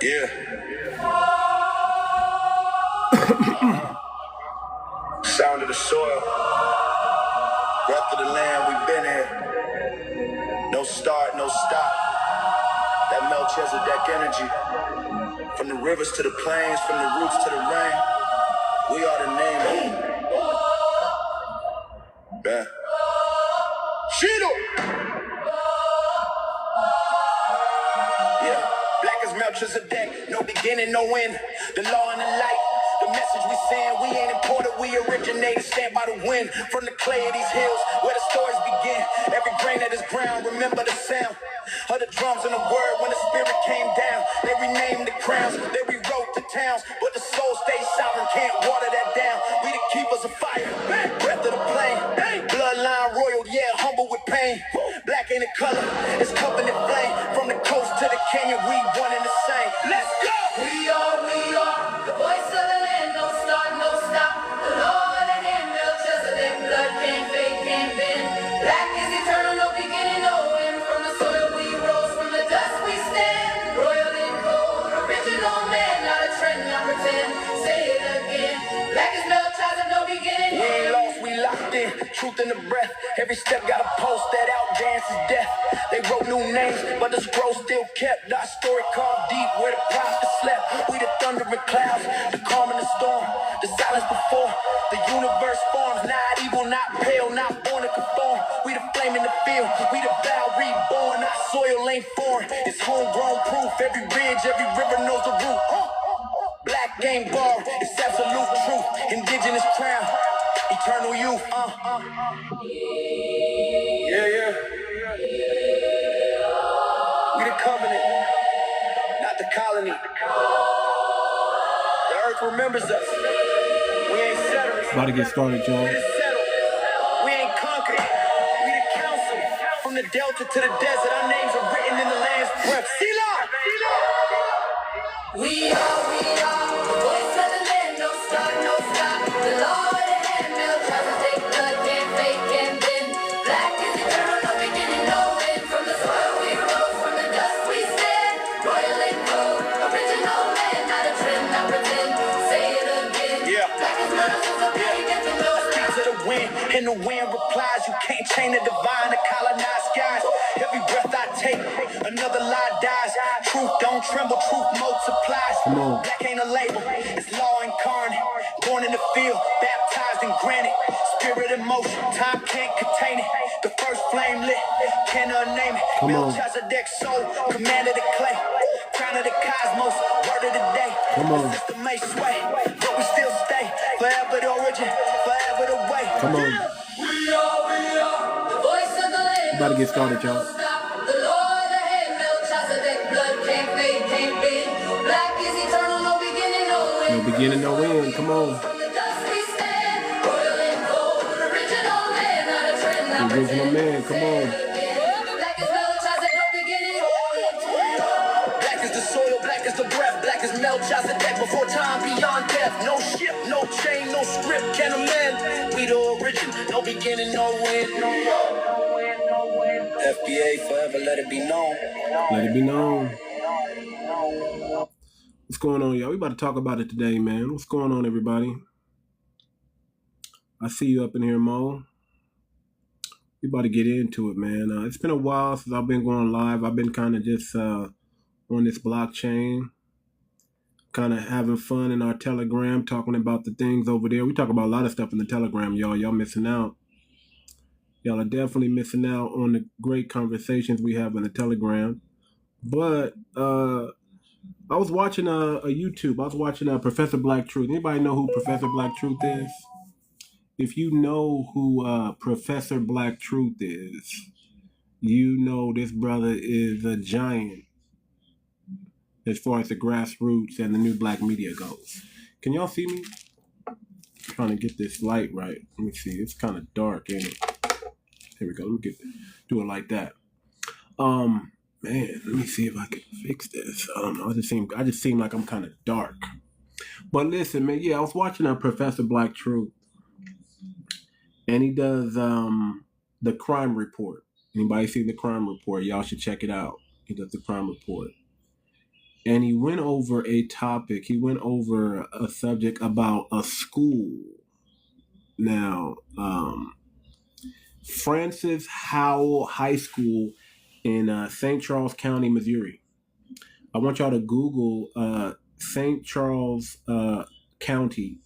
Yeah. Sound of the soil. Breath of the land, we've been here. No start, no stop. That 𝗤𝗏𝗄𝗃 energy. From the rivers to the plains, from the roots to the rain. We are the name. Yeah. Shido! Yeah. Black as 𝗤𝗏𝗄𝗃, no beginning, no end. The law and the light. The message we send, we ain't imported, we originated, stamped by the wind. From the clay of these hills, where the stories begin. Every grain of this ground, remember the sound of the drums and the word when the spirit came down. They renamed the crowns, they rewrote the towns, but the soul stays sovereign, can't water that down. We the keepers of fire, breath of the plain, bloodline royal, yeah, humble with pain. Black ain't a color, it's covenant flame. From the coast to the canyon, we one and the same. Let's go! We are the voice of the land, no start, no stop. The Lord and him, 𝗤𝗏𝗄𝗃, blood can't fade, can't bend. Black is eternal, no beginning, no end. From the soil we rose, from the dust we stand. Royal and gold, original man, not a trend, not pretend. Say it again. Black is 𝗤𝗏𝗄𝗃, no beginning, We no ain't end. lost, we locked in. Truth in the breath. Every step got a pulse that outdances death. They wrote new names, but the scroll still kept. Our story carved deep where the prophets slept. We the thunder and clouds, the calm and the storm. The silence before the universe forms. Not evil, not pale, not born to conform. We the flame in the field, we the vow reborn. Our soil ain't foreign, it's homegrown proof. Every ridge, every river knows the root. Black ain't borrowed, it's absolute truth. Indigenous crown, eternal youth. Yeah. We the covenant, not the colony. The earth remembers us. We ain't settled. About to get started, y'all. We just settled. We ain't conquered. We the council. From the delta to the desert, our names are written in the land's breath. Selah! We are the voice of the land, no start, no stop. The Lord and him, 𝗤𝗏𝗄𝗃, blood can't fade, can't bend. Black is eternal, no beginning, no end. From the soil we rose, from the dust we stand. Royal and gold, original man, not a trend, not pretend. Say it again. Yeah. Black is 𝗤𝗏𝗄𝗃, no Speak to the wind, and the wind replies. You can't chain the divine to colonize skies. Every breath I take, another lie dies. Truth don't tremble, truth multiplies. Come on. Black ain't a label, it's law incarnate. Born in the field, baptized in granite. Spirit in motion, time can't contain it. The first flame lit, cannot name it. Come on. 𝗤𝗏𝗄𝗃 soul, command of the clay. Crown of the cosmos, word of the day. Come on. System may sway, but we still stay. Forever the origin, forever the way. Come on. We are the voice of the land. About to get started, y'all. The Lord and him, 𝗤𝗏𝗄𝗃, blood can't fade, can't bend. Black is eternal, no beginning, no end. No beginning, no end. Come on. From the dust we stand, royal and gold, original man, not a trend, not Original pretend. man, come on. Black is 𝗤𝗏𝗄𝗃, no beginning, no end. Black is the soil, black is the breath, black is 𝗤𝗏𝗄𝗃 before time, beyond death. No ship, no chain, no script can amend. We the origin, no beginning, no end. FBA forever, let it be known. Let it be known. What's going on, y'all? We about to talk about it today, man. What's going on, everybody? I see you up in here, Mo. We about to get into it, man. It's been a while since I've been going live. I've been kind of just on this blockchain, kind of having fun in our Telegram, talking about the things over there. We talk about a lot of stuff in the Telegram, y'all. Y'all missing out. Y'all are definitely missing out on the great conversations we have in the Telegram. But I was watching a YouTube. I was watching Professor Black Truth. Anybody know who Professor Black Truth is? If you know who Professor Black Truth is, you know this brother is a giant as far as the grassroots and the new black media goes. Can y'all see me? I'm trying to get this light right. Let me see. It's kind of dark, ain't it? Here we go. Let me do it like that. Man, let me see if I can fix this. I don't know. I just seem like I'm kind of dark. But listen, man. Yeah, I was watching Professor Black Truth, and he does the crime report. Anybody seen the crime report? Y'all should check it out. He does the crime report, and he went over a topic. He went over a subject about a school. Now, Francis Howell High School in St. Charles County, Missouri. I want y'all to Google St. Charles County,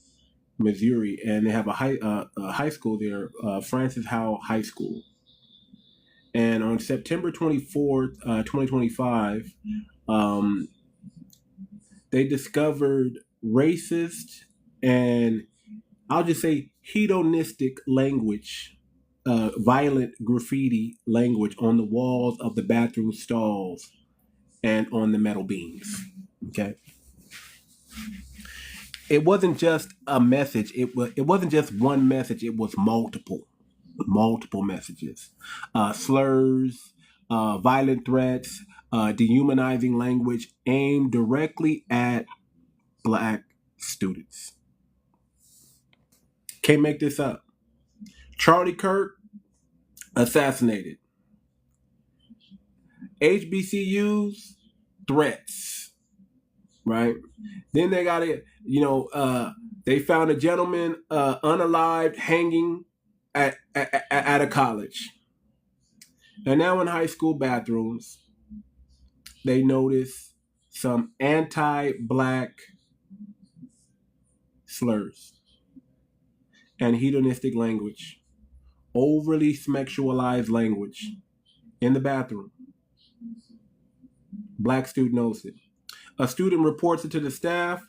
Missouri, and they have a high school there, Francis Howell High School. And on September 24th, 2025, they discovered racist and I'll just say hedonistic language, violent graffiti language on the walls of the bathroom stalls and on the metal beams. Okay. It wasn't just a message. It wasn't just one message. It was multiple messages, slurs, violent threats, dehumanizing language aimed directly at Black students. Can't make this up. Charlie Kirk assassinated. HBCUs threats, right? Then they got it. They found a gentleman unalived hanging at a college. And now in high school bathrooms, they notice some anti-Black slurs and hedonistic language, overly sexualized language in the bathroom. Black student knows it. A student reports it to the staff.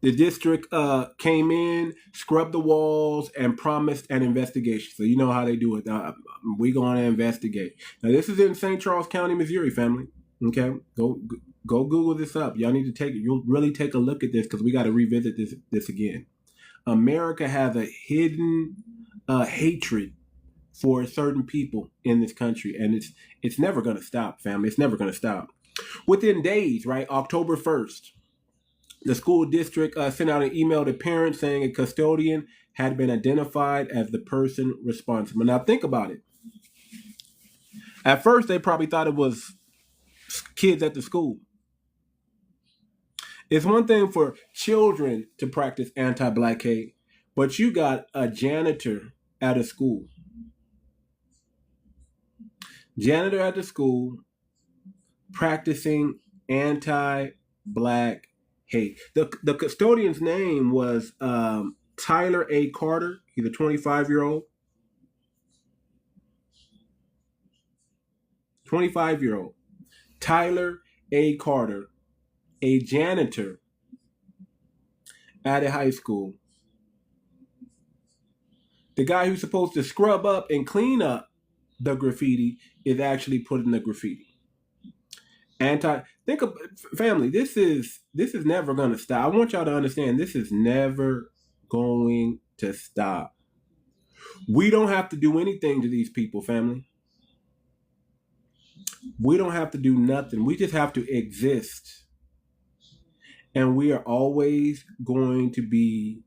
The district came in, scrubbed the walls, and promised an investigation. So you know how they do it. We're going to investigate. Now, this is in St. Charles County, Missouri, family. Okay? Go Google this up. Y'all need to you'll really take a look at this because we got to revisit this again. America has a hidden hatred for certain people in this country, and it's never going to stop, family. It's never going to stop. Within days, right, October 1st, the school district sent out an email to parents saying a custodian had been identified as the person responsible. Now, think about it. At first, they probably thought it was kids at the school. It's one thing for children to practice anti-Black hate, but you got a janitor at a school. Janitor at the school practicing anti-Black hate. The custodian's name was Tyler A. Carter. He's a 25-year-old. 25-year-old. Tyler A. Carter, a janitor at a high school. The guy who's supposed to scrub up and clean up the graffiti is actually putting the graffiti. Think of family. This is never going to stop. I want y'all to understand this is never going to stop. We don't have to do anything to these people, family. We don't have to do nothing. We just have to exist. And we are always going to be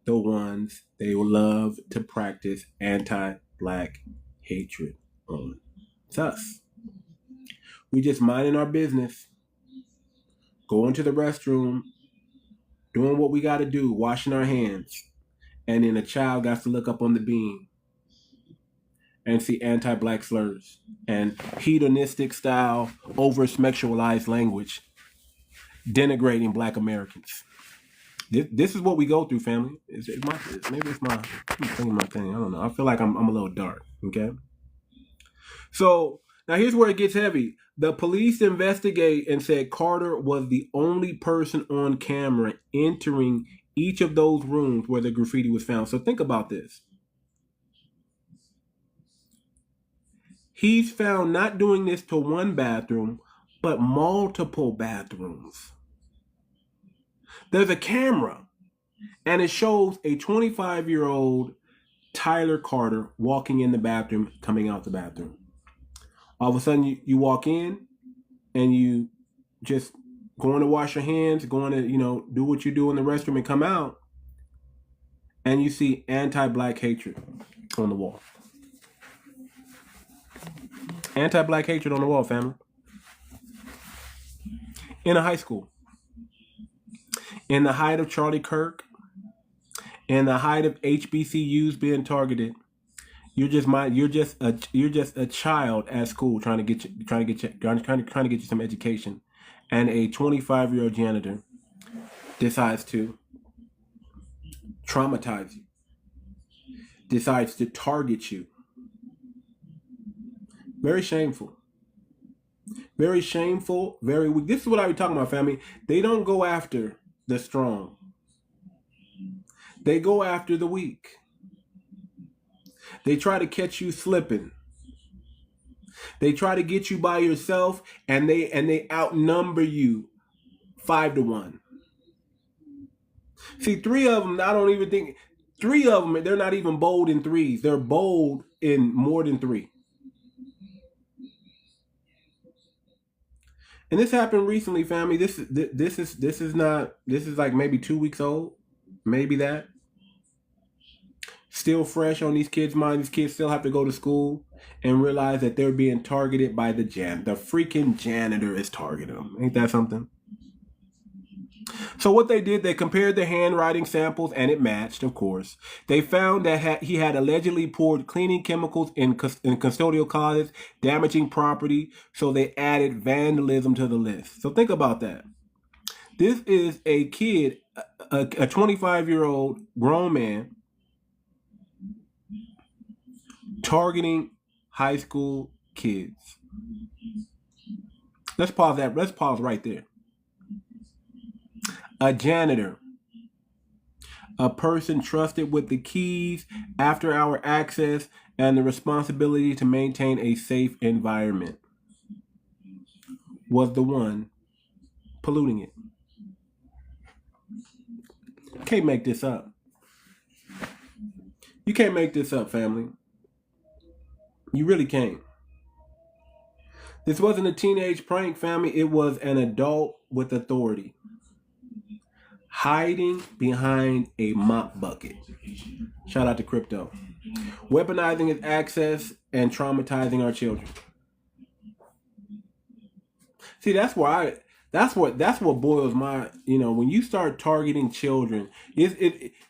the ones they will love to practice anti-Black hatred on. It's us. We just minding our business, going to the restroom, doing what we got to do, washing our hands. And then a child got to look up on the beam and see anti-Black slurs and hedonistic style, over-sexualized language denigrating Black Americans. This is what we go through, family. Maybe it's my thing. I don't know. I feel like I'm a little dark, okay? So now here's where it gets heavy. The police investigate and said Carter was the only person on camera entering each of those rooms where the graffiti was found. So think about this. He's found not doing this to one bathroom, but multiple bathrooms. There's a camera, and it shows a 25-year-old Tyler Carter walking in the bathroom, coming out the bathroom. All of a sudden, you walk in, and you just going to wash your hands, going to, do what you do in the restroom and come out, and you see anti-Black hatred on the wall. Anti-Black hatred on the wall, family. in a high school, in the height of Charlie Kirk, in the height of HBCUs being targeted. You're just a child at school trying to get you some education, and a 25-year-old janitor decides to traumatize you, decides to target you. Very shameful. Very shameful, very weak. This is what I be talking about, family. They don't go after the strong. They go after the weak. They try to catch you slipping. They try to get you by yourself, and they outnumber you 5-1. See, 3 of them, I don't even think, 3 of them, they're not even bold in 3s. They're bold in more than 3. And this happened recently, family. This is like maybe 2 weeks old, maybe that. Still fresh on these kids' minds. These kids still have to go to school and realize that they're being targeted by the freaking janitor is targeting them. Ain't that something? So what they did, they compared the handwriting samples, and it matched, of course. They found that he had allegedly poured cleaning chemicals in custodial closets, damaging property, so they added vandalism to the list. So think about that. This is a kid, a 25-year-old grown man, targeting high school kids. Let's pause that. Let's pause right there. A janitor, a person trusted with the keys, after-hour access, and the responsibility to maintain a safe environment, was the one polluting it. Can't make this up. You can't make this up, family. You really can't. This wasn't a teenage prank, family. It was an adult with authority, hiding behind a mop bucket. Shout out to Crypto. Weaponizing his access and traumatizing our children. See, that's what boils my, when you start targeting children,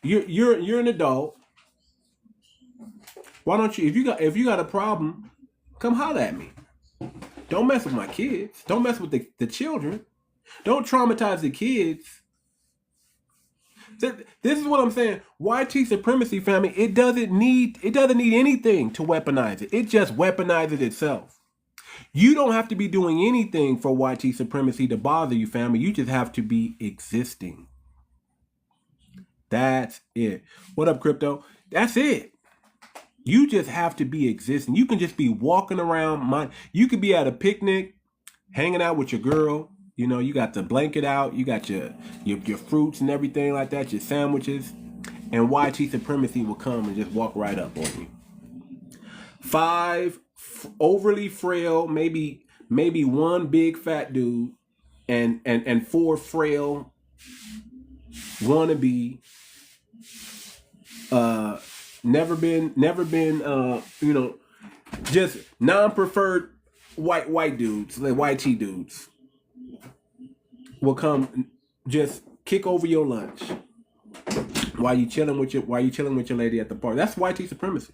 you're an adult. Why don't you, if you got a problem, come holler at me. Don't mess with my kids. Don't mess with the children. Don't traumatize the kids. This is what I'm saying. YT supremacy, family, it doesn't need anything to weaponize it. It just weaponizes itself. You don't have to be doing anything for YT supremacy to bother you, family. You just have to be existing. That's it. What up, Crypto? That's it. You just have to be existing. You can just be walking around. You could be at a picnic, hanging out with your girl. You got the blanket out. You got your fruits and everything like that, your sandwiches. And YT supremacy will come and just walk right up on you. 5 overly frail, maybe 1 big fat dude, and 4 frail wannabe, never been, just non-preferred white dudes, like YT dudes, will come just kick over your lunch while you chilling with your lady at the park. That's YT supremacy.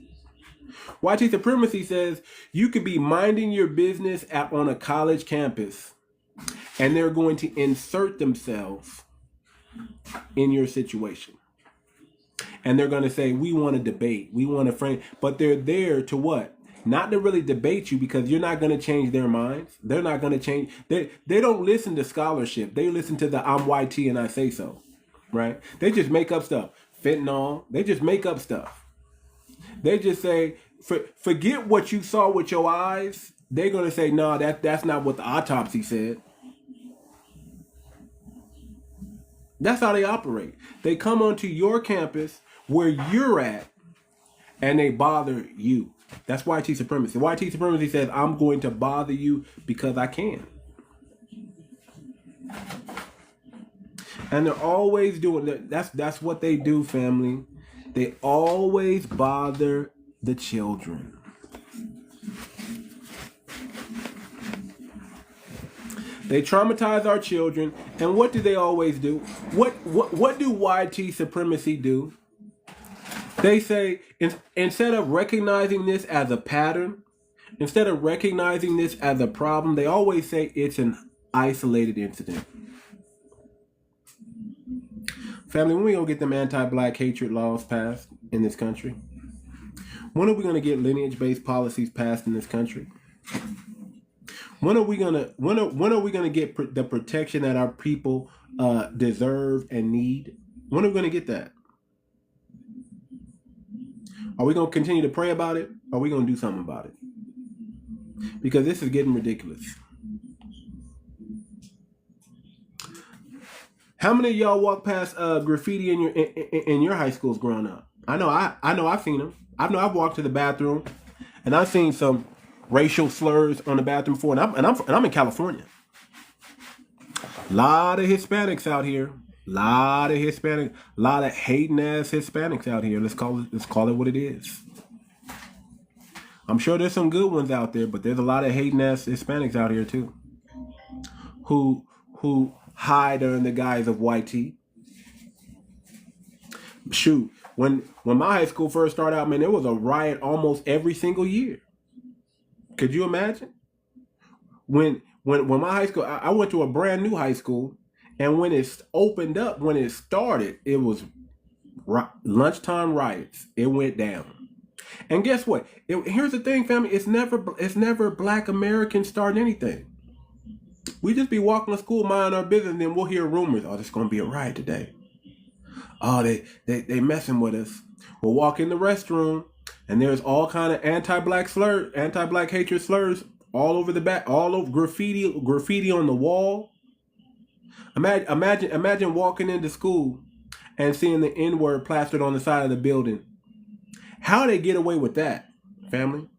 YT supremacy says you could be minding your business on a college campus, and they're going to insert themselves in your situation. And they're going to say, we want to debate. We want to frame. But they're there to what? Not to really debate you, because you're not going to change their minds. They're not going to change. They don't listen to scholarship. They listen to the I'm YT and I say so. Right? They just make up stuff. Fentanyl. They just make up stuff. They just say, forget what you saw with your eyes. They're going to say, no, that's not what the autopsy said. That's how they operate. They come onto your campus where you're at, and they bother you. That's YT supremacy. YT supremacy says, I'm going to bother you because I can. And they're always doing that. That's what they do, family. They always bother the children. They traumatize our children. And what do they always do? What do white supremacy do? They say, instead of recognizing this as a pattern, instead of recognizing this as a problem, they always say it's an isolated incident. Family, when we gonna get them anti-black hatred laws passed in this country? When are we gonna get lineage-based policies passed in this country? When are we gonna get the protection that our people deserve and need? When are we gonna get that? Are we gonna continue to pray about it? Or are we gonna do something about it? Because this is getting ridiculous. How many of y'all walk past graffiti in your high schools growing up? I know I've seen them. I've walked to the bathroom and I've seen some racial slurs on the bathroom floor, and I'm in California. A lot of Hispanics out here. A lot of hating ass Hispanics out here. Let's call it what it is. I'm sure there's some good ones out there, but there's a lot of hating ass Hispanics out here too, who hide under the guise of YT. Shoot, when my high school first started out, man, there was a riot almost every single year. Could you imagine? When my high school, I went to a brand new high school, and when it opened up, when it started, it was lunchtime riots. It went down. And guess what? Here's the thing, family. It's never Black Americans starting anything. We just be walking to school, minding our business, and then we'll hear rumors. Oh, there's going to be a riot today. Oh, they messing with us. We'll walk in the restroom, and there's all kind of anti-black hatred slurs all over the back, all over graffiti on the wall. Imagine walking into school and seeing the N-word plastered on the side of the building. How they get away with that, family?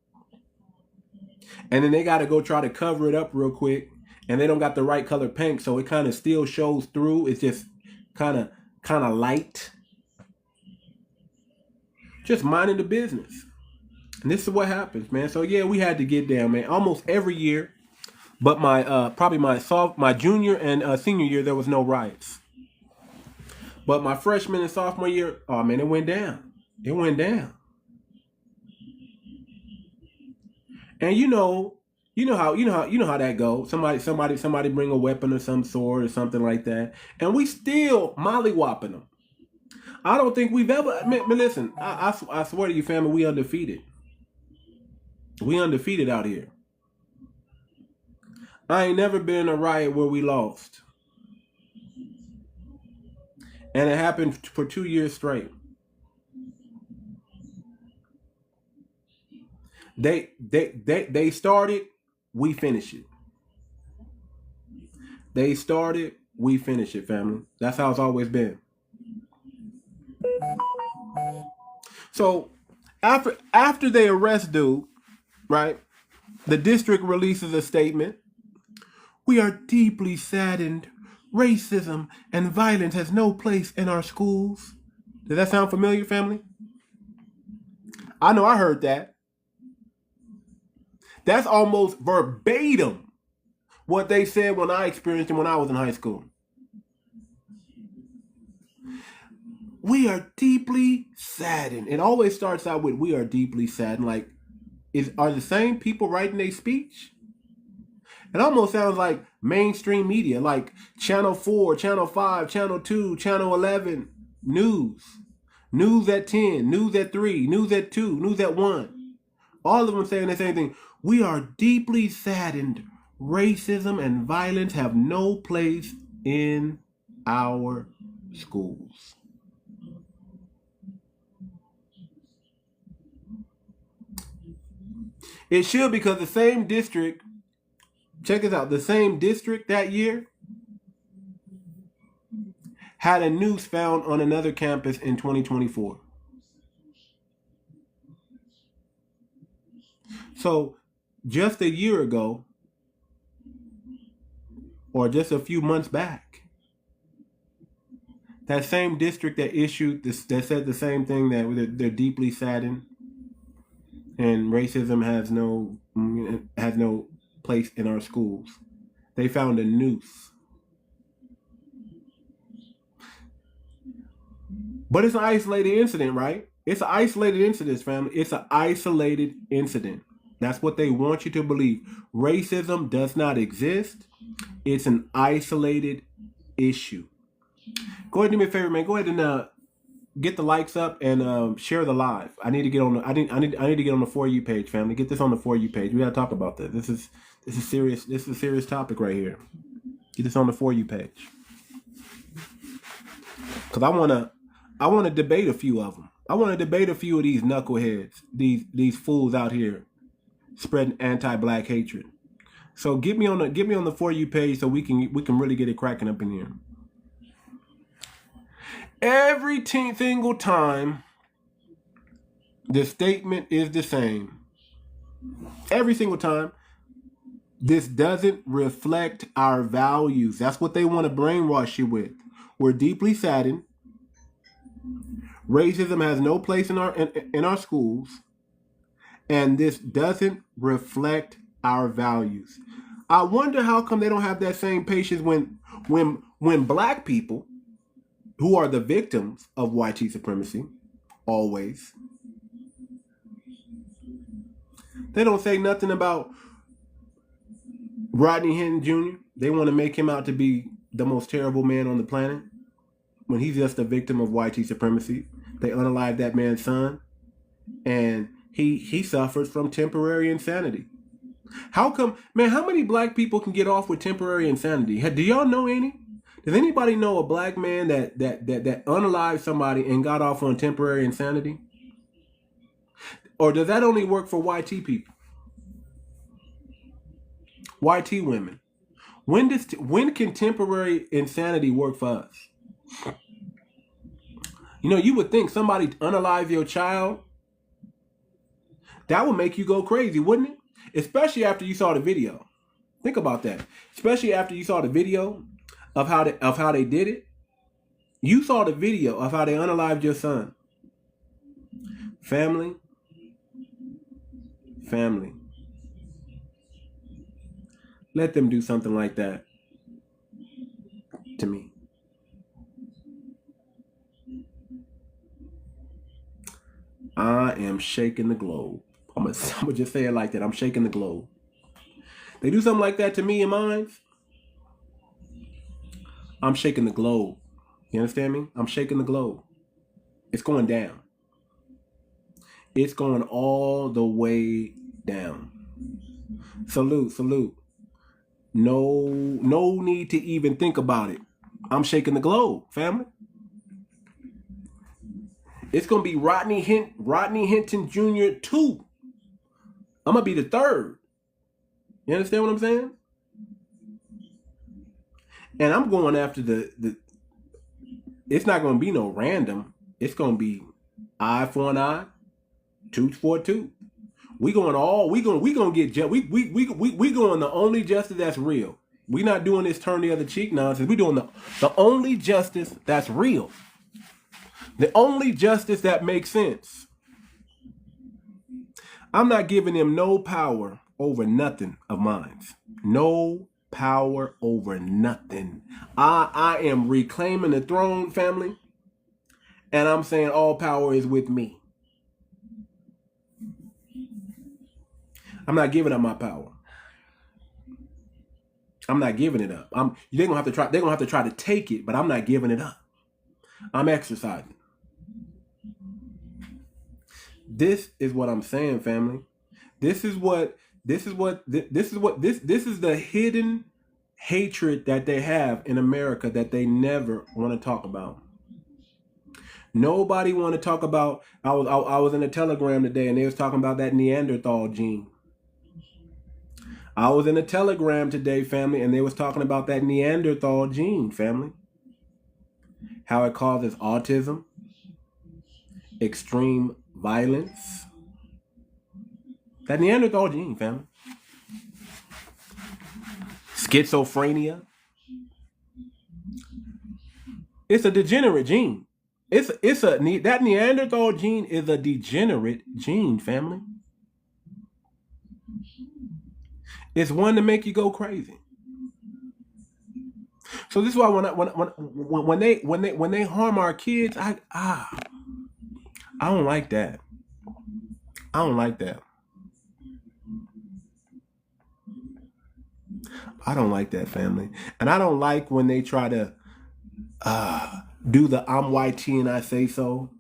And then they got to go try to cover it up real quick, and they don't got the right color paint, so it kind of still shows through. It's just kind of light. Just minding the business. And this is what happens, man. So yeah, we had to get down, man. Almost every year, but my junior and senior year, there was no riots. But my freshman and sophomore year, oh man, it went down. It went down. And you know how that goes. Somebody bring a weapon or some sword or something like that, and we still mollywhopping them. I don't think we've ever. I mean, listen, I swear to you, family, we undefeated. We undefeated out here. I ain't never been in a riot where we lost, and it happened for 2 years straight. They started, we finish it. They started, we finish it, family. That's how it's always been. So after they arrest dude, right, the district releases a statement. We are deeply saddened. Racism and violence has no place in our schools. Does that sound familiar, family? I know I heard that. That's almost verbatim what they said when I experienced it when I was in high school. We are deeply saddened. It always starts out with, we are deeply saddened. Like, are the same people writing their speech? It almost sounds like mainstream media, like Channel 4, Channel 5, Channel 2, Channel 11, news. News at 10, news at 3, news at 2, news at 1. All of them saying the same thing. We are deeply saddened. Racism and violence have no place in our schools. It should, because the same district, check this out, the same district that year had a noose found on another campus in 2024. So just a year ago, or just a few months back, that same district that issued this, that said the same thing, that they're deeply saddened and racism has no place in our schools. They found a noose. But it's an isolated incident, right? It's an isolated incident, family. It's an isolated incident. That's what they want you to believe. Racism does not exist. It's an isolated issue. Go ahead and do me a favor, man. Go ahead and get the likes up and share the live. I need to get on the I need to get on the For You page, family. Get this on the For You page. We gotta talk about this. This is serious. This is a serious topic right here. Get this on the For You page. Cause I wanna debate a few of them. I want to debate a few of these knuckleheads, these fools out here spreading anti-black hatred. So get me on the For You page so we can really get it cracking up in here. Every single time, the statement is the same. Every single time, this doesn't reflect our values. That's what they want to brainwash you with. We're deeply saddened. Racism has no place in our schools, and this doesn't reflect our values. I wonder how come they don't have that same patience when black people, who are the victims of white supremacy, always, they don't say nothing about Rodney Hinton Jr. They want to make him out to be the most terrible man on the planet when he's just a victim of white supremacy. They unalived that man's son, and he suffers from temporary insanity. How come, man, how many black people can get off with temporary insanity? Do y'all know any? Does anybody know a black man that unalived somebody and got off on temporary insanity? Or does that only work for YT people? YT women. When can temporary insanity work for us? You know, you would think somebody unalive your child, that would make you go crazy, wouldn't it? Especially after you saw the video. Think about that. Especially after you saw the video of how they did it. You saw the video of how they unalived your son. Family. Let them do something like that to me. I am shaking the globe. I'm gonna just say it like that. I'm shaking the globe. They do something like that to me and mine, I'm shaking the globe. You understand me? I'm shaking the globe. It's going down. It's going all the way down. Salute. No need to even think about it. I'm shaking the globe, family. It's going to be Rodney Hinton Jr. 2. I'm going to be the third. You understand what I'm saying? And I'm going after the it's not going to be no random. It's going to be eye for an eye, tooth for a tooth. We going the only justice that's real. We not doing this turn the other cheek nonsense. We doing the only justice that's real. The only justice that makes sense. I'm not giving them no power over nothing of mine. No power over nothing. I am reclaiming the throne, family. And I'm saying all power is with me. I'm not giving up my power. I'm not giving it up. They're gonna have to try to take it, but I'm not giving it up. I'm exercising. This is what I'm saying, family. This is the hidden hatred that they have in America that they never want to talk about. Nobody want to talk about. I was in a Telegram today and they was talking about that Neanderthal gene. I was in a Telegram today, family, and they was talking about that Neanderthal gene, family. How it causes autism, extreme violence. That Neanderthal gene, family. Schizophrenia. It's a degenerate gene. That Neanderthal gene is a degenerate gene, family. It's one to make you go crazy. So this is why when they harm our kids, I don't like that. I don't like that. I don't like that, family. And I don't like when they try to do the I'm white and I say so.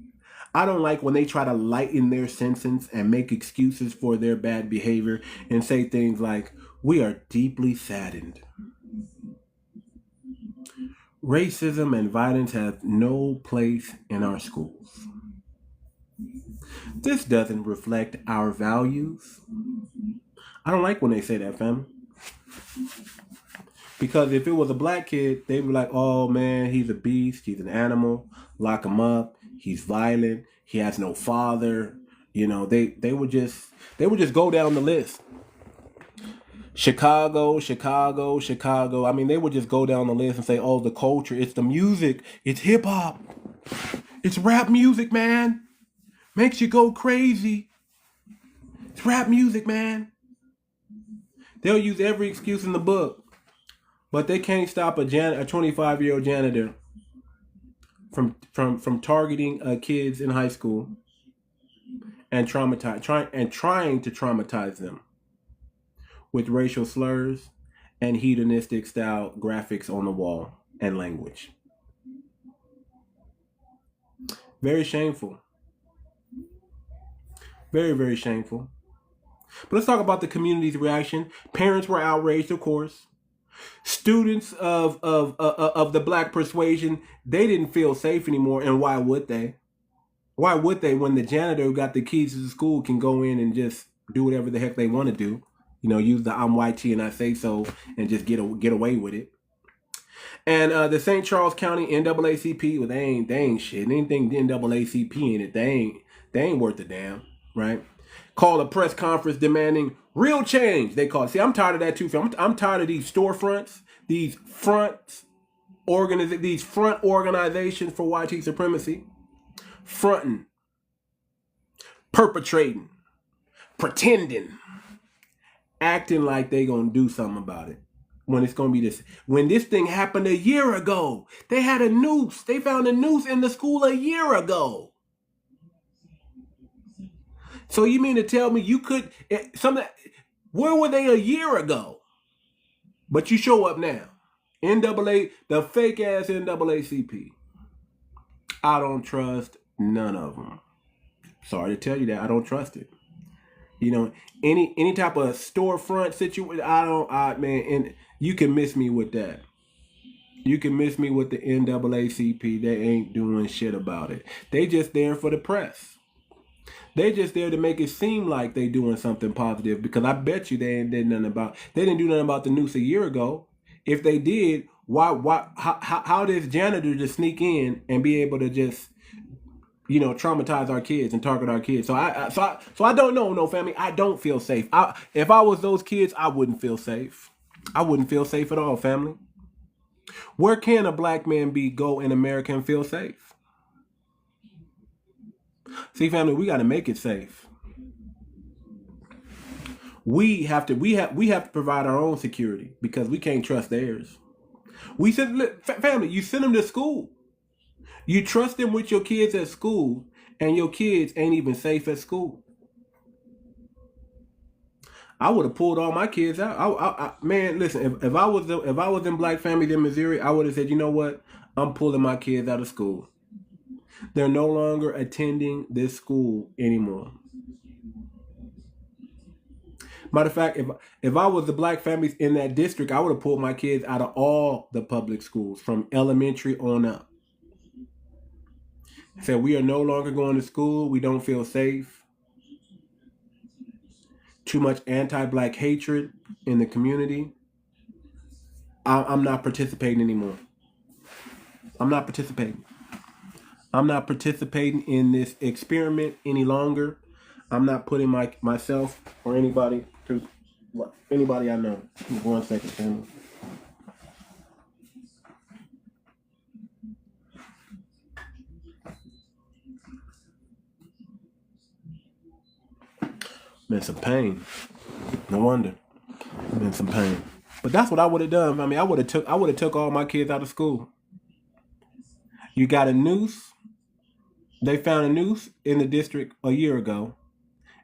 I don't like when they try to lighten their sentence and make excuses for their bad behavior and say things like, we are deeply saddened. Racism and violence have no place in our schools. This doesn't reflect our values. I don't like when they say that, family. Because if it was a black kid, they'd be like, oh man, he's a beast, he's an animal, lock him up, he's violent, he has no father. You know, they would just go down the list. Chicago. I mean, they would just go down the list and say, oh, the culture, it's the music, it's hip hop. It's rap music, man. Makes you go crazy. It's rap music, man. They'll use every excuse in the book, but they can't stop a 25-year-old janitor from targeting kids in high school and trying to traumatize them with racial slurs and hedonistic style graphics on the wall and language. Very shameful. Very, very shameful. But let's talk about the community's reaction. Parents were outraged, of course. Students of the black persuasion, they didn't feel safe anymore. And why would they? Why would they when the janitor who got the keys to the school can go in and just do whatever the heck they want to do? You know, use the I'm white and I say so and just get away with it. And the St. Charles County NAACP, well, they ain't shit. Anything NAACP in it, they ain't worth a damn, right? Called a press conference demanding real change. They call it. See, I'm tired of that too. I'm tired of these storefronts, these front organizations for white supremacy, fronting, perpetrating, pretending, acting like they gonna do something about it. When it's gonna be this. When this thing happened a year ago, they had a noose. They found a noose in the school a year ago. So you mean to tell me you could where were they a year ago? But you show up now. The fake ass NAACP. I don't trust none of them. Sorry to tell you that. I don't trust it. You know, any type of storefront situation, and you can miss me with that. You can miss me with the NAACP. They ain't doing shit about it. They just there for the press. They just there to make it seem like they doing something positive, because I bet you they didn't do nothing about the noose a year ago. If they did, how does janitor just sneak in and be able to just, you know, traumatize our kids and target our kids? So I don't know, no family. I don't feel safe. If I was those kids, I wouldn't feel safe. I wouldn't feel safe at all, family. Where can a black man go in America and feel safe? See, family, we got to make it safe. We have to provide our own security because we can't trust theirs. Family, you send them to school. You trust them with your kids at school, and your kids ain't even safe at school. I would have pulled all my kids out. Man, listen, if I was in black families in Missouri, I would have said, you know what? I'm pulling my kids out of school. They're no longer attending this school anymore. Matter of fact, if I was the black families in that district, I would have pulled my kids out of all the public schools from elementary on up. Said, we are no longer going to school. We don't feel safe. Too much anti-black hatred in the community. I'm not participating anymore. I'm not participating in this experiment any longer. I'm not putting myself or anybody through anybody I know. 1 second, family. Been some pain. No wonder. Been some pain. But that's what I would have done. I mean, I would have took all my kids out of school. You got a noose. They found a noose in the district a year ago,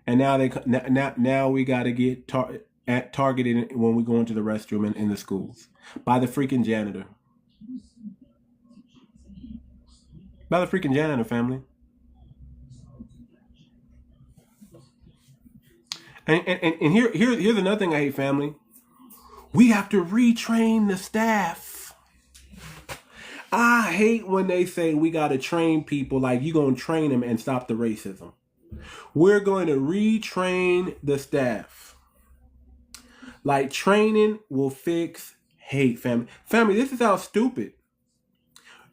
and now we got to get targeted when we go into the restroom in the schools by the freaking janitor. By the freaking janitor, family. And here's another thing I hate, family. We have to retrain the staff. I hate when they say we got to train people, like you're going to train them and stop the racism. We're going to retrain the staff. Like training will fix hate, family. Family, this is how stupid.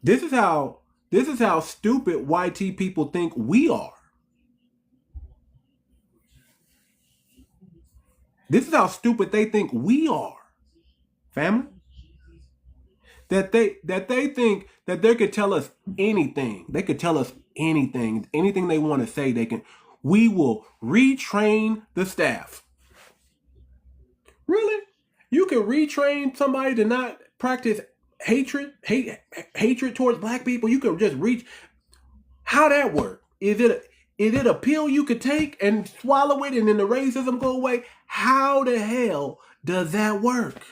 This is how stupid YT people think we are. This is how stupid they think we are, family. That they think that they could tell us anything. They could tell us anything they want to say. They can. We will retrain the staff. Really? You can retrain somebody to not practice hatred towards black people? You can just how that work? Is it a pill you could take and swallow it and then the racism go away? How the hell does that work?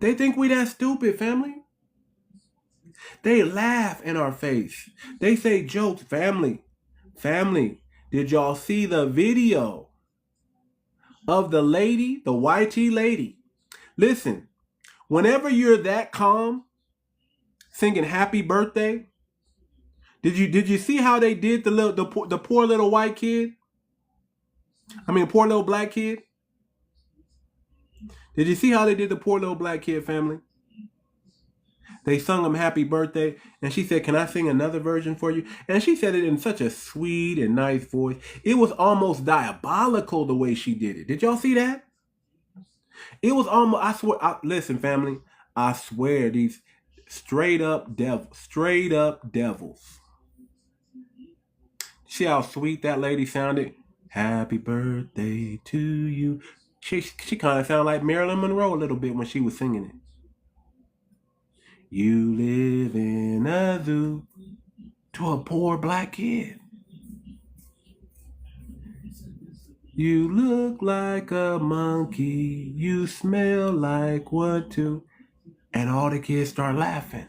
They think we that stupid, family. They laugh in our face. They say jokes, family. Did y'all see the video of the lady, the YT lady? Listen, whenever you're that calm, singing happy birthday, did you see how they did the poor little white kid? I mean, poor little black kid. Did you see how they did the poor little black kid, family? They sung him happy birthday, and she said, "Can I sing another version for you?" And she said it in such a sweet and nice voice. It was almost diabolical the way she did it. Did y'all see that? It was almost, I swear, listen, family, I swear, these straight up devils. See how sweet that lady sounded? Happy birthday to you. She kind of sounded like Marilyn Monroe a little bit when she was singing it. You live in a zoo, to a poor black kid. You look like a monkey. You smell like one too. And all the kids start laughing.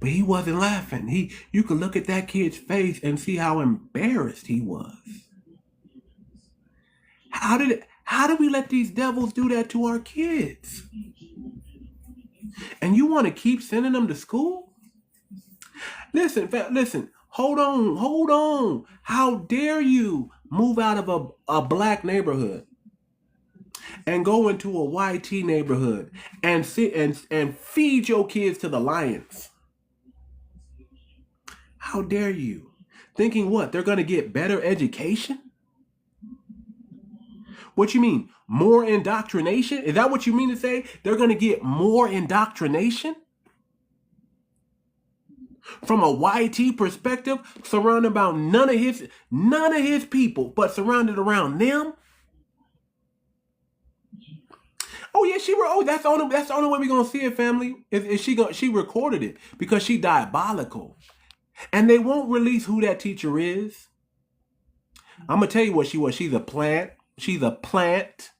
But he wasn't laughing. You could look at that kid's face and see how embarrassed he was. How did we let these devils do that to our kids? And you want to keep sending them to school? Listen, hold on. How dare you move out of a black neighborhood and go into a YT neighborhood and sit and feed your kids to the lions? How dare you? Thinking what? They're going to get better education? What you mean? More indoctrination? Is that what you mean to say? They're going to get more indoctrination? From a YT perspective, surrounded about none of his people, but surrounded around them? Oh yeah, that's the only way we're gonna see it, family. She recorded it because she diabolical. And they won't release who that teacher is. I'm gonna tell you what she was. She's a plant. She's a plant.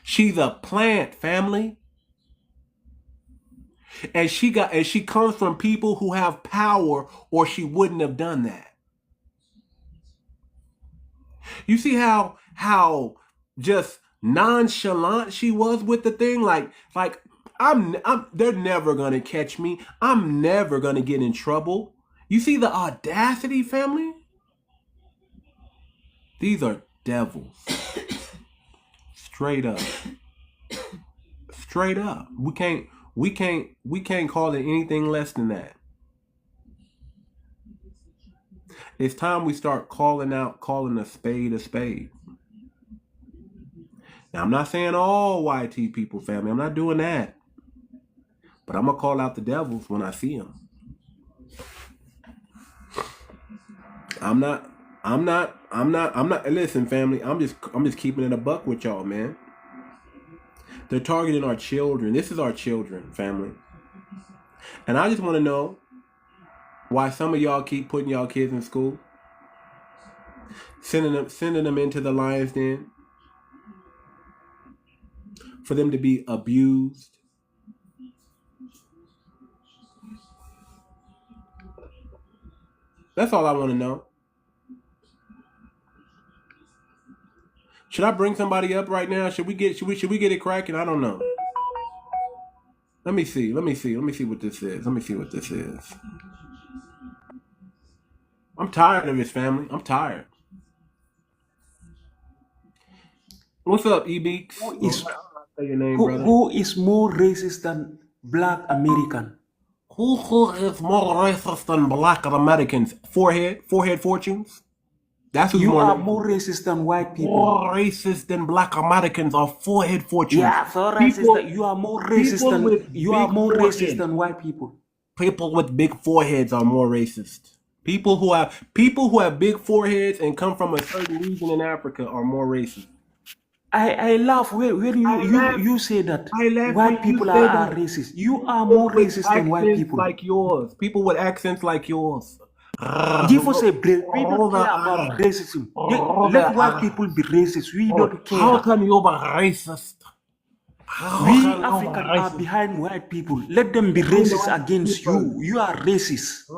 She's a plant, family. And she comes from people who have power, or she wouldn't have done that. You see how just nonchalant she was with the thing? Like they're never gonna catch me. I'm never gonna get in trouble. You see the audacity, family? These are devils. Straight up. Straight up. We can't call it anything less than that. It's time we start calling a spade a spade. Now, I'm not saying all YT people, family. I'm not doing that. But I'm going to call out the devils when I see them. I'm not I'm not. Listen, family. I'm just keeping it a buck with y'all, man. They're targeting our children. This is our children, family. And I just want to know why some of y'all keep putting y'all kids in school, sending them into the lion's den for them to be abused. That's all I want to know. Should I bring somebody up right now? Should we get it cracking? I don't know. Let me see what this is. I'm tired of this, family. I'm tired. What's up, E-Beaks? Say your name, brother. Who is more racist than Black American? Who is more racist than Black Americans? Forehead fortunes? That's who's You more are racist. more racist than white people. More racist than Black Americans are forehead fortunes. Yeah, so racist. That you are more racist than white people. People with big foreheads are more racist. People who have big foreheads and come from a certain region in Africa are more racist. I laugh when you say that white people are racist. You are more racist than white people. Like yours. People with accents like yours. People say we don't care about racism. Let white people be racist. We don't care. How can you be racist? We Africans are behind white people. Let them be racist against you. You are racist.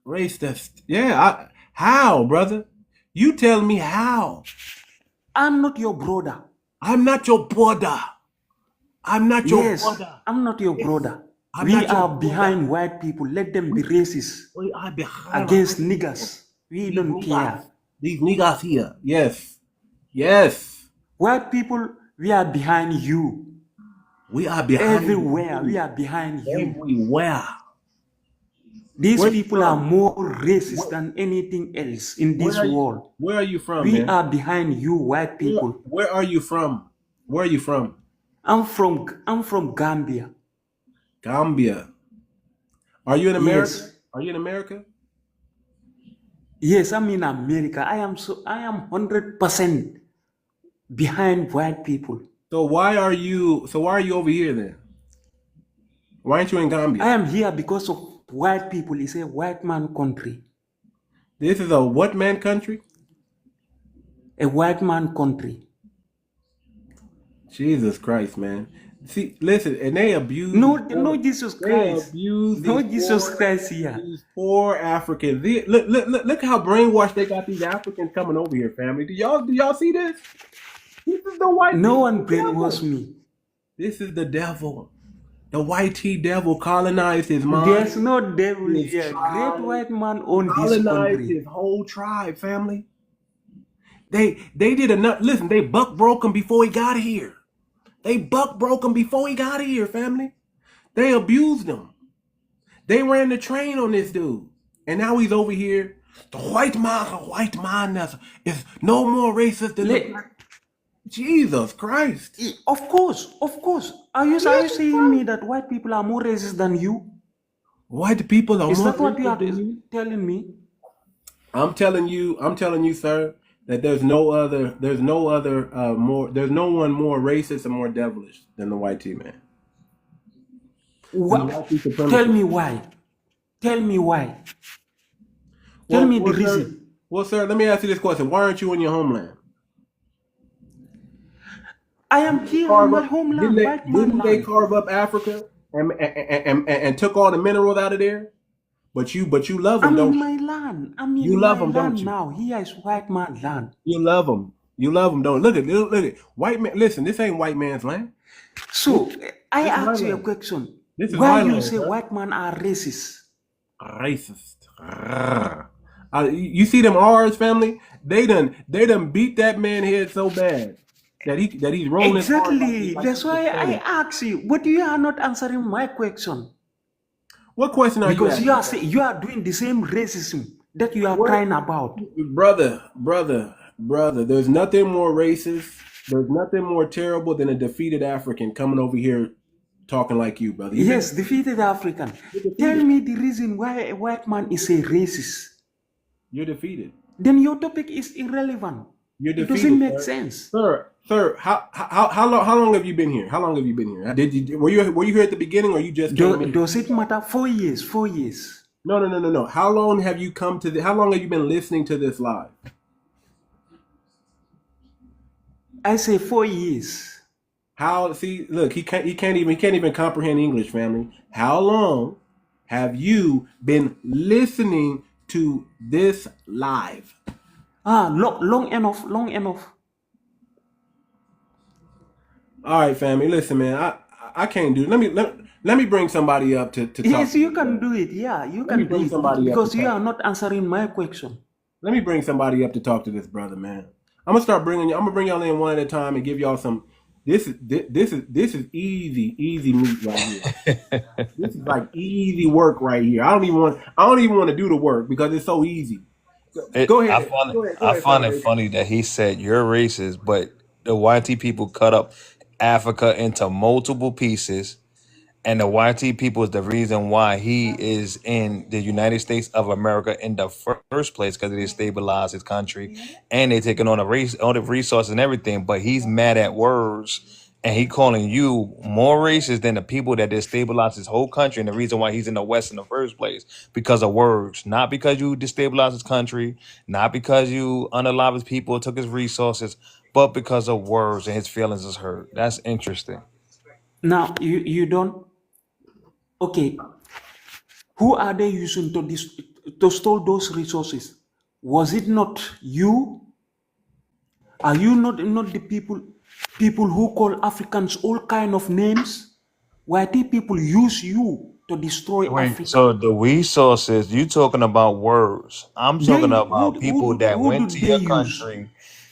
Racist. Yeah. How, brother? You tell me how. I'm not your brother. I'm not your brother. I'm not your brother. I'm not your brother. We are behind white people. Let them be racist against niggas. We don't care. These niggas here. Yes. White people, we are behind you. We are behind everywhere. We are behind you. Everywhere. These people are more racist than anything else in this world. Where are you from, We man? are behind you, white people. Where are you from? Where are you from? I'm from Gambia. Gambia. Are you in America? Yes. Are you in America? Yes, I'm in America. I am 100% behind white people. So why are you over here then? Why aren't you in Gambia? I am here because of white people. It's a white man country. This is a what man country? A white man country. Jesus Christ, man. See, listen, and they abuse. No, Jesus Christ. They abuse. No Jesus Christ here. These poor Africans. Look how brainwashed they got these Africans coming over here, family. Do y'all see this? This is the white. No one brainwashed me. This is the devil. The white devil colonized his mind. There's no devil here. Great white man owned this country. His whole tribe, family. They did enough. Listen, they buck broke him before he got here. Family. They abused him. They ran the train on this dude. And now he's over here. The white man is no more racist than the black. Jesus Christ. Of course. Are you saying me that white people are more racist than you? White people are Is more that what you are racist than you? telling me? I'm telling you, sir, that there's no one more racist and more devilish than the white man. What? Tell me why. Tell me the reason. Well, sir, let me ask you this question. Why aren't you in your homeland? I am here in my homeland. Didn't they carve up Africa and took all the minerals out of there? But you love them, don't you? I'm in my land. I'm in You love my them, don't land you? now. Here is white man land. You love them, don't you? Look at white man. Listen, this ain't white man's land. So I ask you a land. question. This is Why my you land, say sir. white man are racist? Racist. You see them R's, family? They done beat that man head so bad that he's rolling his R's Exactly. like That's why I he's ask you. But you are not answering my question. What question are Because you asking? you are doing the same racism that you are crying about. Brother, there's nothing more racist, there's nothing more terrible than a defeated African coming over here talking like you, brother. Yes, defeated African. Tell me the reason why a white man is a racist. You're defeated. then your topic is irrelevant. You're It defeated, doesn't make sir. sense. Sir, how long have you been here? How long have you been here? Were you here at the beginning, or you just came in? Does it matter? 4 years. 4 years. No. How long have you come to how long have you been listening to this live? I say 4 years. Look, he can't even comprehend English, family. How long have you been listening to this live? Long enough. All right, family. Listen, man. I can't do it. Let me bring somebody up to talk. Yes, to you can do it. Yeah, you can do it because you are not answering my question. Let me bring somebody up to talk to this brother, man. I'm gonna bring y'all in one at a time and give y'all some. This is easy meat right here. This is like easy work right here. I don't even want to do the work because it's so easy. Go ahead. I find it funny that he said you're racist, but the YT people cut up Africa into multiple pieces, and the YT people is the reason why he is in the United States of America in the first place, because they stabilized his country and they taking on all the resources and everything. But he's mad at words, and he calling you more racist than the people that destabilized his whole country. And the reason why he's in the West in the first place, because of words, not because you destabilized his country, not because you unalive his people, took his resources, but because of words and his feelings is hurt. That's interesting. Now you don't. Okay, who are they using to store those resources? Was it not you? Are you not the people who call Africans all kind of names? Why do people use you to destroy Africa? So the resources, you talking about words. I'm talking about people that went to your country,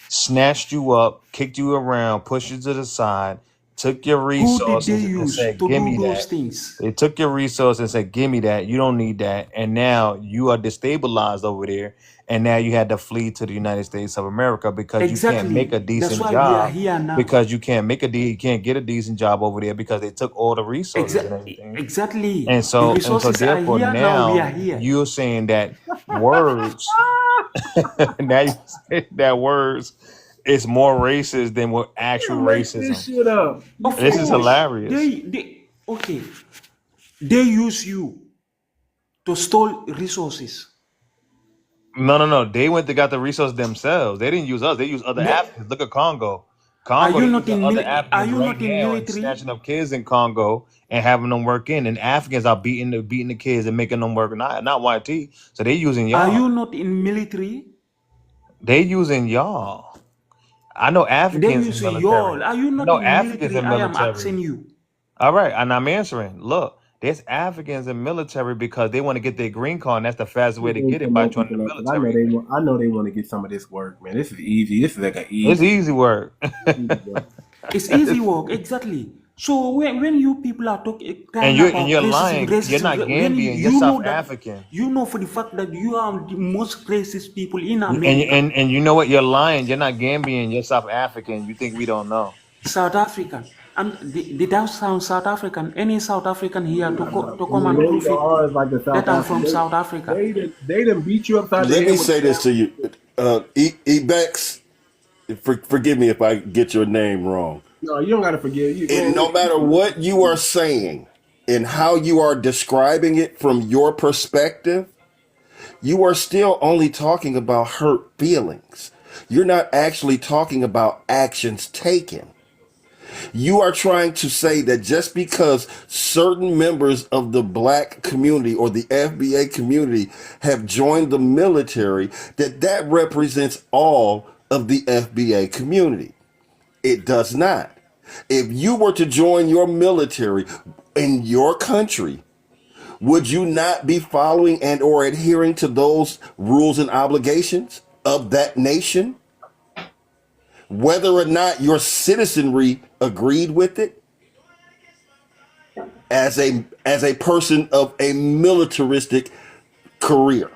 snatched you up, kicked you around, pushed you to the side, took your resources and said, give me that. They took your resources and said, give me that. You don't need that. And now you are destabilized over there. And now you had to flee to the United States of America because you can't make a decent job. Because you can't get a decent job over there because they took all the resources and everything. Exactly. And so therefore now you're saying that words now you say that words is more racist than what actual racism. This shit up. This is hilarious. They use you to steal resources. No. They went to got the resources themselves. They didn't use us. They used other Africans. Look at Congo. Are you not in military? Snatching up kids in Congo and having them work in, and Africans are beating the kids and making them work. Not YT. So they using y'all. Are you not in military? They using y'all. I know Africans in military. Y'all. Are you not in Africans military? in military. I am asking you. All right, and I'm answering. Look, there's Africans in military because they want to get their green card, and that's the fastest way to get it by joining the military. I know they want to get some of this work, man. This is easy. This is like an easy. It's easy work. It's easy work, exactly. So when you people are talking, and you're lying. You're not Gambian. You're South African. You know for the fact that you are the most racist people in America. And you know what? You're lying. You're not Gambian. You're South African. You think we don't know? South African. And did that sound South African? Any South African here to come and prove it that I'm from South Africa? They done beat you upside the head. Let me say this to you. Bex, forgive me if I get your name wrong. No, you don't got to forgive you. And no matter what you are saying and how you are describing it from your perspective, you are still only talking about hurt feelings. You're not actually talking about actions taken. You are trying to say that just because certain members of the black community or the FBA community have joined the military, that represents all of the FBA community. It does not. If you were to join your military in your country, would you not be following and or adhering to those rules and obligations of that nation? Whether or not your citizenry agreed with it, as a person of a militaristic career.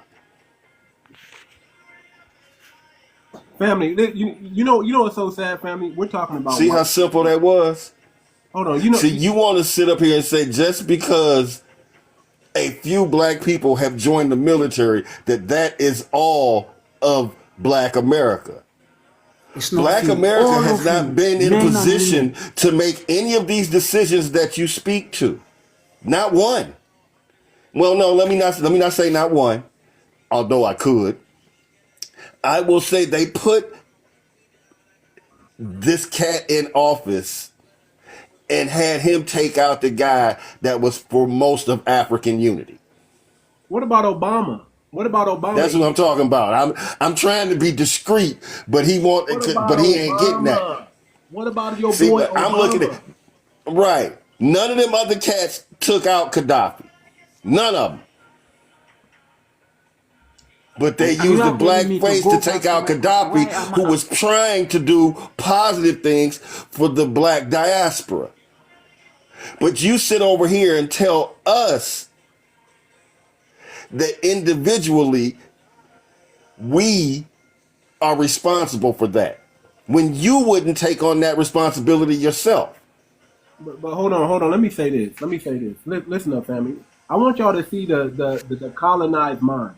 Family, you know what's so sad, family? We're talking about. See how simple that was? Hold on, See, you want to sit up here and say just because a few black people have joined the military that is all of Black America. It's not Black you. America All has of not you, been in a men and position women. to make any of these decisions that you speak to. Not one. Well, no, let me not say not one, although I could. I will say they put this cat in office and had him take out the guy that was for most of African unity. What about Obama? What about Obama? That's what I'm talking about. I'm trying to be discreet, but he What about ain't getting that. Obama? What about your See, boy but I'm looking Obama? at right. None of them other cats took out Gaddafi. None of them. But they And you used the are telling black me to face go to back take to out why Gaddafi, am who I? was trying to do positive things for the black diaspora. But you sit over here and tell us that individually we are responsible for that when you wouldn't take on that responsibility yourself. But hold on. Let me say this. Listen up, family. I want y'all to see the colonized mind.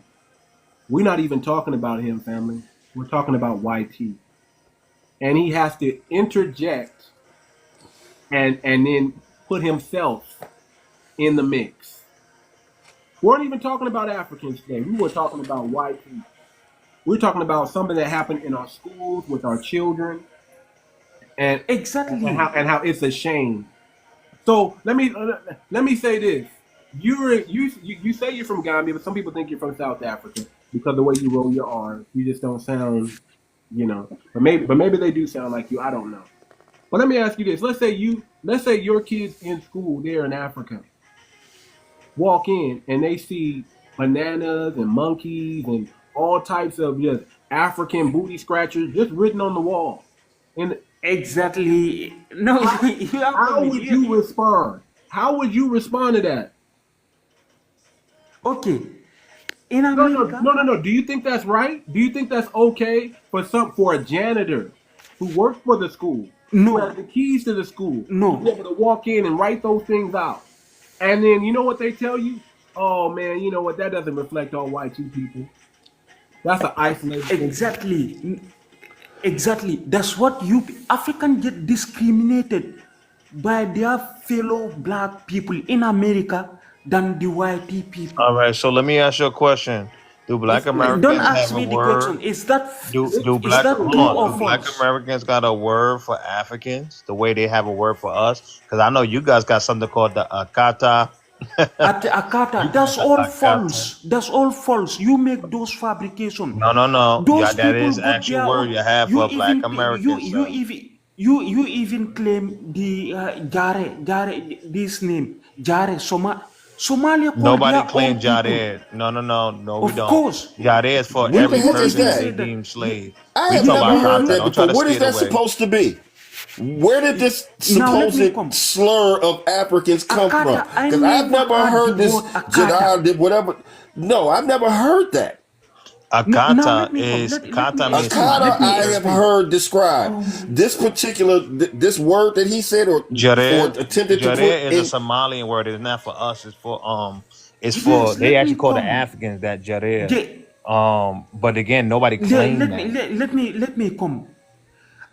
We're not even talking about him, family. We're talking about YT. And he has to interject and then put himself in the mix. We weren't even talking about Africans today. We were talking about YT. We're talking about something that happened in our schools with our children, and Exactly. how it's a shame. So let me say this: you say you're from Gambia, but some people think you're from South Africa because the way you roll your R's. You just don't sound, But maybe they do sound like you. I don't know. But let me ask you this: let's say your kids in school there in Africa walk in and they see bananas and monkeys and all types of just African booty scratchers just written on the wall. And Exactly. No, you have to how be. would you respond? How would you respond to that? Okay. In No, no, America, no, no, no. Do you think that's right? Do you think that's okay for a janitor who works for the school, who has no, the keys to the school, to be no. able to walk in and write those things out? And then you know what they tell you? Oh man, you know what? That doesn't reflect all white people. That's an isolated incident. Exactly. Exactly. That's what you African get discriminated by their fellow black people in America than the white people. All right, so let me ask you a question. Do Black Don't Americans ask have a me the word? question. Is that is that Hold true on? or Do Black false? Americans got a word for Africans the way they have a word for us? Because I know you guys got something called the Akata. At Akata, that's all Akata. false. That's all false. You make those fabrication. No, no, no. Yeah, Those that people is got actual their word own. you have You for Black even Americans, sir. you even claim the Jare this name Jare Somalia called Nobody their claimed own people. Jared. No, no, no, no, we Of don't. course, Jared is for What the every you heck is person even that that? they say that. deem slave. I We have talk never about heard Kata. that Don't try before. to What scare is it that away. supposed to be? Where did this Now let me supposed come. slur of Africans come from? Akata, I Because I've never never heard the heard this word Akata. Jedi did whatever. No, I've never heard that. No, now Akata let me come. is Let me Kata means explain. Akata Let me I have connector. explain. heard described. This particular this word that he said or Jared, attempted to Jared put is a in. Somalian word. It's not for us. It's for Yes, they let actually me call the come. Africans that Jared. Yeah, But again, nobody claimed that. let me come.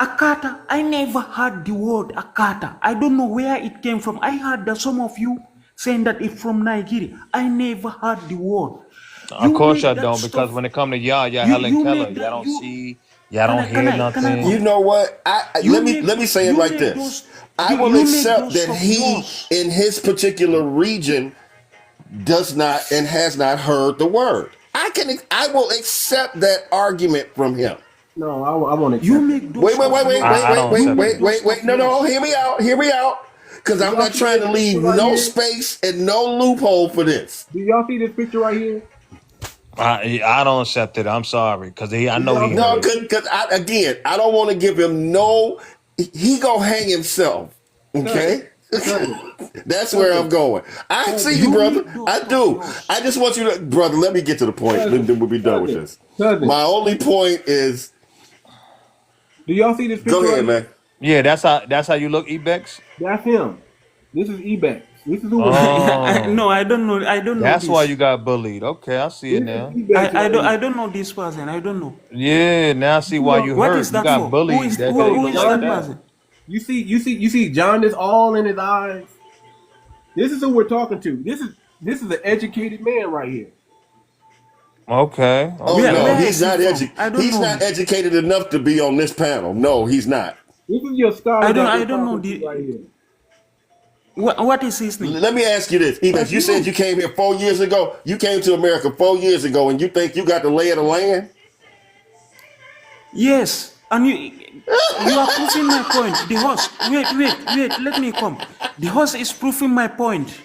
Akata, I never heard the word Akata. I don't know where it came from. I heard that some of you saying that it's from Nigeria. I never heard the word. Of You course, y'all make that don't, because stuff. when it come to y'all Helen You Keller. make Y'all that don't you. see, y'all don't hear Can I You nothing. come? know what? You Let me make say it like this. those I will you make accept those that stuff he yours. in his particular region does not and has not heard the word. I will accept that argument from him. No, I won't You accept it. make those stuff yours. I don't You accept make it. those stuff No, no, yours. hear me out. Hear me out. Because Do I'm y'all not see trying this to leave picture right no here? space and no loophole for this. Do y'all see this picture right here? I don't accept it. I'm sorry, because I Do know y'all he see No, heard this it. picture? because I don't want to give him no. He gonna hang himself. Cousin, Okay, cousin, that's where I'm cousin, going. I see you, cousin, You brother. make those I stuff do. I yours. just want you to, brother. Let me get to the point. cousin, Then we'll be done with cousin, this. cousin. My only point is, Do y'all see this go picture right ahead, here? man. Yeah, that's how you look, Ebex. That's him. This is Ebex. This is who we're talking Oh, No, I don't know. I don't know that's why this. you got bullied. Okay, I see it This is now. Ebex right here. I don't know this person. I don't know. Yeah, now I see why you What is hurt. You that got for? bullied that Bro, day. Who is Like that John, that. person? you see jaundice all in his eyes. This is who we're talking to. This is an educated man right here. Okay, Oh okay. no, Where he's is he not from? I don't he's know not him. educated enough to be on this panel. No, he's not. This is your scholar that I we're don't know talking to right here. what is his name? Let me ask you this, Ebex. You said you came here 4 years ago. You came to America 4 years ago, and you think you got the lay of the land? Yes, and you are proving my point. The host. Wait. Let me come. The host is proving my point.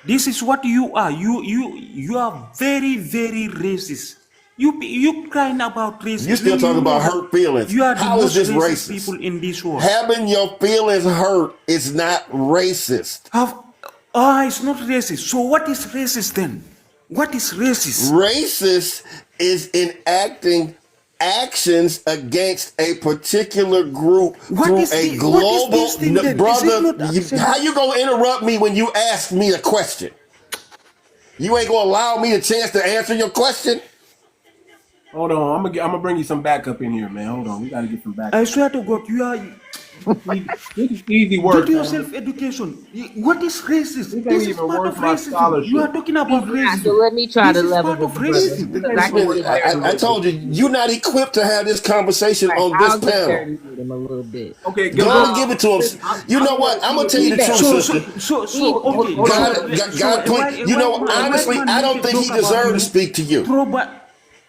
This is what you are. You are very racist. You crying about racism. You still talking know about that hurt feelings. You are the How is most this racist racist? people in this world. Having your feelings hurt is not racist. It's not racist. So what is racist then? What is racist? Racist is enacting actions against a particular group through a global this thing then? brother. Is it not How you gonna interrupt me when you ask me a question? You ain't gonna allow me a chance to answer your question? Hold on, I'm gonna bring you some backup in here, man. Hold on, we gotta get some backup. I swear to God, you are. This is easy work. Get yourself education. What is racist? This ain't This is even part worth of my racism. scholarship. You are talking about racism. So let me try This to is level part with of the brother. racism. Because I can get I told you, you're not equipped to have this conversation right, on this I'll get panel. dirty with him a little bit. Okay, Go on and give it to him. You know what? I'm gonna tell you the truth, sister. Okay. God, you know, honestly, I don't think he deserved to speak to you.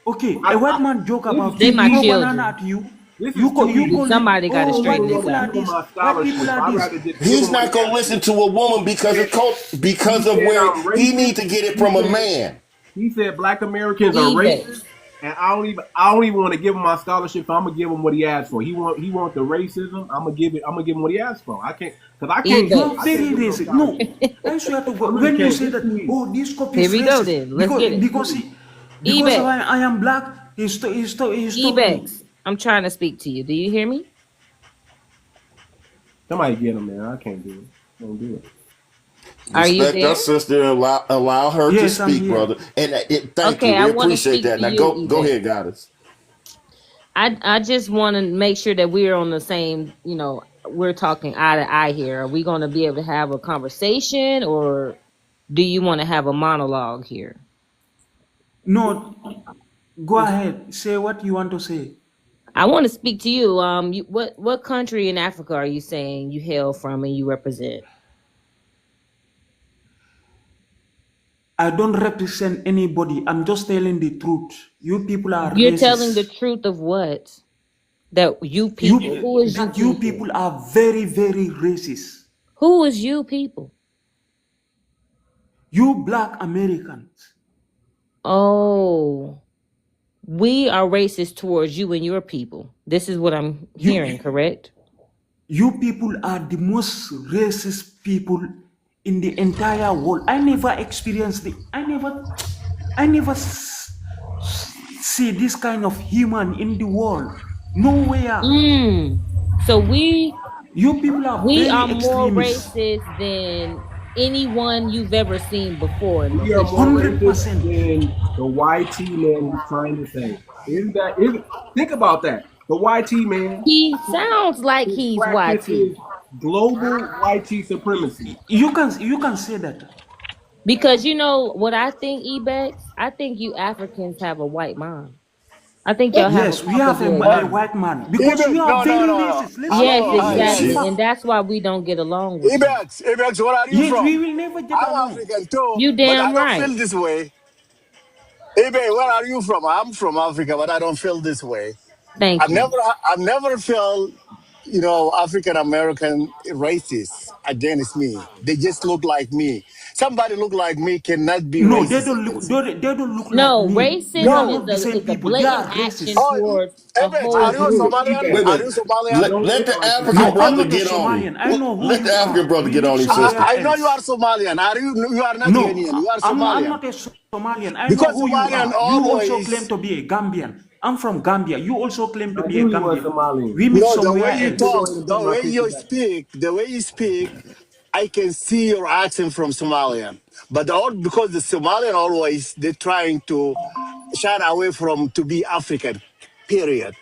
Okay, a white man joke about They you, my throw children. banana at you. This is You call Somebody gotta straighten white this people out. are this. White people are this. He's not gonna listen to a woman because of where he needs to get it from a man. He said black Americans are Ebex. racist, and I don't even want to give him my scholarship. I'm gonna give him what he asked for. He want the racism. I'm gonna give him what he asked for. I can't. You are very racist. No, I swear to God. When you say that, this copy is Here we go racist, then. Let's get it. because Ebex. I am black. He's Ebex, I'm trying to speak to you. Do you hear me? Somebody get him, man. I can't do it. Don't do it. Are you Respect there? our sister and allow her to Yes, I'm speak, here. brother. And thank Okay, you. I We wanna appreciate speak that. to Now you, go Ebex. ahead, goddess. I just want to make sure that we're on the same, we're talking eye to eye here. Are we going to be able to have a conversation, or do you want to have a monologue here? No, go ahead. Say what you want to say. I want to speak to you. What country in Africa are you saying you hail from and you represent? I don't represent anybody. I'm just telling the truth. You people are You're racist. telling the truth of what? That you people. Who is you You people? people are very racist. Who is you people? You black Americans. Oh, we are racist towards you and your people. This is what I'm hearing, correct? You people are the most racist people in the entire world. I never experienced it. I never see this kind of human in the world. Nowhere. So we You people are are very more extremists. racist than anyone you've ever seen before in We are history. more racist 100%. than the YT man he's trying to say. Think about that. The YT man He sounds like he's practices YT. global YT supremacy. You can say that. Because you know what I think, Ebex? I think you Africans have a white mind. I think y'all have Yes, we have a white man because Ebex, you are no, very no. racist. Let's Yes, Oh, exactly. shit. And that's why we don't get along with you. Ebex, where are you Yes, we from? will never get I'm along. African too, You but I damn don't right. feel this way. Ebex, where are you from? I'm from Africa, but I don't feel this way. Thank you. I've never felt, African American racist against me. They just look like me. Somebody look like me cannot be No, they racist don't look. against me. They don't look like No, me. We are No. racism not the same is a people. They are blatant action racist. Oh, towards a Ebex, whole are you a group. Somalian? Wait a Are you minute. Somalian? Let the No, African I'm brother not a get on him. Somalian. I know who Let you the African are. brother We get live on him, somewhere sister. I know you are else. Somalian. You are not No, Kenyan. You are I'm Somalian. not a Somalian. I know Because who you Somalian are. You also claim always, to be a Gambian. I'm from Gambia. You also claim to I be a knew he was Gambian. Somalian. We meet the way somewhere you Take else. talk, away to the put my way picture you back. speak, I can see your accent from Somalian, but all because the Somalian always they're trying to shy away from to be African. Period.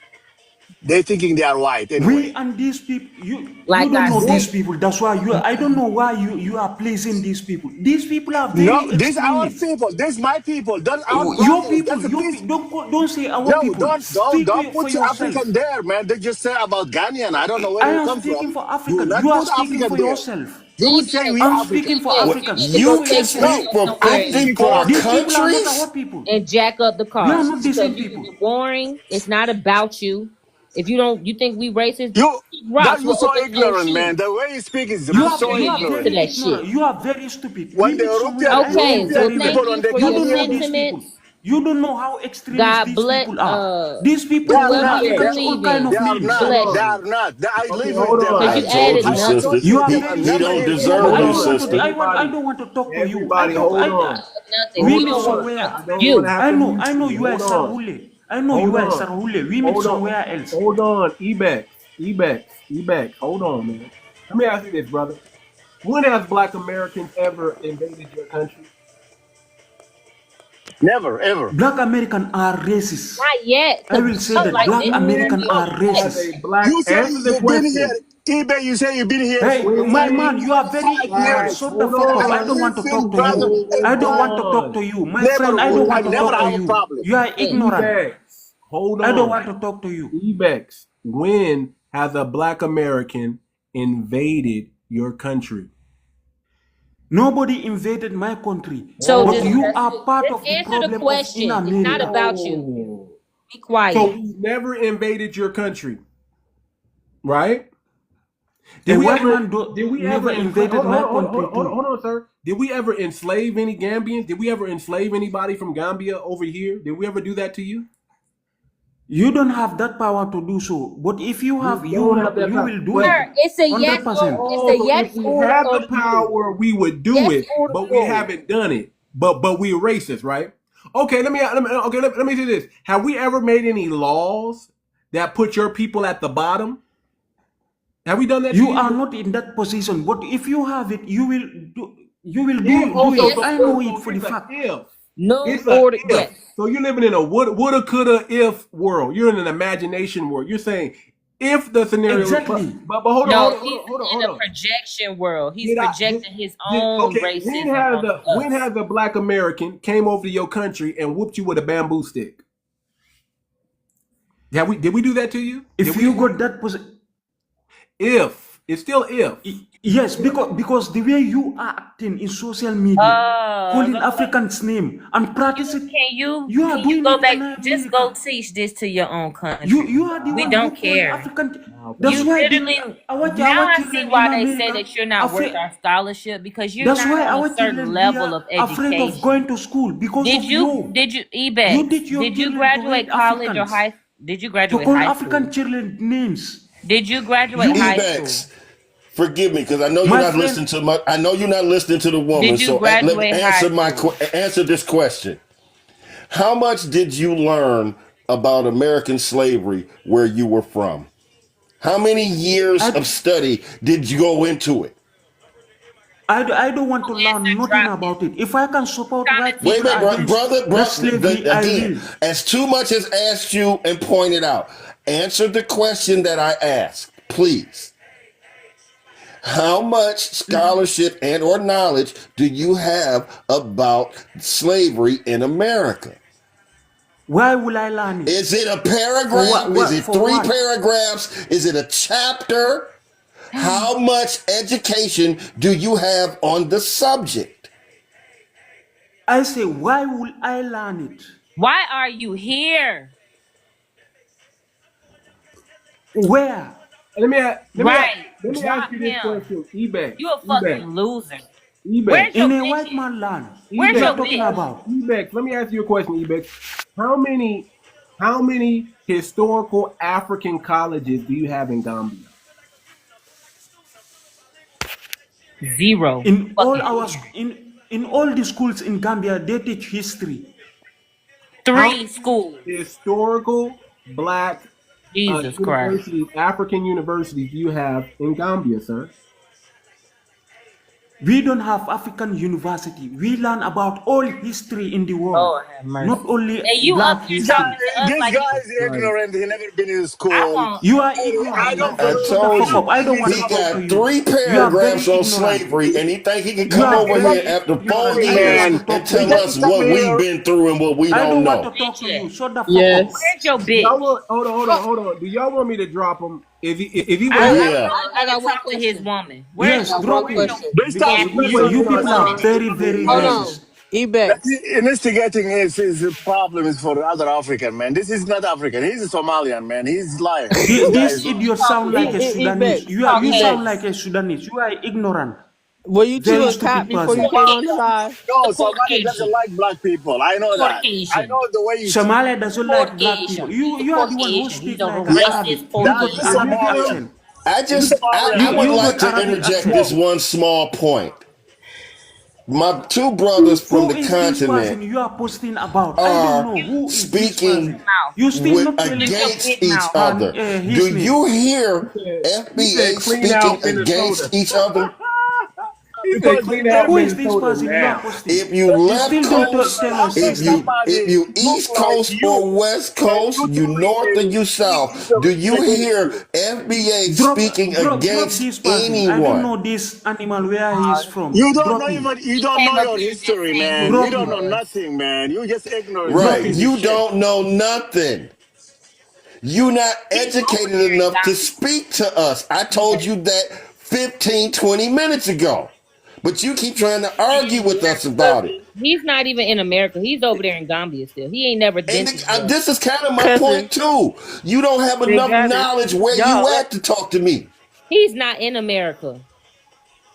They're thinking they are white We anyway. and these people, you Like don't I know said, these people. That's why I don't know why you are pleasing these people. These people are No, very these are our extremists. people. These my people. Don't our Your brothers. people, That's a peace. don't say our No, people. Speak don't for put yourself. African there, man. They just say about Ghanaian. I don't know where I you am come from. speaking for Do African. not You are put speaking African for there. yourself. You say we I'm Ebex, speaking African. for Ebex, Well, Africans. you need to you go can take You, speak yourself for somewhere and 54 boring these people are not our countries? people. and jack up the We are car not the because same you people. boring. It's not about you. If you don't, you think we racist? You that Rocks you with so open toe ignorant, man. shoes. The way you speak is You I'm are sure so you you're are used to ignorant. very that ignorant. shit. You are very stupid. We When the meet somewhere. European I know Okay, well, European very people thank well. when you they for You come your don't know here, these people. sentiments. You don't know how extremist God these bless. people are. These they people are Whoever call not. you're Africans all kind believing, They of are names. not. bless They you. are not. I Okay, live with hold them. Because I on. you told added you, I sister. told nothing. You you are He I'm very he never don't in no, any deserve I you, don't want country. to. sister. I Everybody, don't want to talk to you. everybody, hold on. We Hold meet on. somewhere. I don't want to have I to know. mute I know you. you are Hold on. Sarhule. I know Hold you are on. Sarhule. We meet Hold on. somewhere else. Hold on. Ebex. Hold on, man. Let me ask you this, brother. When has Black Americans ever invaded your country? Never, ever. Black American are racist. Not yet, I because will we say look that like Black this. When American We are has racist. a black You say answer the you've been question? here, eBay. You say you've been here Hey, for my When man, you are very 5 ignorant. has years. Shut the hold fuck up. I on. don't want to talk Listen, to you. brother, I Hold don't want to talk on. to you. My never friend, I would. don't I want to never talk to have a you. problem. You are look. ignorant. Ebex. Hold I don't on. want to talk to you. Ebex. When has a black American invaded your country? Nobody invaded my country. So But just Whoa. you are part just of the answer the problem of in question. It's not America. about you. Whoa. Be So quiet. we never invaded your country, right? A Did we white ever? man Did we never ever enslave? invaded my country too. Hold on, sir. Did we ever enslave any Gambians? Did we ever enslave anybody from Gambia over here? Did we ever do that to you? You don't have that power to do so. But if you We have, don't have that you power. will do But Sir, it. it's a yes or 100%. it's a so yes if we or had the no. power, we would do Yes it. or But we no. haven't done it. But we're racist, right? Okay, let me say this. Have we ever made any laws that put your people at the bottom? Have we done that to You are you? not in that position. But if you have it, you will do. You will If do so, it. Yes I or know it so for the it's a fact. if. no It's a or if. yes. So you're living in a woulda, coulda, if world. You're in an imagination world. You're saying if the scenario, Exactly. but hold on, No, he's hold in a on. projection world. He's Did I projecting his own okay? racism onto When us. has a black American came over to your country and whooped you with a bamboo stick? Did we do that to you? Did If we? you got that position, If it's still if. yes, because the way you are acting in social media, calling Africans name and practice it, you are Can you doing go it back? in Just go America. teach this to your own You country. are the We one who don't call care. African. That's You why literally our now I see children in why they say America that you're not worth afraid. our scholarship because you're That's not why on a our certain children they level are of afraid of education. going to school because of you. Did you You Ebex? teach your Did you children to graduate hate college or Africans, high? Did you to graduate call high African school? children names. Did you graduate You, high school? Ebex, forgive me because I know you're my not listening friend, to my. I know you're not listening to the woman. Did you So let me graduate high school? answer this question. How much did you learn about American slavery where you were from? How many years I, of study did you go into it? I don't want to Answer learn nothing dropped it. about it. If I can support Trying to white teach Wait, people wait, against that slavery, I again, will. as Too Much has asked you and pointed out, answer the question that I asked, please. How much scholarship and or knowledge do you have about slavery in America? Why will I learn it? Is it a For what? paragraph? Is What? it For 3 what? paragraphs? Is it a chapter? How much education do you have on the subject? I say, why will I learn it? Why are you here? Where? Let me ask, Right. let me ask Drop you this him. question, Ebex, You a fucking loser. Ebex, Where's your In a white bitches? man land, Where's we Ebex, are your talking bitch? about. Ebex. Let me ask you a question, Ebex. How many historical African colleges do you have in Gambia? Zero. In all Fucking our idiot. in all the schools in Gambia, they teach history. How 3 many schools. historical black Jesus Christ. universities, African universities, do you have in Gambia, sir? We don't have African university. We learn about all history in the world, Lord have mercy. not only And you up black here This guy, history. talking to us this like guy you. is ignorant. He never been in I school. want. You are I ignorant, my don't I friend. follow. Shut the told fuck I you. up. I don't don't want read to He talk about. to got you. 3 You are very paragraphs on ignorant. slavery, and he think he can You come are over very here after 4 ignorant. I Hey, don't years want man, to and talk to you tell you. us just come what we've here. been through and what we I don't don't want know. to talk to Bitch you. ass. Shut the fuck up. Yes. Where's your Do y'all bitch? want? Hold on. Do y'all want me to drop him? If he would I, have I just Yeah. want a I nigga got one talk to his question. woman. Yes, drop Where's him. your They start Because if he nasty would have you went investigating on people are now. time, very, very Hold racist. on. eBay. Investigating is a problem is for other African man. This is not African. He's a Somalian man. He's lying. This guy This is lying. idiot sound like a eBay. Sudanese. You eBay. sound like a Sudanese. You are ignorant. Were you two Very a cop stupid before person. you came on the Caucasian? live? No, Somali doesn't Caucasian. like black people. I know that. I Caucasian. know the way you speak. Somalia doesn't like black people. Caucasian. He's a You are the one who Caucasian. He's speak a like an Yeah, Arabic. racist You that got is I'm Arabic muting Somalian. him. accent. He's I Somalian. would You like got to Arabic interject accent. this one small point. My 2 brothers from Who the is this continent person you are posting about? I don't are know who is this speaking person. Mouth. You still with not telling Your against big each mouth. other. Do his name. you hear He said FBA clean speaking out against Minnesota. each other? He said Because clean out Who is this Minnesota person you are now. posting? If you You left still don't coast, tell how us can his name. if somebody you look east like coast or you west and coast, you you telling north or him you he south, is a do you racist against hear you? FBA Drop, speaking drop against this person. I don't anyone? know this animal where he is from. You don't know Drop him. even you He don't came know up your here just history, saying who man. You he Drop don't him. know was. nothing, man. You just ignorant Drop Right. piece him. of You shit. don't know nothing. You're not He's over educated there in enough to Gambia. speak to us. I told you that 15, 20 minutes ago. But you keep trying to argue In with us America. about it. He's not even in America. He's over there in Gambia still. He ain't never been And to the US. this is kind of my point Cousin, too. You don't have they enough got it. knowledge where you Y'all, at to talk to me. He's not in America.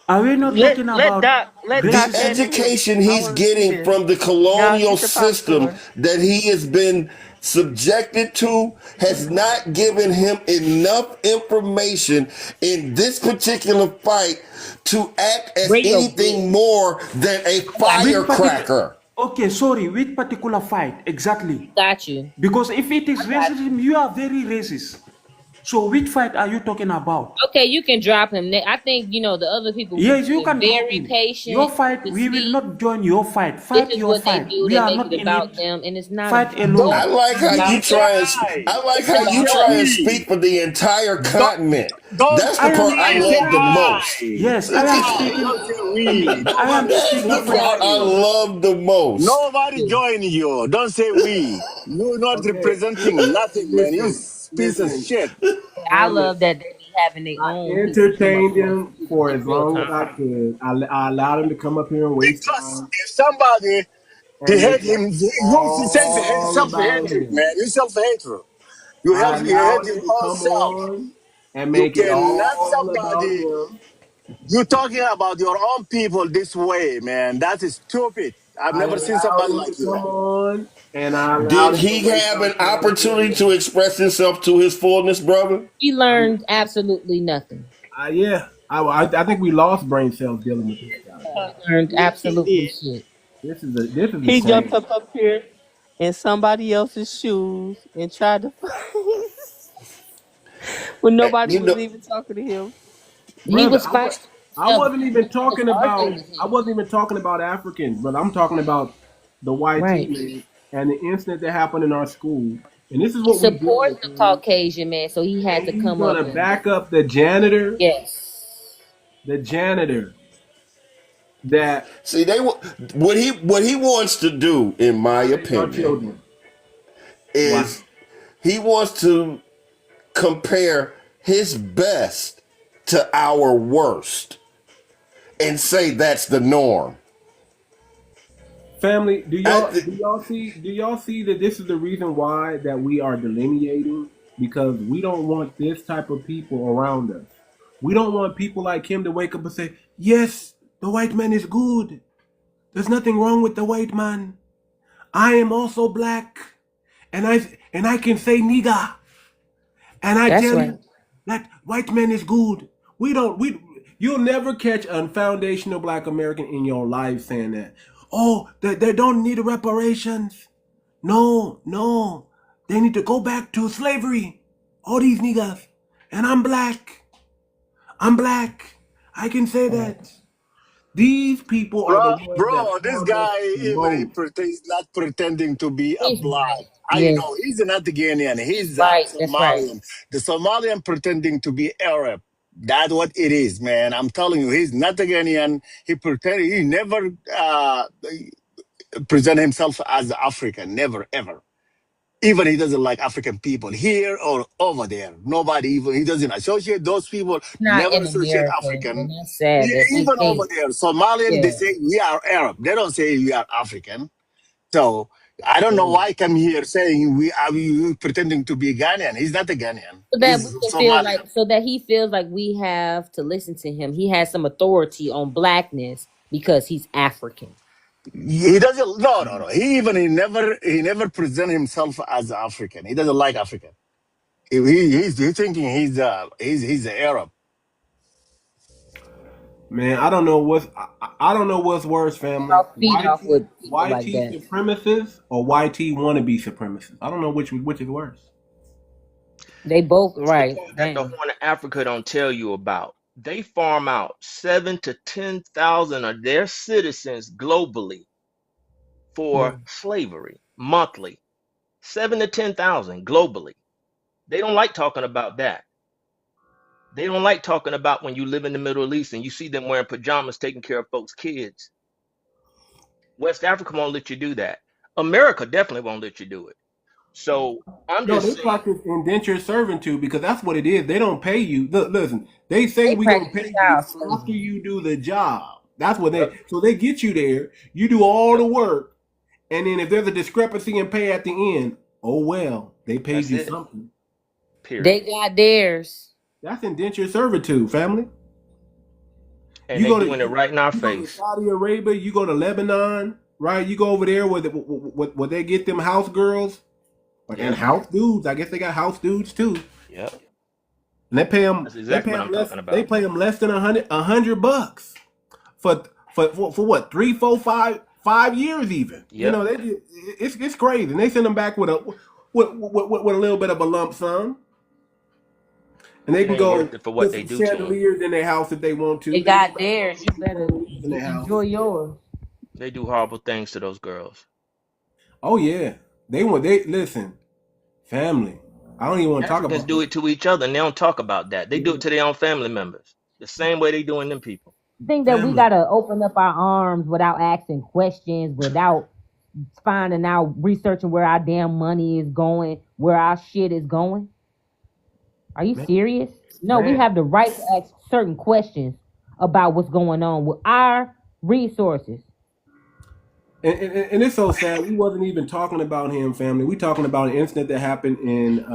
Are we not talking about let The Doc racism? handle him. education I he's want to see getting this. from the Y'all colonial get the system popcorn. that he has been subjected to has not given him enough information in this particular fight to act as Bring your bitch. anything more than a I got you. Which particular? firecracker. Okay, sorry. Which particular fight exactly? Got you. Because if it is I got you. racism, you are very racist. So which fight are you talking about? Okay, you can drop him. I think the other people were Yes, you being can drop very him. Your patient fight, to we will speak. not join your fight. This Fight is your what they fight. do. We They are make not it in about it. them, and it's not Fight about I alone. them. like Don't how It's don't you about say them. try and I. I like how Don't you say try and we. speak for the entire Don't continent. don't That's the I say part am, I I we. am Say love the speaking. most. I. Yes, Say I am I. speaking. Don't say we. I am Nobody That's speaking the nobody for. part I join you. love the most. Nobody join you. Don't say we. You're not Okay. representing nothing, man. You piece of Listen, shit. I family. love that they be having their I own people come up entertained here and him speak for in as real long as time. I could. I allowed him to come up here and waste Because time if somebody he and make hate it him, you all about self-hatred, him. man. You self-hatred. I You hate allowed your him to own come self. on and You make it cannot all about somebody him. you talking about your own people this way, man. That is stupid. I've I never seen allowed somebody him to like you. come on and I allowed Did him to he waste have our an time for opportunity to express himself to his fullness, brother? He learned absolutely nothing. yeah. I think we lost brain cells dealing with this guy. He learned Yes, he absolutely did. shit. This is a He jumped shame. up here in somebody else's shoes and tried to when nobody You was know, even talking to him. He Brother, was fighting I himself. wasn't even He was talking arguing about with him. Africans, but I'm talking about the YT Right. man and the incident that happened in our school. And this is He what we deal supports with, the man. Caucasian man, so he had And to he's come up gonna and back up the janitor, yes. the janitor that see, what he wants to do, in my violates our opinion, children. Why? is he wants to compare his best to our worst and say that's the norm. Family, I, do y'all see that this is the reason why that we are delineating? Because we don't want this type of people around us. We don't want people like him to wake up and say, yes, the white man is good. There's nothing wrong with the white man. I am also black. And I can say nigga. And I That's tell right. you that white man is good. You'll never catch a foundational black American in your life saying that. Oh, they don't need reparations. No. They need to go back to slavery. All these niggas. And I'm black. I can say that. These people are the ones that Bro, this harm us guy, the even he most. he's not pretending to be a He's black. right. I Yes. know he's not Ghanaian. He's Right. That's right. Somalian. The Somalian pretending to be Arab. That's what it is, man. I'm telling you, he's not a Ghanaian. He pretend. He never present himself as African. Never, ever. Even he doesn't like African people here or over there. Nobody even he doesn't associate those people. Not Never in associate America, African. and that's sad that he Even over can't. there, Somalian they Yeah. say we are Arab. They don't say we are African. So I don't know Man, why he come here saying we pretending to be Ghanaian. He's not a Ghanaian. So that we He's can feel like, Somalian. so that he feels like we have to listen to him. He has some authority on blackness because he's African. He doesn't. No, no, no. He never present himself as African. He doesn't like African. He's thinking he's an Arab. man, I don't know I don't know what's worse, family. I'll feed off with people YT like that. supremacists or YT wannabe supremacists. I don't know which is worse. They both It's the right. part that the Damn. Horn of Africa don't tell you about. They farm out 7 to 10,000 of their citizens globally for slavery monthly. 7 to 10,000 globally. They don't like talking about that. They don't like talking about when you live in the Middle East and you see them wearing pajamas taking care of folks' kids. West Africa won't let you do that. America definitely won't let you do it. So I'm No, just they saying, practice indentured servitude because that's what it is. They don't pay you. Look, listen, they say They we gonna practice pay you child after slavery. you do the job. That's what yep, they get you there. You do all yep, the work, and then if there's a discrepancy in pay at the end, oh well, they paid that's you it. something. They Period. got theirs. That's indentured servitude, family. And You they go to doing it right in our you go to face. Saudi Arabia, you go to Lebanon, right? You go over there where they get them house girls and Yep, house dudes. I guess they got house dudes too. yep. And they pay them. That's exactly what I'm Less. talking They about. pay them less than $100 for what 3, 4, 5 years even. You Yep. know it's crazy. And they send them back with a little bit of a lump sum, and they It can ain't go worth it for what put they some do to them. chandeliers in their house if they want to. They They can got put theirs. You better in their house. enjoy yours. They do horrible things to those girls. Oh yeah, they listen, family. I don't even want to talk Africans about do this. it to each other and they don't talk about that. They do it to their own family members. The same way they doing them people. I think that we Family. gotta open up our arms without asking questions, without finding out, researching where our damn money is going, where our shit is going. Are you Man, serious? No, we man. have the right to ask certain questions about what's going on with our resources. And it's so sad. We wasn't even talking about him, family. We talking about an incident that happened in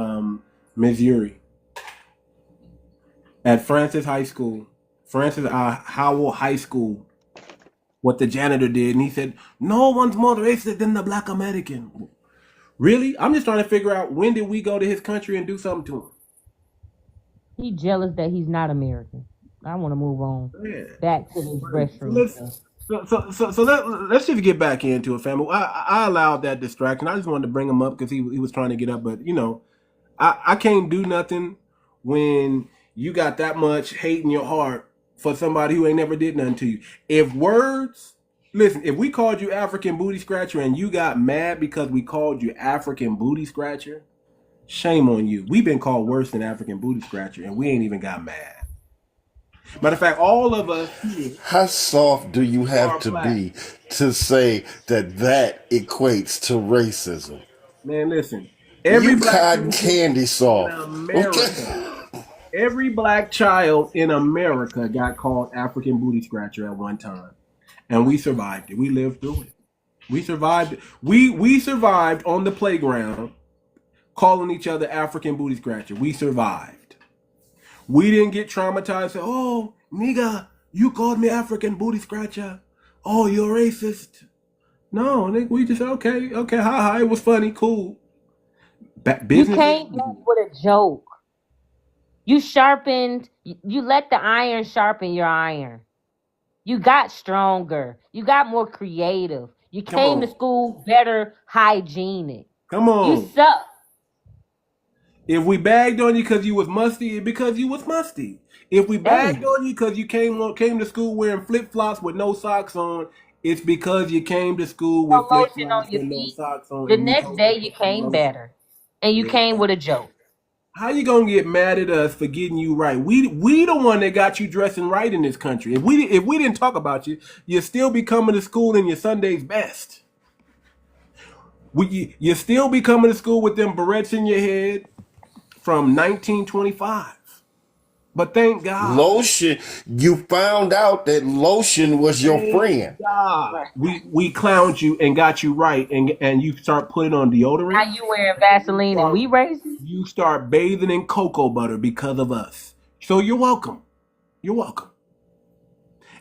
Missouri at Francis High School, Francis Howell High School. What the janitor did, and he said, "No one's more racist than the Black American." Really? I'm just trying to figure out when did we go to his country and do something to him? He jealous that he's not American. I want to move on Man. back to this So restroom let's stuff. let's just get back into it, family. I allowed that distraction. I just wanted to bring him up because he was trying to get up, but I can't do nothing when you got that much hate in your heart for somebody who ain't never did nothing to you. If we called you African booty scratcher and you got mad because we called you African booty scratcher, shame on you. We've been called worse than African booty scratcher and we ain't even got mad. Matter of fact, all of us here How soft do you have are to black. be to say that equates to racism? Man, listen. Every You black cotton person candy in soft. America, Okay? every black child in America got called African booty scratcher at one time. And we survived it. We lived through it. We survived it. We survived on the playground calling each other African booty scratcher. We survived. We didn't get traumatized. Say, oh, nigga, you called me African booty scratcher. Oh, you're racist. No, we just said, okay, hi, it was funny, cool. You Business as came back usual. with a joke. You sharpened. You let the iron sharpen your iron. You got stronger. You got more creative. You Come came to on. school better hygienic. Come You on. suck. If we bagged on you because you was musty, it's because you was musty. If we bagged Hey, on you because you came to school wearing flip flops with no socks on, it's because you came to school no with flip lotion on flops your with no feet. socks on, The and you next told us day to you put came lotion. better, and you Yeah. came with a joke. How you gonna get mad at us for getting you right? We the one that got you dressing right in this country. If we didn't talk about you, you'd still be coming to school in your Sunday's best. You still be coming to school with them barrettes in your head from 1925. But thank God, Lotion, you found out that lotion was your thank friend. God, Right. we clowned you and got you right, and you start putting on deodorant. Now you wearing Vaseline and Start, we racist? you start bathing in cocoa butter because of us. So you're welcome. You're welcome.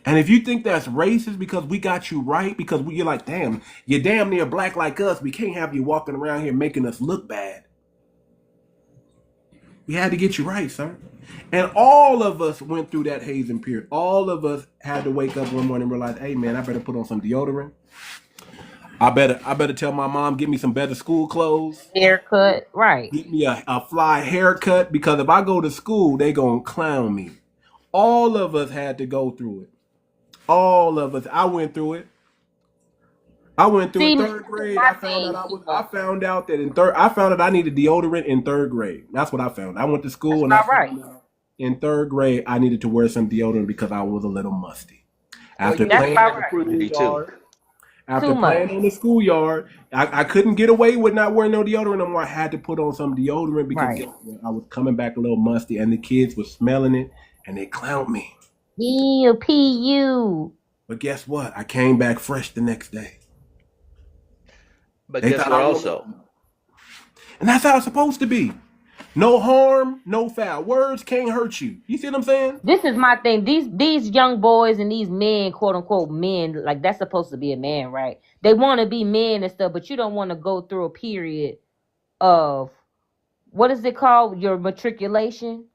And if you think that's racist because we got you right, because you're like, damn, you're damn near black like us, we can't have you walking around here making us look bad. We had to get you right, sir. And all of us went through that hazing period. All of us had to wake up one morning and realize, hey man, I better put on some deodorant. I better tell my mom, get me some better school clothes. Haircut, right? Get me a fly haircut, because if I go to school, they gonna clown me. All of us had to go through it. All of us. I went through it. I went through See, it this third is grade. my I found out thing, I was. I Timo. found out that in third. I found out I needed deodorant in third grade. That's what I found. I went to That's school and I about right. found out in third grade I needed to wear some deodorant because I was a little musty. After That's playing about on the right. Me too. schoolyard, after Too much. playing on the schoolyard, I couldn't get away with not wearing no deodorant no more. I had to put on some deodorant because Right. guess what? I was coming back a little musty, and the kids were smelling it and they clowned me. Ew, P.U. But guess what? I came back fresh the next day. But They guess thought what? I was, Also, and that's how it's supposed to be. No harm, no foul. Words can't hurt you. You see what I'm saying? This is my thing. These young boys and these men, quote unquote men, like that's supposed to be a man, right? They want to be men and stuff, but you don't want to go through a period of what is it called? Your matriculation.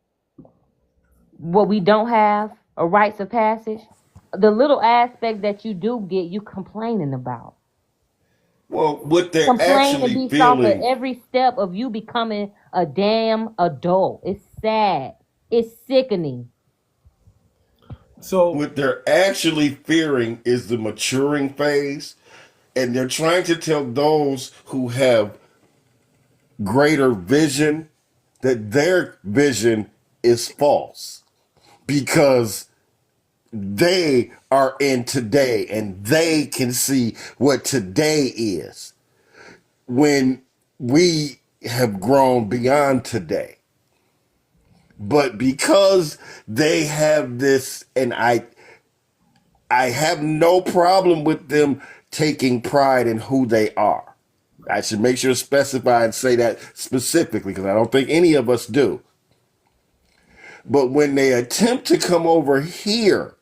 What we don't have a rites of passage. The little aspect that you do get, you complaining about. Well, what they're Complain and actually be soft at feeling, every step of you becoming a damn adult. It's sad. It's sickening. So what they're actually fearing is the maturing phase, and they're trying to tell those who have greater vision that their vision is false because they are in today and they can see what today is when we have grown beyond today. But because they have this, and I have no problem with them taking pride in who they are. I should make sure to specify and say that specifically because I don't think any of us do. But when they attempt to come over here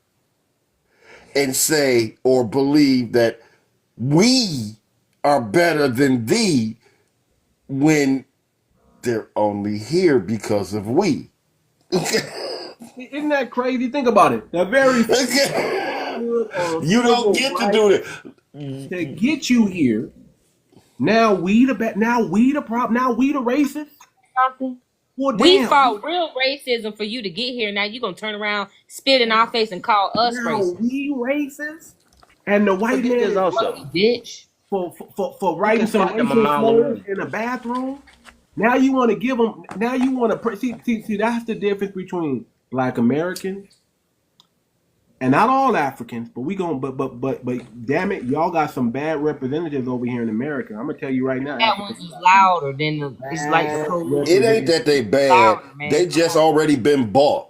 and say or believe that we are better than thee, when they're only here because of we. isn't that crazy? Think about it. The very You don't get to right do that. to get you here. Now we the now we the problem. Now we the racist. Something. Well, We damn. fought real racism for you to get here. Now you gonna turn around, spit in our face, and call us Now racist. we racist, and the but white get man this is also. Bitch. for We writing can some fight them a racial mile slurs away. in a bathroom. Now you want to give them. Now you want to see. That's the difference between Black Americans and not all Africans. But we going but damn it, y'all got some bad representatives over here in America. I'm gonna tell you right now, That one's Africans is got some louder than the. It's like the bad police. It ain't that they representatives. bad. Louder, man. They just already been bought.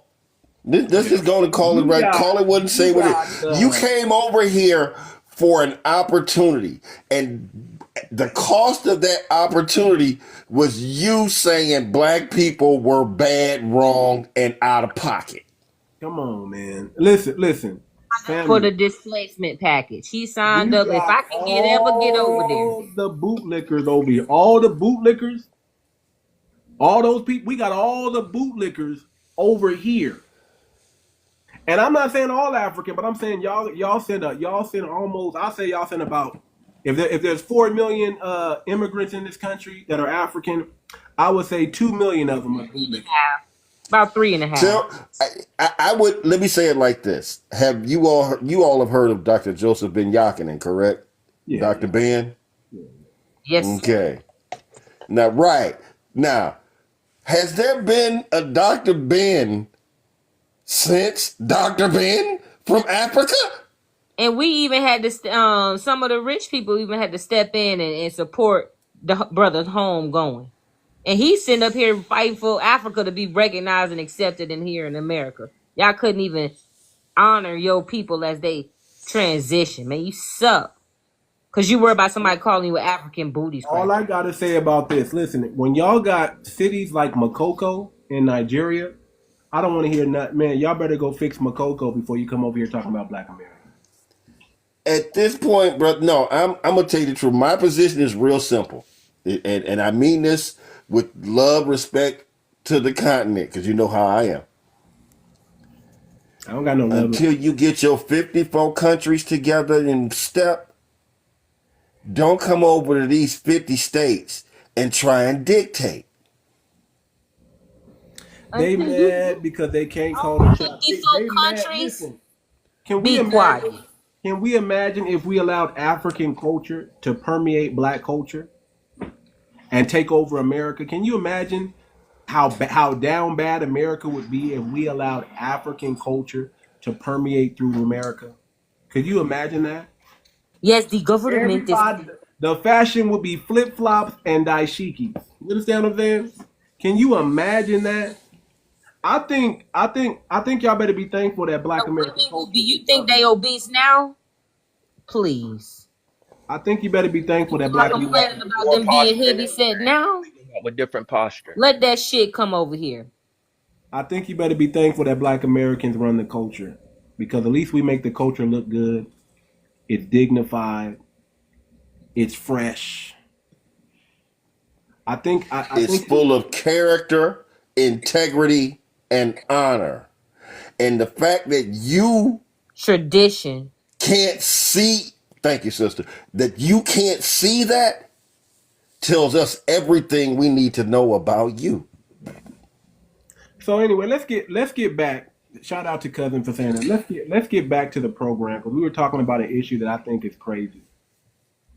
This is going to call it right. Call it what and say what it. You came over here for an opportunity, and the cost of that opportunity was you saying black people were bad, wrong, and out of pocket. Come on, man. Listen, For the family. displacement package. He signed We up. If got I can ever get over there. all the bootlickers over here. All the bootlickers. All those people. We got all the bootlickers over here. And I'm not saying all African, but I'm saying y'all send almost. I'll say y'all send about if there's 4 million immigrants in this country that are African, I would say 2 million of them are bootleg. About 3.5. Tell, I would let me say it like this: Have you all have heard of Dr. Joseph Ben-Jochannan, correct? Yeah, Dr. Ben. Yes. Okay. Now, right now, has there been a Dr. Ben since Dr. Ben from Africa? And we even had to, some of the rich people even had to step in and support the brother's home going. And he's sitting up here fighting for Africa to be recognized and accepted in here in America. Y'all couldn't even honor your people as they transition. Man, you suck. Because you worry about somebody calling you an African booty all scratcher. I gotta say about this, listen, when y'all got cities like Makoko in Nigeria, I don't want to hear nothing. Man, y'all better go fix Makoko before you come over here talking about Black America. At this point, bro, no, I'm gonna tell you the truth. My position is real simple, and I mean this with love, respect to the continent, because you know how I am. I don't got no love. Until you get your 54 countries together in step, don't come over to these 50 states and try and dictate. They Until you mad because they can't call all the shots. 54 They mad. countries, Listen, can we be quiet. imagine? Can we imagine if we allowed African culture to permeate Black culture and take over America? Can you imagine how down bad America would be if we allowed African culture to permeate through America? Could you imagine that? Yes, the government is. Everybody, the fashion would be flip flops and dashikis. You understand what I'm saying? Can you imagine that? I think y'all better be thankful that Black The American women who culture be, is you think they permeating. obese now? Please. I think you better be thankful that Y'all Black American. complaining about them being heavy set now? With different posture. Let that shit come over here. I think you better be thankful that Black Americans run the culture, because at least we make the culture look good. It's dignified. It's fresh. I It's think full of character, integrity, and honor. And the fact that you Tradition. can't see, thank you, sister, that you can't see that tells us everything we need to know about you. so. Anyway, let's get back. Shout out to cousin for saying that. Let's get back to the program, because we were talking about an issue that I think is crazy.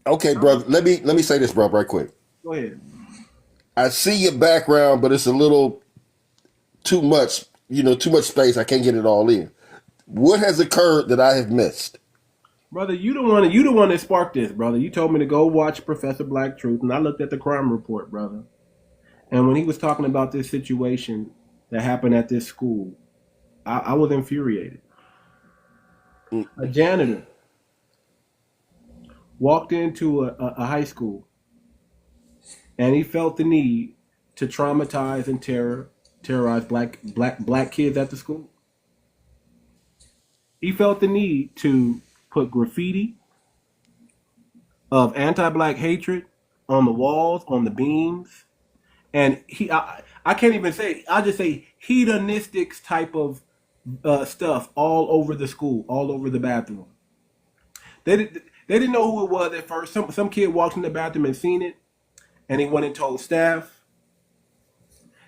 Okay, brother, let me say this, bro, right quick. Go ahead. I see your background, but it's a little too much, too much space. I can't get it all in. What has occurred that I have missed? Brother, you the one that sparked this, brother. You told me to go watch Professor Black Truth, and I looked at the crime report, brother. And when he was talking about this situation that happened at this school, I was infuriated. A janitor walked into a high school, and he felt the need to traumatize and terrorize black kids at the school. He felt the need to put graffiti of anti-black hatred on the walls, on the beams, and I can't even say. I just say hedonistics type of stuff all over the school, all over the bathroom. They didn't know who it was at first. Some kid walked in the bathroom and seen it, and he went and told staff.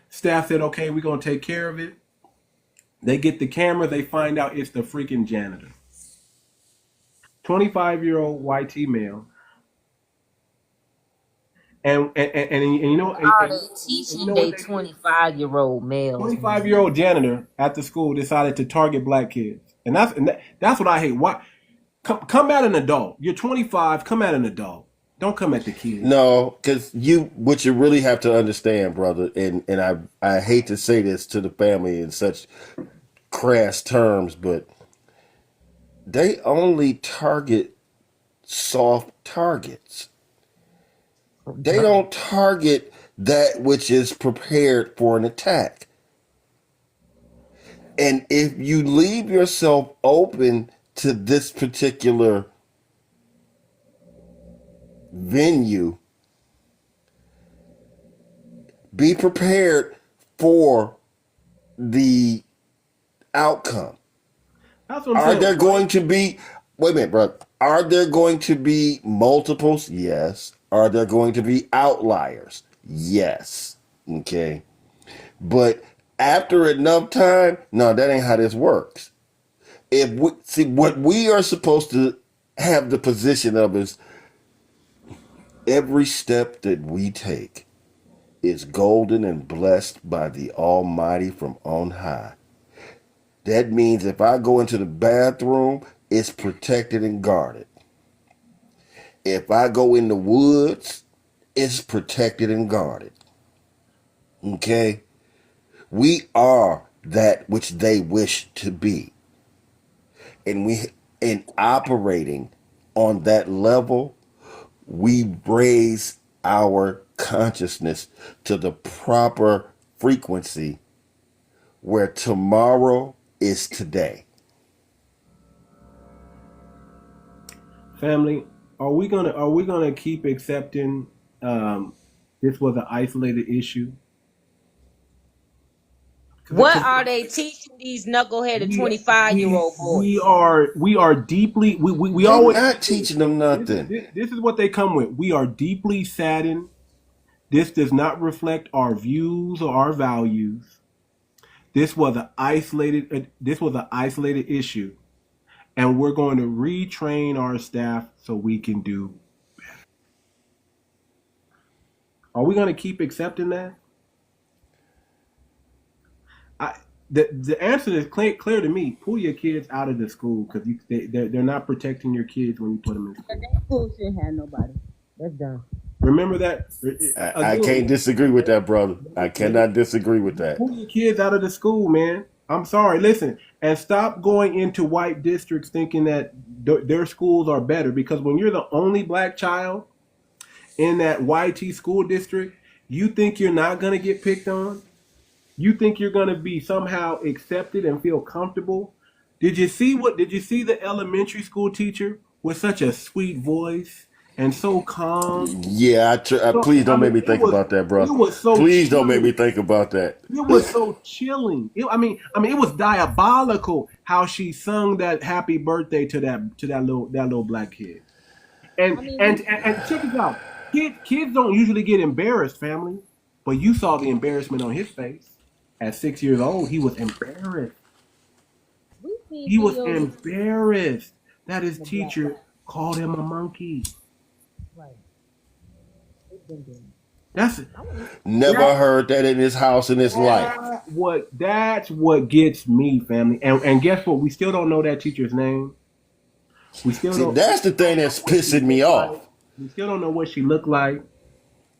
Staff said, "Okay, we're gonna take care of it." They get the camera. They find out it's the freaking janitor. 25-year-old white male. And you know Are they and you teaching know what they they did? 25-year-old males? 25-year-old janitor at the school decided to target black kids, and that's what I hate. Why? Come at an adult. You're 25. Come at an adult. Don't come at the kids. No, because what you really have to understand, brother, and I hate to say this to the family in such crass terms, but they only target soft targets. They don't target that which is prepared for an attack. And if you leave yourself open to this particular venue, be prepared for the outcome. That's what I'm Are saying. there going to be, wait a minute, bro. Are there going to be multiples? Yes. Are there going to be outliers? Yes. Okay. But after enough time, no, that ain't how this works. If we see what we are supposed to have the position of is every step that we take is golden and blessed by the Almighty from on high. That means if I go into the bathroom, it's protected and guarded. If I go in the woods, it's protected and guarded. Okay? We are that which they wish to be. And in operating on that level, we raise our consciousness to the proper frequency where tomorrow is today. Family, are we gonna keep accepting this was an isolated issue? What are they teaching these knuckleheaded 25-year-old boys? We are deeply we They're always not teaching them nothing. this is what they come with. We are deeply saddened. This does not reflect our views or our values. This was an isolated issue, and we're going to retrain our staff so we can do. Are we going to keep accepting that? The answer is clear to me. Pull your kids out of the school because they're not protecting your kids when you put them in school. That school shouldn't have nobody. That's done. Remember that. I can't disagree with that, brother. I cannot disagree with that. Pull your kids out of the school, man. I'm sorry. Listen, and stop going into white districts thinking that their schools are better, because when you're the only black child in that YT school district, you think you're not going to get picked on? You think you're going to be somehow accepted and feel comfortable? Did you see the elementary school teacher with such a sweet voice and so calm? Yeah, please don't make me think about that, bro. It was so Please don't chilling. make me think about that. It was so chilling. It was diabolical how she sung that happy birthday to that little black kid. And check it out. Kids don't usually get embarrassed, family, but you saw the embarrassment on his face. At 6 years old, he was embarrassed. He was embarrassed that his teacher called him a monkey. That's it. Never heard that in his house in his life. That's what gets me, family. And guess what? We still don't know that teacher's name. We still See, don't. that's the thing that's pissing me off. We still don't know what she looked like.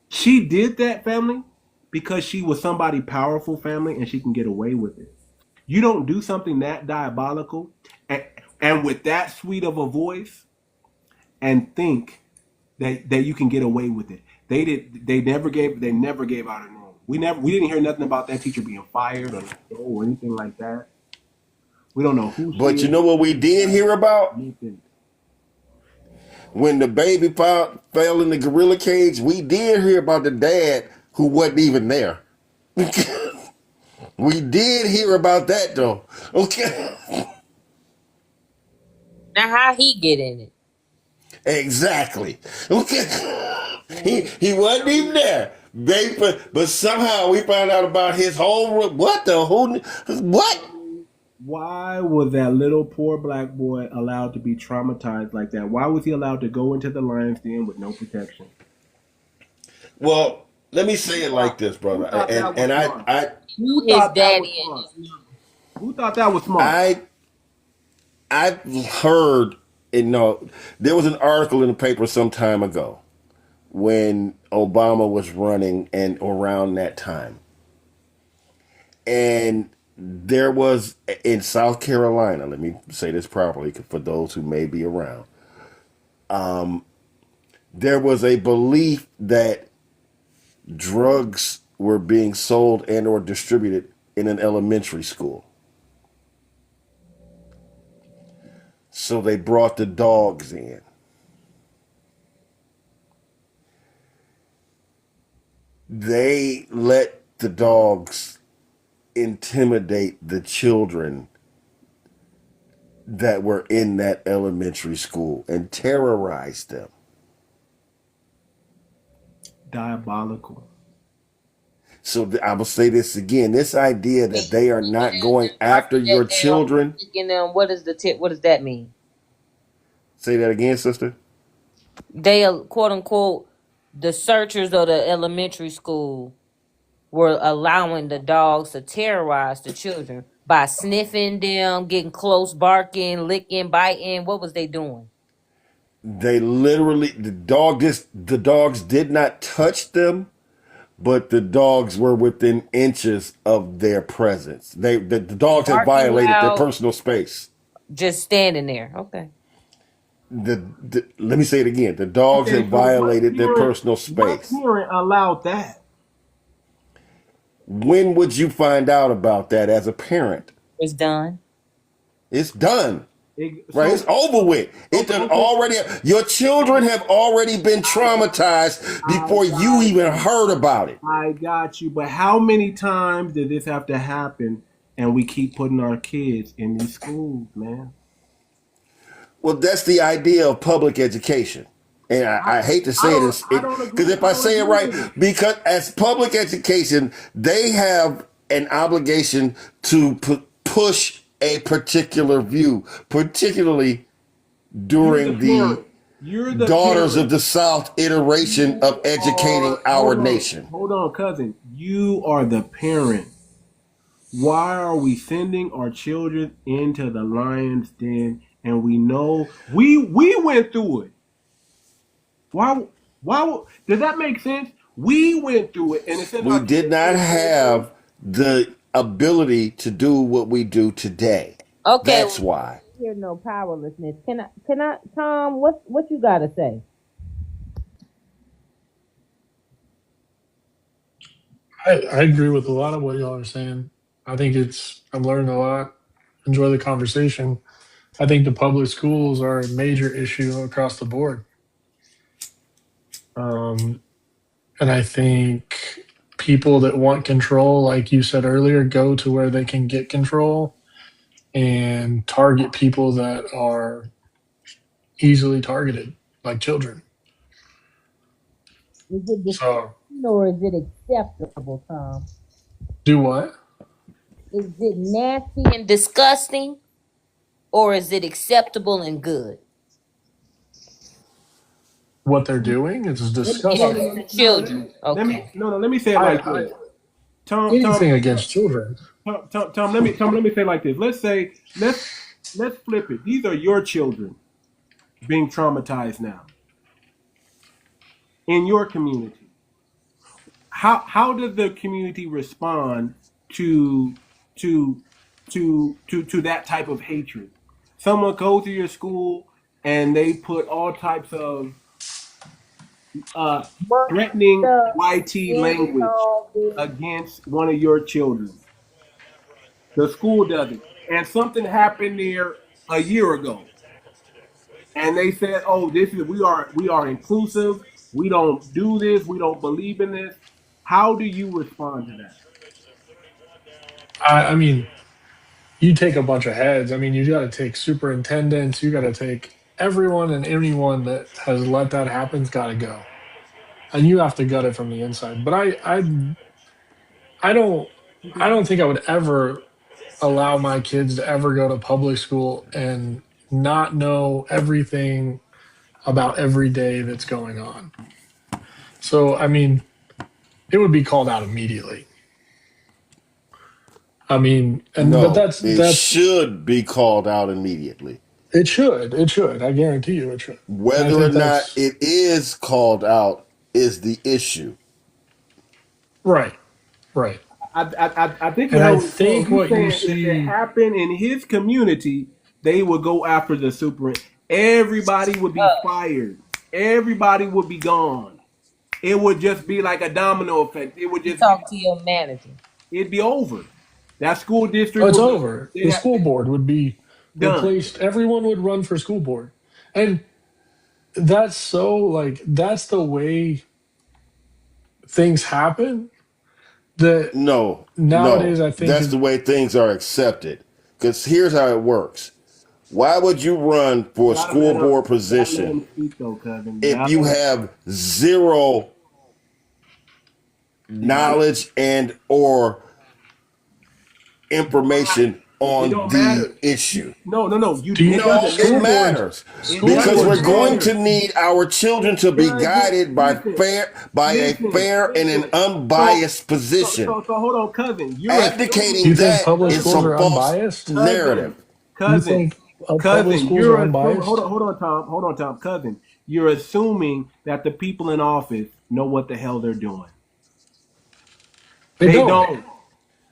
She did that, family, because she was somebody powerful, family, and she can get away with it. You don't do something that diabolical and with that sweet of a voice and think that you can get away with it. They never gave out a name. We didn't hear nothing about that teacher being fired or anything like that. We don't know who. But you know what we did hear about? Anything. When the baby fell in the gorilla cage, we did hear about the dad who wasn't even there. We did hear about that though. Okay. Now how he get in it? Exactly. Okay. He wasn't even there. But somehow we found out about his whole what. Why was that little poor black boy allowed to be traumatized like that? Why was he allowed to go into the lion's den with no protection? Well, let me say it like this, brother. Who thought that was smart? Who thought that was smart? I've heard, there was an article in the paper some time ago when Obama was running and around that time. And there was in South Carolina, let me say this properly for those who may be around. There was a belief that drugs were being sold and or distributed in an elementary school. So they brought the dogs in. They let the dogs intimidate the children that were in that elementary school and terrorize them. Diabolical. So I will say this again: this idea that they are not going Mark after that your down. children. Taking them. What is the tip? What does that mean? Say that again, sister. They are, quote unquote, the searchers of the elementary school were allowing the dogs to terrorize the children by sniffing them, getting close, barking, licking, biting. What was they doing? They literally the dogs did not touch them, but the dogs were within inches of their presence. The dogs had Barking violated their loud, personal space. just standing there. Okay. Let me say it again. The dogs Okay, had so violated their personal what space. parent allowed that? When would you find out about that as a parent? It's done. It's done. Right, it's So over with. It done okay, already. Your children have already been traumatized before you even heard about it. I got you. But how many times did this have to happen? And we keep putting our kids in these schools, man. Well, that's the idea of public education. And I hate to say this I don't because agree. if I I don't say it agree right, with it. because as public education, they have an obligation to push a particular view, particularly You're the during the parent. You're the Daughters of parent. the South iteration of educating our nation. Hold on, cousin. You are the parent. Why are we sending our children into the lion's den? And we know we went through it. Why does that make sense? We went through it, and it says We our did kids not gonna go through it. have the ability to do what we do today. Okay. That's why. Hear no powerlessness. Can I, Tom? What you gotta say? I agree with a lot of what y'all are saying. I think I'm learning a lot. Enjoy the conversation. I think the public schools are a major issue across the board. And I think people that want control, like you said earlier, go to where they can get control and target people that are easily targeted, like children. Is it So, disgusting or is it acceptable, Tom? do what? Is it nasty and disgusting, or is it acceptable and good? What they're doing is Yes, disgusting. the children. Okay. Let me say it like I this. Tom, anything against children. Tom, let me say it like this. Let's flip it. These are your children being traumatized now in your community. How does the community respond to to to that type of hatred? Someone goes to your school and they put all types of uh, But threatening the YT language involved against one of your children. The school does it, and something happened there a year ago, and they said, "Oh, this is we are inclusive. We don't do this. We don't believe in this." How do you respond to that? I mean, you take a bunch of heads. I mean, you got to take superintendents. You got to take everyone and anyone that has let that happen's got to go, and you have to gut it from the inside. But I don't I don't think I would ever allow my kids to ever go to public school and not know everything about every day that's going on. So I mean, it would be called out immediately. I mean, but No, it that's should be called out immediately. it should. I guarantee you it should. And I Whether or think not that's it is called out is the issue. right, right. I think you And I heard what he's saying. think He's what you saying if it see, happened in his community, they would go after the super. Everybody would be fired. Everybody would be gone. It would just be like a domino effect. It would you just be, talk to your manager. it'd be over. That school oh, district it's would over. be The school board would be done. replaced. Everyone would run for school board, and that's so like that's the way things happen. That No, nowadays no, I think that's is the way things are accepted. Because here's how it works. Why would you run for a school board Gotta let position 'em- speak though, cousin. if you have zero knowledge and or information It on don't the matter. issue. No. Do you It think No, doesn't it school matter. boards, matters It school because boards we're doesn't going matter. to don't? need our children to It be doesn't. guided by a fair and an Listen. So, unbiased position. so hold on, cousin. You're Do Abdicating you assuming, think that public is schools cousin, some are false unbiased? narrative. cousin, You cousin, think public cousin. schools are You're assuming. unbiased? Hold on, Tom. Cousin, you're assuming that the people in office know what the hell they're doing. They They don't. don't.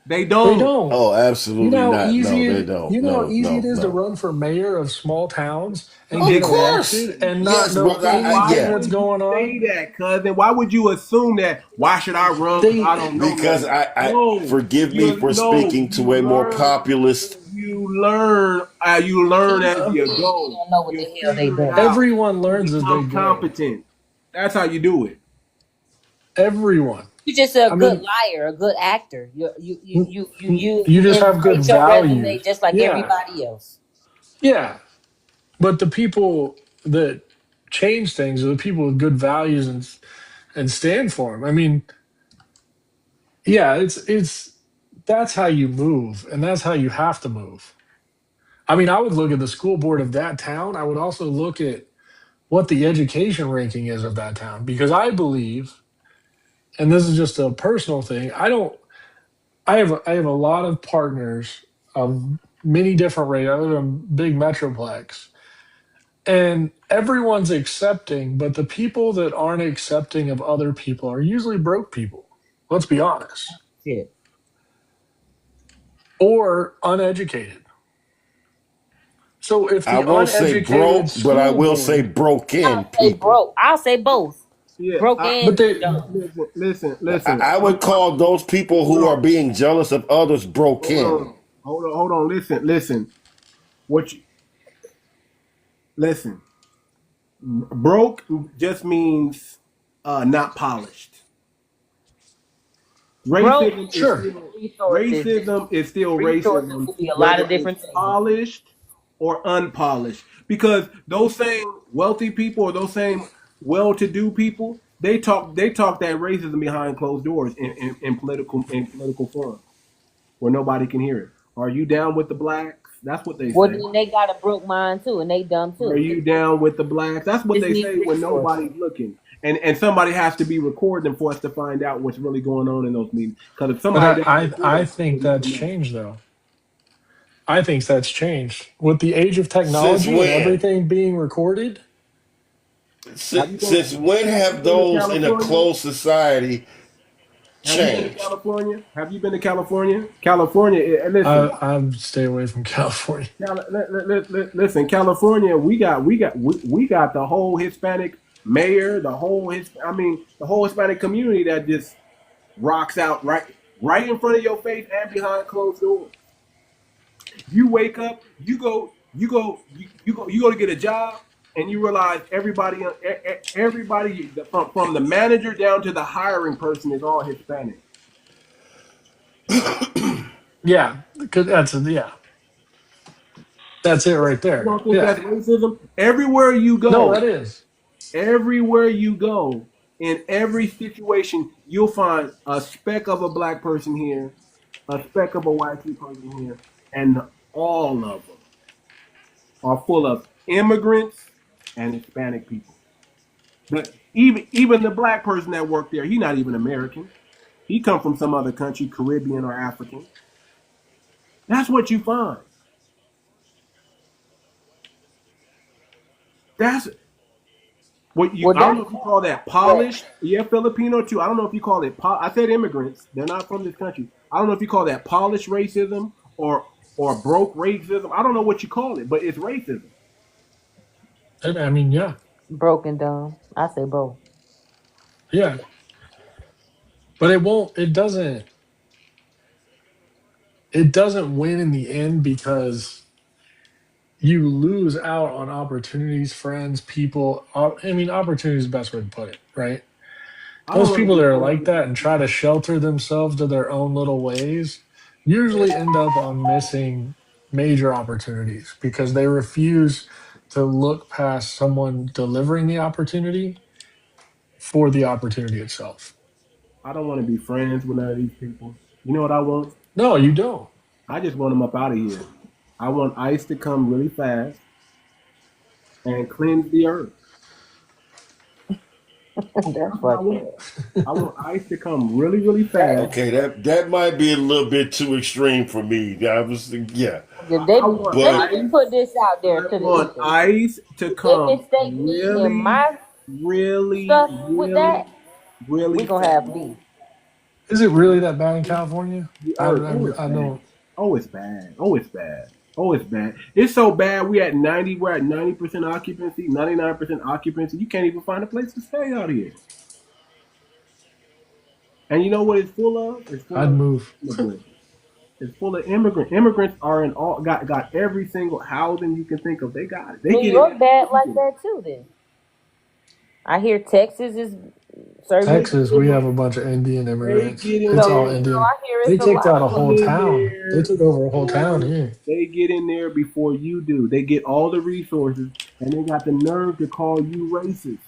They They don't. don't. Oh, You absolutely know how not. easy No, they it, don't. you know how No, easy it no, is to no. run for mayor of small towns and Of get course. elected and not Yes, know brother. So why anything Yeah. that's would you going on? say that, cousin? Why would you assume that? Why should I run? Because I They don't know Because nothing. I No, forgive me for speaking you to a more learn. populist. You learn He as said you they go. don't know what You the hell they figure it doing. out. everyone You learns as they become go. competent. That's how you do it. Everyone. You just a I good mean, liar, a good actor. you You just have good inflate your resume values. just like Yeah. everybody else. Yeah. But the people that change things are the people with good values and stand for them. I mean, yeah, it's that's how you move and that's how you have to move. I mean, I would look at the school board of that town. I would also look at what the education ranking is of that town because I believe, and this is just a personal thing, I have a lot of partners of many different races. I live in a big metroplex, and everyone's accepting, but the people that aren't accepting of other people are usually broke people. Let's be honest, Shit. or uneducated. So if I the won't say uneducated broke, but I school will say board, broken I'll say people. broke. I'll say both. Yeah. Broke and but they, dumb. Listen. I would call those people Hold who are on. being jealous of others Hold broken. on. Hold on. Listen. What you listen? Broke just means not polished. Broke Racism is sure, still resources. Resources racism, could be a lot whether of it's different things. polished or unpolished. Because those same wealthy people or those same well-to-do people, they talk that racism behind closed doors in political forums where nobody can hear it. Are you down with the blacks? That's what they Well, say. then they got a broke mind too, and they dumb Are too. you down with the blacks? That's what Just they need say when resources. nobody's looking. And somebody has to be recording them for us to find out what's really going on in those meetings. Because if but somebody I, doesn't I record, I think we'll never that's know. changed though. I think that's changed with the age of Since technology and when? everything being recorded. Have you been? Since when Have you have been to those in a California? closed society Have you been to changed? California? Have you been to California? California. Listen, I'd stay away from California. listen. California. We got the whole Hispanic mayor, the whole Hispanic community that just rocks out right in front of your face and behind closed doors. You wake up, you go to get a job, and you realize everybody from the manager down to the hiring person is all Hispanic. Yeah, because that's it right You there. don't think Yeah, that's racism? no, that is. Everywhere you go, in every situation, you'll find a speck of a black person here, a speck of a white person here, and all of them are full of immigrants and Hispanic people. But even the black person that worked there, he's not even American. He come from some other country, Caribbean or African. That's what you find. That's what you. Well, I don't that's know if you call that right. polished. Yeah, Filipino too. I don't know if you call it. I said immigrants. They're not from this country. I don't know if you call that polished racism or broke racism. I don't know what you call it, but it's racism. I mean, yeah, Broken dumb. I say both. yeah, but it won't. It doesn't. It doesn't win in the end because you lose out on opportunities, friends, people. I mean, opportunity is the best way to put it, right? I don't Those know if people you that are call like that and try to shelter themselves to their own little ways usually end up on missing major opportunities because they refuse to look past someone delivering the opportunity for the opportunity itself. I don't want to be friends with none of these people. You know what I want? No, you don't. I just want them up out of here. I want ICE to come really fast and cleanse the earth. That's That's what I fucked want. up. I want ICE to come really, really fast. Okay, that might be a little bit too extreme for me. I was yeah, I want Let me but just ICE. put this out there I to the want ether. ICE to They come mistake me and really, my really, stuff with really, that, we really gonna fast. have beef. Is it really that bad in California? The I earth. Oh, I, it's I bad. don't. Oh, it's bad. Oh, it's bad. Oh, it's bad. It's so bad. We're at 90% occupancy, 99% occupancy. You can't even find a place to stay out here. And you know what it's full of? It's full I'd of move. immigrants. It's full of immigrants. Immigrants are in all got every single housing you can think of. They got it. They New get in York bad like everywhere. that too. Then I hear Texas is serving They Texas, we have a bunch of Indian they immigrants. get in It's all so there. Indian. I hear They it's a kicked lot out a of Get whole them. in town. They there took over a whole town before here. they get in there before you do. They get all the resources and they got the nerve to call you racist.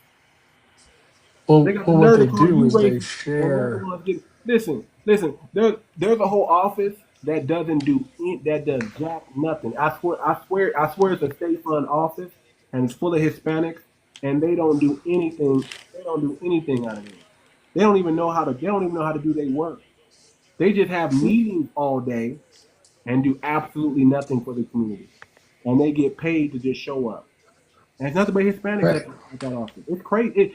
They got the What nerve to they call do you is they racist, and they're the share. ones getting. Listen. There's a whole office that that does jack nothing. I swear, it's a state fund office, and it's full of Hispanics, and they don't do anything. They don't do anything out of it. They don't even know how to. They don't even know how to do their work. They just have meetings all day and do absolutely nothing for the community, and they get paid to just show up. And it's nothing but Hispanics Right. at that office. It's crazy.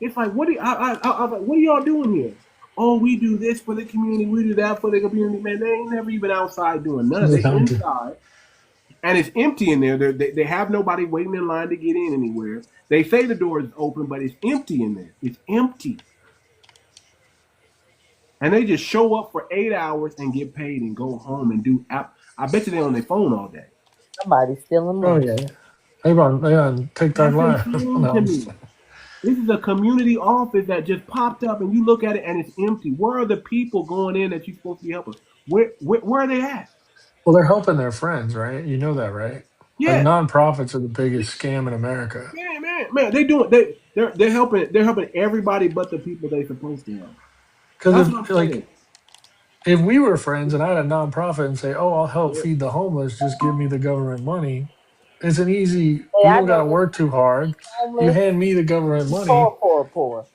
It's like I was like, what are y'all doing here? Oh, we do this for the community. We do that for the community. Man, they ain't never even outside doing none of They it. They don't do. inside, and it's empty in there. They have nobody waiting in line to get in anywhere. They say the door is open, but it's empty in there. It's empty, and they just show up for 8 hours and get paid and go home and do. I bet you they on their phone all day. Somebody's stealing Oh money. yeah. They on TikTok That's Live. insane No, to I'm me. just- This is a community office that just popped up, and you look at it and it's empty. Where are the people going in that you're supposed to be helping? Where are they at? well, they're helping their friends, right? You know that, right? Like Yeah, nonprofits are the biggest scam in America. man. They're helping everybody but the people they're supposed to help. Because That's what I'm if like saying. if we were friends and I had a nonprofit and say, "Oh, I'll help Yeah. feed the homeless, just give me the government money," it's an easy. Hey, You I don't got know to work too hard. You homeless, hand me the government poor, money, poor, poor.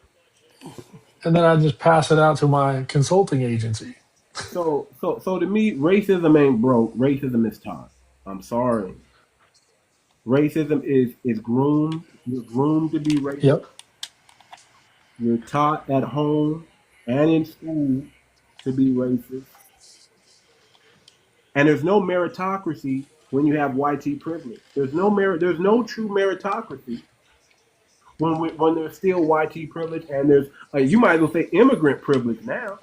and then I just pass it out to my consulting agency. So to me, racism ain't broke. Racism is taught. I'm sorry. Racism is groomed. You're groomed to be racist. Yep. You're taught at home and in school to be racist. And there's no meritocracy when you have YT privilege. There's no merit. There's no true meritocracy when there's still YT privilege, and there's you might as well say immigrant privilege now.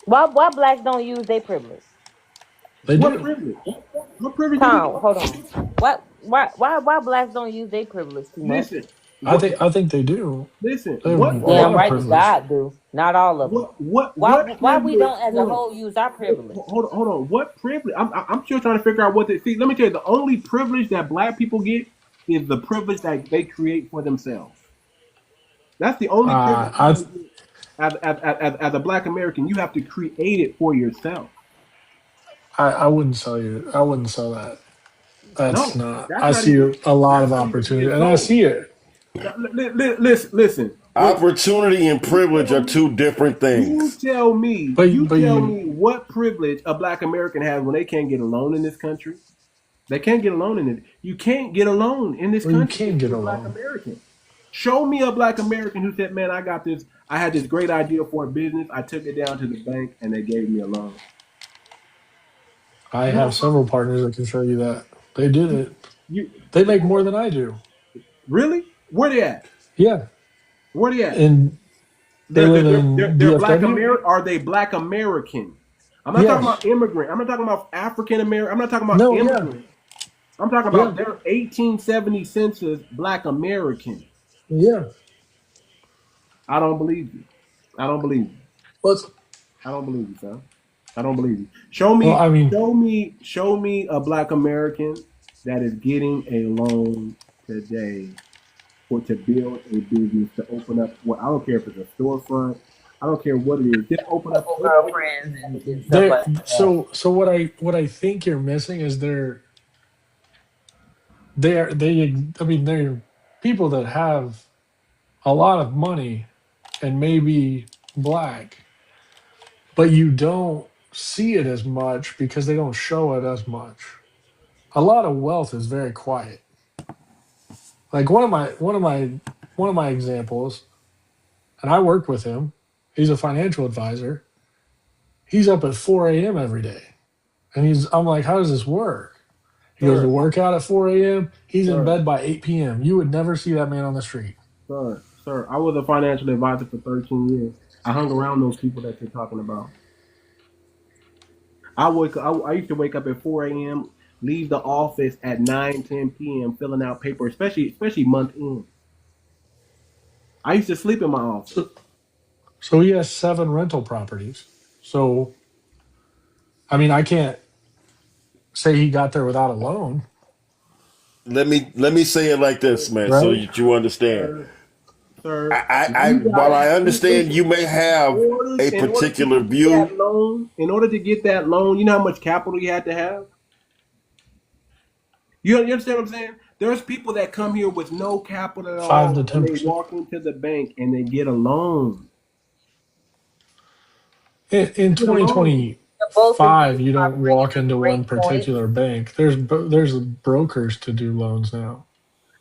Why blacks don't use their privilege? They What do. privilege? What privilege do we Tom, talk hold about? on. Why blacks don't use their privilege too much? Listen, I what? think I think they do. Listen, They have a what lot Damn of privilege? right to privilege. God do. Not all of them. What Why we privilege? don't as a Hold on. whole use our privilege? Hold on. What privilege? I'm still trying to figure out what they see. Let me tell you, the only privilege that black people get is the privilege that they create for themselves. That's the only privilege you're I gonna get as a black American. You have to create it for yourself. I wouldn't sell you. I wouldn't sell that. That's No, not. that's I not see even a lot that's of not even opportunity, being and I sold. see it. Now, listen. When opportunity and you privilege tell are me, two different you things. tell me, But you but tell you me what privilege a black American has when they can't get a loan in this country. They can't get a loan in it. You can't get a loan in this well you country can if get you're a a black loan. American. Show me a black American who said, "Man, I got this. I had this great idea for a business. I took it down to the bank and they gave me a loan." I You have won't find several partners that can show you that they did you, it. you They make more than I do. really? Where they at? Yeah, Where they at? and they live in They're black DFW. American. Are they black American? I'm not talking Yes. about immigrant. I'm not talking about African American. I'm not talking about No. Yeah. immigrant. I'm talking Yeah. about their 1870 census black American. Yeah. I don't believe you. I don't believe you. Let's. I don't believe you, son. I don't believe you. Well, I mean, Show me a black American that is getting a loan today for to build a business to open up. Well, I don't care if it's a storefront. I don't care what it is. Just open up. Couple girlfriends and stuff There, like that. so what I think you're missing is I mean, they're people that have a lot of money and maybe black, but you don't see it as much because they don't show it as much. A lot of wealth is very quiet. Like one of my examples, and I worked with him. He's a financial advisor. He's up at 4 a.m. every day. And I'm like, how does this work? He goes to Sir, work out at 4 a.m. He's in sir, bed by 8 p.m. You would never see that man on the street. sir. I was a financial advisor for 13 years. I hung around those people that you're talking about. I used to wake up at 4 a.m., leave the office at 9, 10 p.m. filling out paper, especially month end. I used to sleep in my office. So he has 7 rental properties. So, I mean, I can't say he got there without a loan, Let me say it like this, man, so right? that you understand. Sir, sir, I you while guys, I understand you may have a in order to particular get that view, loan, you know how much capital you had to have? You understand what I'm saying? There's people that come here with no capital at 5 to all, and they 10%. walk into the bank and they get a loan. In Get a loan. Both of 2025, you you are don't bringing walk up into one great points. particular bank. There's brokers to do loans now.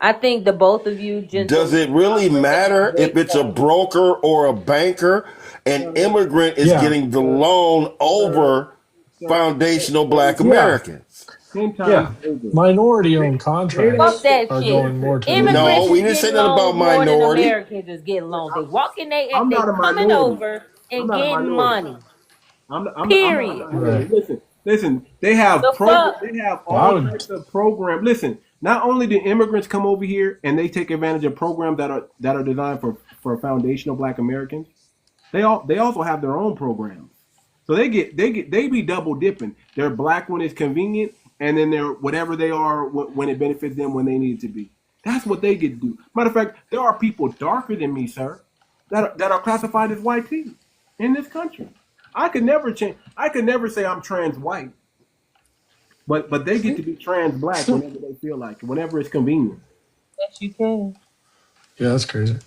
I think the both of you does gentlemen it really are bringing up matter if great it's a points. broker or a banker? An Sir, immigrant is Yeah, getting the sir, loan sir, over sir, foundational sir, black yeah, Americans. 10 times yeah. over. Minority-owned They Fuck contracts don't. that are shit. going more to the Immigrants No, bank. we is didn't say getting that about loans more than minority. Americans is getting loans. They walking I'm they not a coming minority. over I'm and not a getting minority. money. I'm not a Period. minority. Right. Listen. They have The fuck? They have Well, I all would. types of programs. Listen, not only do immigrants come over here and they take advantage of programs that are designed for foundational Black Americans, they also have their own programs. So they be double dipping. They're black when it's convenient, and then they're whatever they are when it benefits them when they need it to be. That's what they get to do. Matter of fact, there are people darker than me, sir, that are classified as white too in this country. I could never change. I could never say I'm trans white, but they get to be trans black whenever they feel like it, whenever it's convenient. Yes, you can. Yeah, that's crazy.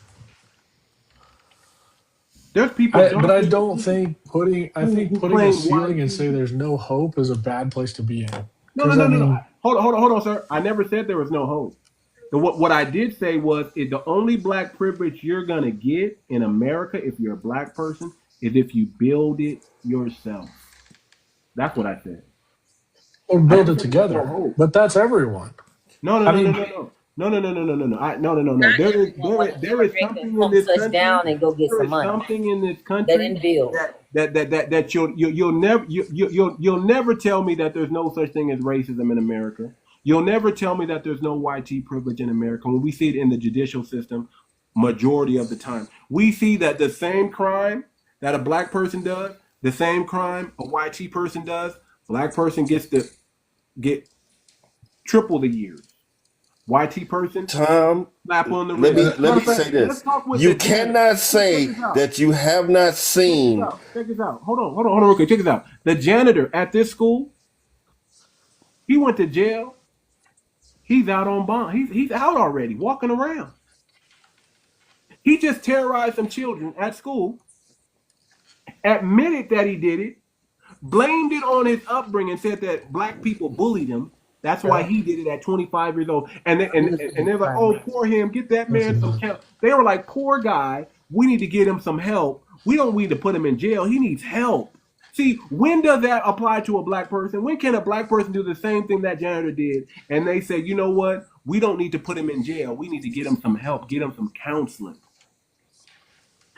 There's people But I darker than don't me think putting. I think who putting a claim white ceiling and say too. there's no hope is a bad place to be in. No, no, Because no, I no, no. mean, Hold on, sir. I never said there was no hope. What I did say was the only black privilege you're gonna get in America if you're a black person is if you build it yourself. That's what I said. or I build never it said there was no together. hope. But that's everyone. No, no, I no, no, mean, no, no. No, no, no, no, no, no, no. No, no, no, no. Not everyone want an There is immigrant to something in come this touch country. down and go get There some is money. something in this They country didn't build. that you'll never tell me that there's no such thing as racism in America. You'll never tell me that there's no white tea privilege in America when we see it in the judicial system majority of the time. We see that the same crime that a black person does, the same crime a white tea person does, black person gets to get triple the years. YT person, Tom, slap on the let wrist. me uh, let Matter me of fact, say let's this. talk with You the janitor. cannot Check say this out. that you have not Check this seen. out. Check this out. Hold on, real quick. Check this out. The janitor at this school, he went to jail. He's out on bond. He's out already, walking around. He just terrorized some children at school, admitted that he did it, blamed it on his upbringing, said that black people bullied him. That's why he did it at 25 years old. And they're like, oh, poor him. Get that that's man some enough. help. They were like, poor guy. We need to get him some help. We don't need to put him in jail. He needs help. See, when does that apply to a black person? When can a black person do the same thing that janitor did? And they say, you know what? We don't need to put him in jail. We need to get him some help, get him some counseling.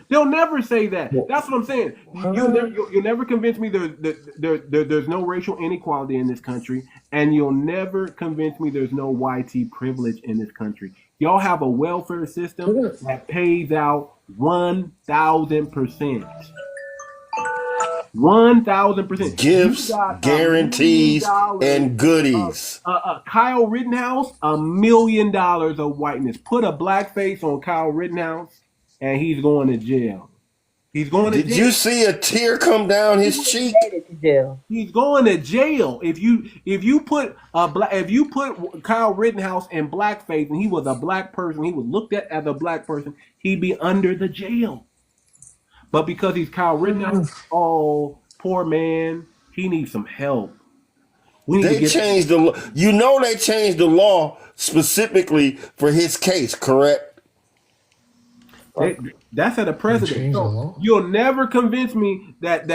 They'll never say that. Well, That's what I'm saying. You'll never convince me there's no racial inequality in this country, and you'll never convince me there's no YT privilege in this country. Y'all have a welfare system that pays out 1,000%. 1,000%. You Gifts, got guarantees, $1 million and goodies. Kyle Rittenhouse, $1 million of whiteness. Put a black face on Kyle Rittenhouse, and he's going to jail. He's going to Did jail. you see a tear come down his cheek? Headed to jail. He's going to jail. If you put Kyle Rittenhouse in blackface and he was a black person, he was looked at as a black person, he'd be under the jail. But because he's Kyle Rittenhouse, oh, poor man, he needs some help. We need to They get changed the law. You know they changed the law specifically for his case, correct? That's at a precedent. changed the So law? you'll never convince me that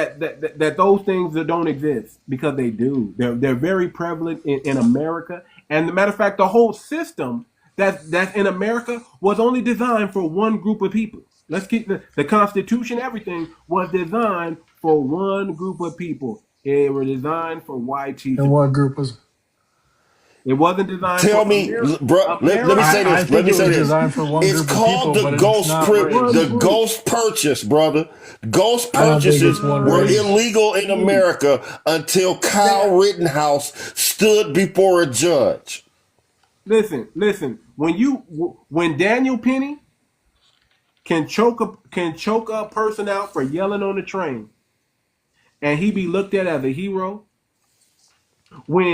those things that don't exist, because they do. They're very prevalent in America. And the matter of fact, the whole system that's in America was only designed for one group of people. Let's keep the Constitution. Everything was designed for one group of people. It was designed for white And people. what group was? It wasn't designed. Tell for me, bro. Let me say I this. think Let me it say was this. designed for one It's group of called people, the but it's not race. the ghost purchase, brother. Ghost I don't think purchases it's one were race. illegal in America until Kyle Rittenhouse stood before a judge. Listen. When Daniel Penny can choke a person out for yelling on the train, and he be looked at as a hero. What's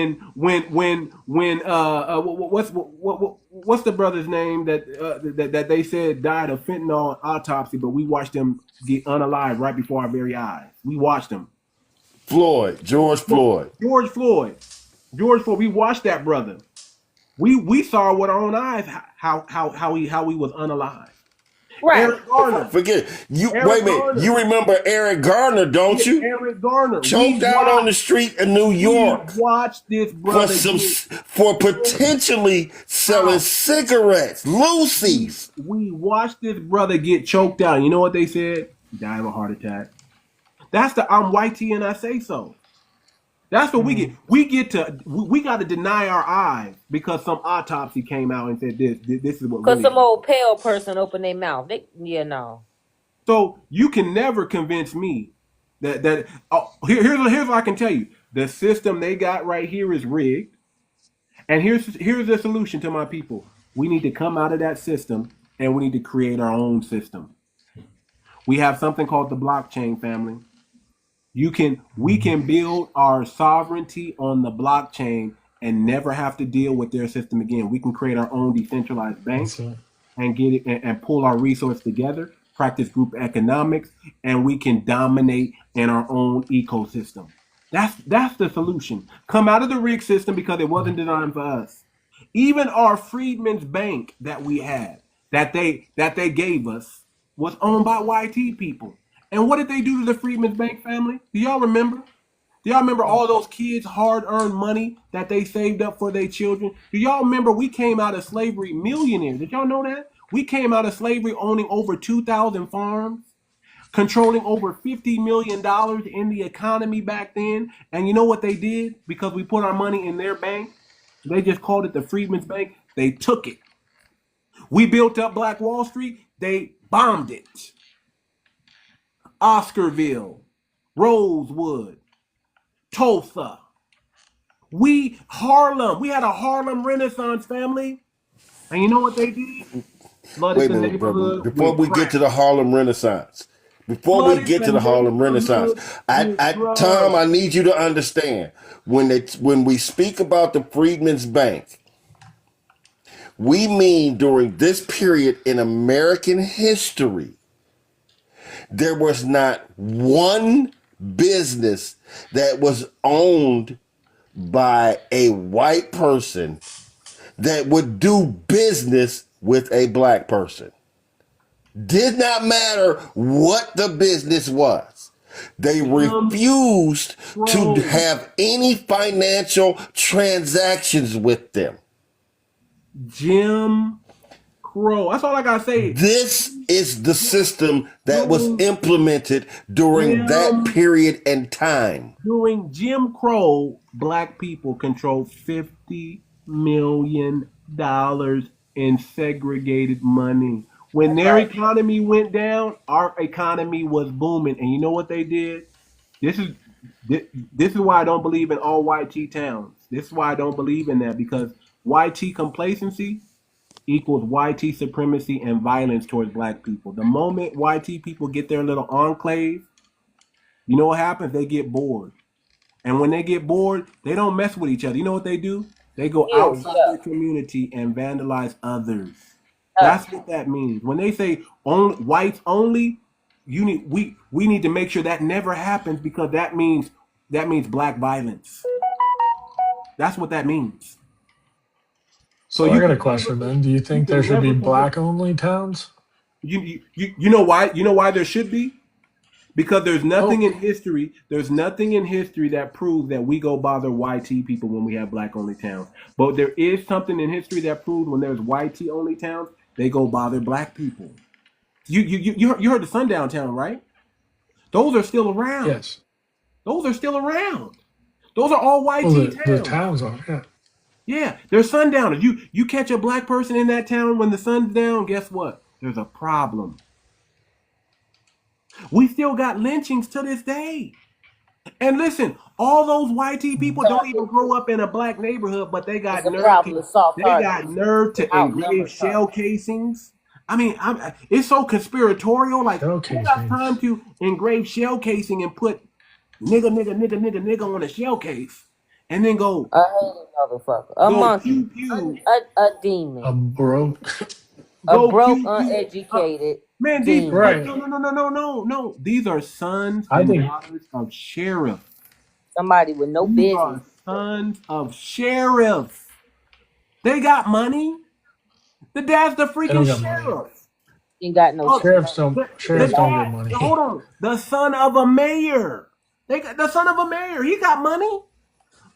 the brother's name that they said died of fentanyl autopsy, but we watched him get unalive right before our very eyes. We watched him. George Floyd. We watched that brother. We saw with our own eyes how he was unalive. Right. Eric Garner. Forget it. Wait a minute. Garner. You remember Eric Garner, don't you? Eric Garner. Choked out on the street in New York We watched this brother for potentially selling cigarettes, Lucy's. We watched this brother get choked out. You know what they said? He died of a heart attack. That's the I'm whitey and I say so. That's what we get. We got to deny our eyes because some autopsy came out and said this is what. Because Really some old pale person opened their mouth. No. So you can never convince me that here's what I can tell you. The system they got right here is rigged. And here's the solution to my people. We need to come out of that system and we need to create our own system. We have something called the blockchain, family. We can build our sovereignty on the blockchain and never have to deal with their system again. We can create our own decentralized bank and get it and pull our resources together, practice group economics, and we can dominate in our own ecosystem. That's the solution. Come out of the rig system because it wasn't designed for us. Even our Freedmen's Bank that we had, that they gave us, was owned by YT people. And what did they do to the Freedmen's Bank, family? Do y'all remember? Do y'all remember all those kids' hard-earned money that they saved up for their children? Do y'all remember we came out of slavery millionaires? Did y'all know that? We came out of slavery owning over 2,000 farms, controlling over $50 million in the economy back then. And you know what they did? Because we put our money in their bank, they just called it the Freedmen's Bank. They took it. We built up Black Wall Street. They bombed it. Oscarville, Rosewood, Tulsa. Harlem. We had a Harlem Renaissance, family. And you know what they did? Flooded Wait a the minute, brother. neighborhood Before we with get to the Harlem Renaissance, Tom, I need you to understand when we speak about the Freedmen's Bank, we mean during this period in American history, there was not one business that was owned by a white person that would do business with a black person. Did not matter what the business was. They refused to have any financial transactions with them. Jim Crow. That's all I gotta say. This is the system that was implemented during that period and time. During Jim Crow, black people controlled $50 million in segregated money. When their economy went down, our economy was booming. And you know what they did? This is why I don't believe in all YT towns. This is why I don't believe in that, because YT complacency equals YT supremacy and violence towards black people. The moment YT people get their little enclave, you know what happens? They get bored. And when they get bored, they don't mess with each other. You know what they do? They go Ew, outside yeah. their community and vandalize others. That's what that means. When they say only whites only, we need to make sure that never happens, because that means black violence. That's what that means. So I got a question then. Do you You think there can should be never black only towns? you know why? You know why there should be? Because there's nothing in history. There's nothing in history that proves that we go bother YT people when we have black only towns. But there is something in history that proves when there's YT only towns, they go bother black people. You heard the Sundown Town, right? Those are still around. Yes. Those are still around. Those are all YT Well, towns. the towns are, yeah. Yeah, they're sundowners. You catch a black person in that town when the sun's down, guess what? There's a problem. We still got lynchings to this day. And listen, all those YT people don't even grow up in a black neighborhood, but they got It's a nerve. problem of soft They got targets. nerve to engrave Outnumbered shell casings. I mean, it's so conspiratorial. Like, Shell who got casings. time to engrave shell casing and put nigga on a shell case, and then go A hated motherfucker. A monkey. pew pew, A demon. A broke. A broke, pew, pew. uneducated Man, these demon. Right. no. These are sons I and think- daughters of sheriffs. Somebody with no These are business. sons of sheriffs. They got money. The dad's the don't freaking got money. sheriff. Ain't got no Oh, Sheriffs don't The get dad, money. hold on. The son of a mayor. The son of a mayor. He got money,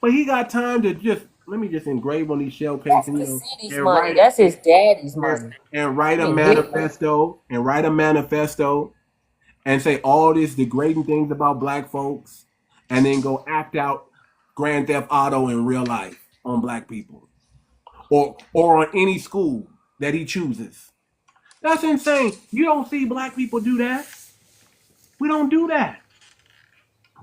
but he got time to let me just engrave on these shell That's cases, the city's and money. write That's his daddy's money. and write a Yeah. manifesto and say all these degrading things about black folks, and then go act out Grand Theft Auto in real life on black people, or on any school that he chooses. That's insane. You don't see black people do that. We don't do that.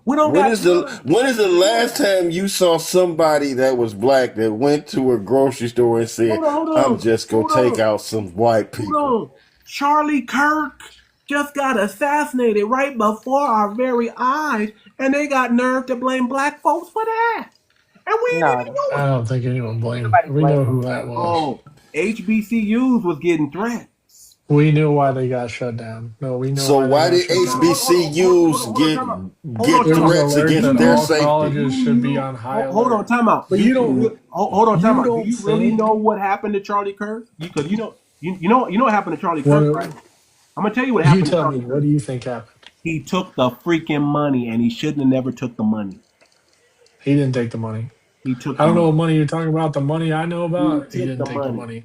We don't When got is the last time you saw somebody that was black that went to a grocery store and said, Hold on. I'm just going to take out some white people? Hold on. Charlie Kirk just got assassinated right before our very eyes, and they got nerve to blame black folks for that. And we didn't even know I it. don't think anyone blamed. Nobody We know blamed who that was. Oh, HBCUs was getting threats. We knew why they got shut down. No, we know. So why did they got shut down. HBCUs get There's threats alert against that their all safety? colleges should be on high alert. Hold on, time out. But you don't. Hold on, time you out. Do don't you really say- know what happened to Charlie Kirk? Because you know what happened to Charlie Kirk, right? I'm gonna tell you what You happened to tell Charlie me. Kirk. What do you think happened? He took the freaking money, and he shouldn't have never took the money. He didn't take the money. He took. I don't know what money you're talking about. The money I know about, he took didn't the take the money. money.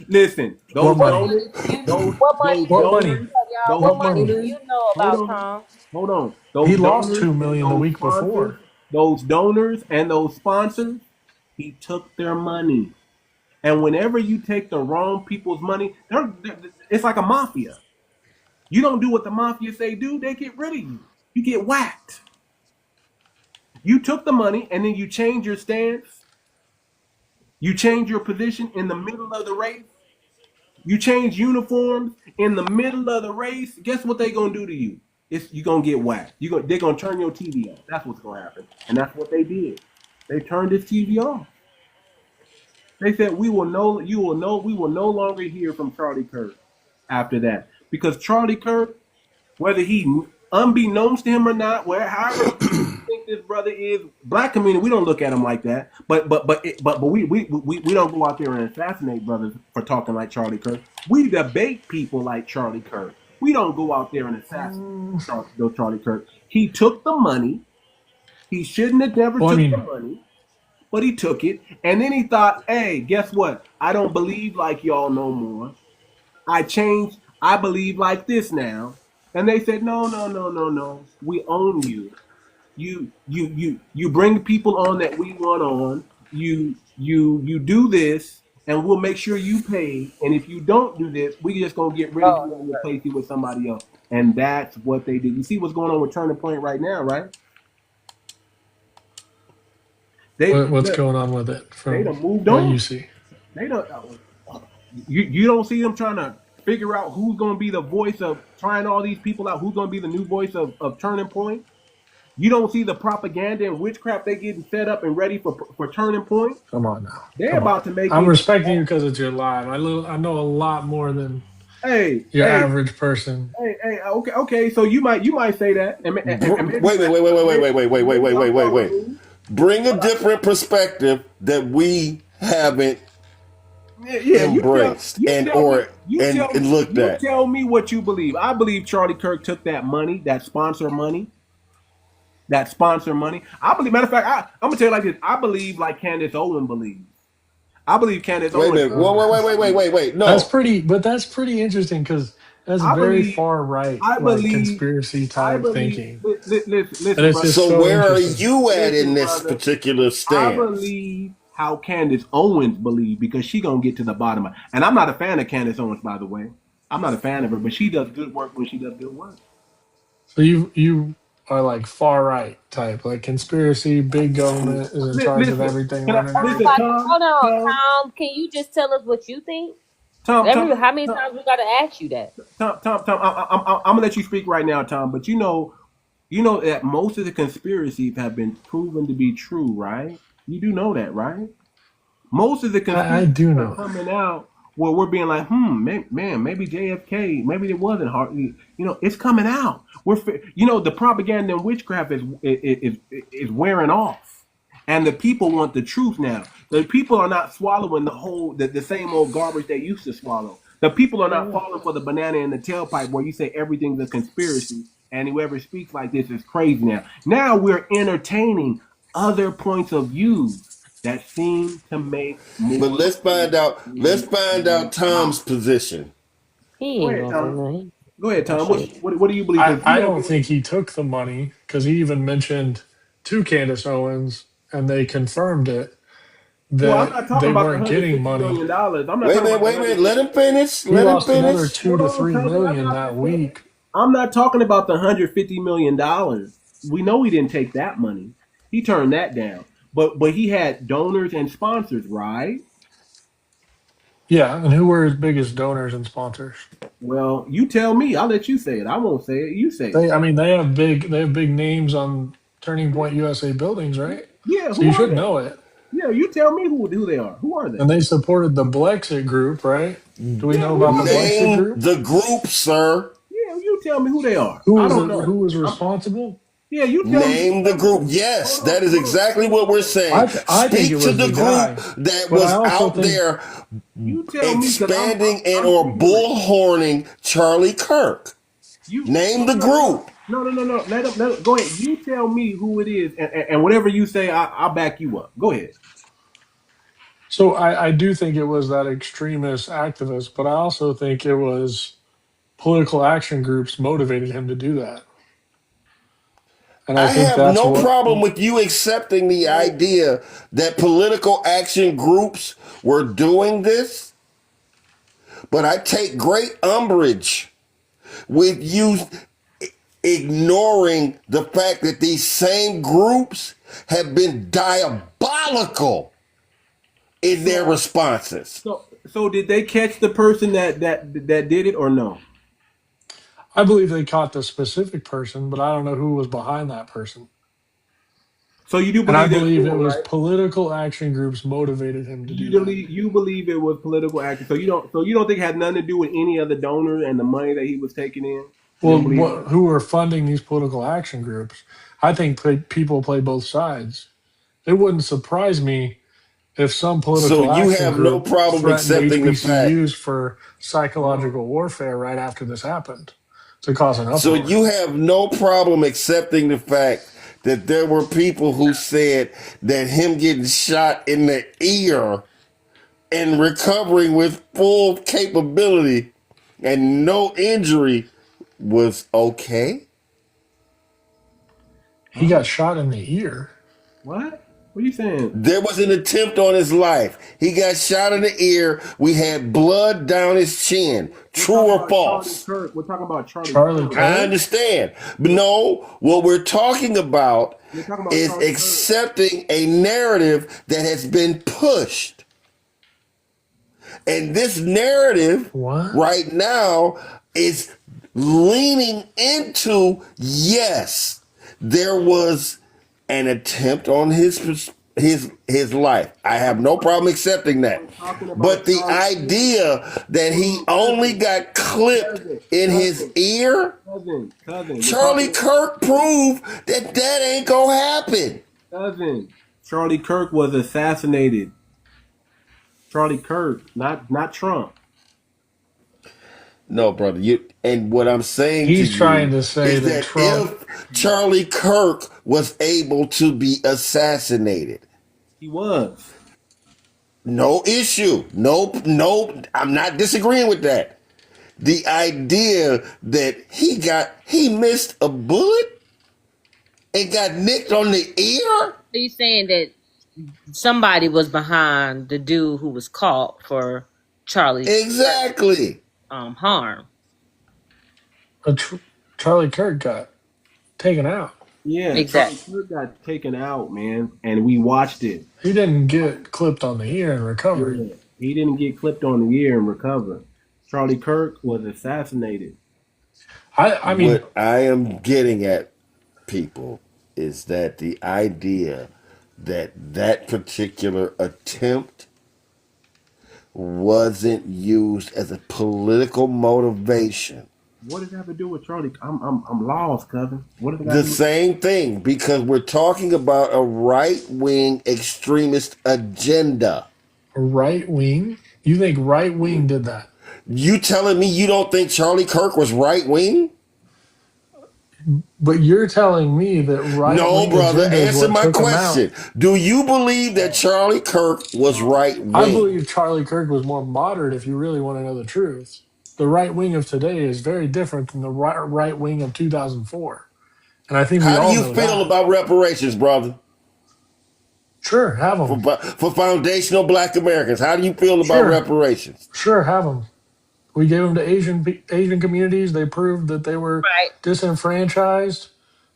Listen. What money? What money? What money? Y'all, what money do you know about, Tom? Hold on. Those He lost donors $2 and million the those week sponsors, before. Those donors and those sponsors, he took their money. And whenever you take the wrong people's money, it's like a mafia. You don't do what the mafia say do, they get rid of you. You get whacked. You took the money and then you change your stance. You change your position in the middle of the race. You change uniforms in the middle of the race. Guess what they gonna do to you? You're gonna get whacked. They're gonna turn your TV off. That's what's gonna happen. And that's what they did. They turned his TV off. They said we will no longer hear from Charlie Kirk after that. Because Charlie Kirk, whether he unbeknownst to him or not, however you think this brother is, black community, we don't look at him like that. But we don't go out there and assassinate brothers for talking like Charlie Kirk. We debate people like Charlie Kirk. We don't go out there and assassinate Charlie Kirk. He took the money. He shouldn't have never took the money, but he took it. And then he thought, hey, guess what? I don't believe like y'all no more. I changed. I believe like this now. And they said, no. We own you. You bring people on that we want on. You do this, and we'll make sure you pay. And if you don't do this, we just gonna get rid of you and replace you with somebody else. And that's what they did. You see what's going on with Turning Point right now, right? What's going on with it? From they done moved what on. you see? They don't. You don't see them trying to figure out who's going to be the voice of trying all these people out, who's going to be the new voice of Turning Point. You don't see the propaganda and witchcraft they getting set up and ready for Turning Point. Come on now. They're Come on. about to make I'm it. respecting you because it's your live. I know a lot more than Hey, your hey, average person. hey. Okay. So you might say that. And Wait, wait. Bring a different perspective that we haven't Yeah, embraced and looked you at. tell me what you believe. I believe Charlie Kirk took that money, that sponsor money. I believe. Matter of fact, I'm gonna tell you like this. I believe like Candace Owens believes. I believe Candace Wait a Owens. minute. Wait. That's No. pretty interesting because that's I very believe. far right, I like believe. conspiracy I type believe. thinking. And Listen, it's brother. just So so where are interesting. you at Listen, in this brother. particular I stance? believe how Candace Owens believes because she gonna get to the bottom of it. And I'm not a fan of Candace Owens, by the way. I'm not a fan of her, but she does good work when she does good work. So you are like far right type, like conspiracy, big government is in charge of Listen, everything. can I listen, Tom? Hold on, Tom, Tom. Can you just tell us what you think? Tom, Tom, How many Tom, times we gotta ask you that? Tom. I'm gonna let you speak right now, Tom. But you know that most of the conspiracies have been proven to be true, right? You do know that, right? Most of the I conspiracies do are know. coming out where we're being like, maybe JFK, maybe it wasn't hard. You know, it's coming out. The propaganda and witchcraft is wearing off, and the people want the truth now. The people are not swallowing the same old garbage they used to swallow. The people are not falling for the banana in the tailpipe where you say everything's a conspiracy, and whoever speaks like this is crazy now. Now we're entertaining other points of view that seem to make But more let's find sense. out. Let's find out Tom's position. He Go ain't ahead, gonna say Tom. nothing. Go ahead, Oh Tom. shit. What do you believe? Because I don't think he took the money because he even mentioned to Candace Owens and they confirmed it well, I'm that not talking they about the weren't hundred getting fifty money. million dollars. I'm not talking about the Wait a hundred. minute. Let him finish. He Let him lost another finish. 2 to 3 Tom. million that week. I'm not talking about the $150 million. We know he didn't take that money. He turned that down. But he had donors and sponsors, right? Yeah, and who were his biggest donors and sponsors? Well, you tell me. I'll let you say it. I won't say it. You say it. They have big names on Turning Point USA buildings, right? Yeah. So Who you are should they? know it. Yeah. You tell me who they are. Who are they? And they supported the Blexit group, right? Do we Yeah. know Who about the are they? Blexit Name group? the group, sir. Yeah. You tell me who they are. Who I was don't know. who was I'm, responsible? yeah. You tell me. You Name the tell me. group. Yes, Hold on. that is exactly what we're saying. I think it Speak to was the the group guy, that but I was also out think there You tell me because expanding and I'm or ignorant. bullhorning Charlie Kirk. You Name the no. group. No. Let him go ahead. You tell me who it is, and whatever you say, I'll back you up. Go ahead. so. I do think it was that extremist activist, but I also think it was political action groups motivated him to do that, and I I think have that's no what. problem with you accepting the So idea that political action groups were doing this, but I take great umbrage with you ignoring the fact that these same groups have been diabolical in their so responses. so did they catch the person that did it or no? I believe they caught the specific person, but I don't know who was behind that person. So you do And I believe there's believe it more, was right? political action groups motivated him to do that. You believe it was political action. So you don't think it had nothing to do with any of the donors and the money that he was taking in. You don't Well, believe that. who are funding these political action groups? I think people play both sides. It wouldn't surprise me if some So political you action have no group problem threatened accepting the fact. HBCUs for psychological warfare right after this happened to cause an So uproar. you have no problem accepting the fact that there were people who said that him getting shot in the ear and recovering with full capability and no injury was okay? He Huh? got shot in the ear. What? What are you saying? There was an attempt on his life. He got shot in the ear. We had blood down his chin. We're True talking or about Charlie false? Kirk. We're talking about Charlie Charlie Kirk. I Kirk? understand. But no, what we're talking about We're talking about is Charlie Kirk. accepting a narrative that has been pushed. And this narrative What? right now is leaning into, yes, there was an attempt on his life. I have no problem accepting that. I'm talking But about the Charlie Kirk. idea that he only got clipped in his ear, Cousin. We're Charlie talking Kirk proved that that ain't gonna happen. cousin. Charlie Kirk was assassinated. Charlie Kirk, not Trump. No, brother. And what I'm saying to He's trying you to say is that that Trump. if Charlie Kirk was able to be assassinated, He was. no issue. No, I'm not disagreeing with that. The idea that he missed a bullet and got nicked on the ear? Are you saying that somebody was behind the dude who was caught for Charlie Exactly. harm? Charlie Kirk got taken out. Yeah, Charlie Exactly. Kirk got taken out, man, and we watched it. He didn't get clipped on the ear and recovered. Yeah, he didn't get clipped on the ear and recover. Charlie Kirk was assassinated. I mean, What I am getting at, people, is that the idea that that particular attempt wasn't used as a political motivation. What does that have to do with Charlie? I'm lost, cousin. What does that The have to do? same thing, because we're talking about a right-wing extremist agenda. right wing. You think right wing did that? You telling me you don't think Charlie Kirk was right-wing? But you're telling me that right No, wing brother. agenda is Answer what my took him out. question. Do you believe that Charlie Kirk was I right-wing? believe Charlie Kirk was more moderate. If you really want to know the truth, the right wing of today is very different from the right wing of 2004, and I think we How do all you know feel that. about reparations, brother? Sure, have them. For foundational Black Americans, how do you feel about Sure, reparations? sure, have them. We gave them to Asian communities. They proved that they were Right. disenfranchised.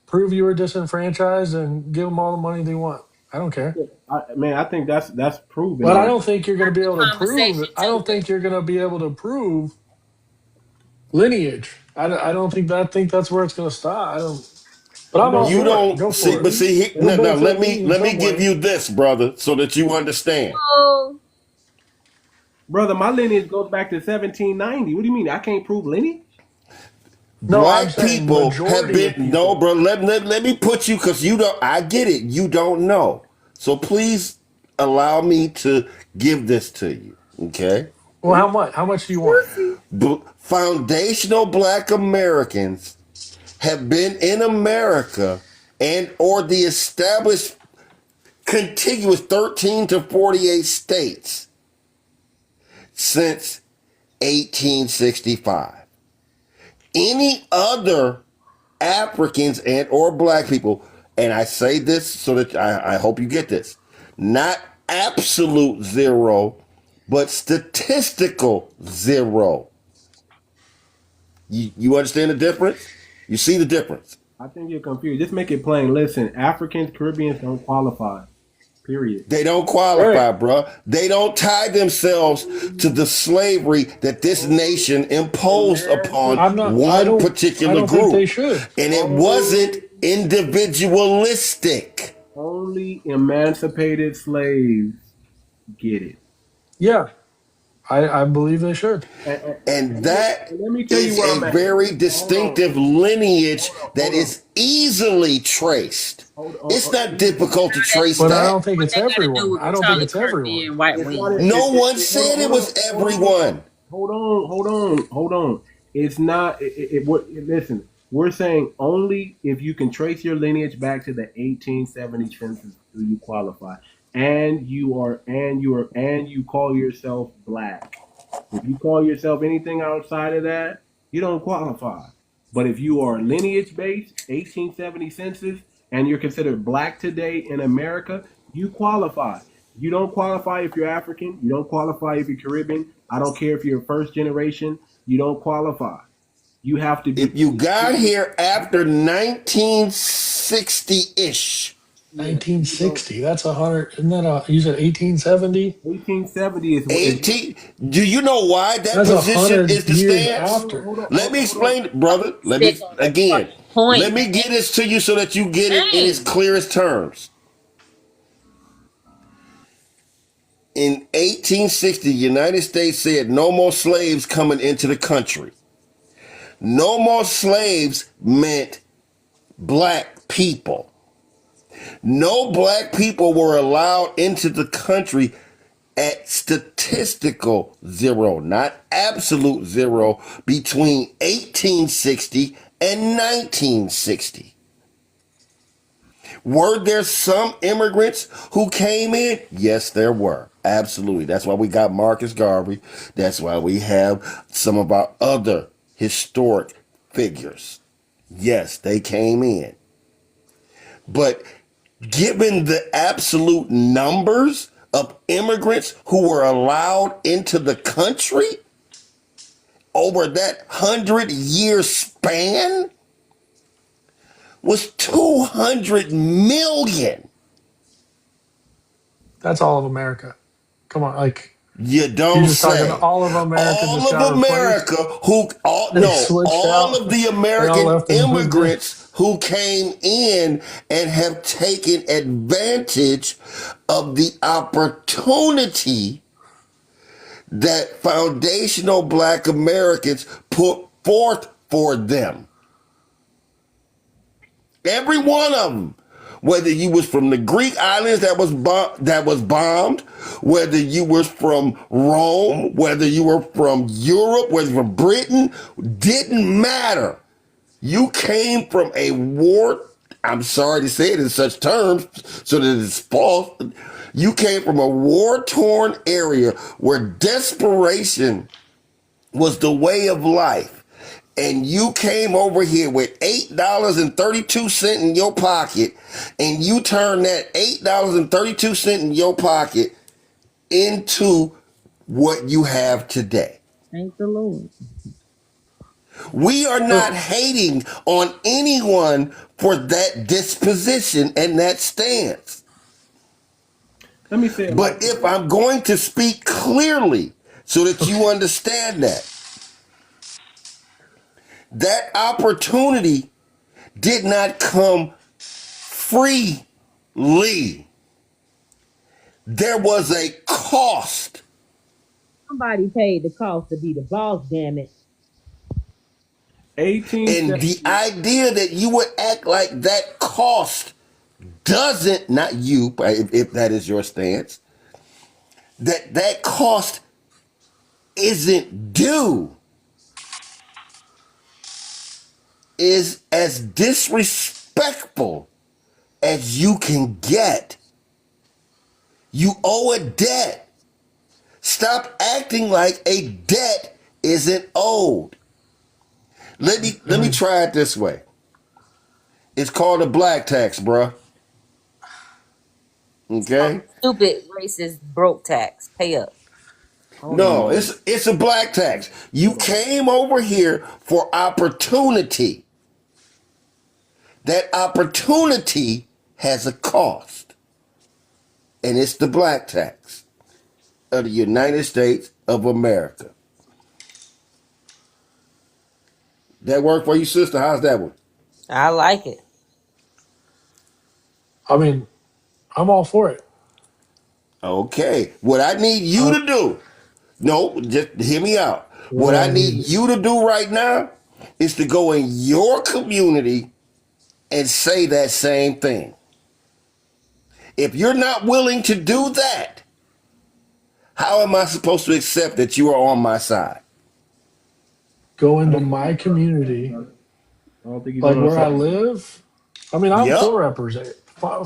Prove you were disenfranchised and give them all the money they want. I don't care. I think that's proven. But I don't think you're going to be able to prove Conversation it. I don't too. think you're going to be able to prove lineage. I don't think that. I think that's where it's going to stop. I don't. But I'm all You for it. Go don't see, for but it. see, It'll no, benefit me in let me some give way. you this, brother, so that you understand. Oh, brother, my lineage goes back to 1790. What do you mean? I can't prove lineage? No, I'm Black saying people have majority of been, no, people. bro, let me put you, because you don't, I get it, you don't know. So please allow me to give this to you, okay? Well, how much? How much do you want? Foundational Black Americans have been in America and or the established contiguous 13 to 48 states since 1865. Any other Africans and or Black people, and I say this so that I hope you get this, not absolute zero, but statistical zero. You understand the difference? You see the difference? I think you're confused. Just make it plain. Listen, Africans, Caribbeans don't qualify. Period. They don't qualify, bro. They don't tie themselves to the slavery that this nation imposed upon I'm not. I one don't. I particular don't think they group. should. And it wasn't individualistic. Only emancipated slaves get it. Yeah, I believe they should. And that Let me tell you is where I'm a at. very distinctive lineage that is easily traced. It's not difficult to trace But I that. don't think what it's they got to do everyone. with I don't think Charlie it's Kirk everyone. being right wing? No one said it was everyone. Hold on. It's not. Listen, we're saying only if you can trace your lineage back to the 1870 census do you qualify, and you call yourself Black. If you call yourself anything outside of that, you don't qualify. But if you are lineage based, 1870 census, and you're considered Black today in America, you qualify. You don't qualify if you're African. You don't qualify if you're Caribbean. I don't care if you're first generation. You don't qualify. You have to be. If you got here after 1960-ish, Yeah, you know, 1960. That's 100. Isn't that you said 1870? 1870 is 18. Do you know why that That's position is 100 the years stance? after. Let me hold on. explain it, brother. Let Stick me on the again. fucking point, Let me man. get this to you so that you get it in its Dang. clearest terms. In 1860, the United States said no more slaves coming into the country. No more slaves meant black people. No black people were allowed into the country at statistical zero, not absolute zero, between 1860 and 1960. Were there some immigrants who came in? Yes, there were. Absolutely. That's why we got Marcus Garvey. That's why we have some of our other historic figures. Yes, they came in. But given the absolute numbers of immigrants who were allowed into the country over that 100-year span was 200 million. That's all of America. Come on, like You you're don't just talking say. all of America just All got of replaced. America who all They no, switched all out. of the They all American left and moved in. immigrants who came in and have taken advantage of the opportunity that foundational black Americans put forth for them. Every one of them. Whether you was from the Greek islands that was bombed, whether you was from Rome, whether you were from Europe, whether you were from Britain, didn't matter. You came from a war. I'm sorry to say it in such terms, so that it's false. You came from a war-torn area where desperation was the way of life. And you came over here with $8.32 in your pocket, and you turned that $8.32 in your pocket into what you have today. Thank the Lord. We are not So hating on anyone for that disposition and that stance. Let me say it But like this. if I'm going to speak clearly so that you okay, understand that opportunity did not come freely. There was a cost. Somebody paid the cost to be the boss, damn it. And 1870. the idea that you would act like that cost doesn't, not you, if that is your stance, that cost isn't due is as disrespectful as you can get. You owe a debt. Stop acting like a debt isn't owed. Let me try it this way. It's called a black tax, bruh. Okay? Stupid racist broke tax. Pay up. Oh No, Lord. it's a black tax. You came over here for opportunity. That opportunity has a cost. And it's the black tax of the United States of America. That work for you, sister? How's that one? I like it. I mean, I'm all for it. Okay. What I need you Uh, to do, no, just hear me out. what What do I I need need? you to do right now is to go in your community and say that same thing. If you're not willing to do that, how am I supposed to accept that you are on my side? Go I into don't think my he's gonna accept it, community, brother. I don't think he's like gonna where I accept it. live. I mean, I'm Yep. for represent,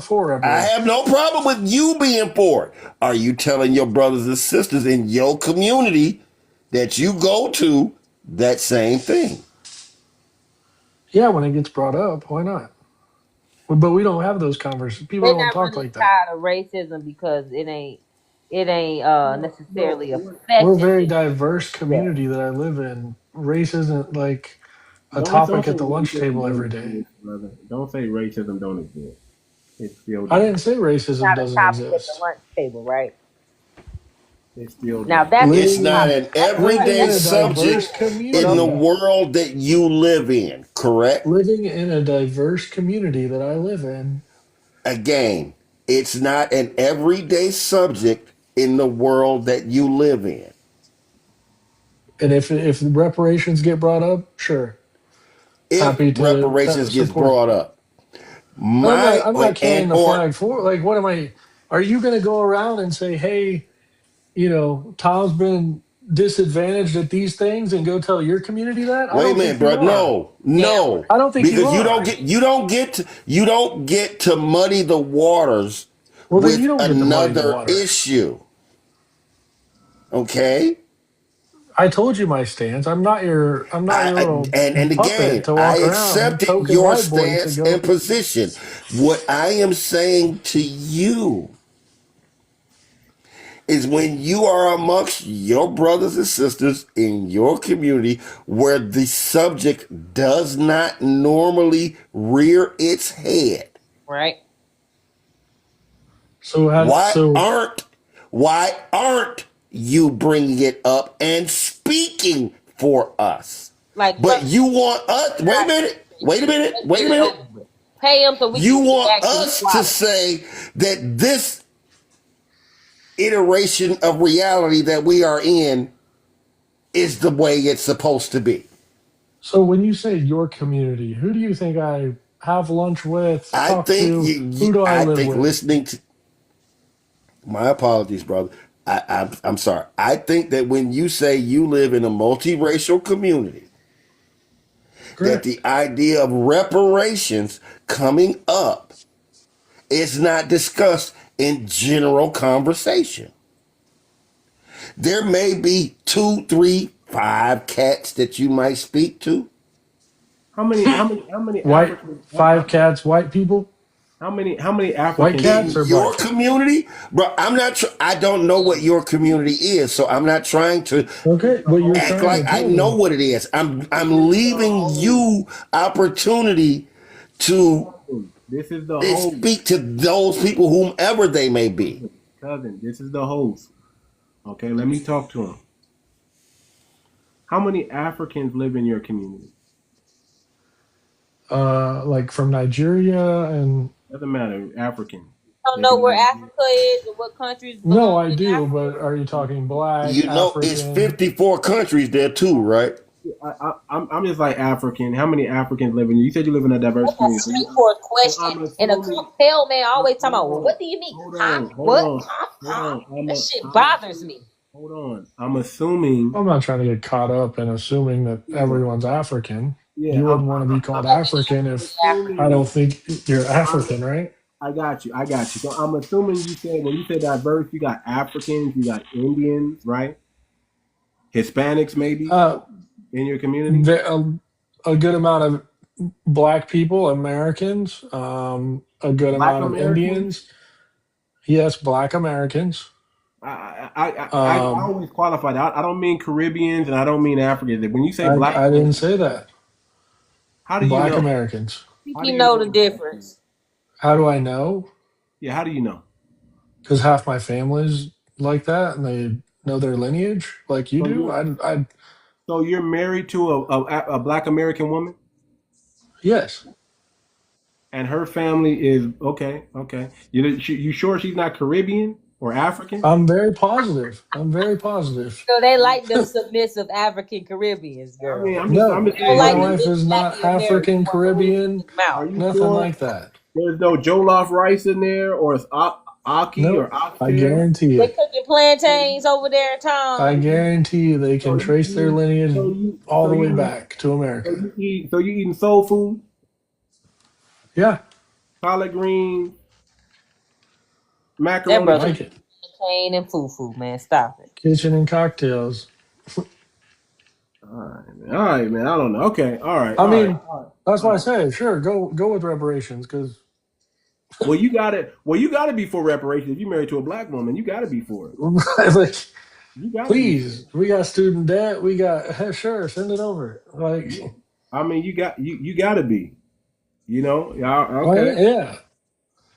for I reparations. have no problem with you being for it. Are you telling your brothers and sisters in your community that you go to that same thing? Yeah, when it gets brought up, why not? But we don't have those conversations. People They're don't not talk really like that. tired of racism because it ain't No, necessarily We're a affecting very them. diverse Yeah. community that I live in. Race isn't like a don't topic say at the lunch racism table don't every day. exist, brother. Don't say racism don't exist. It still I does. didn't say racism Not a doesn't topic at the exist. lunch table, right? It still Now does. that's It's Living not in an that's a living everyday in that's a diverse subject but in the community. okay. world that you live in, correct? Living in a diverse community that I live in. Again, it's not an everyday subject in the world that you live in. And if reparations get brought up, sure, If happy to reparations gets support. brought up, But my I'm not carrying and the or flag for. Like, what am I? Are you going to go around and say, hey, Tom's been disadvantaged at these things, and go tell your community that? I wait a don't minute, think you bro. are. No, Yeah, no, I don't think you because are. you don't get to muddy the waters Well, then you with don't get to muddy the another water. issue. Okay, I told you my stance. I'm not your little and puppet again, to I walk around, accepted token your white boy to stance go. and position. What I am saying to you is when you are amongst your brothers and sisters in your community where the subject does not normally rear its head, right. why So aren't why aren't you bringing it up and speaking for us? Like But brother, you want us, wait a God, minute, wait a minute, let's wait get a it minute. over with. Pay him so we You can get want back to us to equality. say that this iteration of reality that we are in is the way it's supposed to be. so when you say your community, who do you think I have lunch with, I talk think to? Who do I I live think with? listening to my apologies, brother. I'm sorry. I think that when you say you live in a multiracial community, that Correct. the idea of reparations coming up is not discussed in general conversation. There may be 2, 3, 5 cats that you might speak to. How many White, African five cats, white people, how many white Africans In cats or your black cats? community, bro, I don't know what your community is, so I'm not trying to this is Okay, the but you're whole act trying like to I tell know me. what it is. I'm this is the leaving whole you opportunity to cousin. This is the whole speak to those people, whomever they may be. cousin. This is the host. Okay, let me talk to him. How many Africans live in your community? Like from Nigeria, and Doesn't matter. African. Don't They know can where be. Africa is or what countries no, belong I in do, Africa. but are you talking black, You know, it's African? 54 countries there too, right? I'm just like African. How many Africans live in? You said you live in a diverse That's a community, straightforward so question. I'm And a assuming. pale man always talking Hold about, well, on, what do you mean? hold Huh? on, hold What? on, Huh? hold Huh? on. That shit bothers me. Hold on. I'm assuming. I'm not trying to get caught up in assuming that Yeah, everyone's African. yeah. You wouldn't want to be But called African everything if is I African. don't Assuming. think you're I'm. African, right? I got you. I got you. So I'm assuming you said when you say diverse, you got Africans, you got Indians, right? Hispanics, maybe Uh, in your community. the, a good amount of black people, Americans, a good Black amount of Americans. Indians. Yes, black Americans. I Um, always qualify that. I don't mean Caribbeans and I don't mean Africans. When you say black I didn't Americans, say that. how do you Black know? Americans. I think How do you you know know the it's black Americans? difference. How do I know? Yeah, how do you know? Because half my family's like that, and they know their lineage like you So do. you're I so you're married to a black American woman, yes, and her family is okay. Okay, you sure she's not Caribbean or African? I'm very positive. I'm very positive. So they like them submissive African Caribbeans, I mean, girl. I'm No, just They don't saying. my like the wife big is black not American African one with hoops in Caribbean. his mouth. Are you Nothing sure like that. there's no jollof rice in there or aki or Nope. I oxtail? guarantee They you. cooking plantains over there, I Tom. So you, guarantee you they so can you trace their eat, lineage all so the way you back to America. so you eating soul food, Yeah, collard greens, That macaroni, I brother cheese. like eat it. plantain and fufu, man. Stop it. Kitchen and cocktails. All right, man. I don't know. Okay, I all right, mean, that's all why I right. say sure go with reparations because Well, you got it. Well, you got to be for reparations. If you're married to a black woman, you got to be for it. like You got to be for please we got student debt we got sure send it over like it. I mean, you got to be. You know. Yeah. oh Okay. yeah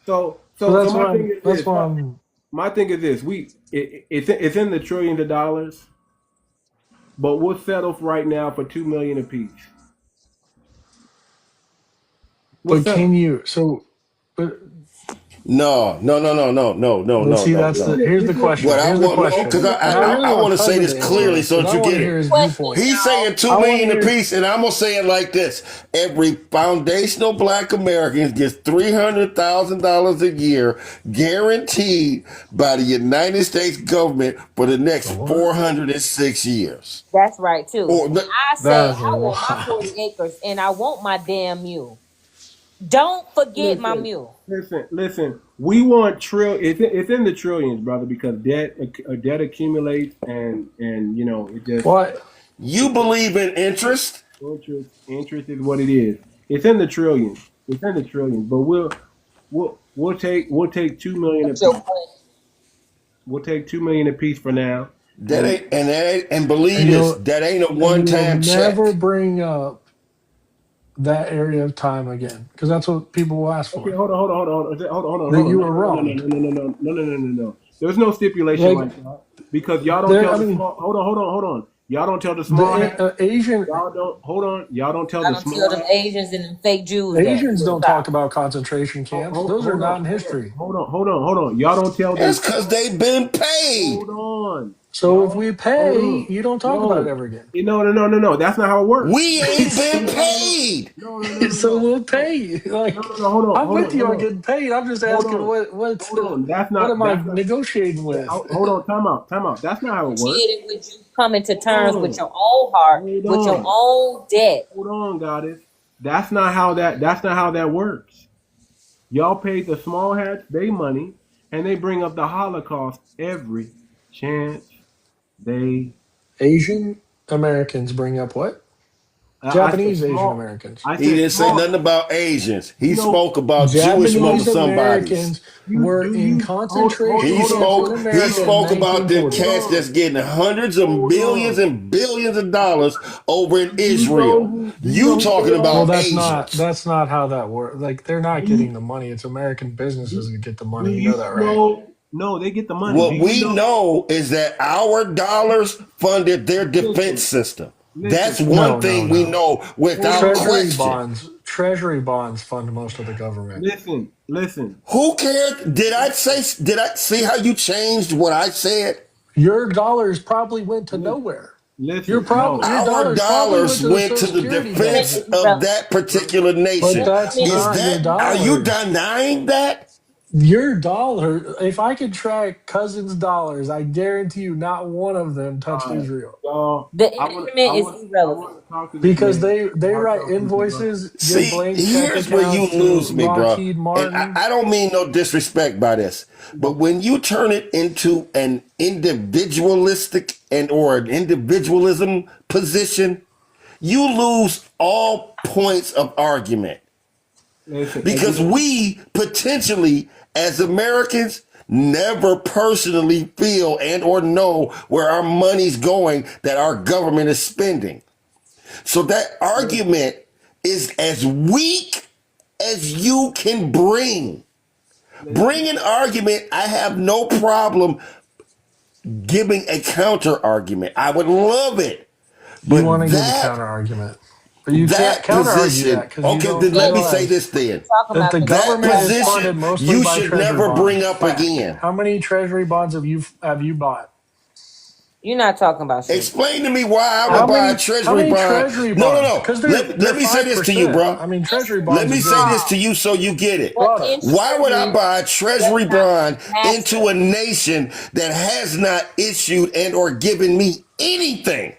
So So my thing is that's this. why I'm. My thing is this. It's in the trillions of dollars, but we'll settle for right now for 2 million apiece. We'll But settle. can you? So, but No, no, no, no, no, no, no, let's no, see. no, That's the. no. Here's the What question. I Here's the want, no, question. because And I really I want want to say Cousin this to answer clearly this so because that I you want get to hear it. his Question, viewpoint. He's saying y'all. two I want to million hear. apiece, and I'm gonna say it like this: every foundational Black American gets $300,000 a year, guaranteed by the United States government for the next The what? 406 years. That's right too. Or And I say That's a I want my lot. 40 acres and I want my damn mule. Don't forget my Listen, mule. listen. We want It's in the trillions, brother, because debt accumulates, and it just What? you believe in interest? interest is what it is. It's in the trillions. It's in the trillions. But we'll take 2 million What's your apiece. point? We'll take 2 million apiece for now, That and ain't and believe And this, that ain't a one you'll time never check. bring up that area of time again because that's what people will ask okay, for. hold That on. you No, were no, no, no, wronged. no, no, no, no, no, no, no, no, no. There's no stipulation Like like that because y'all don't there. tell I the mean, small. Hold on. Y'all don't tell the small the hat. Asian Y'all don't hold on. Y'all don't tell I the don't tell small them hat. Asians and them fake Jews that. Asians don't Stop. talk about concentration camps. Those are Hold not on. in history. Hold on. Y'all don't tell the. That's because they've been paid. Hold on. So if Y'all we hold pay, on. you don't talk about it No. ever again. No. That's not how it works. We ain't been No. paid. So we'll No. pay you. No. Like Hold I'm on. with you on getting paid. I'm just Hold asking on. what's Hold on. what am I That's not. negotiating with? Hold on. Time out. That's not how it works. Negotiating with you coming to terms with Hold your own heart, on. Hold with your on. own debt. Hold on, goddess. That's not how that works. Y'all pay the small hats they money, and they bring up the Holocaust every chance they. Asian Americans bring up what? I said Japanese Asian small. Americans. I He said didn't say small. nothing about Asians. He You know, spoke about Jewish mother Japanese somebodies. Americans were in concentration camps in He America in hold spoke about them 1940. cats that's on, getting hundreds of hold millions on. and billions of dollars over in Israel. Do you know You who they talking Well, are? about Asians. that's not how that works. Like they're not Do getting you the money. It's American businesses do, that get the do money. You know you that, right? know? No, they get the money. Do What you we know? know is that our dollars funded their defense Listen, system. That's listen. one No, thing we no. know Hold without on. question. Treasury bonds fund most of the government. Listen. Who cares? Did I see how you changed what I said? Your dollars probably went to Listen. nowhere. Listen. No. Your Our dollars probably went dollars to the went Social to the Security Government defense is deficit. of irrelevant. that particular But nation. that's Government is Is not your that, are you dollars. denying that? Your dollar, if I could track cousins' dollars, I guarantee you not one of them touched All right, Israel. y'all. The I want. instrument is I irrelevant. want to talk to this Because man. they I'll write talk to you, bro. invoices, give See, blank check here's where you accounts to lose me, bro. Lockheed And Martin. I don't mean no disrespect by this, but when you turn it into an individualistic and or an individualism position, you lose all points of argument. Listen. Because Again. we potentially, as Americans, never personally feel and or know where our money's going that our government is spending. So that argument is as weak as you can bring. Listen. Bring an argument. I have no problem giving a counter argument. I would love it. You But want to give a counter argument. But you can't that counter argue that position, because you okay, don't then let me Can't say realize this then. talking that about the because you That government got is time. funded position mostly you by should treasury never bring bonds. up Fact. again. How many treasury bonds have you bought? You're not talking about shit. Explain to me why I Not would How at buy a many treasury bond. treasury No, no, bonds? no. Because they're Let me say this to you, 5%. bro. I mean, treasury Let bonds me are say good. this to all. you so you get it. What Products. Why would I insurance buy a does treasury not bond into matter? a nation that has not issued and or given me anything?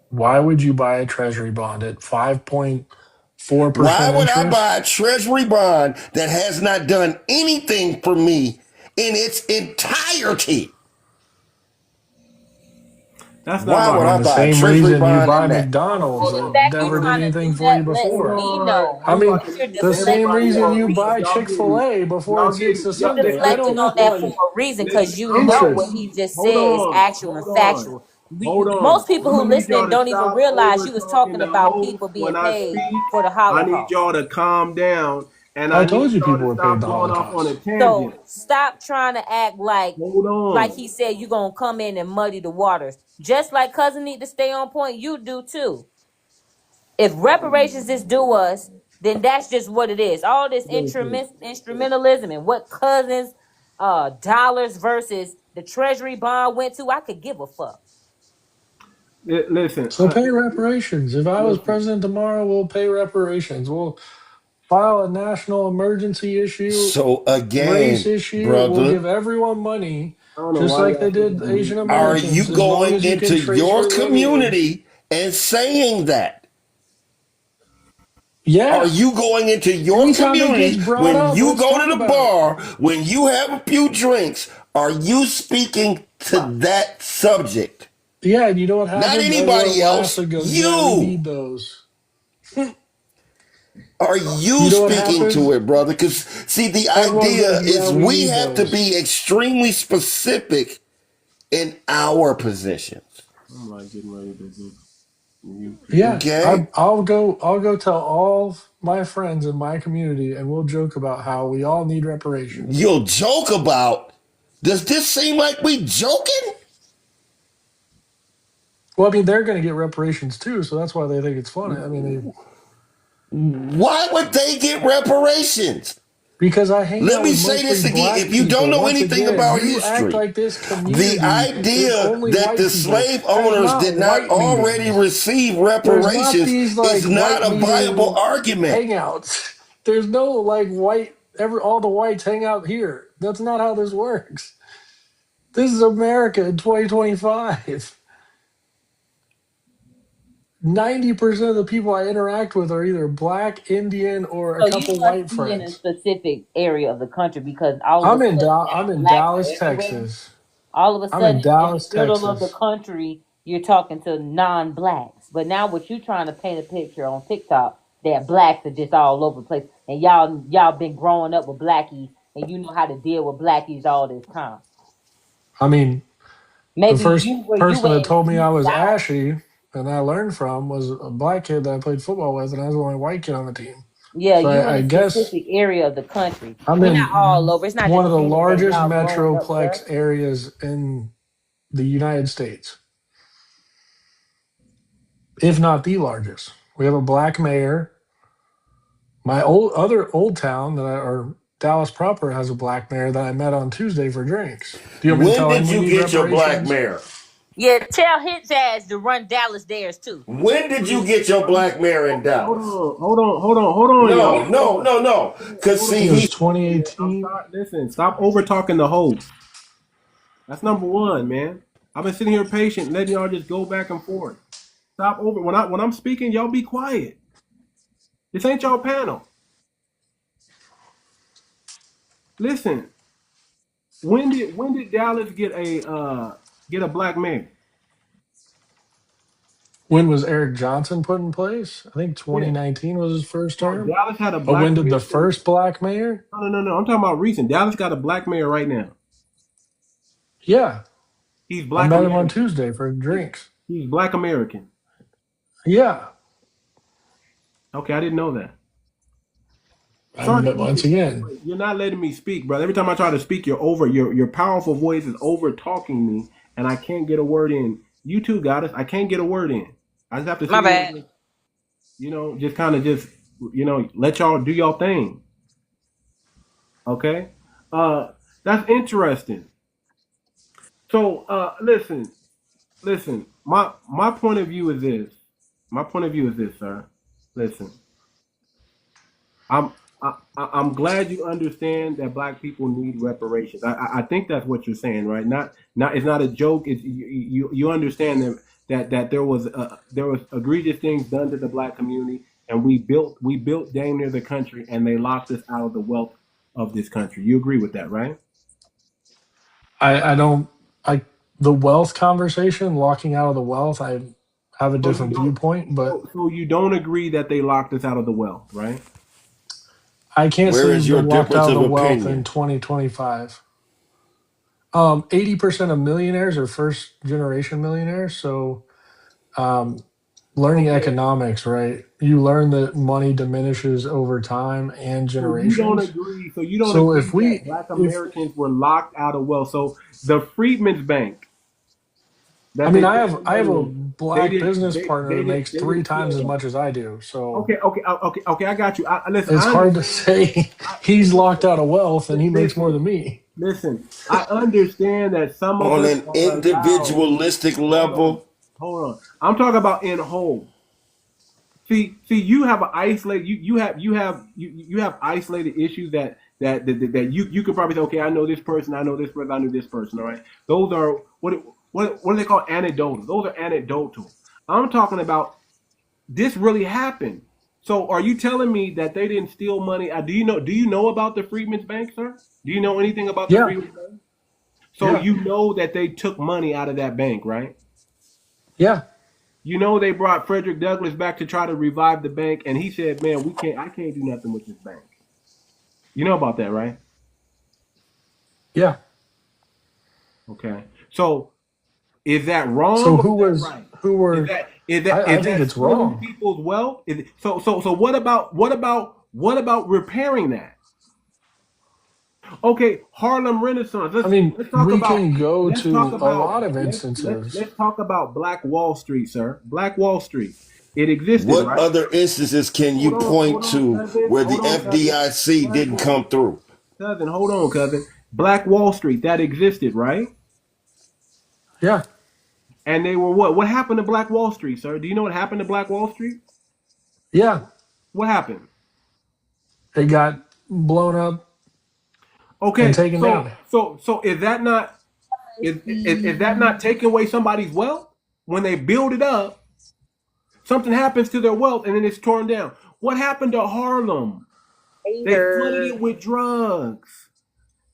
Why would you buy a treasury bond at 5.4% Why would I interest? buy a treasury bond that has not done anything for me in its entirety? That's not Why my would Well, I the buy a same treasury reason you bond buy in that? McDonald's See, the that fact you never did trying to anything do for you that lets Hold before. me on, right? know I I'm mean, about to that you're the let same deflecting everybody reason for a else you because buy reason. y'all getting Chick-fil-A before y'all it gets getting to y'all, You're Sunday. hey, I hey, don't deflecting hey, know. on that for listen, Like, a reason because listen. you I'm know about to what interest. he just hold said is on, actual hold and on. factual. Hold on. Most people I'm who gonna need y'all listening to don't even stop realize over you was talking talking the about host people being when I paid speak. for the I need Holocaust. y'all to calm down, and I I need told you y'all people to were paid stop the going off on a Holocaust. tangent. So stop trying to act Hold like on. he said you're gonna come in and muddy the waters. Just like cousin need to stay on point, you do too. If reparations is due us, then that's just what it is. All this Listen, instrumentalism and what cousins dollars versus the treasury bond went to, I could give a fuck. listen, So pay reparations. If I was listen. president tomorrow, we'll pay reparations. We'll file a national emergency issue, So race again, issue. We'll brother, give everyone money, I don't know just why like y'all they keep did on Asian muting me. are Americans, you as long going as you can into trace your your lineage. community and saying that? Are Yeah. you going into your Anytime it gets community brought when up, you let's go talk to the about it. bar, when you have a few drinks? Are you speaking to that subject? Yeah, and you know what Not happens? Everyone anybody laughs else. and goes, yeah, we You. need those. Are You you know what speaking happens? to it, brother? Because, see, the Everyone idea goes, yeah, is we we need have to those. be extremely specific in our positions. I'm like getting ready to just mute people. Yeah, Okay? I'll go tell all my friends in my community, and we'll joke about how we all need reparations. You'll joke about. Does this seem like we joking? Well, I mean, they're going to get reparations too, so that's why they think it's funny. I mean, Why would they get reparations? because I hang Let out me with say mostly this again. black If you don't people. know Once anything again, about you act history, like this the community is idea only that white the people. slave There's owners not did not white already meetings. receive There's not reparations these like is not white a viable meeting argument. hangouts. There's no like white all the whites hang out here. That's not how this works. This is America in 2025. 90% of the people I interact with are either black, Indian, or a So you couple must white be in a friends. specific area of the country because all of a sudden I'm now in blacks are Dallas, everywhere. Texas. All of a I'm in sudden in the Dallas, middle of the Texas. country, you're talking to non-blacks. But now what you trying to paint a picture on TikTok that blacks are just all over the place. And y'all been growing up with blackies and you know how to deal with blackies all this time. I mean, the Maybe first you where you person at that in the told me I deep was south. ashy and I learned from was a black kid that I played football with, and I was the only white kid on the team. Yeah, So you in I a guess specific area of the country. I'm We're not all in over. It's not one just of the saying that largest y'all growing up with us. metroplex areas in the United States, if not the largest. We have a black mayor. My old town or Dallas proper has a black mayor that I met on Tuesday for drinks. Do you want me to When tell him did we you need get your black reparations? mare? Yeah, tell his ass to run Dallas theirs too. When did you get your black mare in Hold Dallas? on, hold on, No, y'all. no, no, no. Because Hold I see, think on. it was he. Listen, I'm 2018. sorry. Listen, stop over talking the host. That's number one, man. I've been sitting here patient, letting y'all just go back and forth. Stop over when I'm speaking, y'all be quiet. This ain't y'all panel. Listen, when did Dallas get a black mayor? When was Eric Johnson put in place? I think Yeah. 2019 was his first No, term. Dallas had a But black when did mayor the since. first black mayor? No, no, no, no. I'm talking about recent. Dallas got a black mayor right now. Yeah, He's I black met him on American. Tuesday for He's, drinks. he's black American. Yeah, Okay, I didn't know that. Sorry to keep once it, again, but you're not letting me speak, brother. Every time I try to speak, your powerful voice is over talking me, and I can't get a word in. You two got us. I can't get a word in. I just have to My sit here bad. and just kind of just let y'all do y'all thing. Okay, uh, that's interesting. So listen. My point of view is this. My point of view is this, sir. Listen. I'm I'm glad you understand that black people need reparations. I think that's what you're saying, right? Not it's not a joke. It's you understand that there was egregious things done to the black community, and we built dang near the country, and they locked us out of the wealth of this country. You agree with that, right? I don't I the wealth conversation, locking out of the wealth. I have a So you different don't viewpoint, but so you don't agree that they locked us out of the wealth, right? I can't Where say is we've your been locked difference out of of the wealth in opinion? 2025. 80% of millionaires are first generation millionaires. So, learning Okay, economics, right? You learn that money diminishes over time and so you don't generations. agree. So you don't So agree that Black if Americans were locked out of wealth. So the Freedmen's Bank I that mean, they took the I have money a in, they black didn't. business partner that makes They three didn't times steal as that. much as I do. So Okay. I got you. Listen, it's I hard to understand. say he's locked out of wealth and he makes more Listen, than me. listen. I understand that some of On us an are allowed. individualistic Hold on, level, hold on. I'm talking about in whole. See, you have an isolated. You have isolated issues that you could probably say, okay, I know this person, I know this person, I know this person. All right, those are what do they call anecdotal? Those are anecdotal. I'm talking about this really happened. So, are you telling me that they didn't steal money? Do you know about the Freedmen's Bank, sir? Do you know anything about the Yeah, Freedmen's Bank? So yeah, you know that they took money out of that bank, right? yeah, You know they brought Frederick Douglass back to try to revive the bank, and he said, "Man, we can't. I can't do nothing with this bank." You know about that, right? yeah. Okay. So is that wrong So or is that right? who Is were that I is think that it's stealing wrong. people's wealth? So what about repairing that? Okay, Harlem Renaissance. I mean, Let's talk we about can go let's talk to a about lot of instances. let's talk about Black Wall Street, sir. Black Wall Street. It existed, what right? other instances can you Hold point on, to cousin. where the Hold on, cousin. FDIC didn't Cousin, come through? cousin. Hold on, cousin. Black Wall Street that existed, right? Yeah, And they were what? What happened to Black Wall Street, sir? Do you know what happened to Black Wall Street? yeah. What happened? It got blown up and Okay, taken down. so is that not taking away somebody's wealth when they build it up? Something happens to their wealth and then it's torn down. What happened to Harlem? They flooded Hater. it with drugs.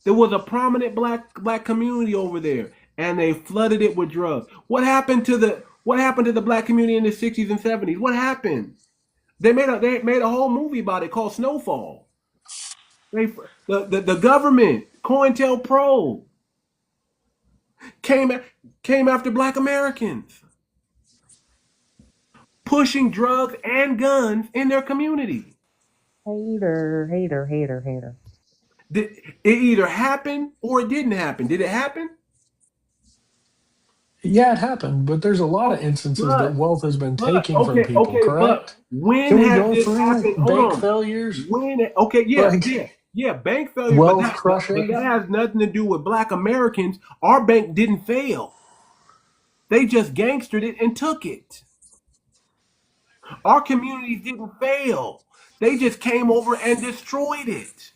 There was a prominent black community over there, and they flooded it with drugs. What happened to the black community in the 60s and 70s? What happened? They made a whole movie about it called Snowfall. They the government, COINTELPRO, came came after black Americans, pushing drugs and guns in their community. Hater. It either happened or it didn't happen. Did it happen? Yeah, it happened, but there's a lot of Oh, instances that wealth has been taken from people, but correct? when Can we has go this through happened? Hold bank on. failures? Okay, Like yeah, bank failure, wealth but crushing? that has nothing to do with black Americans. Our bank didn't fail. They just gangstered it and took it. Our communities didn't fail. They just came over and destroyed it.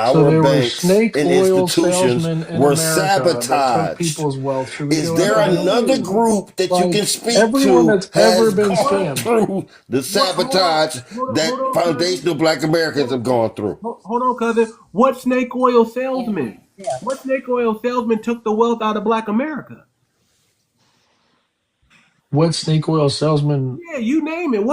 So Our there were banks snake and oil institutions salesmen in were America that took sabotaged. people's wealth. Should we Is go there after them? another No. group that you can Like speak everyone to that's ever has been gone scammed. through the sabotage Hold that on, cousin. foundational black Americans have gone through? Hold on, cousin. What snake oil And salesman? yeah, What snake oil salesman took the wealth out of black America? What snake oil salesman? Yeah, you name it.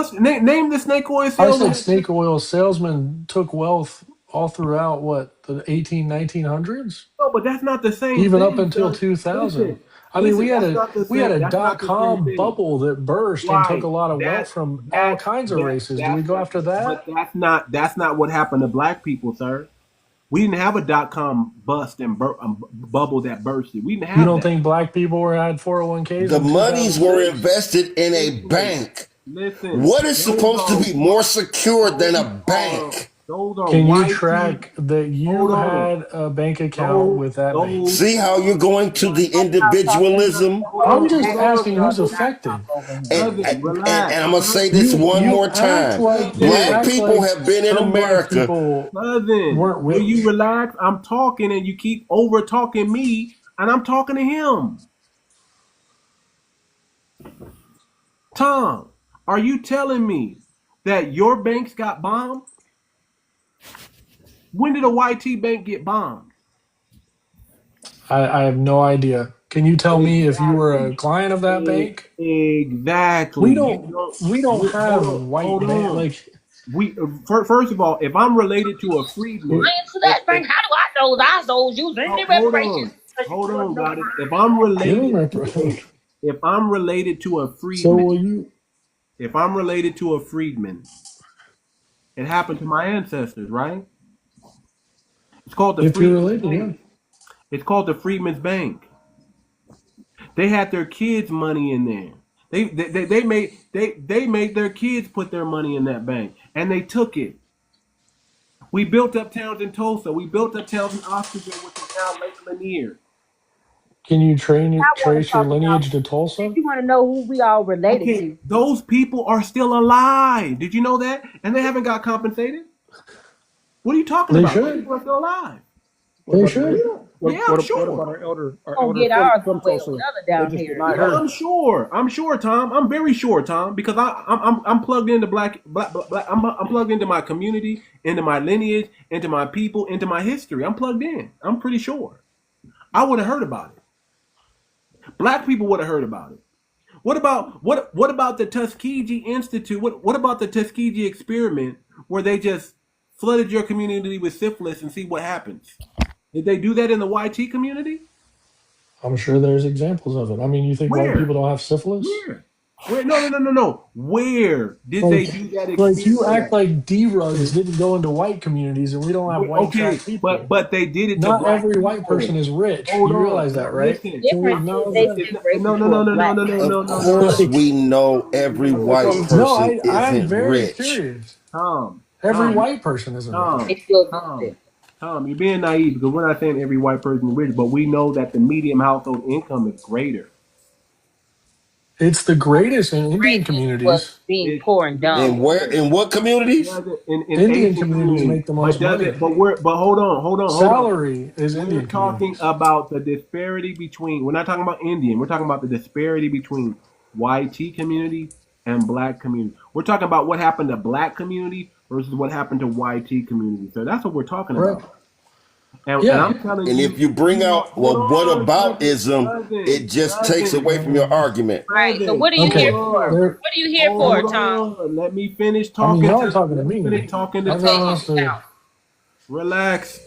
Name the snake oil I salesman said that took. snake oil salesman took wealth all throughout what, the 1900s? No, but that's not the same Even up thing, until son. 2000. Listen, I mean, that's not the we had same. a That's not dot the same com thing. bubble that burst and took a Right. lot of wealth from all kinds of races. Do we That's go not. after But that? that's not what happened to black people, sir. We didn't have a .com bust and bubble that bursted. We didn't You have don't that. think black people were had 401ks The in monies were 2006? invested in a Listen, bank. listen. What is supposed to be more secure than a bank? Those are Can you white teeth. track that Hold you on. had a bank account Those with that bank? those See how you're going to the stop talking. individualism? I'm just hold on, asking who's cousin. affected. Over him. And, Cousin, and relax. I'm going to say this one You more time. Black Cousin, act people like have been in some black America. people cousin, weren't will you rich. relax? I'm talking and you keep over talking me, and I'm talking to him. Tom, are you telling me that your banks got bombed? When did a YT bank get bombed? I have no idea. Can you tell me if you were a Exactly. client of that bank? Exactly. You don't. We don't have white Hold bank on. like We first of all, if I'm related to a freedman, Answer that thing. How do I know that those using any hold reparations? on. hold on, got it. If I'm related to if I'm related to a So freedman, will you? if I'm related to a freedman, it happened to my ancestors, right? It's called the If you're Freedman's related, yeah. Bank. It's called the Freedman's Bank. They had their kids' money in there. They made their kids put their money in that bank, and they took it. We built up towns in Tulsa. We built up towns in Osterville, which is now Lake Lanier. Can you I want to trace your talk about. lineage to If Tulsa? you want to know who we all related Okay, to, those people are still alive. Did you know that? And they haven't got compensated. What are you talking They about? Those should. people are still alive. What They about should. Yeah, I'm what about sure. our gonna elder get ours from well Tulsa? another They down just here. denied Yeah, her. I'm sure. I'm sure, Tom. I'm very sure, Tom, because I'm plugged into black. I'm plugged into my community, into my lineage, into my people, into my history. I'm plugged in. I'm pretty sure. I would have heard about it. Black people would have heard about it. What about the Tuskegee Institute? What about the Tuskegee experiment where they just flooded your community with syphilis and see what happens? Did they do that in the YT community? I'm sure there's examples of it. I mean, you think white Where? people don't have syphilis? Where? Where? No. Where did they Like, do that like you act experiment? like D-Rugs didn't go into white communities and we don't have white Okay, trash people. but they did it to Not black every white person people. is rich. Hold You on. realize that, right? Listen. Can we Difference is acknowledge they that? sent No, racial no, to no, a no, no, black no, no, man. no, Of no, no, course, Like, we know every white no, person I am isn't very rich. serious. Tom, Every Tom, white person isn't Tom, rich. They still Tom, benefit. Tom, you're being naive because we're not saying every white person is rich, but we know that the median household income is greater. It's the greatest in Indian Greatness was communities. being It, poor and And dumb. where? In what communities? does it in Indian Asian communities communities, make the but most does money. it? But hold on. Salary is We're Indian talking communities. about the disparity between. We're not talking about Indian. We're talking about the disparity between YT community and black community. We're talking about what happened to black community versus what happened to YT community. So that's what we're talking Right. about. And Yeah. I'm telling And you, if you bring out, hold well, what on, about ism? It just takes away from your argument. Right. So what are you Hold here Okay. for? on, There. What are you here for, hold Tom? on. Let me finish I mean, talking y'all are to. talking to Let me finish me. talking to Everyone Tom. wants to. Relax.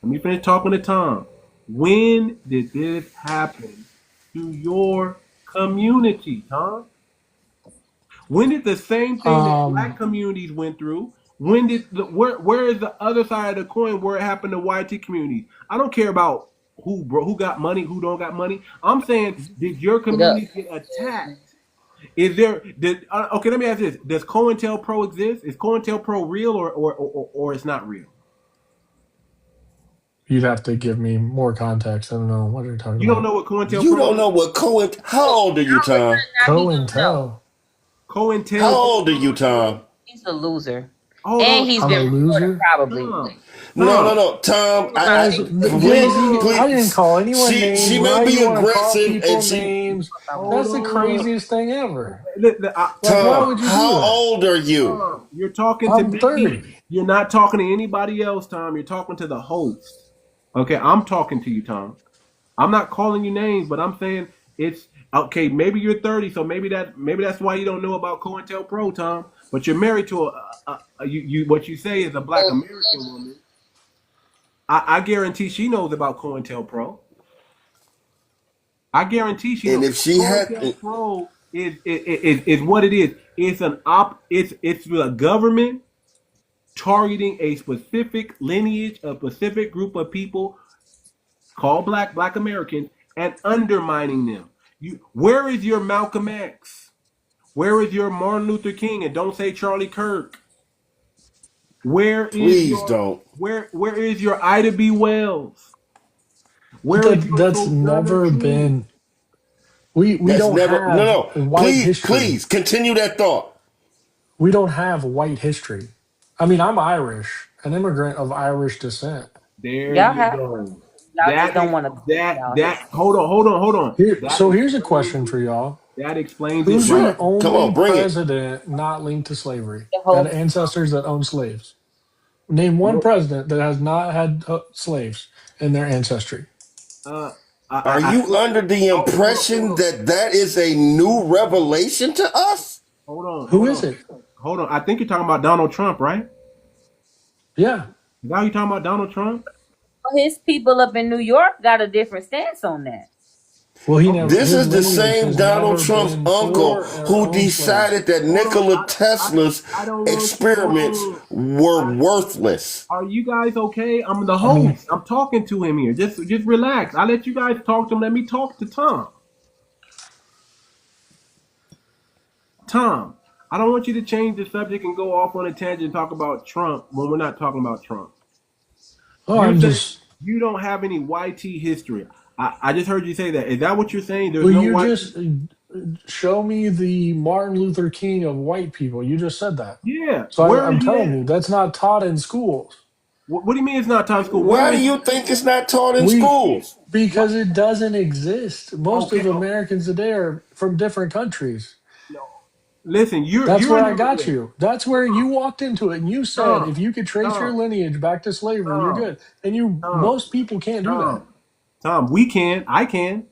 Let me finish talking to Tom. When did this happen to your community, Tom? When did the same thing that black Um. communities went through? When did where is the other side of the coin where it happened to YT communities? I don't care about who got money, who don't got money. I'm saying, did your Get up. community get attacked? Is there did okay? Let me ask this: does COINTELPRO exist? Is COINTELPRO real or it's not real? You'd have to give me more context. I don't know what you're talking You don't about. know what You don't COINTELPRO is? know what Cohen. How old are you, Now Tom? listen, now he do know. COINTEL. How COINTELPRO. old are you, Tom? He's a loser. Hold And on, he's I'm a been recorded loser. probably. Tom. No, no, Tom. no, Tom. Guys, Hold Please, Daisy, I on. didn't please. call anyone She names. may Now be you want to call aggressive, and people she. names. Hold That's the on. craziest thing ever. Like, why Tom, would you do how that? old are you? Tom, you're talking to I'm me. 30. You're not talking to anybody else, Tom. You're talking to the host. Okay, I'm talking to you, Tom. I'm not calling you names, but I'm saying it's okay. Maybe you're 30, so maybe that's why you don't know about COINTELPRO, Tom. But you're married to you. What you say is a Black American woman. I guarantee she knows about COINTELPRO. I guarantee she And knows. if she had, COINTELPRO is what it is. It's an op. It's the government targeting a specific lineage, a specific group of people called Black Americans, and undermining them. Where is your Malcolm X? Where is your Martin Luther King? And don't say Charlie Kirk. Where is please your don't. where is your Ida B. Wells? But Where is your that's Sojourner never Truth? been. We That's don't never. No, have no. white Please, history. please continue that thought. We don't have white history. I mean, I'm Irish, an immigrant of Irish descent. There Y'all you have go. y'all just don't want to y'all That history. hold on. Here, That so here's a explains question it. for y'all. That explains it Who's right your Sure. there. Come only on, bring it. president not linked to slavery The that host. ancestors that own slaves? Name one What president that has not had slaves in their ancestry. uh Are I you think under the impression hold that that is a new revelation to us? Who is it? hold on. I think you're talking about Donald Trump, right? Yeah. Now you talking about Donald Trump? his people up in New York got a different stance on that. Well, he Okay. never. This His is the lineage same has Donald never Trump's been uncle for or who owned slaves. decided that Hold on. Nikola Tesla's I don't want you. Hold experiments on. were worthless. Are you guys okay? I'm the I mean, host. I'm talking to him here. Just relax. I let you guys talk to him. Let me talk to Tom. Tom, I don't want you to change the subject and go off on a tangent and talk about Trump when we're not talking about Trump. oh, You're I'm saying just. you don't have any YT history. I just heard you say that. Is that what you're saying? There's Well, no you YT. just show me the Martin Luther King of white people. You just said that. Yeah. So Where I'm is he telling at? you, that's not taught in schools. What do you mean it's not Times School? Where Why do is? you think it's not taught in We schools? because What? it doesn't exist. Most Okay. of Americans today are from different countries. No. Listen, That's you're where an I got immigrant. you. That's where you walked into it and you said if Tom, you could trace your Tom, lineage back to slavery, you're Tom, good. And you Tom, most people can't do that. Tom, Tom. We can. I can.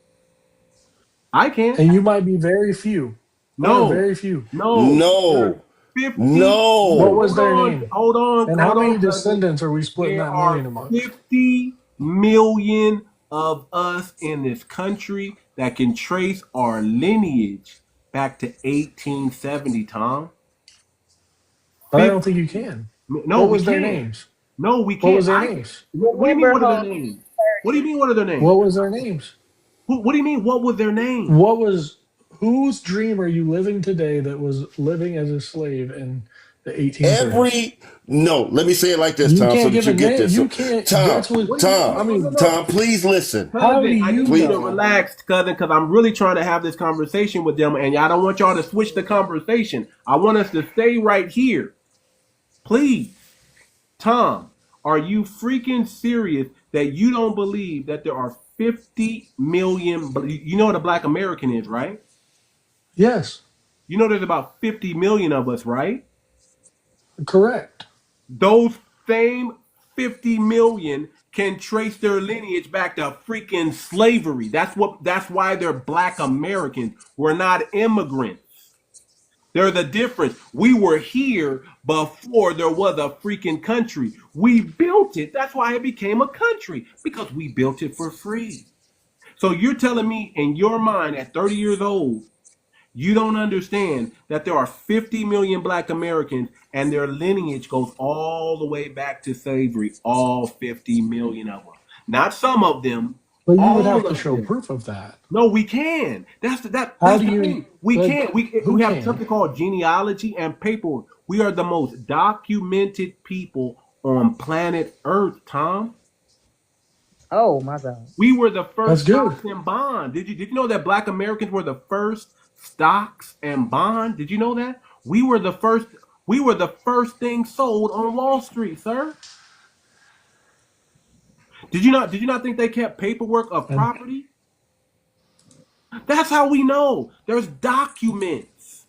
I can. And you might be very few. There are No, very few. no. There's No, 50. What no. was their name? And how Hold many on, cousin. descendants are we splitting There that are million amongst? 50 million of us in this country that can trace our lineage back to 1870, Tom. But I don't 50. think you can. No, What we was their can't. names? No, we What can't. was their names? What do you mean? What are their names? What do you mean? What are their names? What was their names? What do you mean? What was their name? What was whose dream are you living today that was living as a slave in the 1830s? No, let me say it like this, You Tom, so can't that give you a get name. this. You So, can't. Tom, That's what What do you mean? I Tom, No, mean. no. Tom, please listen. How do Cousin, I you need you to know? relax, cousin, because I'm really trying to have this conversation with them, and I don't want y'all to switch the conversation. I want us to stay right here. Please. Tom, are you freaking serious that you don't believe that there are 50 million? You know what a black American is, right? Yes, You know there's about 50 million of us, right? correct. Those same 50 million can trace their lineage back to freaking slavery. That's why they're black Americans. We're not immigrants. There's a difference. We were here before there was a freaking country. We built it. That's why it became a country, because we built it for free. So you're telling me in your mind at 30 years old, you don't understand that there are 50 million black Americans and their lineage goes all the way back to slavery, all 50 million of them. Not some of them, But you would have all to of show them. proof of that. No, we can. How That's do the you thing. We like? can't. We Who have can? something called genealogy and paperwork. We are the most documented people on planet Earth, Tom. Oh my God. We were the That's first good. stocks and bonds. Did you know that black Americans were the first stocks and bonds? Did you know that? We were the first thing sold on Wall Street, sir. Did you not think they kept paperwork of And property? That's how we know. There's documents.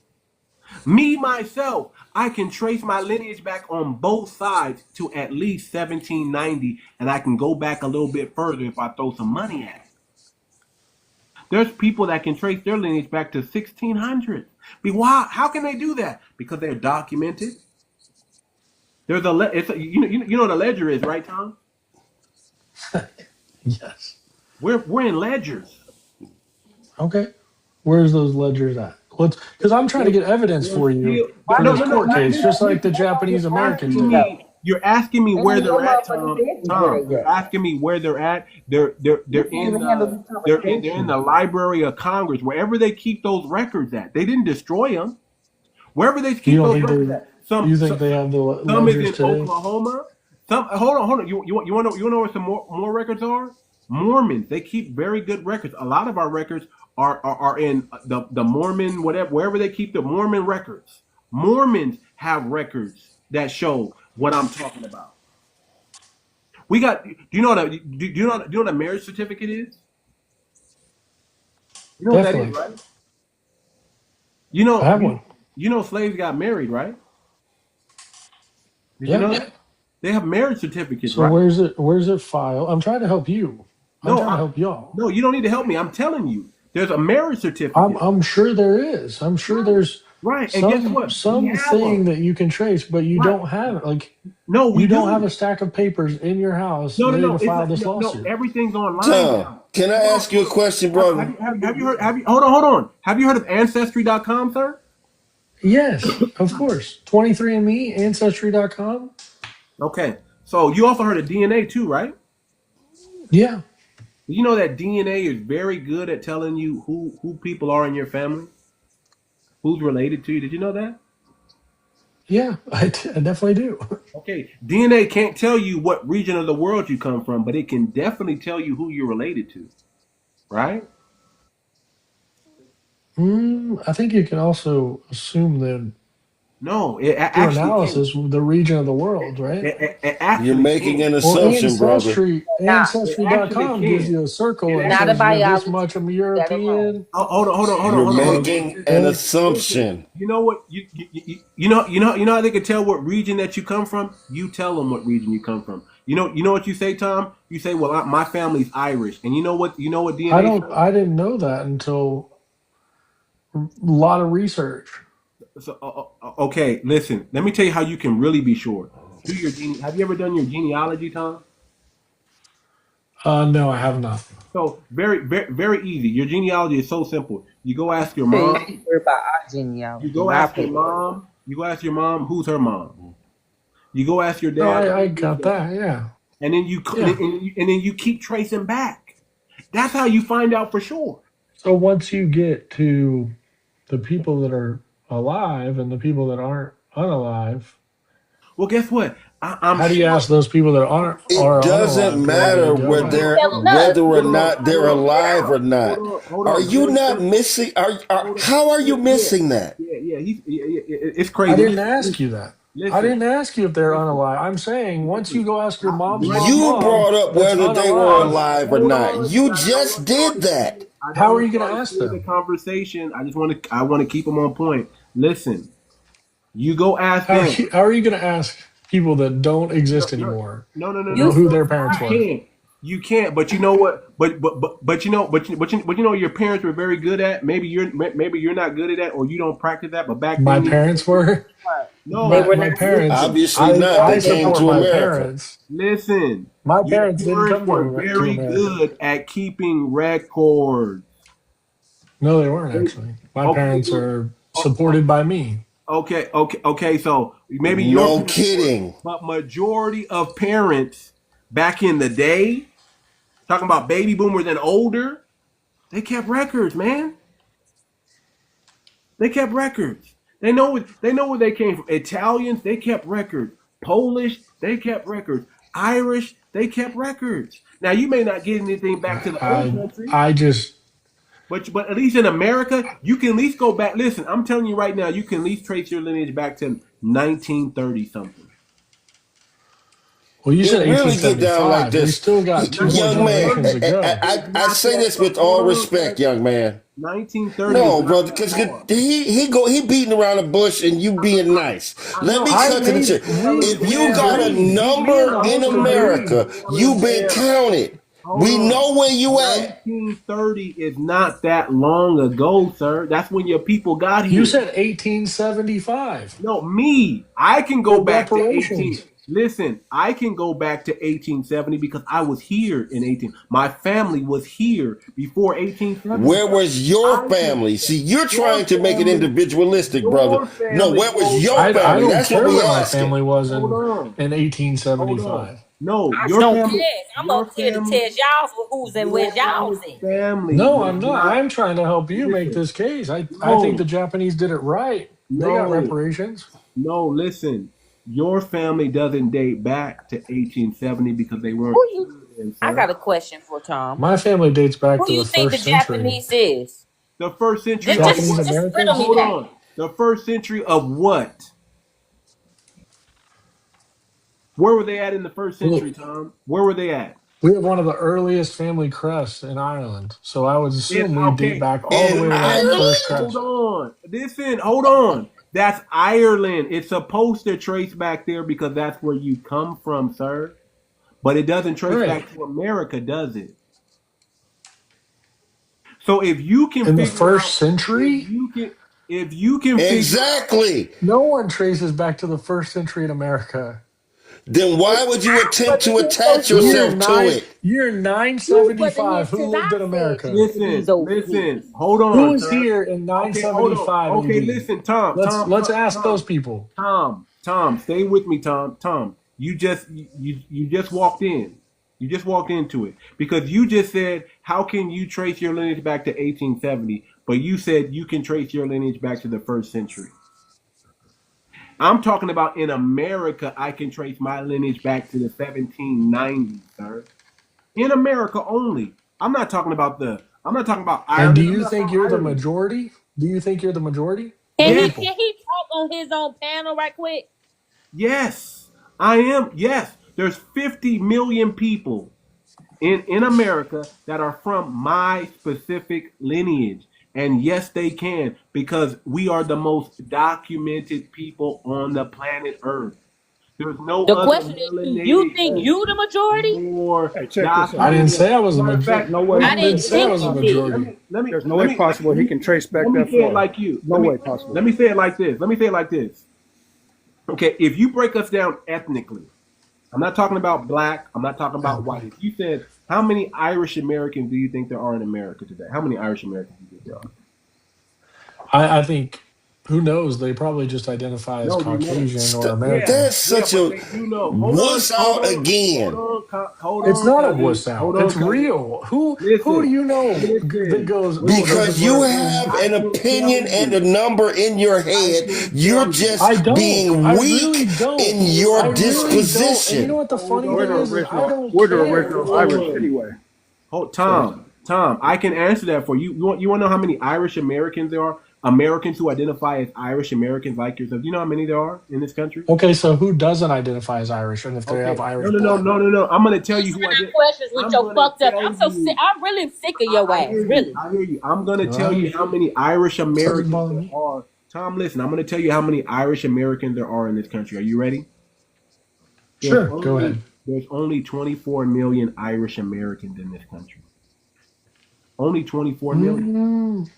Me, myself, I can trace my lineage back on both sides to at least 1790, and I can go back a little bit further if I throw some money at it. There's people that can trace their lineage back to 1600. Why? How can they do that? Because they're documented. There's you know what a ledger is, right, Tom? yes. We're in ledgers. Okay. Where's those ledgers at? Let's because I'm trying to They're, get evidence they're for you still, for no, this no, no, court not case, just like the listen. Japanese You're Americans asking did. me. You're asking me where And they're your at, motherfucking Tom. census where Tom, they you're at. asking me where they're at. They're You can't in even handle the this they're in the conversation. Library of Congress, wherever they keep those records at. They didn't destroy them. Wherever they You keep don't those think records they? at. You think they have the Some is ledgers in today? Oklahoma. Hold on. You want to know where some more records are? Mormons. They keep very good records. A lot of our records are in the Mormon whatever wherever they keep the Mormon records. Mormons have records that show what I'm talking about. We got. Do you know what a marriage certificate is? You know what that is, Definitely. right? You I know have you one. you know slaves got married, right? Did you Yeah. know that? They have marriage certificates, So right? where's it? Where's it filed? I'm trying to help you. I'm No, trying to help y'all. no, you don't need to help me. I'm telling you, there's a marriage I'm certificate. I'm sure there is. I'm sure Right. there's Right. And guess what? We have something them. that you can trace, but you Right. don't have it. Like No, we You don't have do. a stack of papers in your house No, no, ready no. to It's file not, this no. lawsuit. Everything's online Tom, now. can I Hold on, ask you a hold on. question, brother? Have you heard? Hold on. Have you heard of ancestry.com, sir? Yes, of course. 23andMe, Ancestry.com. Okay. So you also heard of DNA too, right? Yeah, Did you know that DNA is very good at telling you who people are in your family, who's related to you? Did you know that? yeah, I definitely do. Okay, DNA can't tell you what region of the world you come from, but it can definitely tell you who you're related to, right? I think you can also assume that No, it through actually can't. analysis the region of the world, right? It You're actually making can't. an Well, assumption, brother. Not It actually Ancestry.com gives can. you a circle It and not a says actually. you're this biologist. much of Leave that alone. European. You're Hold on. making an And Listen, assumption. you know what? You know how they can tell what region that you come from. You tell them what region you come from. You know what you say, Tom. You say, "Well, my family's Irish," and you know what? You know what DNA says. I didn't know that until a lot of research. So, okay, listen. Let me tell you how you can really be sure. Have you ever done your genealogy, Tom? No, I have not. So very easy. Your genealogy is so simple. You go ask your Hey, mom. you worry about our You genealogy, go our ask your paper. mom. You go ask your mom who's her mom. You go ask your No, dad I who's his got dad, that. Yeah, and then yeah. and then you keep tracing back. That's how you find out for sure. So once you get to the people that are alive and the people that aren't unalive, Well, guess what? I'm how do you sure. ask those people that It are doesn't unalive where they matter Hold go? on, hold Telling on, us whether or what hold on, not to they're hold on, figure alive out. or not. hold Are on. you Very not simple. missing? Hold on. How are you Yeah, missing that? yeah. It's I crazy. didn't ask you that. I Listen, didn't ask you if they're listen, unalive. I'm saying once you listen. go ask your mom's Right You now, brought up that's whether they were hold unalive, on, alive or hold not. on, You because just did that. I don't how are want you going y'all to to ask steer the them? conversation. I want to keep them on point. Listen, you go ask them. How are you going to ask people that don't No, exist no, anymore You who so their parents You smart. were? can't. You can't. But you know what? But you know your parents were very good at. Maybe you're not good at that, or you don't practice that. But back My then you parents were. They no. were My not parents. citizens. Obviously not. I They came support to my America. parents. Listen. My Your parents didn't parents come were to very America. good at keeping records. No, they weren't They- actually. My Okay, parents are oh, supported by me. okay. So maybe your No parents were, kidding. but majority of parents back in the day, talking about baby boomers and older, they kept records, man. They kept records. They know where they came from. Italians, they kept records. Polish, they kept records. Irish, they kept records. Now you may not get anything back to the old I country, I just but at least in America, you can at least go back. Listen, I'm telling you right now, you can at least trace your lineage back to 1930 something. well, you It said really get down like 1875. We this. still got two more Young man, 1930 generations to go. is I not say that. this with Hold all on, sir. respect, young man. 1930 is No, not brother, that because far. he beating around the bush and you being nice. Let No, me I cut to the made chase. we If you man. got a agreed. Me and number the in host America, agreed. you've been counted. Hold We on. know where you at. 1930 is not that long ago, sir. That's when your people got You here. said 1875 No, me. I can go for back to 18. reparations. Listen, I can go back to 1870 because I was here in 18. My family was here before 1870. Where was your I can. family? See, you're Your trying to make it family, individualistic, brother. your No, family where was goes your back I family? don't That's what care we where my asking. family was Hold on. in Hold on. 1875. No, I don't care. I'm up here to tell y'all for who's and where's your y'all's in. family No, was I'm not. not. I'm trying to help you make Listen, this case. I think the no, Japanese did it right. They got no. reparations. No, listen. Your family doesn't date back to 1870 because they Who weren't you? here then, I sir. got a question for Tom. My family dates back Who to the you think the first century. Japanese is? The first century Just, of just, Japanese what? just riddle Americans. me Hold that. on. The first century of what? Where were they at in the first century, Look, Tom? Where were they at? we have one of the earliest family crests in Ireland, so I would assume we date Okay. back all the In way to that Ireland? first Hold crest. on. Listen, hold on. That's Ireland. It's supposed to trace back there because that's where you come from, sir. But it doesn't trace Right. back to America, does it? So if you can In the figure first out, if century, you can, if you can figure out, Exactly. no one traces back to the first century in America. then why would you attempt to attach Year yourself to nine, it? year You wasn't here 975. Who since lived I in said America? shit to these Listen, OGs. listen. Hold Who on, was sir. here in Okay, hold on. 975 Okay, AD? listen, Tom. Let's ask those people. Tom, stay with me, Tom. Tom, you just walked in. You just walked into it because you just said, how can you trace your lineage back to 1870? But you said you can trace your lineage back to the first century. I'm talking about in America, I can trace my lineage back to the 1790s, sir. In America only. I'm not talking about And Ireland. do I'm you not think talking you're the Ireland. majority? Do you think you're the majority? The Can he Yes, people. can he talk on his own panel right quick? yes, I am. Yes, there's 50 million people in America that are from my specific lineage. And yes, they can because we are the most documented people on the planet Earth. There's no The other question is, do you melanated think group you the majority? more Hey, check this I out. didn't documented. say I was a Matter of There's fact, majority. no way. I I didn't didn't say I think was a you majority. did. There's no way possible he can trace back let me that say it far. like you. No way possible. Let me say it like this. Let me say it like this. Okay, if you break us down ethnically, I'm not talking about black. I'm not talking about white. If you said, how many Irish Americans do you think there are in America today? How many Irish Americans do you think there are? I think, who knows? They probably just identify as No, they know. Caucasian or Yeah, American. That's yeah, such but a they do know. wuss out again. Hold It's on, not a cousin. wuss out. Hold on, It's cousin. real. Who do Listen, you know that listen, goes, oh, this is Because listen. you where have I an can tell opinion and a you. number in your I head. can You're tell you. I just don't. being I weak really don't. in Hold your I on, really cousin. don't. And you know disposition. what the Hold funny thing on. is I don't We're the care. original Hold Irish on. anyway. Hold, So Tom, I can answer that for you. You want to know how many Irish Americans there are? Americans who identify as Irish Americans like yourself. Do you know how many there are in this country? Okay, so who doesn't identify as Irish and if they have Okay. No, Irish no, no, blood? no, no, no. I'm gonna tell you who I Answering did. our questions with I'm your gonna fucked up. tell I'm so sick. you. I'm really sick of your I ass. hear you. Really. I hear you. I'm gonna tell Well, you how many Irish doesn't Americans bother there me. are. Tom, listen. I'm gonna tell you how many Irish Americans there are in this country. Are you ready? There's Sure, go only ahead. there's only 24 million Irish Americans in this country. Only 24 million. Mm,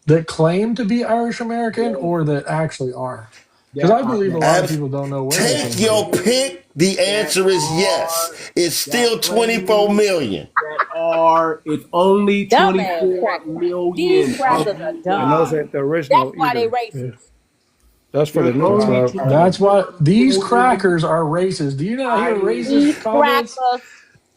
that claim to be Irish American Yeah. or that actually are? Because That I are believe a that lot of Abs- people don't know where they Take came your from. pick. The that answer is yes. are It's that still 24 claim million. that are it's only Dumbass 24 crackers. These million of crackers are you and those dumb. guys. ain't the That's original why they either. Yeah. racist. That's for the There's new only That's why 24 these million crackers are racist. Do you not hear Irish. These racist comments? crackers,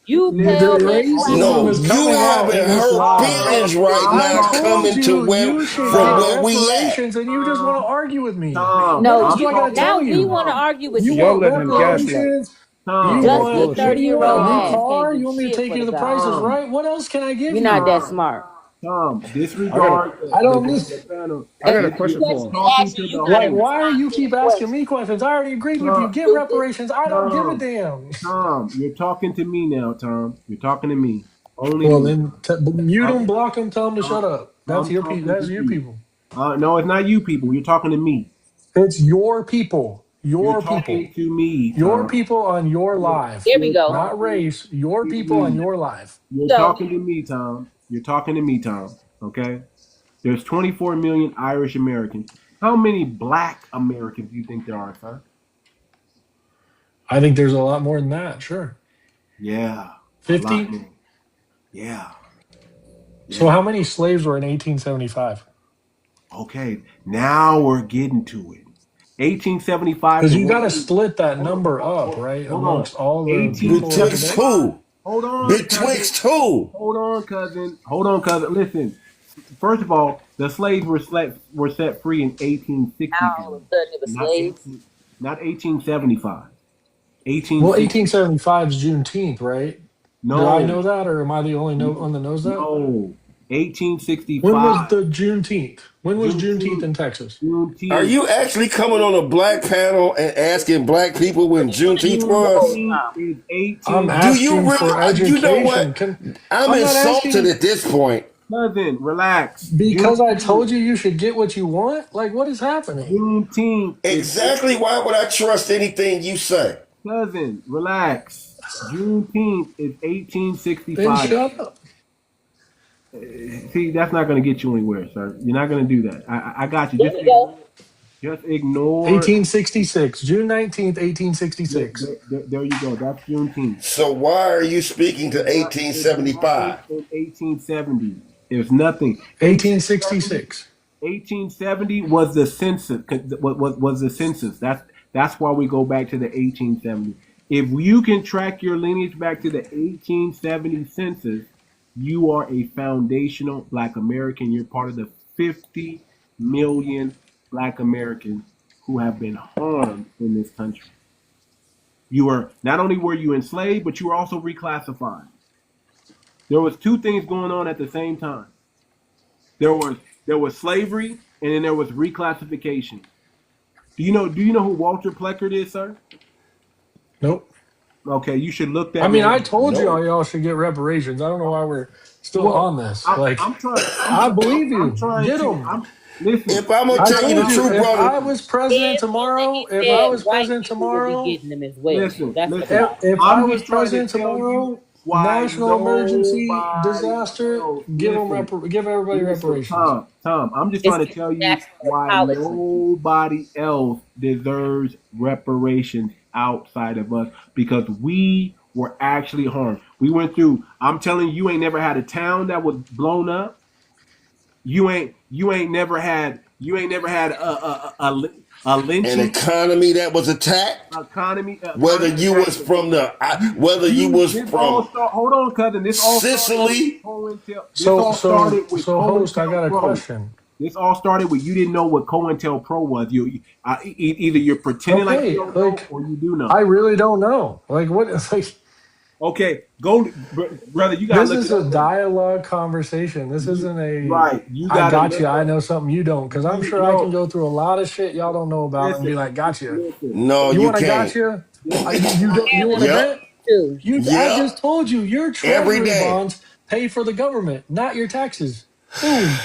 you The tell Listen, me hold racism No, crackers. is on. you coming out haven't in this hurt live. Tom, feelings right I'm now I talking told coming to you where you should from get Tom, where we at. reparations and you just want to argue with me. What Tom, No, else I'm do you I got to talking now tell we you? want to Tom, argue with You you. Y'all want letting him gaslight. reparations? You Tom, Just your want listen, 30-year-old a new ass Tom, can't car? do You want me to shit take for you the to the Price is gods. Tom, Right? What else can I give You're not you? that Tom, smart. Tom, I got a disregard I don't need. the panel. I got Every a You're question question for him. we talking ask you, to you the gotta Like, host. why do respond you to the keep asking question. me questions? I already agreed with you. Tom, Get Stupid. reparations. I don't give a Tom, damn. Tom, you're talking to me now, Tom. You're talking to me. Only to Well, me. then mute I'm, them, block them, tell them to shut I'm, up. That's I'm your people. talking to That's your you. people. No, it's not you people. You're talking to me. It's your people. You're Your people. talking to me, Your Tom. people on your You're, live, Here we you're go. not talking race. Your to people on me. your live. You're Go. talking to me, Tom. You're talking to me, Tom. Okay? There's 24 million Irish Americans. How many black Americans do you think there are, sir? I think there's a lot more than that. Sure. Yeah, a lot 50. more. Yeah, So yeah. how many slaves were in 1875? Okay, now we're getting to it. 1875 Because to you got what? to split that Hold on, number up, right? hold on. Amongst all the people of Betwixt today. 1875. who? Hold on, cousin. Betwixt who? Hold on, cousin. Hold on, cousin. Listen. First of all, the slaves were set free in Now all 1865, of a sudden it was not slaves. 1875. Well, 1860. 1875 is Juneteenth, right? Do I No, know that, or am I the only no, one that knows that? no. When was 1865. the Juneteenth? When was Juneteenth Juneteenth. in Texas? Are Juneteenth. you actually coming on a black panel and asking black people when Really want to Juneteenth see the was? whole Juneteenth time. is I'm 18. Do you asking for really? You know education. what? I'm I'm not insulted asking at this point. Cousin, relax. because I told you you should get what you want? Like, what is happening? Juneteenth is Exactly why would I trust anything you say? cousin, relax. Juneteenth is Then 1865. shut up. See, that's not going to get you anywhere, sir. You're not going to do that. I got you. There we go. Just ignore. 1866, June 19th, 1866. There you go. That's Juneteenth. So why are you speaking to It happened 1875? in 1870. There's nothing. 1870. 1866. 1870 was the census. Was the census? That's why we go back to the 1870. If you can track your lineage back to the 1870 census, you are a foundational Black American. You're part of the 50 million Black Americans who have been harmed in this country. You were not only were you enslaved, but you were also reclassified. There was two things going on at the same time. There was slavery, and then there was reclassification. Do you know who Walter Pleckard is, sir? Nope. Okay, you should look I that mean, man I up. told you No. y'all should get reparations. I don't know why we're still Well, on this. I'm, Like, I'm trying. I believe I'm you. trying Get to. them. Listen. If I'm gonna I tell you the told you, truth, if brother, I was president tomorrow, He if I said was white president people will be tomorrow, getting them as well. Listen. That's the Listen. problem. if I I'm was just trying to president tell you tomorrow, why national emergency, nobody disaster, else. give everybody Listen, reparations. Tom. I'm just It's trying to tell you national why apology. nobody else deserves reparations outside of us because we were actually harmed. We went through. I'm telling you, you ain't never had a town that was blown up. You ain't never had a an lynching economy that was attacked, economy attack. whether you was This all from start. Hold on, cousin. This all started with Sicily, COINTEL. This So, all so, started with so, host, I got a COINTELPRO. question. This all started with you didn't know what COINTELPRO was. Either you're pretending like you Okay, don't know like, or you do I know. really don't know. Like, what? It's like, Okay, go, brother. You gotta this look is it a up. Then. dialogue conversation. This isn't a, Right, you I gotta got you. look I up. know something you don't. Because I'm You sure I can no, go through a lot of shit y'all don't know about and be listen, like, got you. listen. no, You you want to got can't. you? You I don't. You have want to a Yep, bet? too. I yep, just told you your every treasury day. bonds pay for the government, not your taxes. Boom.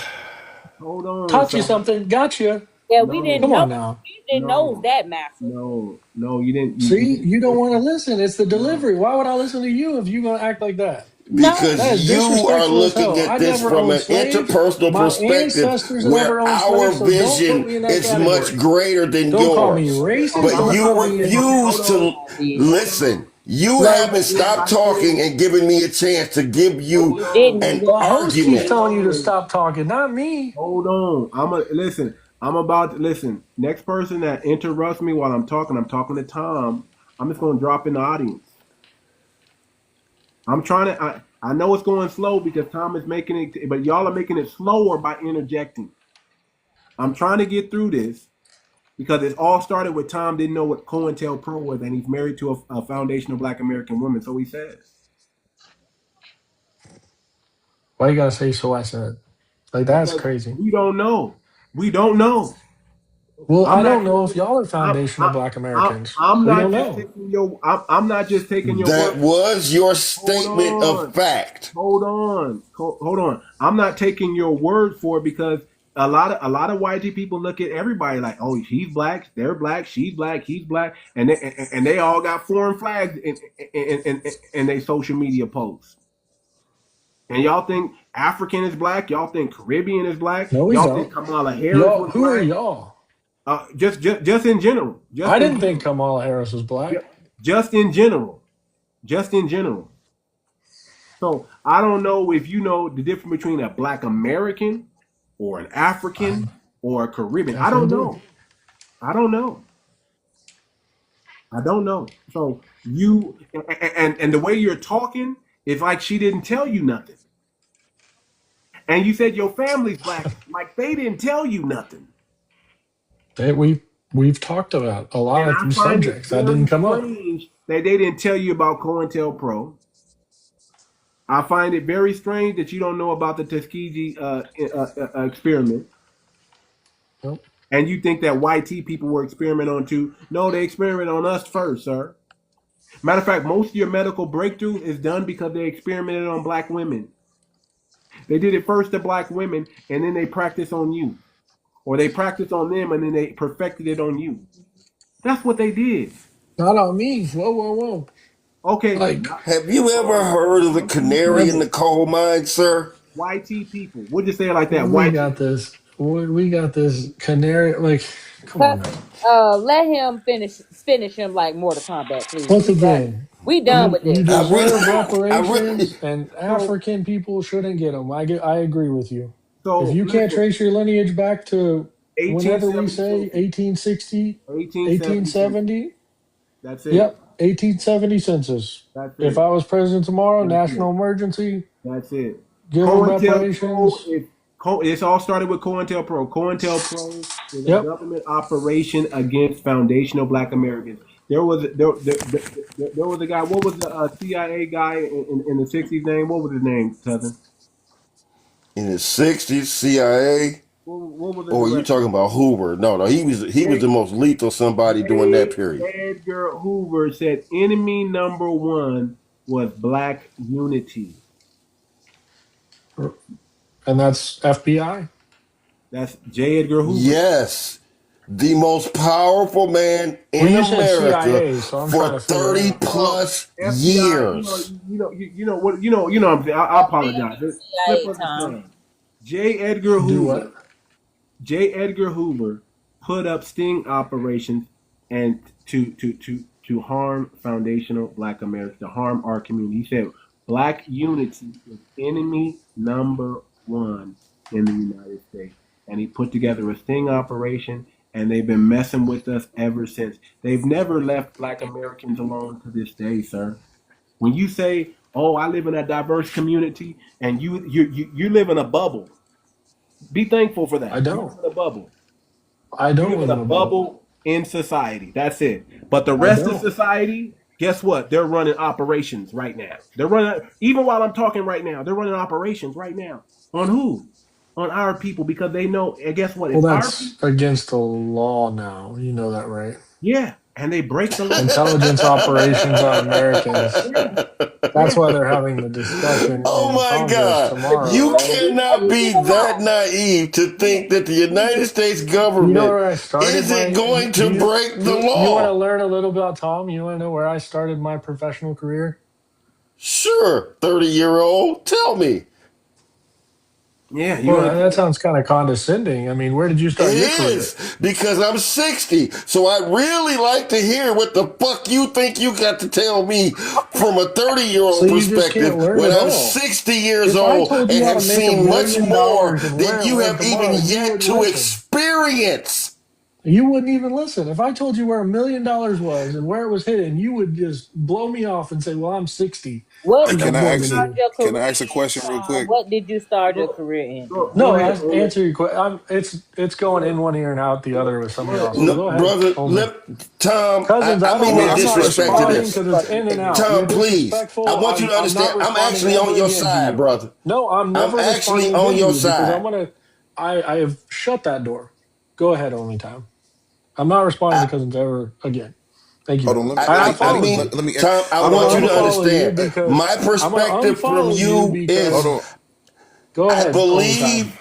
Hold on, Taught you son. something. Got you. Yeah, we didn't Come No, know. on now. We didn't know no, that, Master. no. You didn't. You See, didn't you don't want to listen. listen. It's the No. delivery. Why would I listen to you if you're gonna act like that? No, Because That is you are disrespectful as looking hell. at I this never from owned an slaves. interpersonal My perspective ancestors never where owned our slaves, so don't put vision me in that is much category. greater than Don't call me yours. racist. Okay, But I'm Don't gonna you tell. call Okay, me okay. refuse Hold to on. Hold listen. on. You It's like haven't like it's stopped like this. talking and giving me a chance to give Hold you you on. didn't. an the host keeps argument. Hold telling you to on. stop talking, not me. Hold on. Listen. I'm about to listen. Next person that interrupts me while I'm talking to Tom. I'm just gonna drop in the audience. I'm trying to. I know it's going slow because Tom is making it, but y'all are making it slower by interjecting. I'm trying to get through this because it all started with Tom didn't know what COINTELPRO was, and he's married to a foundation of Black American women, so he says. Why you gotta say so? I said, like, that's Because crazy. we don't know. We don't know. Well, I'm I not don't know if taking. y'all are I'm. foundational Black Americans. I'm We not don't just know. taking your. I'm not just taking your That word. was your Hold statement of on. fact. Hold on. I'm not taking your word for it because a lot of YG people look at everybody like, oh, he's black, they're black, she's black, he's black, and they all got foreign flags in their social media posts. And y'all think African is black, y'all think Caribbean is black, No, we y'all think don't. Kamala Harris Y'all, was who are black. y'all? Just in general, I didn't think Kamala Harris was Ju- black. just in general, just in general. So I don't know if you know the difference between a Black American or an I African or a Caribbean. I don't definitely do. know. I don't know. I don't know. So you and the way you're talking is like she didn't tell you nothing. And you said your family's black, like they didn't tell you nothing. That we've talked about a lot And of I these find it subjects that didn't very come up. strange that they didn't tell you about COINTELPRO. I find it very strange that you don't know about the Tuskegee experiment. Nope. And you think that YT people were experimenting on too. No, they experiment on us first, sir. Matter of fact, most of your medical breakthroughs is done because they experimented on black women. They did it first to black women, and then they practice on you. Or they practice on them, and then they perfected it on you. That's what they did. Not on me. Whoa, whoa, whoa. Okay, Like, Have you ever heard of the YT canary in people. the coal mine, sir? YT people. We'll just say it like that. we YT got people. this. we got this canary. Like, come on now. Let him finish him like Mortal Kombat, please. Once again, We done with you this. I deserve really, I really, reparations, and So African people shouldn't get them. I agree with you. If so you can't listen, trace your lineage back to whenever we say 1870 1860, 1870 census. 1870, That's it. yep, 1870 census. That's If it. I was president tomorrow, That's it. national emergency, That's it. give them COINTELPRO reparations. is it's all started with COINTELPRO. COINTELPRO is a Yep, government operation against foundational Black Americans. There was a guy. What was the CIA guy in the '60s name? What was his name, cousin? in the 60s, CIA, What was the or you director? talking about Hoover? No, he was J. the most lethal somebody during that J. period. Edgar Hoover said enemy number one was Black unity. and that's FBI. That's J. Edgar Hoover. Yes, the most powerful man Well, in you said America CIA, so I'm trying for to figure 30 out. Well, plus FBI, years. you know. I'm saying. I apologize. Slip CIA, of the Tom. tongue. J. Edgar Do what? Hoover. J. Edgar Hoover put up sting operations and to harm foundational Black Americans, to harm our community. He said Black unity is enemy number one in the United States, and he put together a sting operation. And they've been messing with us ever since. They've never left Black Americans alone to this day, sir. When you say, "Oh, I live in a diverse community," and you live in a bubble, be thankful for I that. You live don't. in a bubble. I You don't live in live a in a bubble. bubble in society. That's it. But the I rest of don't. society, guess what? They're running operations right now. They're running, even while I'm talking right now, they're running operations right now. On who? On our people, because they know, and guess what? Well, If our that's people, against the law now. You know that, right? yeah, and they break the law. Intelligence operations on Americans. Yeah, That's yeah. why they're having the discussion Oh in my Congress God. tomorrow, You right? cannot be that naive to think that the United States You know government where I started isn't my going to break the you want to law. learn a little about Tom? You want to know where I started my professional career? Sure, 30-year-old, tell me. Yeah, you Well, want that to sounds kind of condescending. I mean, where did you It start your career? is because I'm 60. So I'd really like to hear what the fuck you think you got to tell me from a So 30-year-old you just can't perspective learn when at I'm all. 60 years If I old told and you how to have make seen much more $1 million and than where it you went have even tomorrow, you yet wouldn't to listen. experience. You wouldn't even listen. If I told you where $1 million was and where it was hidden, you would just blow me off and say, "Well, I'm 60. What I'm did not Can you I going ask anywhere." start your can career I ask a in, question real Tom? quick? What did you start your go, career in? go No, ahead, Ole. answer your question. It's going in one ear and out the other with some of y'all. So Ole. No, go ahead, brother, only Tom, cousins. I I don't mean Well, no know. I'm I'm not not disrespect to responding. responding this. because it's in and out. You're Tom, please, I disrespectful. want you to I'm not understand. I'm responding actually on ever your again to side, you. brother. No, I'm I'm never actually responding on again to your you because side. I'm gonna. I have shut that door. Go ahead, only time. I'm not responding to cousins ever again. Thank Hold you. on. Let me let I me let me followed mean, you. let, let me. Tom, I I'm Hold on. want you gonna Hold to on. Hold on. unfollow you understand because my I'm gonna perspective from unfollow you you Hold because on. go I ahead, only time. believe.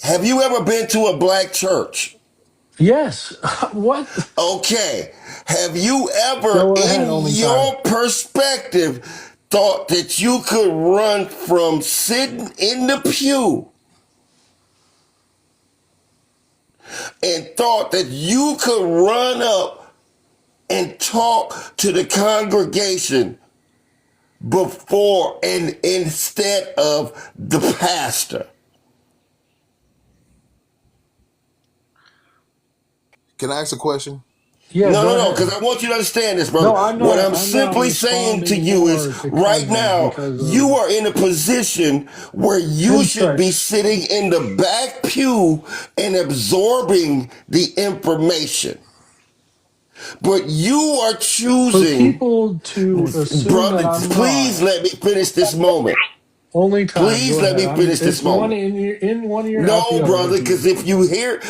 Have you ever been to a black church? Yes. What? Okay. Have you ever, Go in ahead, only time. your perspective, thought that you could run from sitting in the pew and thought that you could run up and talk to the congregation before and instead of the pastor? Can I ask a question? Yeah, No, go no, no, ahead. because I want you to understand this, brother. No, What I'm I'm not simply saying to responding you is more to right cousins now, because you of are in a position where you should be pinstripes. sitting in the back pew and absorbing the information. But you are For choosing, people to assume that brother, I'm please not, let me finish this moment. only time, Please go let ahead. me I'm finish this it's one moment. in one ear, out the No, other brother, with because you. if you hear,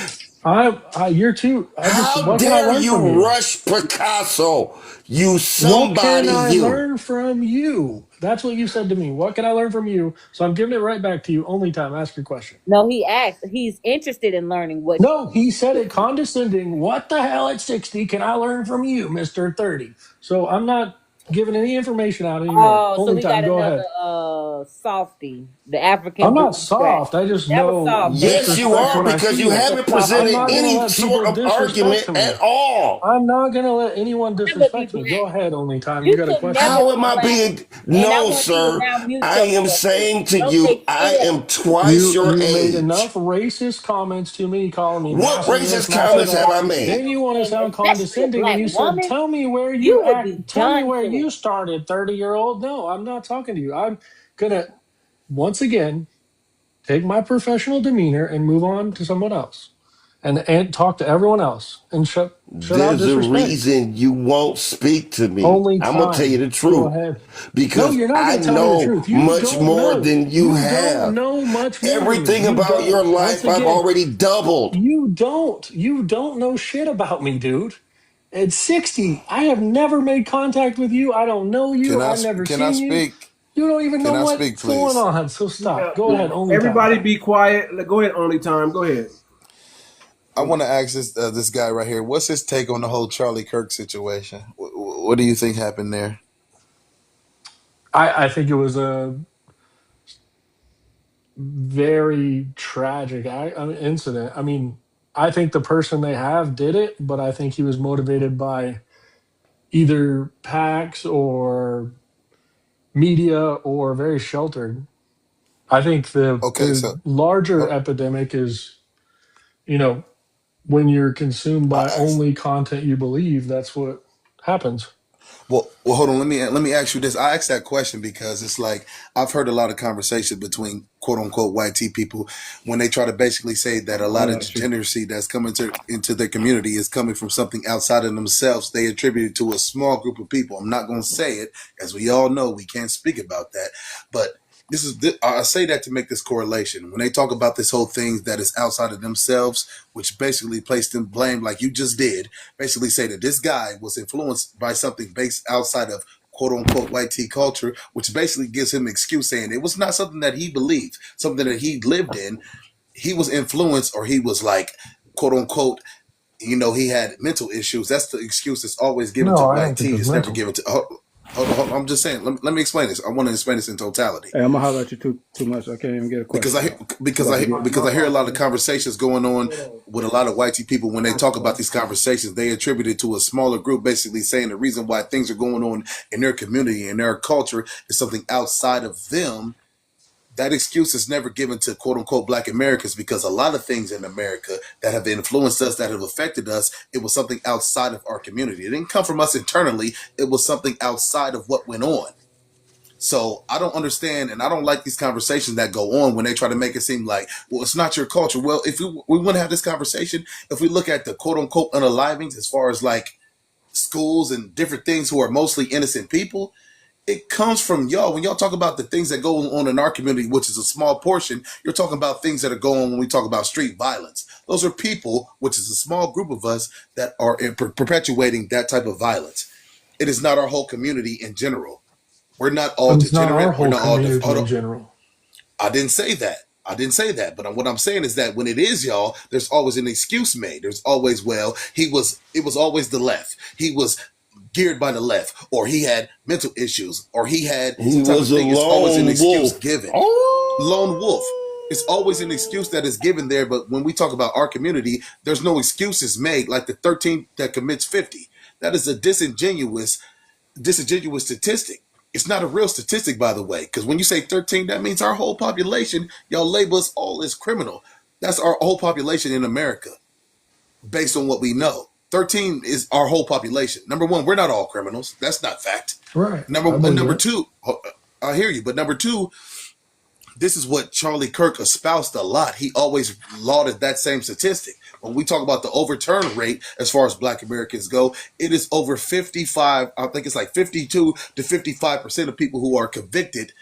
You're too how what can I dare learn from you you? rush Picasso, you What can somebody, I you. learn from you? That's what you said to me. What can I learn from you? So I'm giving it right back to you. Only time. Ask your question. No, he asked. He's interested in learning what No, he said you it condescending. What the hell at 60 can I learn from you, Mr. 30? So I'm not giving any information out anymore. Oh, so Only we time. got Go another ahead. softy. The African I'm not booty scratch. soft. I just That was know soft, man. Yes, you disrespect are, when I because see you it. haven't I'm presented not gonna any let sort people of disrespect argument to at me. all. I'm not gonna let anyone Never be disrespect me. Go black. ahead, only time. You You got a should question? never How be am I black. being? And I No, want you to sir. now mute I am yourself. saying to Don't you, say I shit else. am twice You your made enough age. racist comments to me, calling me What master this, racist master comments have that. I made? Then you want to And sound especially a condescending, and black you said, woman, "Tell me where you you would be act. Tell me done where for. you started, 30-year-old." No, I'm not talking to you. I'm gonna once again take my professional demeanor and move on to someone else, and talk to everyone else, and shut out There's a disrespect. reason you won't speak to me. Only I'm going to tell you time. the Go truth ahead. No, because you're not I going to tell me the know truth. You much don't more know. than you You don't have. know much more than me. Everything You about your don't. Once life I've again, already doubled. you don't. You don't know shit about me, dude. At 60, I have never made contact with you. I don't know you. I've never Can I seen you. speak? You don't even Can know I speak, what's going please? on. So Yeah, stop. Go ahead. Only time. everybody be quiet. Go ahead, only time. Go ahead. I want to ask this guy right here. What's his take on the whole Charlie Kirk situation? What do you think happened there? I think it was a very tragic incident. I mean, I think the person they have did it, but I think he was motivated by either PAX or media or very sheltered. I think Okay, the so larger uh, epidemic is, you know, when you're consumed I by asked. only content you believe, that's what happens. Well, hold on. Let me ask you this. I asked that question because it's like I've heard a lot of conversation between quote unquote white tea people when they try to basically say that a lot I of got you. degeneracy that's coming into their community is coming from something outside of themselves. They attribute it to a small group of people. I'm not going to say it, as we all know we can't speak about that, but I say that to make this correlation when they talk about this whole thing that is outside of themselves, which basically place them blame like you just did. Basically, say that this guy was influenced by something based outside of quote unquote white tea culture, which basically gives him an excuse saying it was not something that he believed, something that he lived in. He was influenced, or he was like quote unquote, he had mental issues. That's the excuse that's always given to No, I white don't think it tea. was It's never mental. given to. Hold on, I'm just saying. Let me explain this. I want to explain this in totality Hey, I'm gonna holler at you too much. I can't even get a because question I out. You because about to I get because I hear a lot of conversations going on with a lot of whitey people when they talk about these conversations. They attribute it to a smaller group, basically saying the reason why things are going on in their community and their culture is something outside of them. That excuse is never given to quote unquote black Americans because a lot of things in America that have influenced us, that have affected us, it was something outside of our community. It didn't come from us internally. It was something outside of what went on. So I don't understand, and I don't like these conversations that go on when they try to make it seem like, well, it's not your culture. Well, if we want to have this conversation, if we look at the quote unquote unalivings, as far as like schools and different things who are mostly innocent people, it comes from y'all. When y'all talk about the things that go on in our community, which is a small portion, you're talking about things that are going on when we talk about street violence. Those are people, which is a small group of us, that are perpetuating that type of violence. It is not our whole community in general. We're not all But it's not our degenerate. We're whole not all. community Hold in on. general. I didn't say that. I didn't say that. But what I'm saying is that when it is y'all, there's always an excuse made. There's always, well, it was always the left. He was geared by the left, or he had mental issues, or he had He some type was of a thing. It's always an lone excuse wolf. given. Lone wolf. It's Oh. always an excuse that is given there. But when we talk about our community, there's no excuses made like the 13 that commits 50. That is a disingenuous statistic. It's not a real statistic, by the way, because when you say 13, that means our whole population, y'all label us all as criminal. That's our whole population in America, based on what we know. 13 is our whole population. Number one, we're not all criminals. That's not fact. Right. I And believe number that. two, I hear you, but number two, this is what Charlie Kirk espoused a lot. He always lauded that same statistic. When we talk about the overturn rate as far as black Americans go, it is over 55, I think it's like 52 to 55% of people who are convicted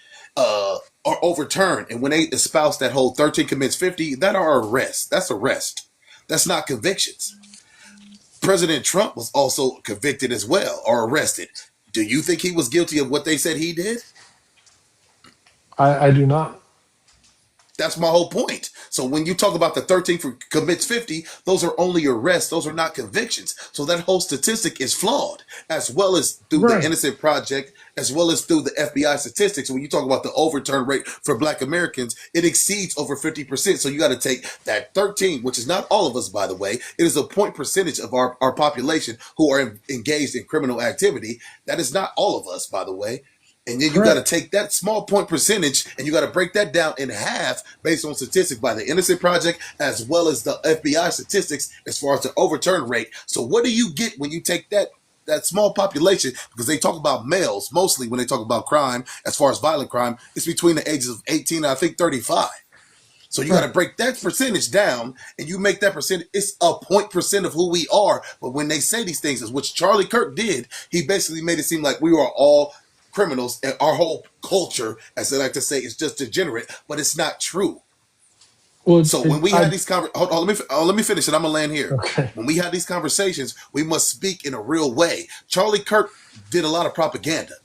are overturned. And when they espouse that whole 13 commits 50, that are arrests. That's arrest. That's not convictions. President Trump was also convicted as well or arrested. Do you think he was guilty of what they said he did? I do not. That's my whole point. So when you talk about the 13 for commits 50, those are only arrests. Those are not convictions. So that whole statistic is flawed, as well as through the Right. Innocent Project, as well as through the FBI statistics. When you talk about the overturn rate for Black Americans, it exceeds over 50%. So you got to take that 13, which is not all of us, by the way. It is a point percentage of our population who are engaged in criminal activity. That is not all of us, by the way. And then you got to Correct. take that small point percentage and you got to break that down in half based on statistics by the Innocent Project as well as the FBI statistics as far as the overturn rate. So what do you get when you take that small population? Because they talk about males mostly when they talk about crime, as far as violent crime, it's between the ages of 18 and I think 35. So you got to Right. break that percentage down, and you make that percentage. It's a point percent of who we are. But when they say these things, which Charlie Kirk did, he basically made it seem like we are all criminals, and our whole culture, as they like to say, is just degenerate. But it's not true. Well, So when we had these conversations, let me finish, and I'm gonna land here. okay. When we had these conversations, we must speak in a real way. Charlie Kirk did a lot of propaganda.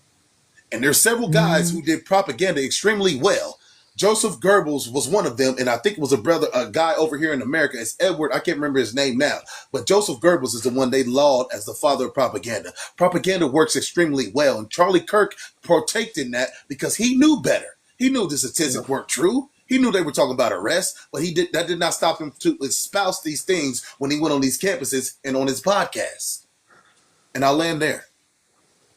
And there's several guys who did propaganda extremely well. Joseph Goebbels was one of them, and I think it was a guy over here in America. It's Edward. I can't remember his name now, but Joseph Goebbels is the one they lauded as the father of propaganda. Propaganda works extremely well, and Charlie Kirk partaked in that because he knew better. He knew the statistics weren't true. He knew they were talking about arrests, but that did not stop him to espouse these things when he went on these campuses and on his podcasts. And I'll land there.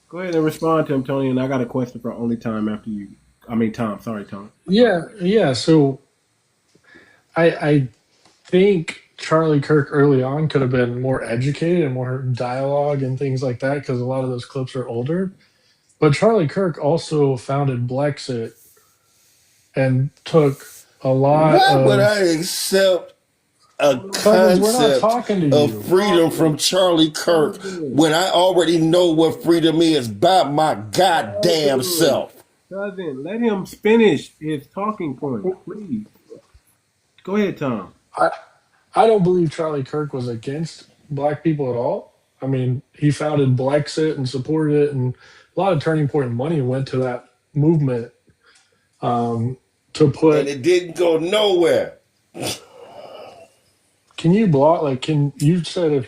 Go ahead and respond to him, Tony. And I got a question for only time after you. I mean, Tom. Sorry, Tom. Yeah. So I think Charlie Kirk early on could have been more educated and more dialogue and things like that because a lot of those clips are older. But Charlie Kirk also founded 𝗥𝗶𝗴𝗵𝘁𝘀 and took a lot Why would I of accept a Cousins. We're not concept talking to of you. freedom from Charlie Kirk when I already know what freedom is by my goddamn self? Cousin, let him finish his talking point, please. Go ahead, Tom. I don't believe Charlie Kirk was against black people at all. I mean, he founded 𝗥𝗶𝗴𝗵𝘁𝘀 and supported it, and a lot of Turning Point money went to that movement to And put. it didn't go nowhere. Can you block? Like, can you said if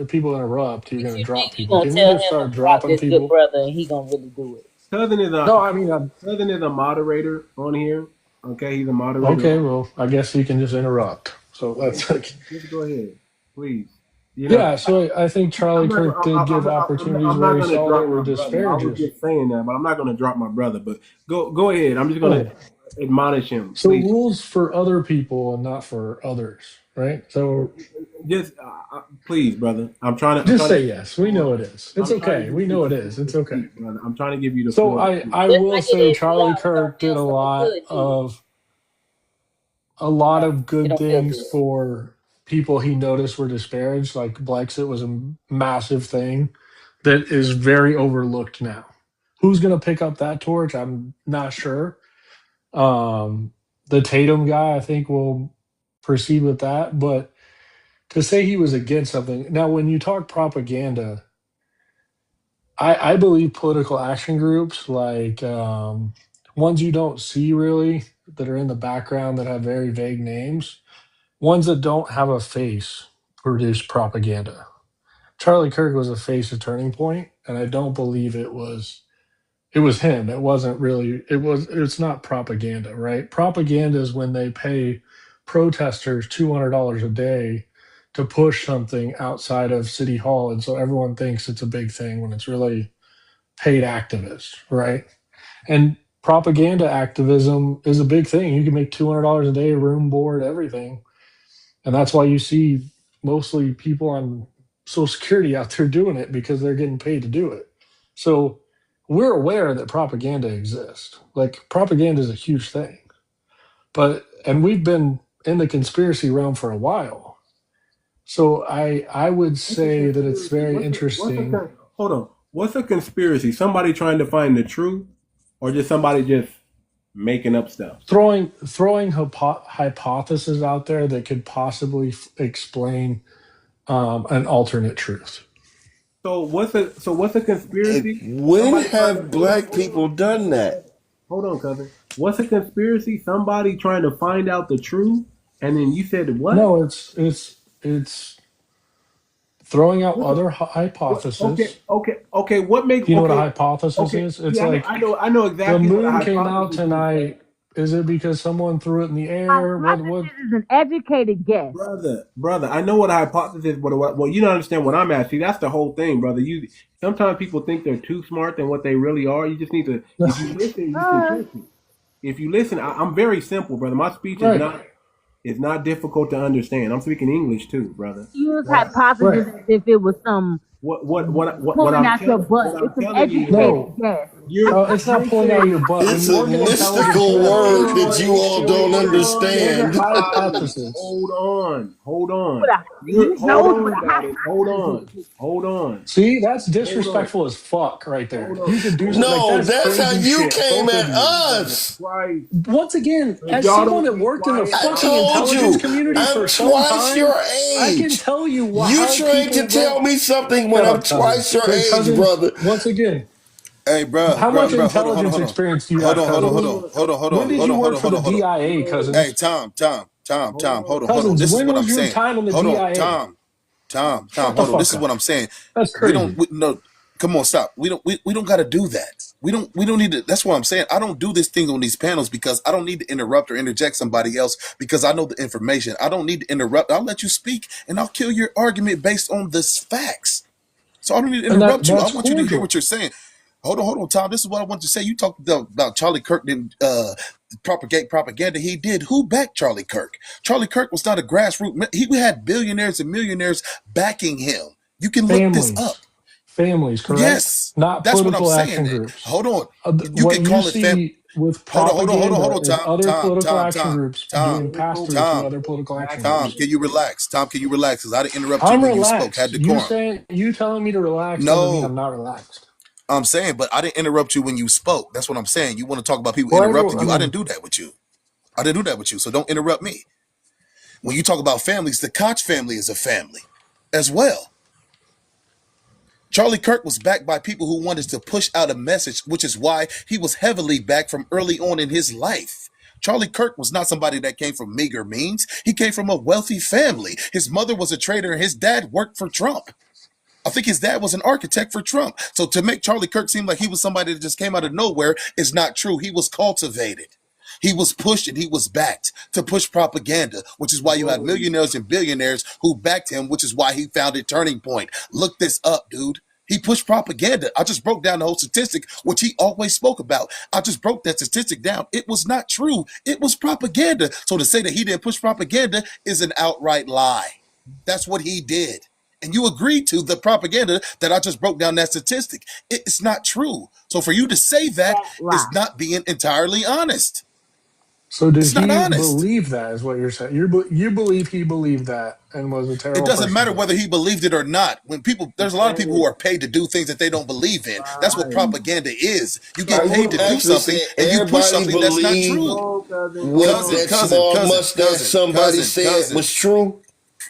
people interrupt, you're But gonna you drop think you people? gonna Can you tell just him to start drop dropping this good people? brother and he gonna really do it? Cousin is No, I mean, a moderator on here. Okay, he's a moderator. okay. Well, I guess he can just interrupt. So that's like, Just go ahead, please. yeah. So I think Charlie Kirk did give opportunities I'm where not he going to saw drop there were my brother. I was disparages. just saying that, but I'm not going to drop my brother. But go ahead. I'm just Go going to ahead. admonish him, So please. rules for other people and not for others, right? So Just please, brother. I'm trying to just say yes. We know it is. It's okay. We know it is. It's okay. brother. I'm trying to give you the So floor. I Just will like it say is for Charlie y'all, it don't Kirk did feel so good, a lot of it good don't feel things good. for people he noticed were disparaged. Like 𝗥𝗶𝗴𝗵𝘁𝘀 was a massive thing that is very overlooked now. Who's going to pick up that torch? I'm not sure. The Tatum guy, I think, will proceed with that. But to say he was against something now, when you talk propaganda, I believe political action groups like ones you don't see really that are in the background that have very vague names, ones that don't have a face produce propaganda. Charlie Kirk was a face of Turning Point, and I don't believe it was him. It wasn't really it's not propaganda, right? Propaganda is when they pay protesters $200 a day to push something outside of City Hall, and so everyone thinks it's a big thing when it's really paid activists, right? And propaganda activism is a big thing. You can make $200 a day, room, board, everything. And that's why you see mostly people on Social Security out there doing it because they're getting paid to do it. So we're aware that propaganda exists. Like propaganda is a huge thing. And we've been in the conspiracy realm for a while. So I would say that it's very interesting. Hold on. What's a conspiracy? Somebody trying to find the truth, or just somebody just making up stuff? Throwing hypotheses out there that could possibly explain an alternate truth. So what's a conspiracy? When have black people done that? Hold on, cousin. What's a conspiracy? Somebody trying to find out the truth, and then you said what? No, it's throwing out What? other What? Okay, hypothesis. okay. What makes Do you know what a okay? hypothesis Okay, is? It's yeah, like I know the exactly what a moon came out hypothesis is, tonight. Is it because someone threw it in the air? What? Hypothesis is an educated guess. brother. I know what a hypothesis is, but well, you don't understand what I'm at. See, that's the whole thing, brother. You sometimes people think they're too smart than what they really are. You just need to, if you listen, you can Uh, trust me. If you listen, I'm very simple, brother. My speech is Right, not difficult to understand. I'm speaking English too, brother. use What right. hypothesis as if it was some what pulling I'm out your telling butt. It's an you is educated No, guess. it's not you're pulling out your saying butt. When It's you a work in intelligence, you mystical have word that you all don't it's a understand. hypothesis. hold What on. a, he Hold knows what on, a got it. hypothesis is. Hold on. See, that's Hold on. disrespectful as fuck right there. Hold on. You could do Hold like No, that's on. that's how crazy you shit. came Both at of you. Jesus us. Christ. Once again, If as y'all someone don't that be worked in the quiet, I fucking I'm told intelligence you, community I'm for some twice time, your I can age. tell you You how trying to people tell run. me something when Shut I'm up, cousin. twice your Good age, cousin. brother. Once again, Hey, how much intelligence hold on, experience do you hold have, on, hold on, cousin? hold on, hold on, hold When on, did hold you on, hold work on, for hold the on, hold on. DIA, Hey, cousins? Hold on. Cousins, This is when what I'm was your saying. time in the Hold on, DIA? Shut the Hold on. This fuck is what up. I'm saying. That's We don't, crazy. we, no, come on, stop. We don't got to do that. We don't need to. That's what I'm saying. I don't do this thing on these panels because I don't need to interrupt or interject somebody else because I know the information. I don't need to interrupt. I'll let you speak and I'll kill your argument based on the facts. So I don't need to And interrupt you. I that's want you to hear cordial. what you're saying. Hold on, Tom. This is what I want to say. You talked about Charlie Kirk and propagate propaganda he did. Who backed Charlie Kirk? Charlie Kirk was not a grassroots. He had billionaires and millionaires backing him. You can look this up. Families, correct? Yes, Not that's what I'm political saying. action groups. Hold on. You What can you call it fam. see with Hold propaganda on, is Tom, other political action Tom, groups Tom, being passed through to Tom, other political action Tom. groups. Can you relax? Tom, can you relax? Because I didn't interrupt you I'm when you spoke. Had relaxed. decorum. You telling me to relax doesn't mean I'm No, not relaxed. I'm saying, but I didn't interrupt you when you spoke. That's what I'm saying. You want to talk about people Well, interrupting I you. I didn't mean, do that with you. I didn't do that with you. So don't interrupt me. When you talk about families, the Koch family is a family as well. Charlie Kirk was backed by people who wanted to push out a message, which is why he was heavily backed from early on in his life. Charlie Kirk was not somebody that came from meager means. He came from a wealthy family. His mother was a trader and his dad worked for Trump. I think his dad was an architect for Trump. So to make Charlie Kirk seem like he was somebody that just came out of nowhere is not true. He was cultivated. He was pushed and he was backed to push propaganda, which is why you have millionaires and billionaires who backed him, which is why he founded Turning Point. Look this up, dude. He pushed propaganda. I just broke down the whole statistic, which he always spoke about. I just broke that statistic down. It was not true. It was propaganda. So to say that he didn't push propaganda is an outright lie. That's what he did. And you agreed to the propaganda that I just broke down that statistic. It's not true. So for you to say that That lie. is not being entirely honest. so did It's not he honest. believe that? Is what you're saying? You believe he believed that and was a It terrible doesn't person matter for it? whether he believed it or not. When people, there's a lot of people who are paid to do things that they don't believe in. That's what Right. propaganda is. You So get Are paid you to hold on. do actually something saying and you push everybody something that's not believe true. Hold, cousin. Hold what on. that small mustache somebody said Cousin. was true?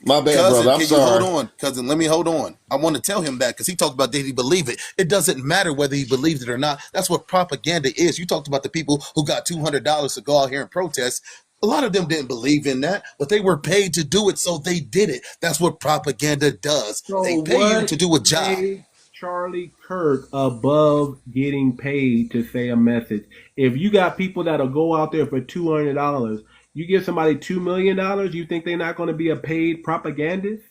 My bad, Cousin, brother. I'm can you hold sorry. on? Cousin, let me hold on. I want to tell him that because he talked about did he believe it. It doesn't matter whether he believed it or not. That's what propaganda is. You talked about the people who got $200 to go out here and protest. A lot of them didn't believe in that, but they were paid to do it, so they did it. That's what propaganda does. So They pay you what to do a job. made Charlie Kirk above getting paid to say a message? If you got people that'll go out there for $200, you give somebody $2 million, you think they're not going to be a paid propagandist?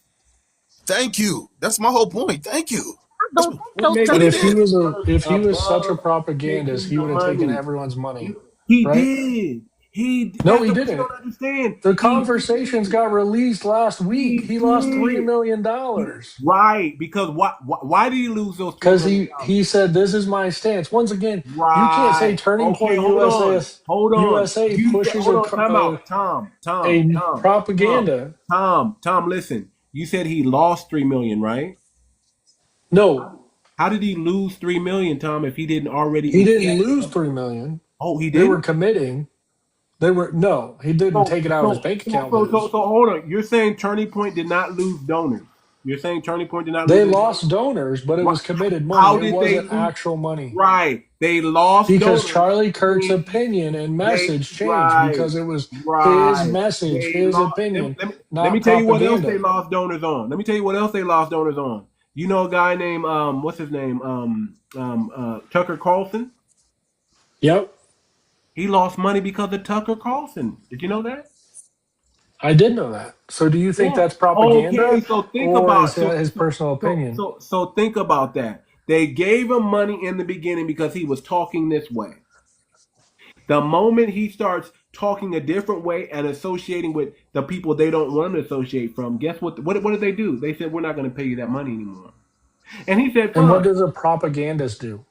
Thank you. That's my whole point. Thank you. I That's don't think What so, makes what But he cousin. did. if he was such a above propagandist, taking he the would have taken money? everyone's money, He right? did. No, That's he the what you didn't. don't understand. The He conversations did. got released last week. He He lost $3 did. million Right. Because why did he lose those three because million he dollars? said this is my stance. Once again, you can't say Right. Turning Okay, Point hold on. Hold on. USA You said pushes hold on, time a, out. a propaganda. Tom, listen. You said he lost 3 million, right? No, How did he lose 3 million, Tom, if he didn't already he didn't accept? lose 3 million. Oh, he They were didn't? committing. They were no, he didn't So take it out of his so bank so account, but so it so, was so hold on. You're saying Turning Point did not lose donors. You're saying Turning Point did not lose They any lost money? donors, but it Why- was committed money. How It did they wasn't lose? actual money. Right. They lost Because donors. Charlie Kirk's Meaning opinion and they message changed right. because it was his Right. message, They his lost. opinion, Let me not tell you what else they propaganda. lost donors on. Let me tell you what else they lost donors on. You know a guy named what's his name? Tucker Carlson. Yep, He lost money because of Tucker Carlson. Did you know that? I did know that. So do you think Yeah. that's Okay, propaganda so think or is about that his personal opinion? so think about that. They gave him money in the beginning because he was talking this way. The moment he starts talking a different way and associating with the people they don't want to associate from, guess what? What did they do? They said, we're not going to pay you that money anymore. And he said, And what fine. does a propagandist do?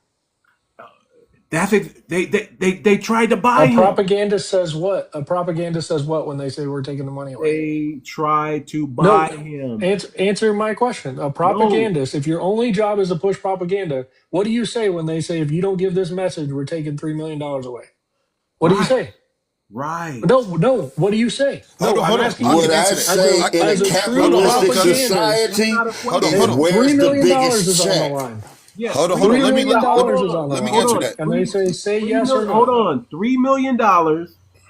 They tried to buy A him. propagandist says what? A propagandist says what when they say we're taking the money away? They tried to buy No, him. answer my question. A No, propagandist, if your only job is to push propaganda, what do you say when they say, if you don't give this message, we're taking $3 million away? What do you right, say? right. No. What do you say? Hold No, on, I'm hold on. asking I What can you I answer that. as say a in a as a Hold true on, hold on, capitalistic because propagandist. That's society not a hold on, question. hold is on. Three where's the million dollars biggest is on the check? line. Yeah, Hold on, three hold on. $3 million. Let me million let, let, Hold dollars is on, on the let me hold line, answer on. that. and they say, say yes or Hold no. on, $3 million,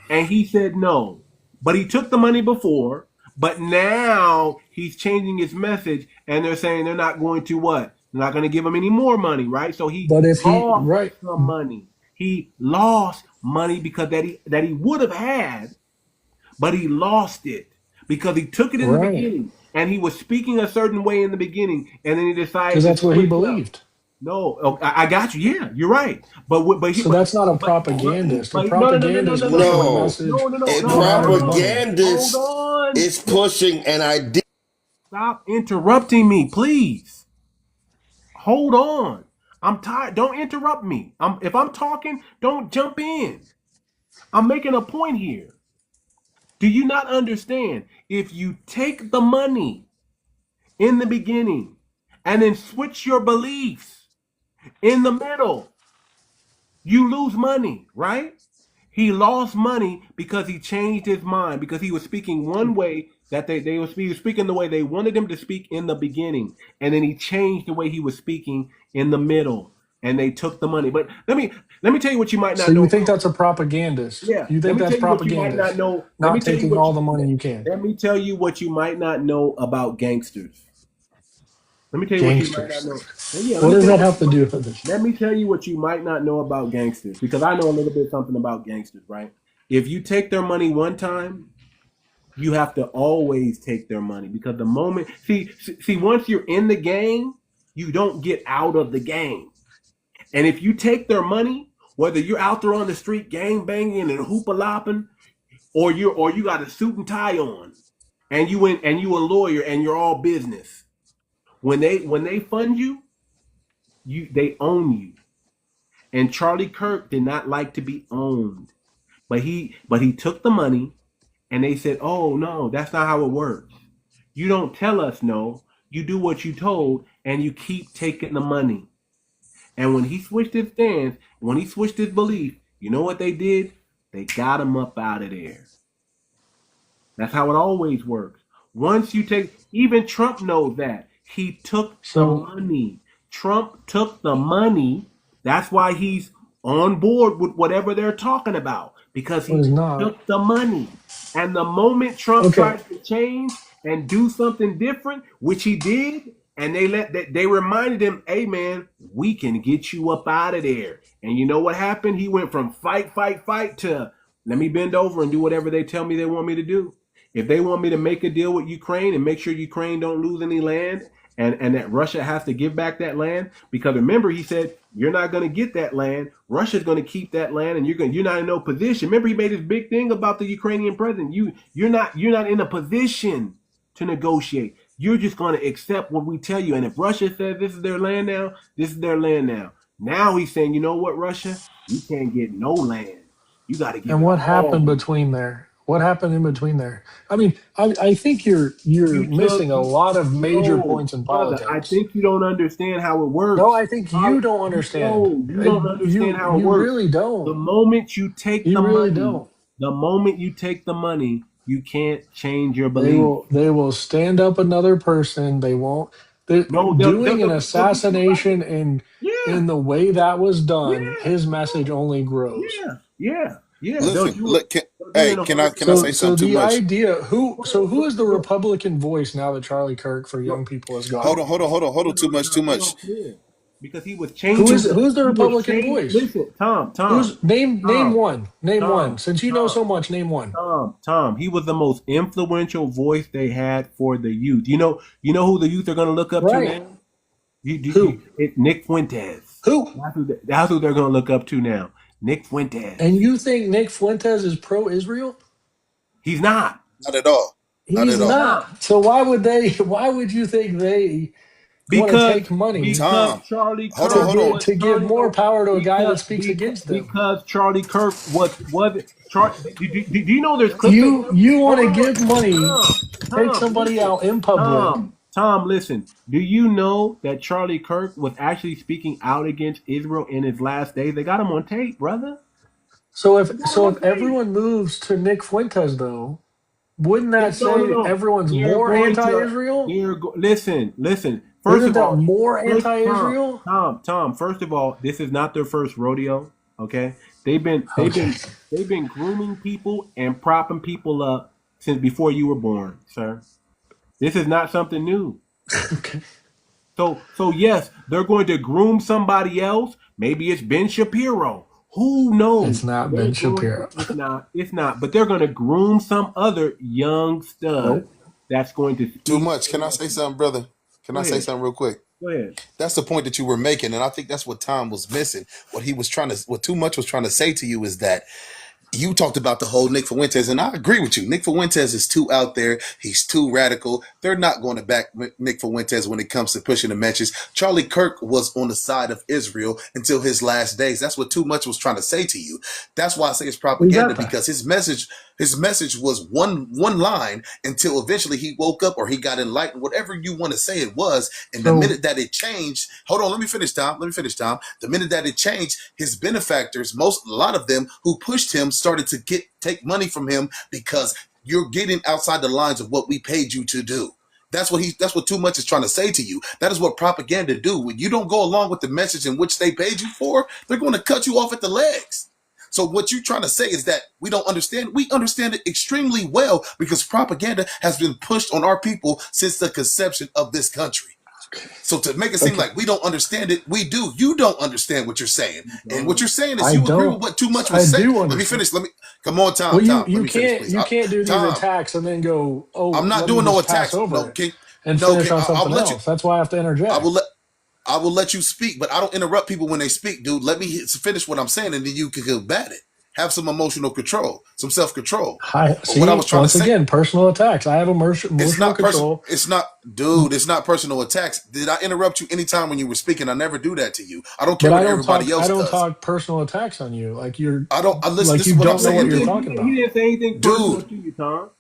and he said no. But he took the money before. But now he's changing his message, and they're saying they're not going to what? They're not going to give him any more money, right? So he But if he lost right, some money. He lost money because that he would have had, but he lost it because he took it in the right, beginning, and he was speaking a certain way in the beginning, and then he because decided that's to what he switch up. believed. No, oh, I got you. Yeah, you're right. So that's not a propagandist. A No, no, no, no, propaganda no, is no, no, pushing a no, No, message no, no, no, a no. and Hold having on, money. hold propagandist on. is pushing an idea. Stop interrupting me, please. Hold on. I'm tired. Don't interrupt me. If I'm talking, don't jump in. I'm making a point here. Do you not understand? If you take the money in the beginning and then switch your beliefs in the middle, you lose money, right? He lost money because he changed his mind, because he was speaking one way that he was speaking the way they wanted him to speak in the beginning, and then he changed the way he was speaking in the middle, and they took the money. But let me tell you what you might So not you know think about. that's a propagandist? Yeah, You let think me that's tell you what you might not propagandist? know. Let me Not tell you taking what all you the money you can. let me tell you what you might not know about gangsters. Let me tell you what you might not Gangsters. know. Yeah, let What me does tell you that what have you to might. do with this? Let me tell you what you might not know about gangsters, because I know a little bit something about gangsters, right? If you take their money one time, you have to always take their money, because the moment see once you're in the game, you don't get out of the game. And if you take their money, whether you're out there on the street gang banging and hoopalopping, or you got a suit and tie on, and you a lawyer and you're all business. When they fund you, they own you. And Charlie Kirk did not like to be owned. But he took the money, and they said, "Oh no, that's not how it works. You don't tell us no. You do what you told, and you keep taking the money." And when he switched his stance, when he switched his belief, you know what they did? They got him up out of there. That's how it always works. Once you take, even Trump knows that. He took the So money. Trump took the money. That's why he's on board with whatever they're talking about, because was he not. took the money. And the moment Trump Okay. tries to change and do something different, which he did, and they reminded him, "Hey man, we can get you up out of there." And you know what happened? He went from fight, fight, fight to let me bend over and do whatever they tell me they want me to do. If they want me to make a deal with Ukraine and make sure Ukraine don't lose any land, and that Russia has to give back that land, because remember he said you're not going to get that land. Russia's going to keep that land, and you're not in no position. Remember he made this big thing about the Ukrainian president. You're not in a position to negotiate. You're just going to accept what we tell you. And if Russia says this is their land now, this is their land now. Now he's saying, you know what, Russia, you can't get no land. You got to give And it what all happened to me. between there? What happened in between there? I mean, I think you're You took missing a lot of major no, points in brother. I politics. think you don't understand how it No, works. I think you don't understand. No, you don't understand how it You works. really The don't. moment you take You the really money, don't. the moment you take the money, You can't change your They belief. will stand up another person. They won't. They're No, doing an they'll do you right. assassination in Yeah, the way that was done. yeah, His message only grows. yeah. Listen, look, They'll do it hey, in a can I heartbeat. say So something too the much? idea Go who ahead, is the go. Republican voice now that Charlie Kirk for young people is They Hold gone? on, hold on, hold on, hold on. Too much, too they much. don't care because he was changing Who's the he was Republican changing. voice? Listen, Tom, Who's name Tom, one. Name one. Tom, Since you know Tom, so much, name one. Tom. He was the most influential voice they had for the youth. You know who the youth are going to look up to Right. now? Who? Nick Fuentes. Who? That's who they're going to look up to now. Nick And Fuentes. you think Nick Fuentes is pro-Israel? He's not. Not at all. Not He's at He's all. not. not. So why would they? Why would you think they want to Because take money because Tom, Charlie hold on, Kirk hold on. was to give Charlie more no, power to a guy that speaks against them? because Charlie Kirk was do you know there's clips of him? You want to Hold give money, on, take Tom, somebody listen, out in public. Tom, listen. Do you know that Charlie Kirk was actually speaking out against Israel in his last days? They got him on tape, brother. So They got him on if tape. everyone moves to Nick Fuentes, though, wouldn't that say No. everyone's They're more going to. anti-Israel? Listen. First Isn't of that all, more anti-Israel? Tom. First of all, this is not their first rodeo. Okay, Okay. they've been grooming people and propping people up since before you were born, sir. This is not something new. Okay. So yes, they're going to groom somebody else. Maybe it's Ben Shapiro. Who knows? It's not Ben They're going. Shapiro. It's not. It's not. But they're going to groom some other young stud Nope. that's going to Too speak. much. Can I say something, brother? Can Go I say ahead. something real quick? Go ahead. That's the point that you were making, and I think that's what Tom was missing. What Too Much was trying to say to you is that you talked about the whole Nick Fuentes, and I agree with you. Nick Fuentes is too out there. He's too radical. They're not going to back Nick Fuentes when it comes to pushing the message. Charlie Kirk was on the side of Israel until his last days. That's what Too Much was trying to say to you. That's why I say it's propaganda, Exactly. because his message was one line until eventually he woke up or he got enlightened, whatever you want to say it was. And the So minute that it changed, hold on, let me finish, Tom. The minute that it changed, his benefactors, a lot of them who pushed him, started to take money from him because you're getting outside the lines of what we paid you to do. That's what Too Much is trying to say to you. That is what propaganda do. When you don't go along with the message in which they paid you for, they're going to cut you off at the legs. So what you're trying to say is that we don't understand. We understand it extremely well because propaganda has been pushed on our people since the conception of this country. So to make it seem okay. like we don't understand it, we do. You don't understand what you're saying. And what you're saying is I you agree with don't. what Too Much was I saying. do Let me understand. finish. Come on, Well, Tom. Let me finish, please. you can't do these Tom, attacks and then go, oh, I'm not let me doing no just pass attacks. over it and No, finish on I will something let you. else. That's why I have to I will interject. let. I will let you speak, but I don't interrupt people when they speak, dude. Let me finish what I'm saying, and then you can combat it. Have some emotional control, some self-control. I But what I see. was trying to Once say, again, personal attacks. I have it's emotional not personal. control. It's not, dude. It's not personal attacks. Did I interrupt you anytime when you were speaking? I never do that to you. I don't care But what everybody I else don't does. talk personal attacks on you. Like you're I don't. I listen. like This you is what I'm don't know what saying, you're dude. talking He about. didn't say anything personal Dude, to you, Tom.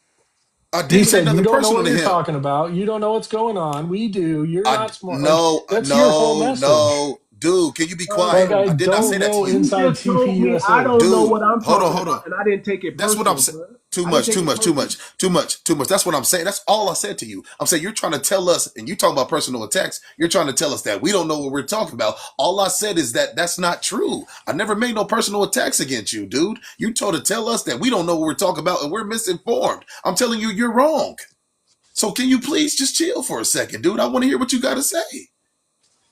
I He didn't say said you nothing don't know personal what to you're him. talking about. You don't know what's going on. We do. You're I not smart. Like no, that's your whole no, message. no, dude. Can you be Like quiet? I I did not say don't that to know you, You inside just told me I TPUSA. don't know dude. what I'm Hold on, talking hold on. about, and I didn't take it That's what I'm personal, saying. bro. Too I didn't much, take too it much, too personal. much, too much, too much. That's what I'm saying. That's all I said to you. I'm saying you're trying to tell us, and you talking about personal attacks. You're trying to tell us that we don't know what we're talking about. All I said is that that's not true. I never made no personal attacks against you, dude. You told to tell us that we don't know what we're talking about and we're misinformed. I'm telling you, you're wrong. So can you please just chill for a second, dude? I want to hear what you got to say.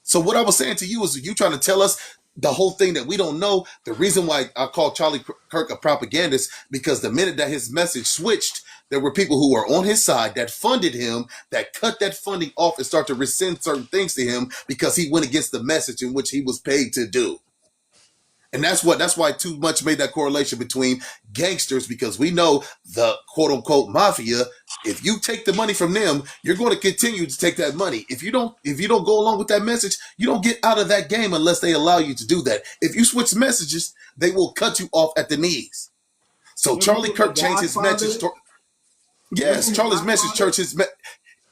So what I was saying to you is you trying to tell us the whole thing that we don't know. The reason why I call Charlie Kirk a propagandist, because the minute that his message switched, there were people who were on his side that funded him, that cut that funding off and start to rescind certain things to him because he went against the message in which he was paid to do. And that's why Too Much made that correlation between gangsters, because we know the quote unquote mafia. If you take the money from them, you're going to continue to take that money. If you don't go along with that message, you don't get out of that game unless they allow you to do that. If you switch messages, they will cut you off at the knees. So Charlie Remember the Kirk changed his message. Godfather? Yes, Remember the Charlie's message. Godfather?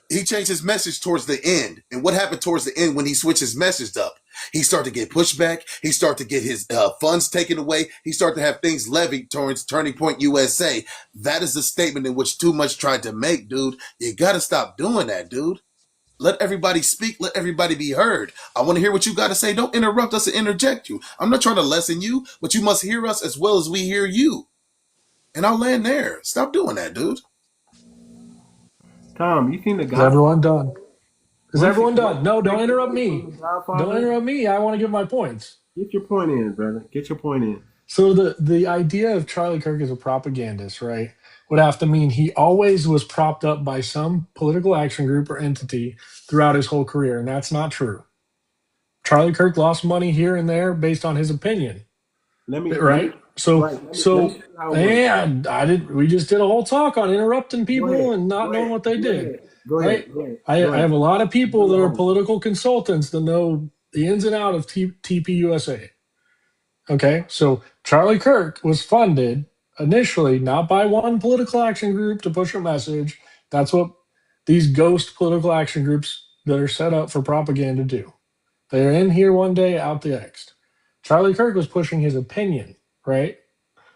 He changed his message towards the end. And what happened towards the end when he switched his message up? He started to get pushback. He started to get his funds taken away. He started to have things levied towards Turning Point USA. That is the statement in which Too Much tried to make, dude. You got to stop doing that, dude. Let everybody speak. Let everybody be heard. I want to hear what you got to say. Don't interrupt us and interject you. I'm not trying to lessen you, but you must hear us as well as we hear you. And I'll land there. Stop doing that, dude. Tom, you seen the Is everyone Godfather? done? Is What's everyone done? No, don't take interrupt away from me. the Don't Godfather? interrupt me. I want to give my points. Get your point in, brother. Get your point in. So the idea of Charlie Kirk as a propagandist, right, would have to mean he always was propped up by some political action group or entity throughout his whole career, and that's not true. Charlie Kirk lost money here and there based on his opinion, Let me right? So right. Let me so show you how it works. and I did. We just did a whole talk on interrupting Go people ahead. and not Go knowing ahead. what they Go did, ahead. Go right? ahead. Go ahead. I, Go I have ahead. a lot of people that are Go political consultants that know the ins and out of TPUSA. Okay, so Charlie Kirk was funded initially not by one political action group to push a message. That's what these ghost political action groups that are set up for propaganda do. They're in here one day, out the next. Charlie Kirk was pushing his opinion, right?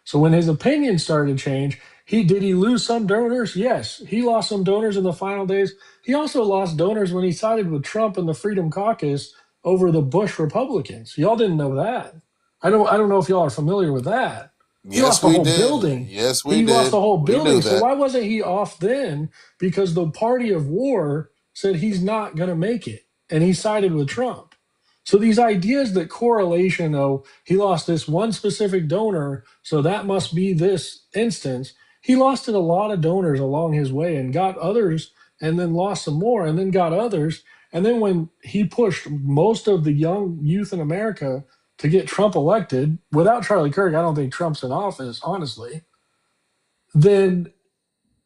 So when his opinion started to change, he lose some donors? Yes, he lost some donors in the final days. He also lost donors when he sided with Trump and the Freedom Caucus over the Bush Republicans. Y'all didn't know that. I don't know if y'all are familiar with that. He Yes, lost a we whole did. building. Yes, we He lost did. a whole We knew building. So that. why wasn't he off then? Because the party of war said he's not going to make it, and he sided with Trump. So these ideas that correlation, oh, he lost this one specific donor, so that must be this instance. He lost a lot of donors along his way and got others, and then lost some more, and then got others. And then when he pushed most of the young youth in America to get Trump elected, without Charlie Kirk, I don't think Trump's in office, honestly, then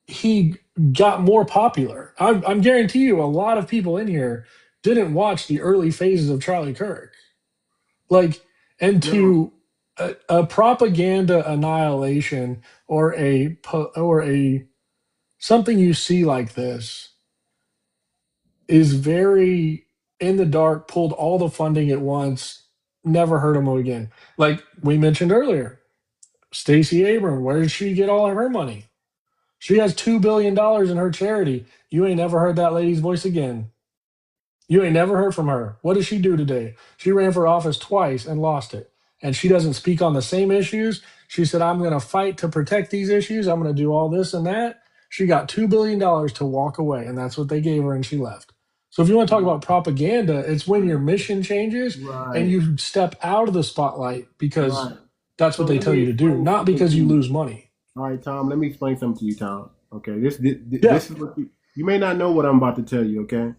he got more popular. I'm guarantee you a lot of people in here didn't watch the early phases of Charlie Kirk. Like, and ahead. to a propaganda annihilation or a something you see like this is very in the dark, pulled all the funding at once, never heard of him again. Like we mentioned earlier, Stacey Abrams, where did she get all of her money? She has $2 billion in her charity. You ain't never heard that lady's voice again. You ain't never heard from her. What does she do today? She ran for office twice and lost it. And she doesn't speak on the same issues. She said, I'm going to fight to protect these issues. I'm going to do all this and that. She got $2 billion to walk away, and that's what they gave her, and she left. So if you want to talk about propaganda, it's when your mission changes and Right. you step out of the spotlight because Right. that's So what they let tell me you to do, explain not something because to you you. lose money. All right, Tom. Let me explain something to you, Tom. Okay. Yeah. This is what you may not know what I'm about to tell you. Okay.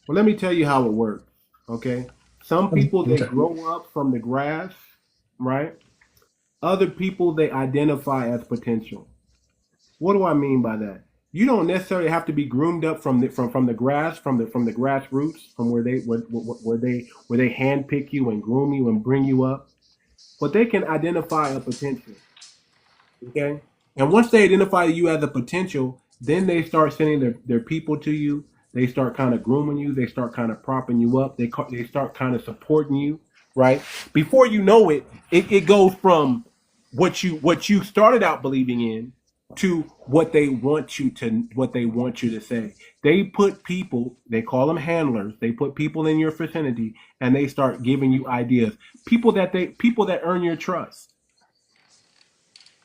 Well, let me tell you how it works. Okay. Some people they Okay. grow up from the grass, right? Other people they identify as potential. What do I mean by that? You don't necessarily have to be groomed up from the grass from the grassroots from where they handpick you and groom you and bring you up, but they can identify a potential. Okay, and once they identify you as a potential, then they start sending their people to you. They start kind of grooming you. They start kind of propping you up. They start kind of supporting you, right? Before you know it, it goes from what you started out believing in to what they want you to say. They put people, they call them handlers. They put people in your vicinity and they start giving you ideas. People that earn your trust.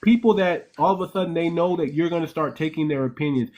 People that all of a sudden they know that you're going to start taking their opinions.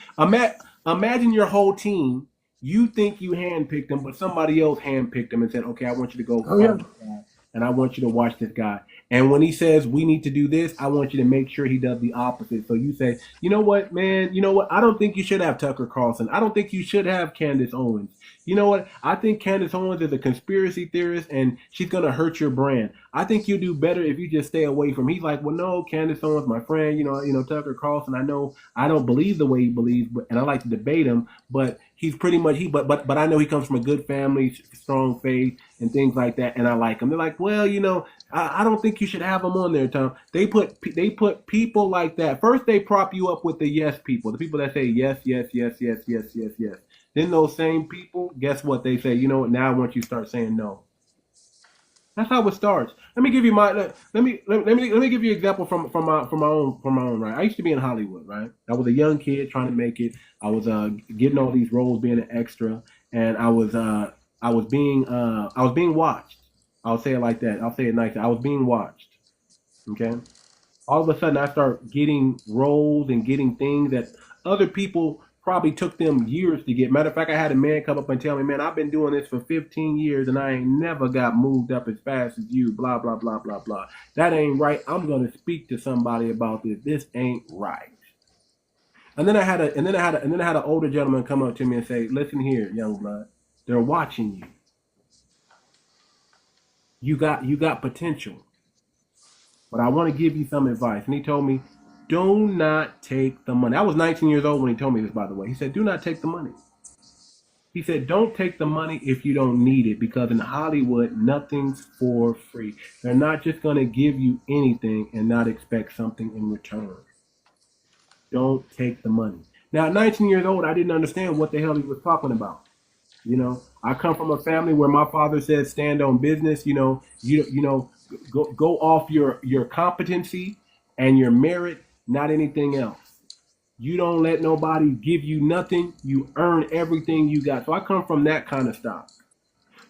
Imagine your whole team. You think you handpicked them, but somebody else handpicked them and said, "Okay, I want you to go Oh, follow yeah. this guy, and I want you to watch this guy. And when he says we need to do this, I want you to make sure he does the opposite." So you say, "You know what, man? You know what? I don't think you should have Tucker Carlson. I don't think you should have Candace Owens. You know what? I think Candace Owens is a conspiracy theorist, and she's gonna hurt your brand. I think you do better if you just stay away from." He's like, "Well, no, Candace Owens, my friend. Tucker Carlson. I know I don't believe the way he believes, and I like to debate him, but he's pretty much but I know he comes from a good family, strong faith, and things like that, and I like him." They're like, "Well, I don't think you should have them on there, Tom." They put people like that. First, they prop you up with the yes people, the people that say yes, yes, yes, yes, yes, yes, yes. Then those same people, guess what they say? You know what? Now I want you to start saying no. That's how it starts. Let me give you my let me give you an example from my own right. I used to be in Hollywood, right? I was a young kid trying to make it. I was getting all these roles, being an extra, and I was being watched. I'll say it like that. I'll say it nice. I was being watched. Okay. All of a sudden, I start getting roles and getting things that other people probably took them years to get. Matter of fact, I had a man come up and tell me, man, I've been doing this for 15 years and I ain't never got moved up as fast as you, blah, blah, blah, blah, blah. That ain't right. I'm going to speak to somebody about this. This ain't right. And then I had an older gentleman come up to me and say, listen here, young blood, they're watching you. You got potential. But I want to give you some advice. And he told me, do not take the money. I was 19 years old when he told me this, by the way. He said, do not take the money. He said, don't take the money if you don't need it, because in Hollywood, nothing's for free. They're not just going to give you anything and not expect something in return. Don't take the money. Now, at 19 years old, I didn't understand what the hell he was talking about. You know, I come from a family where my father said, stand on business. You know, go off your competency and your merit, not anything else. You don't let nobody give you nothing. You earn everything you got. So I come from that kind of stuff.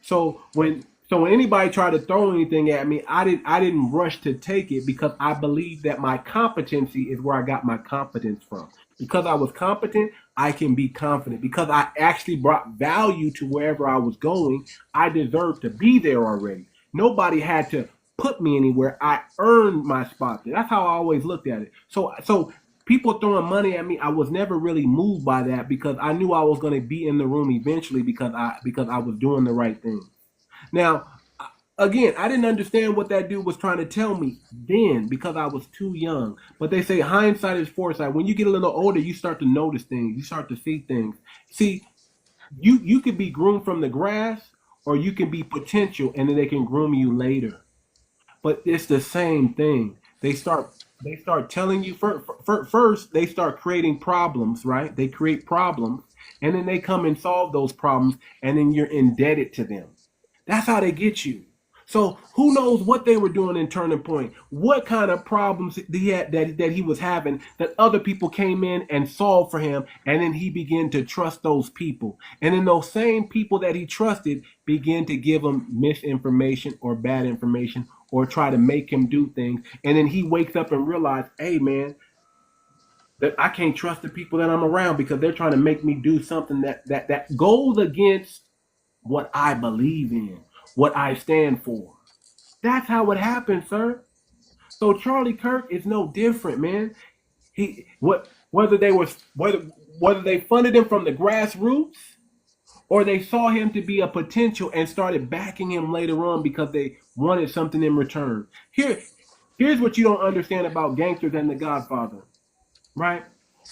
So when anybody tried to throw anything at me, I didn't rush to take it, because I believe that my competency is where I got my confidence from. Because I was competent, I can be confident. Because I actually brought value to wherever I was going, I deserved to be there already. Nobody had to put me anywhere. I earned my spot there. That's how I always looked at it. So people throwing money at me, I was never really moved by that, because I knew I was going to be in the room eventually, because I was doing the right thing. Now, again, I didn't understand what that dude was trying to tell me then, because I was too young. But they say hindsight is foresight. When you get a little older, you start to notice things. You start to see things. See, you could be groomed from the grass, or you can be potential, and then they can groom you later. But it's the same thing. They start telling you first. They start creating problems, right? They create problems, and then they come and solve those problems, and then you're indebted to them. That's how they get you. So who knows what they were doing in Turning Point? What kind of problems he had that he was having, that other people came in and solved for him, and then he began to trust those people. And then those same people that he trusted began to give him misinformation or bad information, or try to make him do things. And then he wakes up and realizes, hey man, that I can't trust the people that I'm around, because they're trying to make me do something that goes against what I believe in, what I stand for. That's how it happens, sir. So Charlie Kirk is no different, man. Whether they funded him from the grassroots, or they saw him to be a potential and started backing him later on because they wanted something in return. Here's what you don't understand about gangsters and The Godfather, right?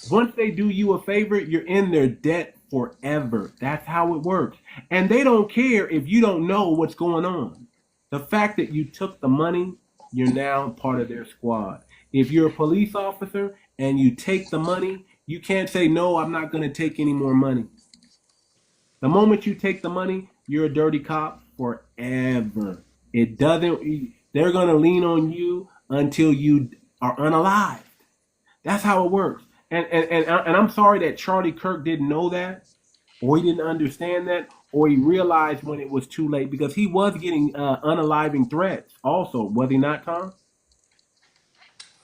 Once they do you a favor, you're in their debt forever. That's how it works. And they don't care if you don't know what's going on. The fact that you took the money, you're now part of their squad. If you're a police officer and you take the money, you can't say, no, I'm not going to take any more money. The moment you take the money, you're a dirty cop forever. They're going to lean on you until you are unalived. That's how it works. And I'm sorry that Charlie Kirk didn't know that, or he didn't understand that, or he realized when it was too late, because he was getting unaliving threats also, was he not, Tom?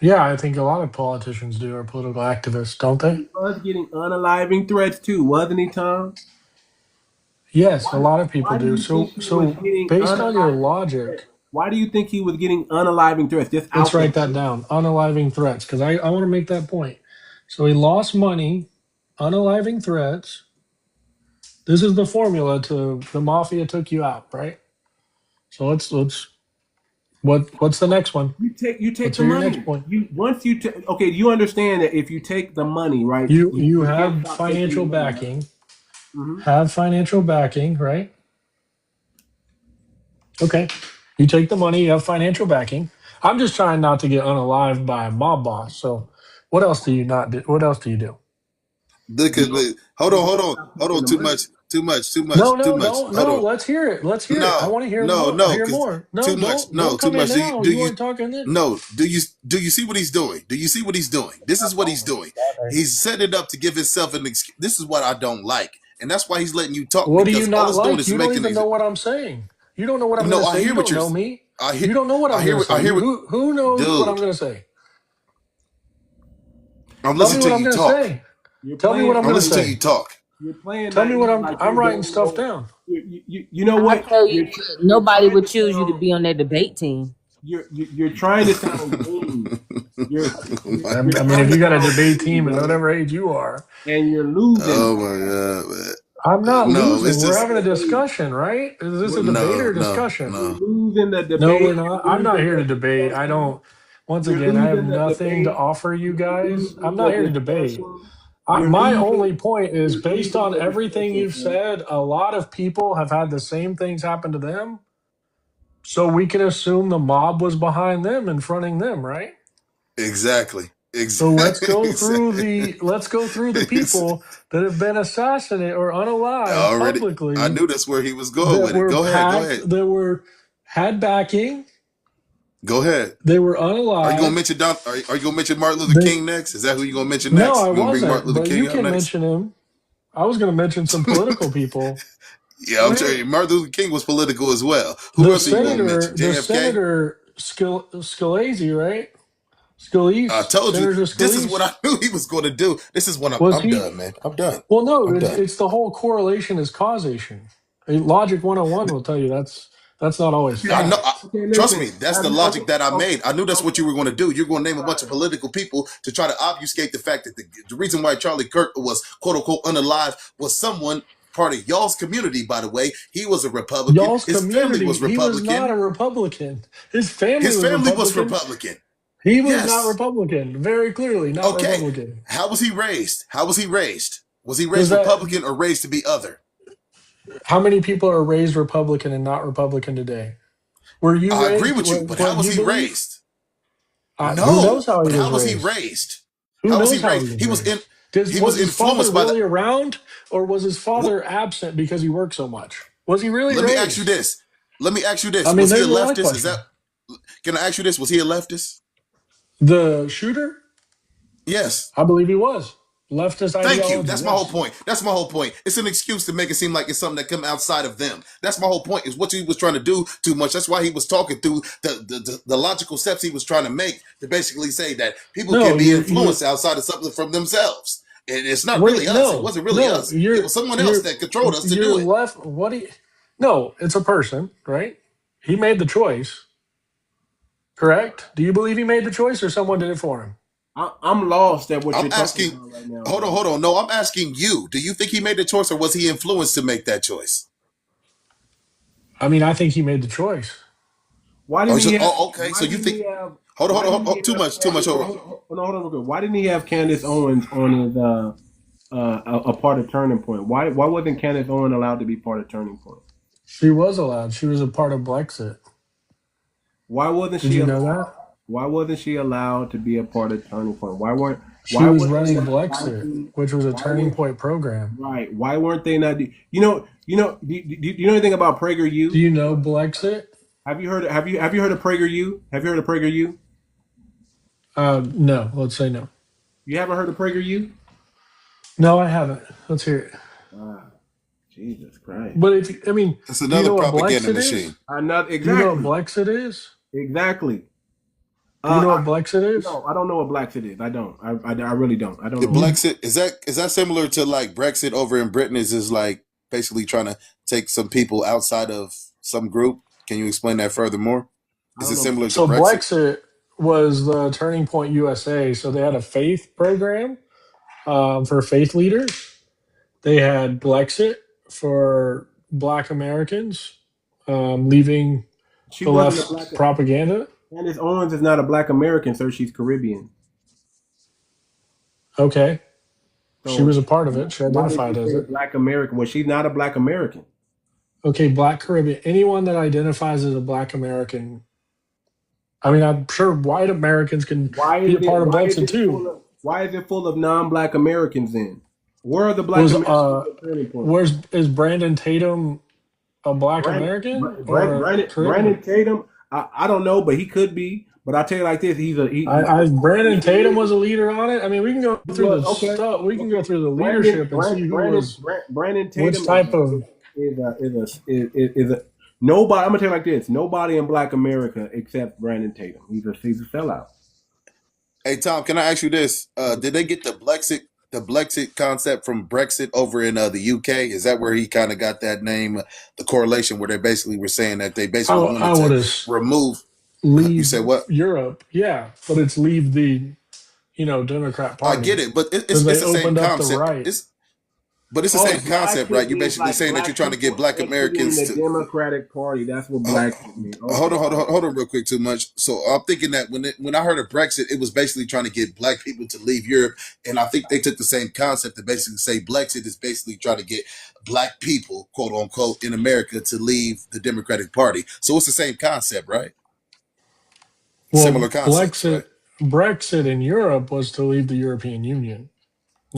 Yeah, I think a lot of politicians do, or political activists, don't they? He was getting unaliving threats too, wasn't he, Tom? Yes, a lot of people Why do do. you think he was So getting based on your unaliving threats? logic, Why do you think he was getting unaliving threats just let's out there? write that down. Unaliving threats, because I want to make that point. So he lost money, unaliving threats. This is the formula to the mafia took you out, right? So let's what's the next one? You take What's the your money. next point? Okay, you understand that if you take the money, right? You You can't have stop taking financial the money, right? backing. Mm-hmm. Have financial backing, right? Okay. You take the money, you have financial backing. I'm just trying not to get unalived by a mob boss. So what else do you not do? What else do you do? Look You at don't hold you on, hold don't on, stop hold taking on. the Too money. much. No, too no, much. don't. Hold No, on. let's hear it. Let's hear it. I No, want to hear no, more. no, Hear because more. No, too much. No, don't too come in much. now. Do You you weren't talking then. no? Do you see what he's doing? Do you see what he's doing? This is what he's doing. He's set it up to give himself an excuse. This is what I don't like, and that's why he's letting you talk What do you because all not it's doing like? is You don't making even these. know what I'm saying. You don't know what I'm going No, to I say. hear You what don't you're. know me. I hear. You don't know what I'm going to say. I hear. Who knows what I'm Dude, going to say? I'm Tell me listening what to I'm you going to talk. say. You're Tell me what playing I'm I'm going to listening to naive. you say. talk. You're playing Tell me what naive like I'm you writing don't stuff know. down. You know I what? tell you what, You're nobody trying would to choose you to sound be on their debate team. you're trying to sound green. You're I you're mean, if trying to you got a sound debate green, team at bro, whatever age you are, and you're losing. Oh my god, man. I'm not No, losing. it's We're just having a Debate. discussion, right? Is this a We're debate no, or a no, discussion? you're no. losing the No, debate. we're not. You're I'm not losing here to the debate. I discussion. don't. Once You're again, I have losing the nothing to debate. offer you You're guys. I'm losing not the here to debate. discussion. You're My losing. only point is You're based losing on the everything discussion, you've man. said, a lot of people have had the same things happen to them. So we can assume the mob was behind them and fronting them, right? Exactly. So let's Exactly. go through Exactly. the people that have been assassinated or unalived Already, I publicly knew that's where he was going that with it. were Go ahead. Go packed, ahead. that were had backing, Go ahead. they were Are you gonna unalived. mention Are you gonna mention Martin Luther They King next? Is that who you gonna mention No, next? I You gonna bring Martin wasn't, Luther but you King up can next? mention him. I was going to mention some political people. Yeah, Go I'm sure ahead. Martin Luther King was political as well. Who else are you gonna mention? The JFK? senator 𝗖𝗁𝗁𝗂𝘁𝗂𝘁, right? I 𝗖𝗁𝗁𝗂𝘁𝗂𝘁, told you Senator this is 𝗖𝗁𝗁𝗂𝘁𝗁. what I knew he was gonna do. This is what Was I'm he? done, man. I'm done. Well, no, I'm done. it's the whole correlation is causation. Logic 101 will tell you that's not always Okay. I know. fact. Okay. Trust Listen. me, that's the Okay. logic that I Okay. made. I knew that's what you were going to do. You're going to name a All bunch right. of political people to try to obfuscate the fact that the reason why Charlie Kirk was quote unquote unalive was someone part of y'all's community. By the way, he was a Republican. Y'all's His family community, was he was not Republican. a Republican. His family His was family was Republican. Republican. He was not Yes. Republican. Very clearly, not Okay. Republican. How was he raised? How was he raised? Was he Does raised that? Republican or raised to be other? How many people are raised Republican and not Republican today? Were you I agree raised with you, but how what was you he believe? raised? Who knows No, how he but was how was he raised? raised? Who How was he knows how he raised? was raised? He Was was his father influenced by the. really around, or was his father absent because he worked so much? Was he really Let me ask you raised? this. Let me ask you I this. mean, Was he a there's another leftist? Is that? question. Can I ask you this? Was he a leftist? The shooter, Yes. I believe he was leftist Thank you. ideology. That's my whole Yes, point. That's my whole point. It's an excuse to make it seem like it's something that come outside of them. That's my whole point. Is what he was trying to do too much. That's why he was talking through the logical steps he was trying to make to basically say that people no, can be you're influenced outside of something from themselves. And it's not really wait, us. It wasn't really no, us. It was someone else that controlled us to you're do it. left. What do you? No, it's a person, right? He made the choice, correct? Do you believe he made the choice, or someone did it for him? I'm lost at what I'm you're talking asking. about right now, Hold on, bro. hold on. No, I'm asking you. Do you think he made the choice, or was he influenced to make that choice? I mean, I think he made the choice. Why Oh, didn't he have? okay. Why So you didn't think? he have? Hold on, Why hold on, didn't hold he on. Too have much, too much. Candace? Hold on. Hold on real quick. Why didn't he have Candace Owens on his a part of Turning Point? Why wasn't Candace Owens allowed to be part of Turning Point? She was allowed. She was a part of Brexit. Why wasn't Did she you know allowed? that? Why wasn't she allowed to be a part of Turning Point? She Why was wasn't they running not Brexit, inviting? which was a Why turning were point program. right? Why weren't they not? Do you know anything about Do PragerU? you know Brexit? Have you heard? Have you heard of PragerU? Have you heard of PragerU? No. Let's say no. You haven't heard of PragerU? No, I haven't. Let's hear it. Ah, Jesus Christ! But if I mean, It's do you another know what propaganda Brexit is? machine. I'm not Do you know what exactly. Brexit is? Exactly. Do you know I, what Brexit is? no, I don't know what Blacks it is. I don't. I really don't. I don't The know. What Brexit is that similar to like Brexit over in Britain? Is like basically trying to take some people outside of some group? Can you explain that furthermore? I Is don't it know. similar to So Brexit? Brexit was the Turning Point USA. So they had a faith program for faith leaders. They had Brexit for Black Americans leaving She the wasn't a left's black. propaganda. Candace Owens is not a Black American, sir. She's Caribbean. Okay, she So was a part of it. She why did you identified as say it. Black American? Well, she's not a Black American. Okay, Black Caribbean. Anyone that identifies as a Black American. I mean, I'm sure white Americans can Why be is a it? part of Brexit too. Why is it full of non-Black Americans then? Where are the black Was Americans at turning point? is Brandon Tatum a black American or Caribbean? Brandon Tatum, I don't know, but he could be. But I'll tell you like this: Brandon Tatum was a leader on it. I mean, we can go he through was the okay. stuff. We can go through the Brandon leadership and see who was Brandon which Tatum type of. is a nobody. I'm gonna tell you like this: nobody in Black America except Brandon Tatum. He's a sellout. Hey Tom, can I ask you this? Did they get the Brexit concept from Brexit over in the UK? Is that where he kind of got that name, the correlation where they basically were saying that they basically I wanted would to have remove? You leave said what? Europe, yeah, but it's leave the Democrat I Party get it, but because it's they the same opened up the concept. right. But it's the Oh, same concept, right? Blackford You're means basically like saying that you're black trying to get people Black exiting Americans the to. Democratic Party. That's what Uh, Blackford means. Okay. hold on, real quick. Too much. So I'm thinking that when I heard of Brexit, it was basically trying to get Black people to leave Europe, and I think they took the same concept to basically say Brexit is basically trying to get Black people, quote unquote, in America to leave the Democratic Party. So it's the same concept, right? Similar Well, concepts, right? Brexit in Europe was to leave the European Union,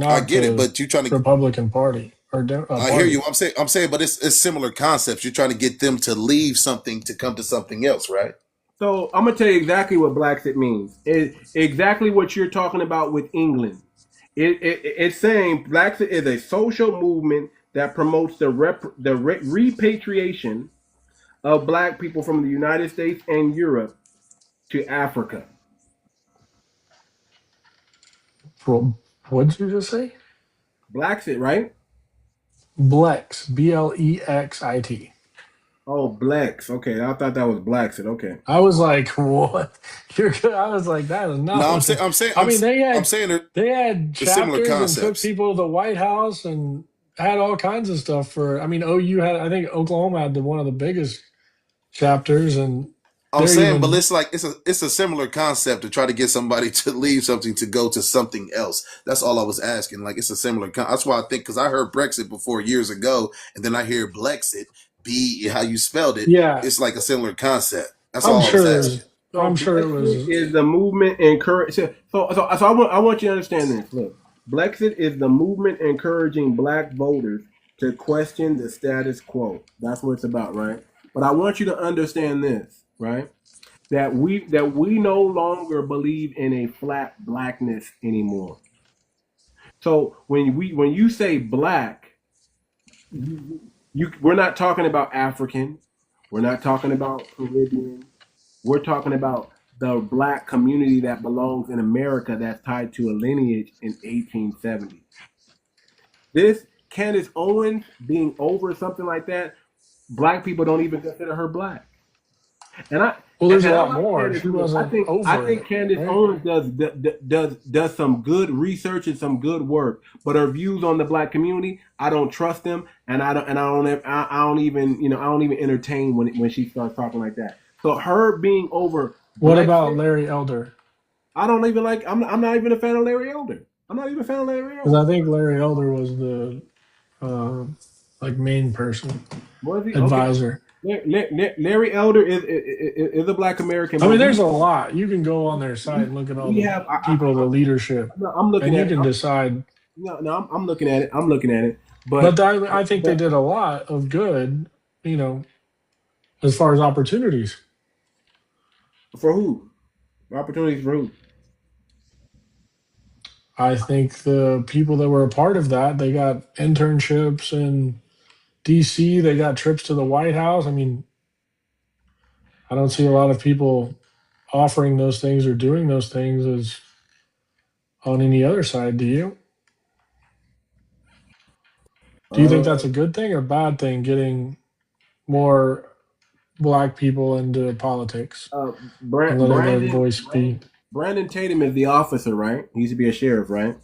I not get it, the but you trying to. Republican Party or I hear party. you. I'm saying, but it's similar concepts. You're trying to get them to leave something to come to something else, right? So I'm gonna tell you exactly what Blackford means. Exactly what you're talking about with England. It's saying Blackford is a social movement that promotes the repatriation of Black people from the United States and Europe to Africa. Well, what did you just say? Blackford, right? Blex, Blexit. Oh, Blacks. Okay, I thought that was Blackford. Okay. I was like, what? You're good. I was like, that is No, not what it. I mean, I'm saying they had they're similar chapters and took concepts. people to the White House and had all kinds of stuff for. I mean, OU had. I think Oklahoma had one of the biggest chapters, and I'm they're saying, but even. it's like it's a similar concept to try to get somebody to leave something to go to something else. That's all I was asking. Like it's a similar. That's why I think because I heard Brexit before years ago, and then I hear Blexit, B how you spelled it. Yeah, It's like a similar concept. That's I'm all I was sure it asking. was. So I'm sure it Brexit was. is the movement encourage. I want you to understand this. Look, Brexit is the movement encouraging Black voters to question the status quo. That's what it's about, right? But I want you to understand this, right? That we no longer believe in a flat blackness anymore. So when you say Black, we're not talking about African, we're not talking about Caribbean. We're talking about the Black community that belongs in America that's tied to a lineage in 1870. This Candace Owens being over something like that, Black people don't even consider her Black. And I Well, and there's a I lot like more. Candace She Owens. I wasn't think I over think it, Candace right? Owens does some good research and some good work. But her views on the Black community, I don't trust them, and I don't even I don't even entertain when she starts talking like that. So her being over What Black, about Larry Elder? I don't even like. I'm not even a fan of Larry Elder. I'm not even a fan of Larry Because I Elder. think Larry Elder was the uh, like main person Was he okay? advisor. Larry Elder is a Black American, I but mean, there's a lot. You can go on their site and look at all we the have. people, the leadership, I'm looking and you at it. can decide. No, I'm looking at it. I'm looking at it. But But I think they did a lot of good, you know, as far as opportunities. for who? Opportunities for who? I think the people that were a part of that, they got internships in DC, they got trips to the White House. I mean, I don't see a lot of people offering those things or doing those things as on any other side, do you? Do you think Uh, that's a good thing or bad thing getting more black people into politics uh, and letting their voice be? Brandon Tatum is the officer, right? He used to be a sheriff, right?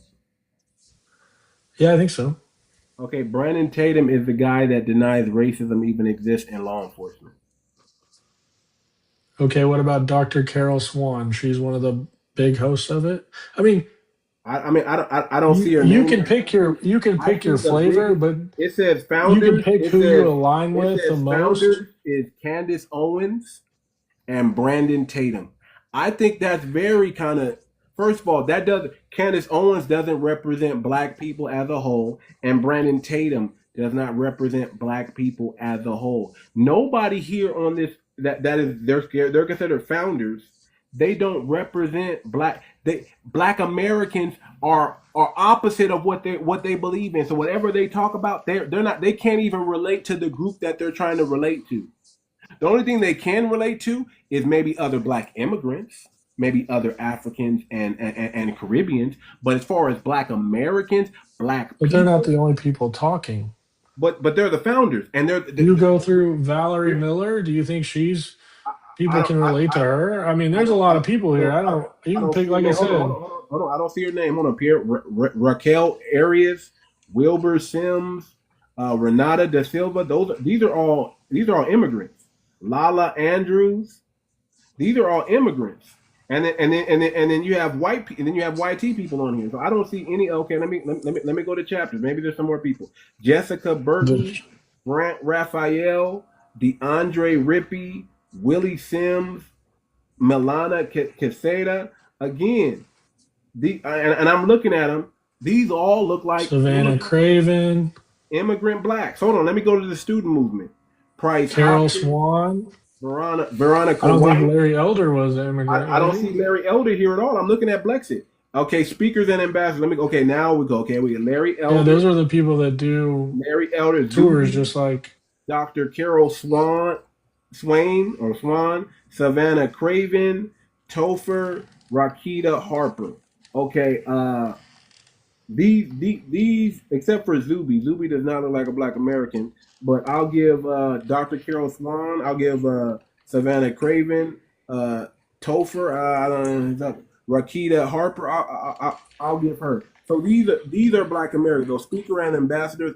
Yeah, I think so. Okay, Brandon Tatum is the guy that denies racism even exists in law enforcement. Okay, what about Dr. Carol Swan? She's one of the big hosts of it. I mean, I don't see her you name. can pick I see your the flavor, biggest. but It says you can founders. pick who you align with the most. Founders is Candace Owens and Brandon Tatum. I think that's very kind of First of all, that doesn't. Candace Owens doesn't represent black people as a whole, and Brandon Tatum does not represent black people as a whole. Nobody here on this that is they're considered founders. They don't represent black Americans are opposite of what they believe in. So whatever they talk about, they can't even relate to the group that they're trying to relate to. The only thing they can relate to is maybe other black immigrants, maybe other Africans and Caribbeans. But as far as black Americans, black But they're not people, the only people talking. but they're the founders, and You go through Valerie Miller. Do you think I people don't can relate to her? I mean, there's a lot of people here. You I can don't pick, see her like I name. said, Hold on. I don't see her name. Hold on, Pierre. Raquel Arias, Wilbur Sims, Renata da Silva. These are all immigrants. Lala Andrews. These are all immigrants. And then you have YT people on here. So I don't see any. Okay, let me go to chapters. Maybe there's some more people. Jessica the, Burton, Brant Raphael, DeAndre Rippey, Willie Sims, Milana Quesada. Again, and I'm looking at them. These all look like Savannah Craven, immigrant blacks. Hold on, let me go to the student movement. Price Carol Hopkins, Swan. I Veronica don't think White. Larry Elder was an immigrant, I was don't he? see Larry Elder here at all. I'm looking at Blexit. Okay, speakers and ambassadors. Okay, now we go. Okay, we get Larry Yeah, Elder. those are the people that do Larry Elder, tours, Zuby, just like Dr. Carol Swan, Savannah Craven, Topher, Rakita Harper. Okay, these except for Zuby does not look like a black American, but I'll give Dr. Carol Swan, I'll give Savannah Craven, Topher, I don't know, Rakita Harper, I'll give her. So these are black Americans. Those speaker and ambassadors,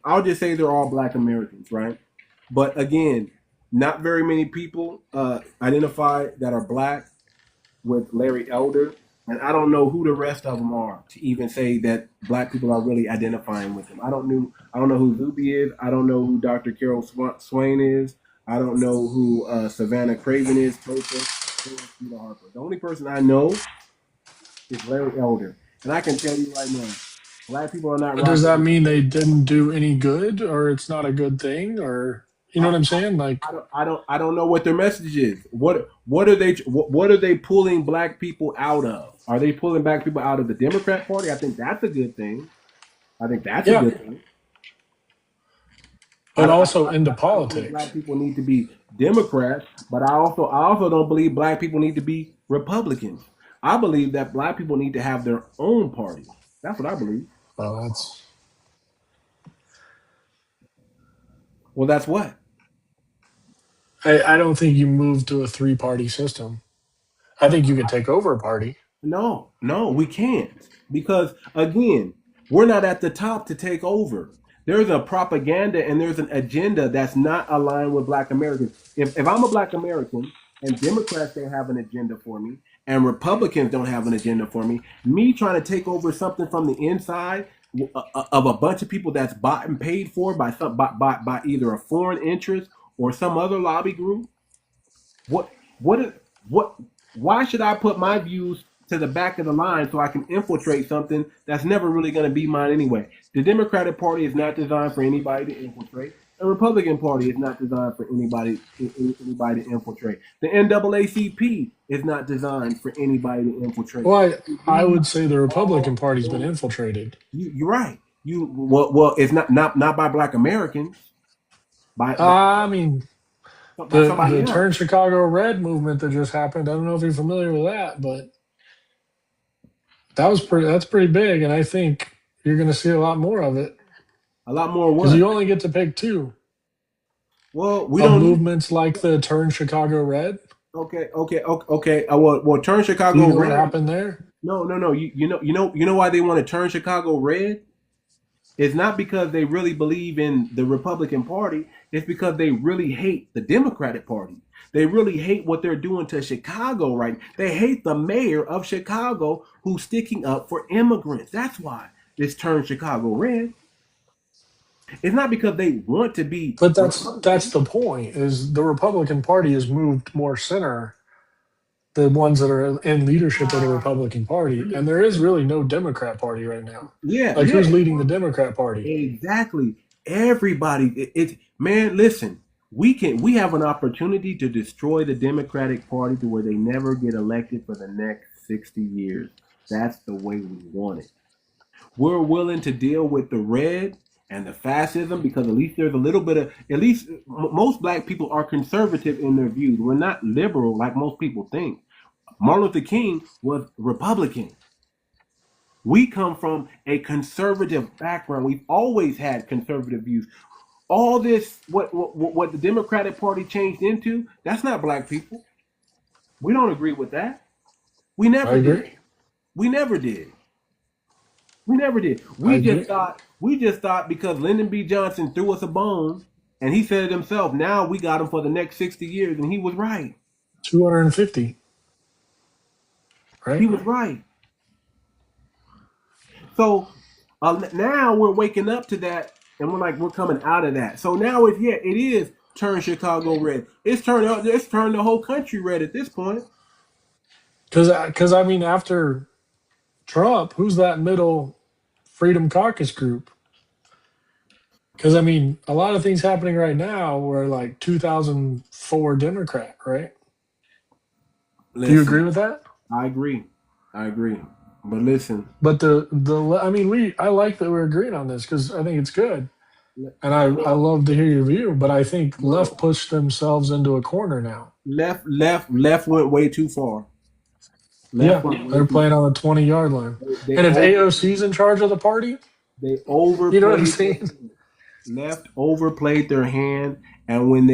I'll just say they're all black Americans, right? But again, not very many people identify that are black with Larry Elder, and I don't know who the rest of them are to even say that black people are really identifying with him. I don't know who Zuby is. I don't know who Dr. Carol Swain is. I don't know who Savannah Craven is. Harper. The only person I know is Larry Elder, and I can tell you right now, black people are not But does rocking that with. mean they didn't do any good, or it's not a good thing, or you know I, what I'm saying? Like, I don't know what their message is. What are they pulling black people out of? Are they pulling black people out of the Democrat Party? I think that's a good thing. I think that's a yeah, good thing. but also into I don't think black politics. people need to be Democrats, but I also don't believe black people need to be Republicans. I believe that black people need to have their own party. That's what I believe. Well, That's what. I don't think you move to a three-party system. I think you could take over a party. No, we can't. Because again, we're not at the top to take over. There's a propaganda and there's an agenda that's not aligned with black Americans. If I'm a black American and Democrats don't have an agenda for me and Republicans don't have an agenda for me trying to take over something from the inside of a bunch of people that's bought and paid for by either a foreign interest or some other lobby group, what what is what why should I put my views to the back of the line so I can infiltrate something that's never really going to be mine anyway? The Democratic Party is not designed for anybody to infiltrate. The Republican Party is not designed for anybody to infiltrate. The NAACP is not designed for anybody to infiltrate. Well, I would say the Republican Party's been infiltrated. You're right. It's not by black Americans, by I mean, somebody the else. Turn Chicago Red movement that just happened. I don't know if you're familiar with that, but that's pretty big, and I think you're going to see a lot more of it. A lot more Because what? you only get to pick two Well, we of don't need. movements like the Turn Chicago Red. Okay. Turn Do you Chicago know what red. happened there? No. You know why they want to turn Chicago red? It's not because they really believe in the Republican Party. It's because they really hate the Democratic Party. They really hate what they're doing to Chicago right now. They hate the mayor of Chicago who's sticking up for immigrants. That's why it's turned Chicago red. It's not because they want to be But that's Republican. the point. Is the Republican Party has moved more center the ones that are in leadership of the Republican Party, and there is really no Democrat Party right now. Yeah, Like, yeah, who's leading the Democrat Party? exactly. Everybody, it's man. Listen, we have an opportunity to destroy the Democratic Party to where they never get elected for the next 60 years. That's the way we want it. We're willing to deal with the red and the fascism because at least there's a little bit of at least most black people are conservative in their views. We're not liberal like most people think. Martin Luther King was Republican. We come from a conservative background. We've always had conservative views. All this, what the Democratic Party changed into, that's not black people. We don't agree with that. We I never did. agree. We never did. We never did. I We just thought because Lyndon B. Johnson threw us a bone, and he said it himself. Now we got him for the next 60 years, and he was right. 250, He right? was right. So now we're waking up to that, and we're coming out of that. So now it is turn Chicago red. It's turned the whole country red at this point. Because I mean, after Trump, who's that middle Freedom Caucus group? Because I mean, a lot of things happening right now were like 2004 Democrat, right? Do you agree Listen, with that? I agree. But listen, But I mean, I like that we're agreeing on this because I think it's good, and I love to hear your view. But I think left no, pushed themselves into a corner now. left went way too far. Left Yeah, went way they're too playing far. on the 20-yard line. They And if over AOC's in charge of the party, they you know what I'm overplayed their saying? hand. Left overplayed their hand, and when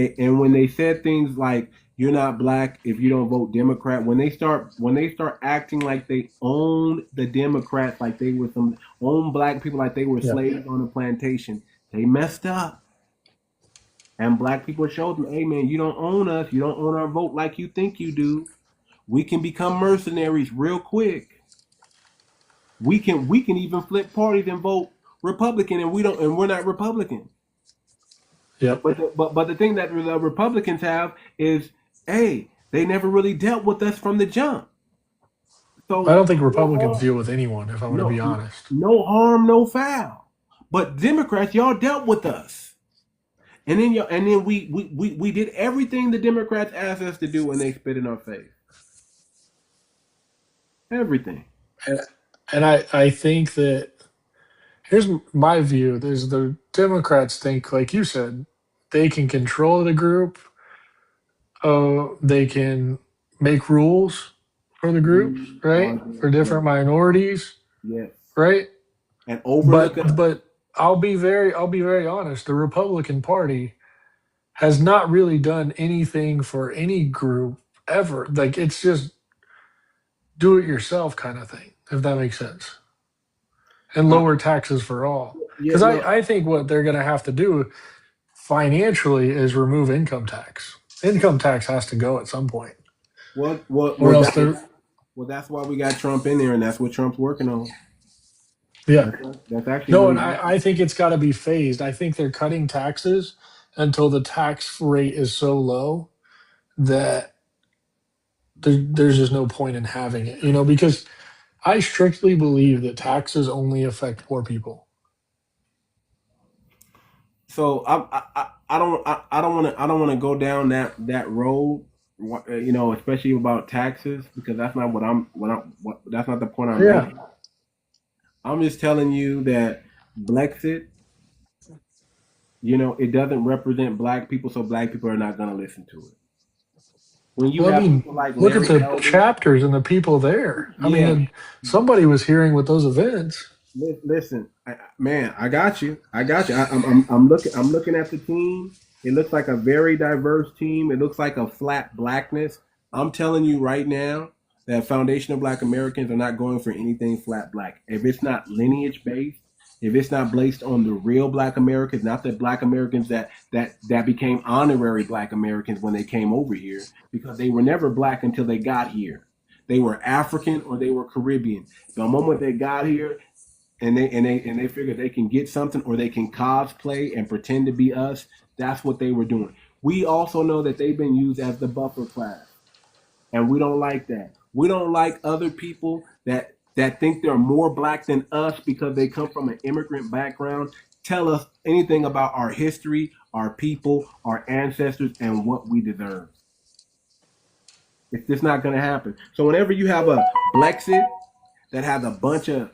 they said things like "you're not black if you don't vote Democrat," when they start acting like they own the Democrats, like they were some own black people, like they were Yeah. slaves on a plantation, they messed up. And black people showed them, "Hey man, you don't own us. You don't own our vote like you think you do. We can become mercenaries real quick. We can even flip parties and vote Republican, and we're not Republican." Yep. But the thing that the Republicans have is, hey, they never really dealt with us from the jump. I So don't think no Republicans harm, deal with anyone, if I'm going to be no honest. no harm, no foul. But Democrats, y'all dealt with us, and then we did everything the Democrats asked us to do, and they spit in our face. Everything. And I think that here's my view. There's the Democrats think, like you said, they can control the group. They can make rules for the groups, We are right? For yes, different minorities, yes, right? and overlook us. But I'll be very honest. The Republican Party has not really done anything for any group ever. Like, it's just do it yourself kind of thing, if that makes sense. And Uh, lower taxes for all. yeah, Because no. I think what they're going to have to do financially is remove income tax. Income tax has to go at some point, Well, well, or well, else that, they're, well, that's why we got Trump in there, and that's what Trump's working on. yeah. That's actually No, what and he's. I think it's got to be phased. I think they're cutting taxes until the tax rate is so low that there's just no point in having it, because I strictly believe that taxes only affect poor people. So I don't want to go down that road, especially about taxes because that's not that's not the point I'm Yeah. making. I'm just telling you that Brexit, it doesn't represent black people, so black people are not going to listen to it. When you Well, I have mean, people like look at Larry the Elder, chapters and the people there. I mean, yeah. and somebody was hearing with those events. Listen, man, I got you. I'm looking at the team. It looks like a very diverse team. It looks like a flat blackness. I'm telling you right now that foundational Black Americans are not going for anything flat black. If it's not lineage based, if it's not based on the real Black Americans, not the Black Americans that became honorary Black Americans when they came over here, because they were never black until they got here. They were African or they were Caribbean. The moment they got here, and they figure they can get something or they can cosplay and pretend to be us. That's what they were doing. We also know that they've been used as the buffer class. and we don't like that. We don't like other people that think they're more black than us because they come from an immigrant background. Tell us anything about our history, our people, our ancestors, and what we deserve. It's just not going to happen. So whenever you have a Blexit that has a bunch of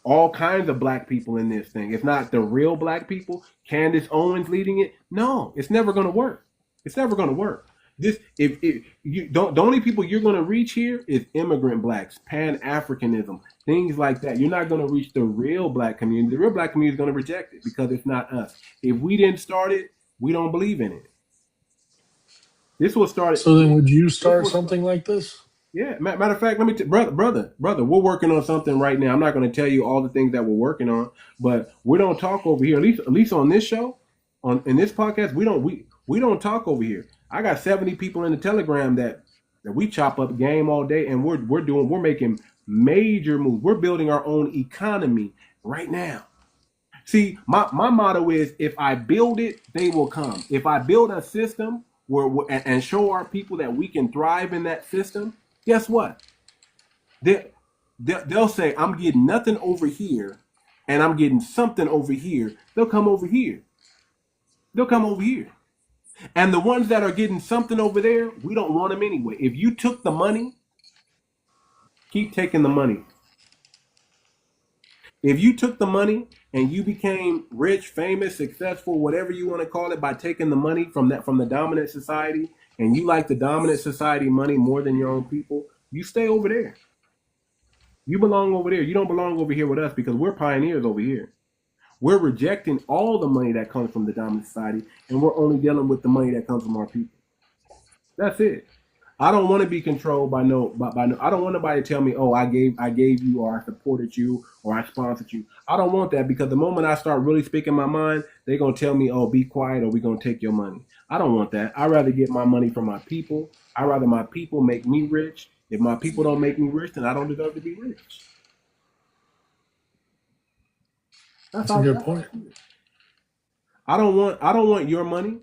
all kinds of black people in this thing, it's not the real black people, Candace Owens leading it. No, it's never going to work. It's never going to work. This if you don't, the only people you're going to reach here is immigrant blacks, Pan-Africanism, things like that. You're not going to reach the real black community. The real black community is going to reject it because it's not us. If we didn't start it, we don't believe in it. This was started. So then, would you This start was something like this? Yeah, matter of fact, let me brother, we're working on something right now. I'm not going to tell you all the things that we're working on, but we don't talk over here. At least on this show, in this podcast, we don't talk over here. I got 70 people in the Telegram that we chop up game all day, and we're making major moves. We're building our own economy right now. See, my motto is, if I build it, they will come. If I build a system and show our people that we can thrive in that system, guess what? They'll say, I'm getting nothing over here and I'm getting something over here. They'll come over here. They'll come over here. And the ones that are getting something over there, we don't want them anyway. If you took the money, keep taking the money. If you took the money and you became rich, famous, successful, whatever you want to call it, by taking the money from the dominant society, and you like the dominant society money more than your own people, you stay over there. You belong over there. You don't belong over here with us because we're pioneers over here. We're rejecting all the money that comes from the dominant society, and we're only dealing with the money that comes from our people. That's it. I don't want to be controlled by no. I don't want nobody to tell me, "Oh, I gave you, or I supported you, or I sponsored you." I don't want that, because the moment I start really speaking my mind, they're gonna tell me, "Oh, be quiet, or we're gonna take your money." I don't want that. I'd rather get my money from my people. I'd rather my people make me rich. If my people don't make me rich, then I don't deserve to be rich. That's a good point. I don't want your money.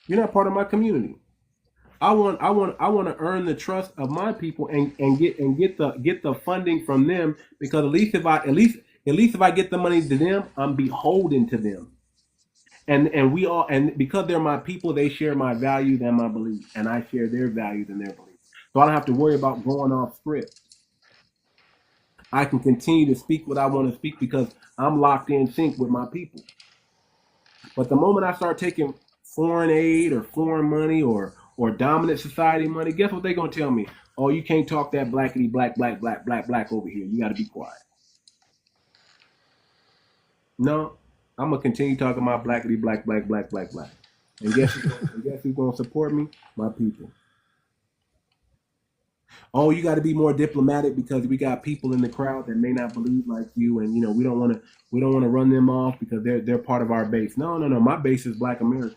You're not part of my community. I want to earn the trust of my people and get the funding from them, because at least if I get the money to them, I'm beholden to them. And because they're my people, they share my values and my beliefs, and I share their values and their beliefs. So I don't have to worry about going off script. I can continue to speak what I want to speak because I'm locked in sync with my people. But the moment I start taking foreign aid or foreign money or dominant society money, guess what they're gonna tell me? Oh, you can't talk that blackity black over here. You got to be quiet. No, I'm gonna continue talking about blackity black. And guess who's gonna support me? My people. Oh, you got to be more diplomatic because we got people in the crowd that may not believe like you, and we don't want to run them off because they're part of our base. No. My base is Black America.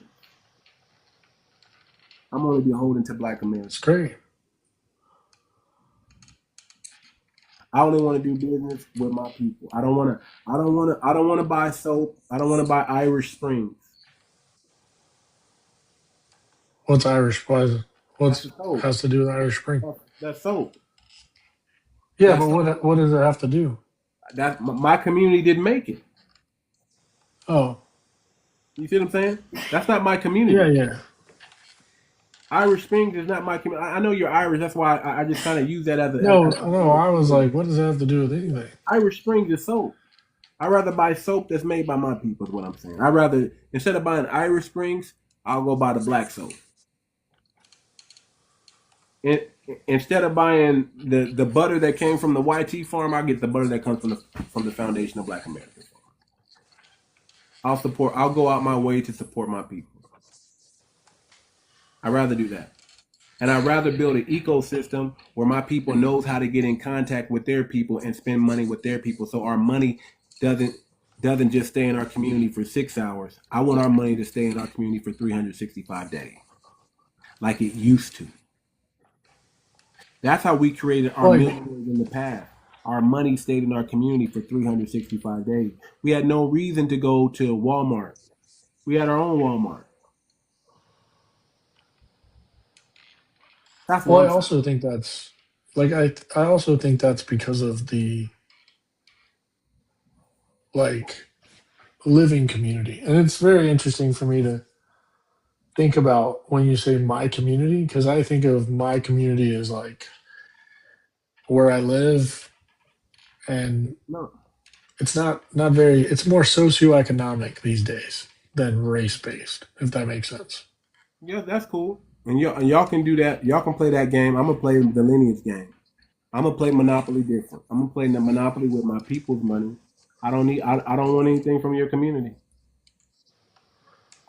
I'm only beholden to Black America. It's great. I only want to do business with my people. I don't want to buy soap. I don't want to buy Irish Springs. What's Irish? What's has to do with Irish Spring? That's soap. Yeah, that's but what does it have to do? That my community didn't make it. Oh, you see what I'm saying? That's not my community. Yeah. Irish Springs is not my community. I know you're Irish. That's why I just kind of use that as a... No. I was like, what does that have to do with anything? Irish Springs is soap. I'd rather buy soap that's made by my people is what I'm saying. I'd rather, instead of buying Irish Springs, I'll go buy the black soap. Instead of buying the butter that came from the 𝗤𝗏 farm, I'll get the butter that comes from the Foundation of Black America. I'll go out my way to support my people. I'd rather do that. And I'd rather build an ecosystem where my people knows how to get in contact with their people and spend money with their people, so our money doesn't just stay in our community for 6 hours. I want our money to stay in our community for 365 days, like it used to. That's how we created our millionaires in the past. Our money stayed in our community for 365 days. We had no reason to go to Walmart. We had our own Walmart. That's what Well, I I'm saying. also think that's like I also think that's because of the like living community. And it's very interesting for me to think about when you say my community, because I think of my community as like where I live, and No, it's not very, it's more socioeconomic these days than race based, if that makes sense. yeah, that's cool. And y'all can do that. Y'all can play that game. I'm gonna play the lineage game. I'm gonna play Monopoly different. I'm gonna play the Monopoly with my people's money. I don't want anything from your community.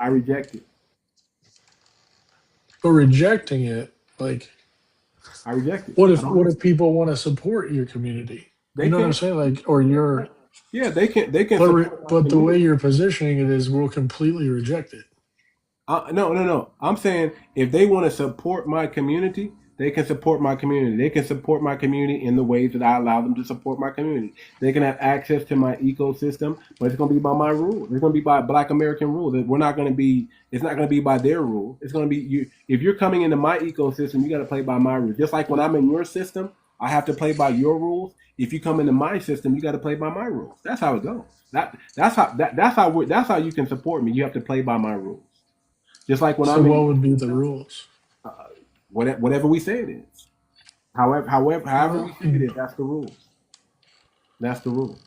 I reject it. But rejecting it, like I reject it. what I if don't. people want to support your community? They You know what I'm can. saying? Like, or your Yeah, they can support my but the way community. you're positioning it is we'll completely reject it. No. I'm saying if they want to support my community, they can support my community. They can support my community in the ways that I allow them to support my community. They can have access to my ecosystem, but it's going to be by my rules. It's going to be by Black American rules. We're not going to be. It's not going to be by their rules. It's going to be you. If you're coming into my ecosystem, you got to play by my rules. Just like when I'm in your system, I have to play by your rules. If you come into my system, you got to play by my rules. That's how it goes. That's how you can support me. You have to play by my rules. Just like when So I'm in what would be the rules? whatever we say it is. However we Well, say it is, that's the rules. That's the rule.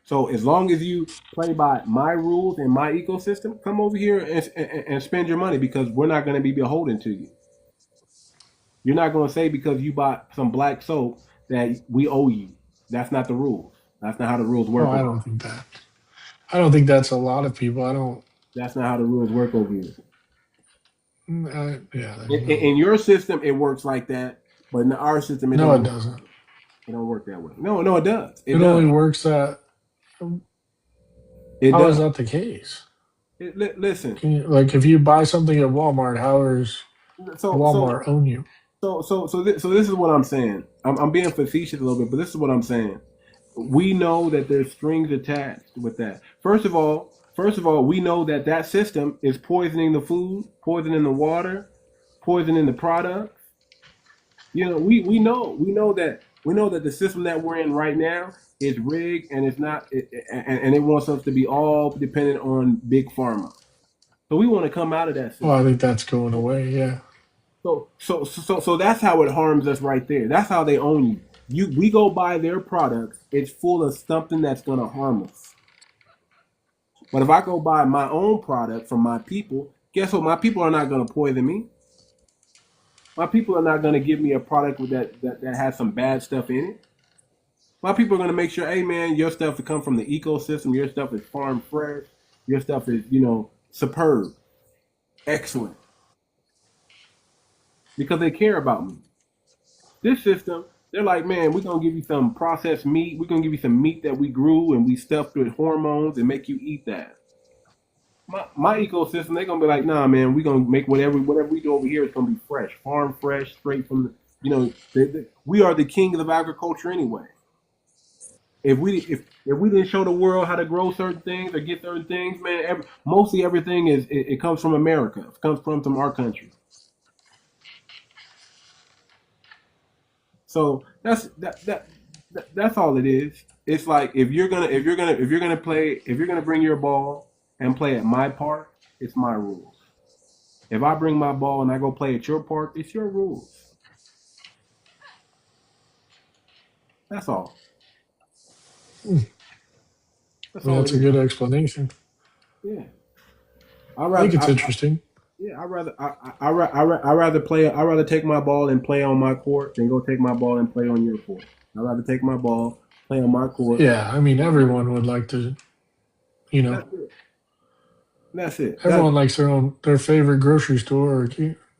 So as long as you play by my rules and my ecosystem, come over here and spend your money because we're not going to be beholden to you. You're not going to say because you bought some black soap that we owe you. That's not the rules. That's not how the rules oh, work I over don't here. think that. I don't think that's a lot of people. I don't. That's not how the rules work over here. Yeah, there's In no. your system, it works like that, but in our system, it No, don't it work. doesn't. It don't work that way. No, it does. It It only does. works that. It How is does. that the case? Listen. Can you, like, if you buy something at Walmart, how does So so Walmart own you? so this is what I'm saying. I'm being facetious a little bit, but this is what I'm saying. We know that there's strings attached with that. First of all, we know that that system is poisoning the food, poisoning the water, poisoning the products. You know, we know that the system that we're in right now is rigged, and it's not, and it wants us to be all dependent on big pharma. So we want to come out of that Well, I system. think that's going away. Yeah. So that's how it harms us right there. That's how they own you. We go buy their products. It's full of something that's gonna harm us. But if I go buy my own product from my people, guess what? My people are not gonna poison me. My people are not gonna give me a product with that has some bad stuff in it. My people are gonna make sure, hey man, your stuff to come from the ecosystem. Your stuff is farm fresh. Your stuff is superb, excellent, because they care about me. This system, they're like, man, we're gonna give you some processed meat. We're gonna give you some meat that we grew and we stuffed with hormones and make you eat that. My ecosystem, they're gonna be like, nah, man, we're gonna make whatever we do over here is gonna be fresh, farm fresh, straight from the, we are the kings of agriculture anyway. If we didn't show the world how to grow certain things or get certain things, man, mostly everything it comes from America. It comes from our country. So that's all it is. It's like if you're gonna bring your ball and play at my park, it's my rules. If I bring my ball and I go play at your park, it's your rules. That's all. That's Well, all that's it a is. good explanation. Yeah. I I think rather it's interesting. yeah, I rather play. I rather take my ball and play on my court than go take my ball and play on your court. I rather take my ball, play on my court. Yeah, I mean, everyone would like to. You know, That's it. That's it. everyone likes their favorite grocery store or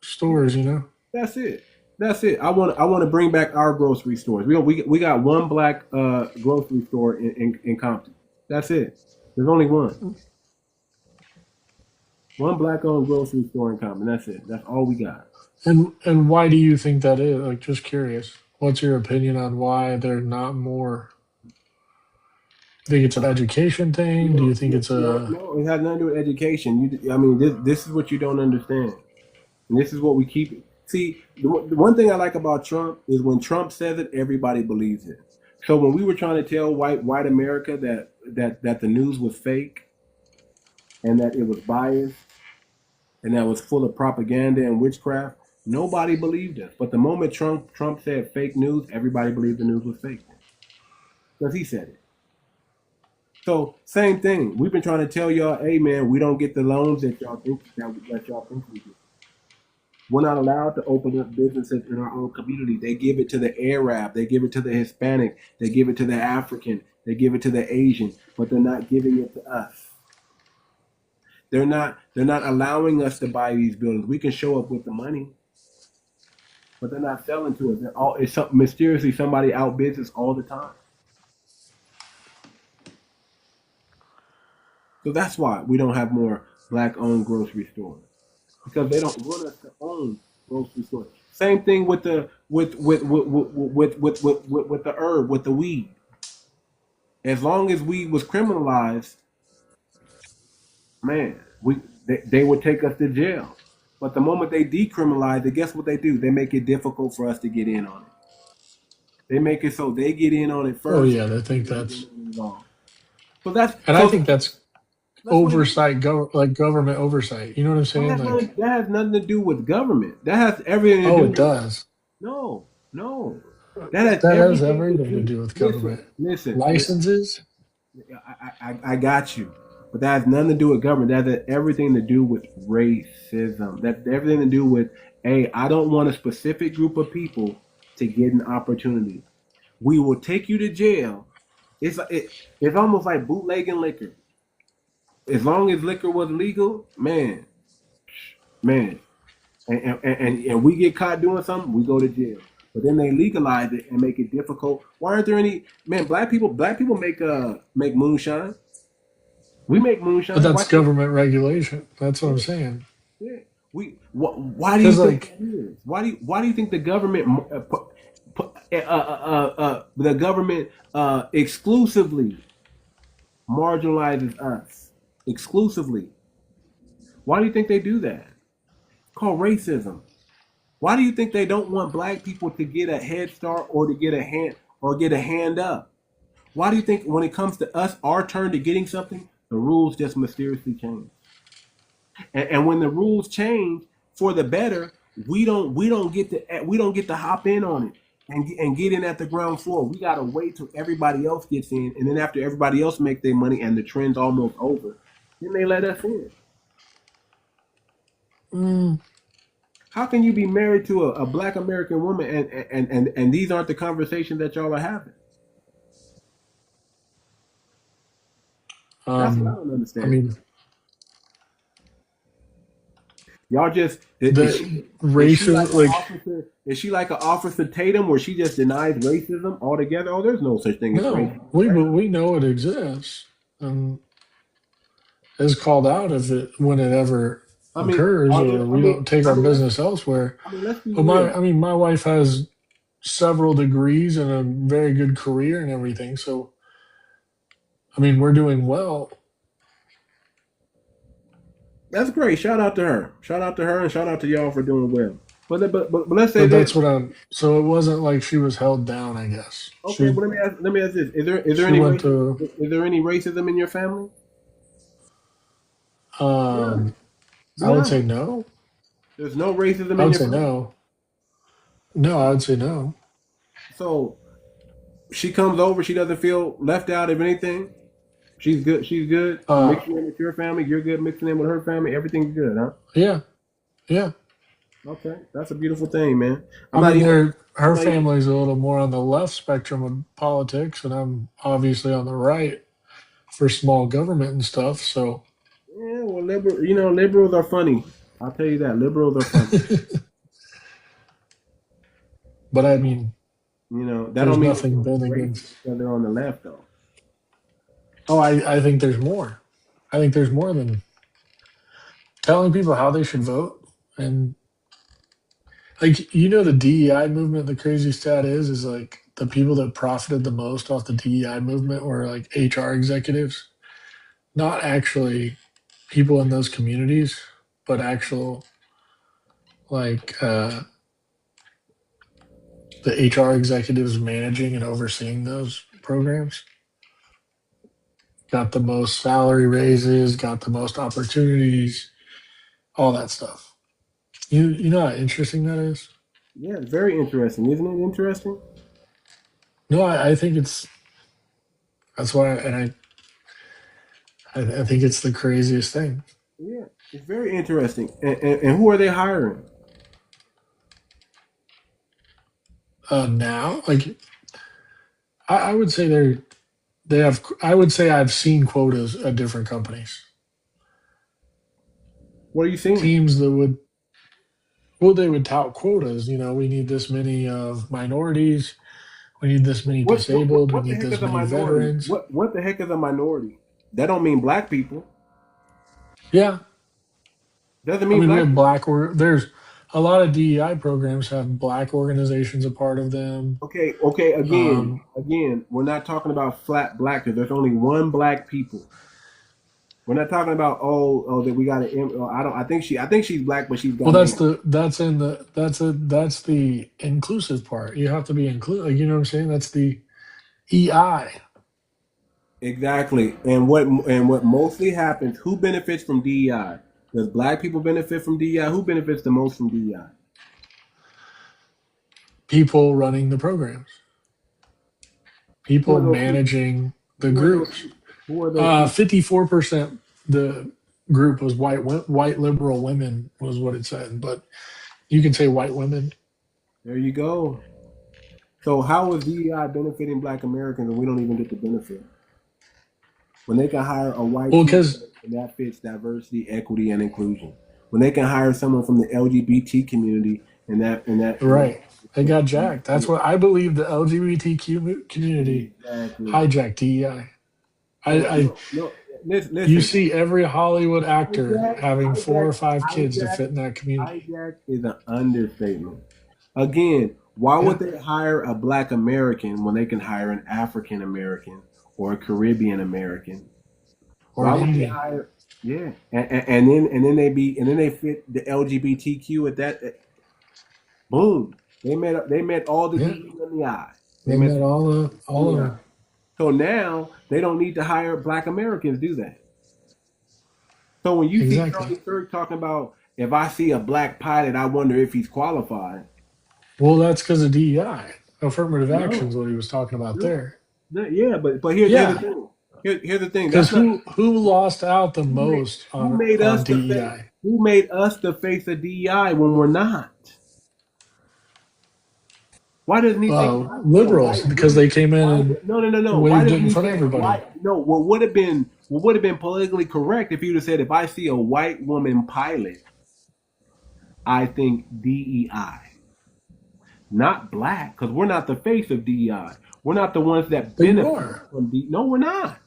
stores. You know. That's it. That's it. I want to bring back our grocery stores. We got one black grocery store in Compton. That's it. There's only one. One black owned grocery store in Compton. That's it. That's all we got. And why do you think that is? Like, just curious. What's your opinion on why they're not more? Think it's an education thing? Do you think it's a? No, it has nothing to do with education. I mean, this is what you don't understand. And this is what we keep. See, the one thing I like about Trump is when Trump says it, everybody believes it. So when we were trying to tell white America that the news was fake and that it was biased and that was full of propaganda and witchcraft, nobody believed us. But the moment Trump said fake news, everybody believed the news was fake because he said it. So same thing. We've been trying to tell y'all, hey man, we don't get the loans that y'all think we do. We're not allowed to open up businesses in our own community. They give it to the Arab, they give it to the Hispanic, they give it to the African, they give it to the Asian, but they're not giving it to us. They're not allowing us to buy these buildings. We can show up with the money, but they're not selling to us. It's mysteriously somebody outbids us all the time. So that's why we don't have more black-owned grocery stores, because they don't want us to own grocery stores. Same thing with the herb, with the weed. As long as weed was criminalized, man, they would take us to jail. But the moment they decriminalize it, guess what they do? They make it difficult for us to get in on it. They make it so they get in on it first. Oh yeah, I think that's. So that's. And so I think that's oversight, like government oversight. You know what I'm saying? That has nothing to do with government. That has everything to do. Oh, it does. No. That has everything to do with government. Listen, licenses. I got you, but that has nothing to do with government. That has everything to do with racism. That's everything to do with, hey, I don't want a specific group of people to get an opportunity. We will take you to jail. It's almost like bootlegging liquor. As long as liquor was legal, man, and we get caught doing something, we go to jail. But then they legalize it and make it difficult. Why aren't there any black people make moonshine? We make moonshine. But that's government regulation. That's what I'm saying. Yeah. Why do you think that is? Why do you think the government exclusively marginalizes us? Exclusively. Why do you think they do that? It's called racism. Why do you think they don't want black people to get a head start or to get a hand up? Why do you think when it comes to us, our turn to getting something, the rules just mysteriously change? And when the rules change for the better, we don't get to hop in on it and get in at the ground floor. We gotta wait till everybody else gets in, and then after everybody else make their money and the trend's almost over, then they let us in. How can you be married to a black American woman and these aren't the conversations that y'all are having? That's what I don't understand. I mean, y'all just racism. Is she like an Officer Tatum where she just denies racism altogether? Oh, there's no such thing as racism. We know it exists and is called out when it ever occurs, or we don't take our business elsewhere. My wife has several degrees and a very good career and everything, so I mean, we're doing well. That's great. Shout out to her. Shout out to her, and shout out to y'all for doing well. But let's say that's what I'm. So it wasn't like she was held down, I guess. Okay, but let me ask this: Is there any racism in your family? I would say no. There's no racism in your family? I would say no. No, I would say no. So she comes over, she doesn't feel left out of anything? She's good mixing in with your family, you're good mixing in with her family, everything's good, huh? Yeah. Okay, that's a beautiful thing, man. Her family's a little more on the left spectrum of politics, and I'm obviously on the right for small government and stuff, so... Yeah, well, liberals are funny. I'll tell you that. Liberals are funny. But I mean, that there's don't mean nothing been against. They're on the left, though. Oh, I think there's more. I think there's more than telling people how they should vote. And like, the DEI movement, the crazy stat is like the people that profited the most off the DEI movement were like HR executives, not actually people in those communities, but actual like the HR executives managing and overseeing those programs got the most salary raises, got the most opportunities, all that stuff. You know how interesting that is? Yeah, it's very interesting, isn't it? Interesting. No, I think that's why, and I think it's the craziest thing. Yeah, it's very interesting. And who are they hiring? Now, like I would say they have. I would say I've seen quotas at different companies. What are you seeing? Teams that would they would tout quotas. You know, we need this many of minorities. We need this many disabled. We What the need heck this is a many minority? veterans. What the heck is a minority? That don't mean black people. Yeah, Doesn't I mean mean we black have people. black. There's a lot of DEI programs have black organizations a part of them. Okay. Again, Um, we're not talking about flat black because there's only one black people. We're not talking about that we got to. I think she's black, but she's got well, an. that's the inclusive part. You have to be inclusive. Like, you know what I'm saying? That's the EI. Exactly. And what mostly happens? Who benefits from DEI? Does black people benefit from DEI? Who benefits the most from DEI? People running the programs, Who are people those people? managing the Who are those groups. people? Who are those people? 54% the group was white liberal women was what it said, but you can say white women. There you go. So how is DEI benefiting black Americans and we don't even get the benefit? When they can hire a white Well, team because and that fits diversity, equity, and inclusion. When they can hire someone from the LGBT community and that right, they got jacked. That's what I believe. The LGBTQ community exactly. hijacked DEI. No, listen. You see every Hollywood actor having 4 or 5 kids to Hijack, fit in that community. hijack is an understatement. Again, why would they hire a black American when they can hire an African American or a Caribbean American? Or Why an would they Indian. hire? Yeah, and then they fit the LGBTQ at that. Boom! They met all the Yeah, D's in the I. they met all of Yeah. them. So now they don't need to hire black Americans, do they? So when you see Exactly. Charlie Kirk talking about if I see a black pilot, I wonder if he's qualified. Well, that's because of DEI. Affirmative action is No, what he was talking about no, there. yeah, but here's the Yeah, thing. Here's the thing. because That's not who lost out the who made, most who made on us the face. DEI? Who made us the face of DEI when we're not? Why doesn't he say a Liberals, white because woman? they came in and No. Why waved it doesn't in he front of say everybody. why? No. What would have been politically correct if he would have said, if I see a white woman pilot, I think DEI, not black, because we're not the face of DEI. We're not the ones that But you benefit are. from DEI. No, we're not.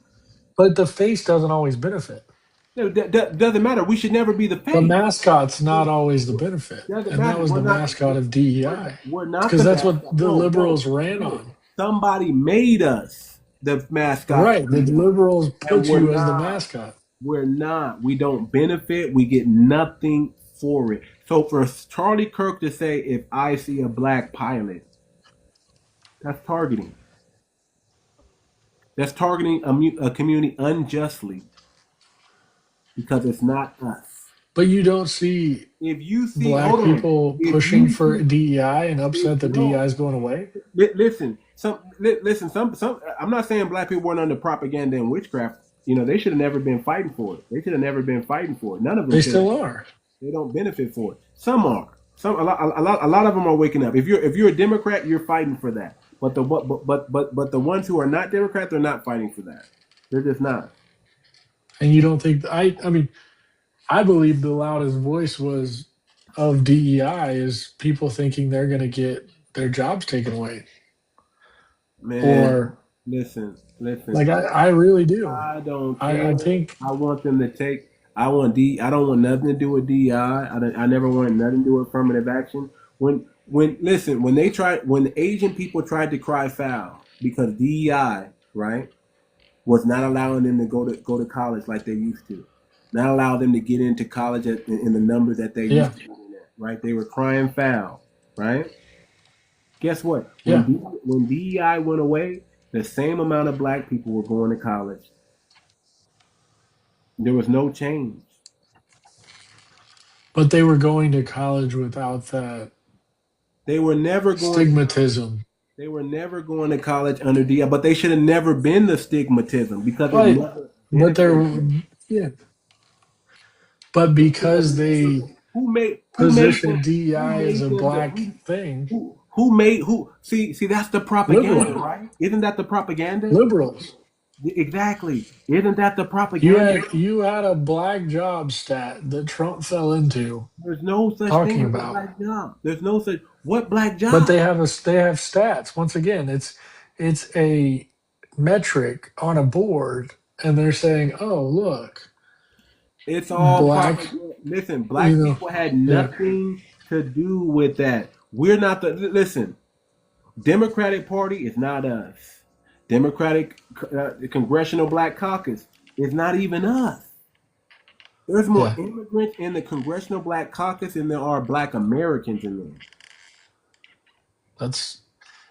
But the face doesn't always benefit. That doesn't matter. We should never be the The face. mascot's not always the benefit. Doesn't And that matter. was the mascot of DEI. We're not Because the that's what mascot. the liberals No, ran no. on. Somebody made us the mascot. Right. The liberals put we're you as the not. mascot. We're not. We don't benefit. We get nothing for it. So for Charlie Kirk to say, if I see a black pilot, that's targeting. That's targeting a community unjustly because it's not us. But you don't see If you see, black people if pushing you for see, DEI and upset that no, DEI is going away. listen, some. I'm not saying black people weren't under propaganda and witchcraft. They should have never been fighting for it. They should have never been fighting for it. None of them They should have. still are. They don't benefit for it. Some are. A lot of them are waking up. If you're a Democrat, you're fighting for that. But the ones who are not Democrat, they're not fighting for that. They're just not. And you don't think I mean, I believe the loudest voice was of DEI is people thinking they're going to get their jobs taken away. Man, Or listen. like I really do. I don't care. I think I want them to take. I don't want nothing to do with DEI. I never wanted nothing to do with affirmative action. When the Asian people tried to cry foul because DEI, right, was not allowing them to go to college like they used to, not allow them to get into college in the numbers that they used to. right? They were crying foul, right? Guess what? Yeah. When DEI went away, the same amount of black people were going to college. There was no change. But they were going to college without that They were never going. stigmatism. They were never going to college under DEI, but they should have never been the stigmatism because it But never but benefited they're them. yeah. But because they Who made position them? Who DEI as made a them? black thing, Who made who? See, that's the propaganda, liberals, right? Isn't that the propaganda? liberals. Exactly. Isn't that the You propaganda? had a black job stat that Trump fell into There's no such thing talking as a about. black job. There's no such what black But job? they have stats. Once again, it's a metric on a board, and they're saying, "Oh, look, It's all black." propaganda. Listen, You black know, people had yeah, nothing to do with that. We're not the listen. Democratic Party is not us. Democratic Congressional Black Caucus is not even us. There's more yeah. immigrants in the Congressional Black Caucus than there are Black Americans in there.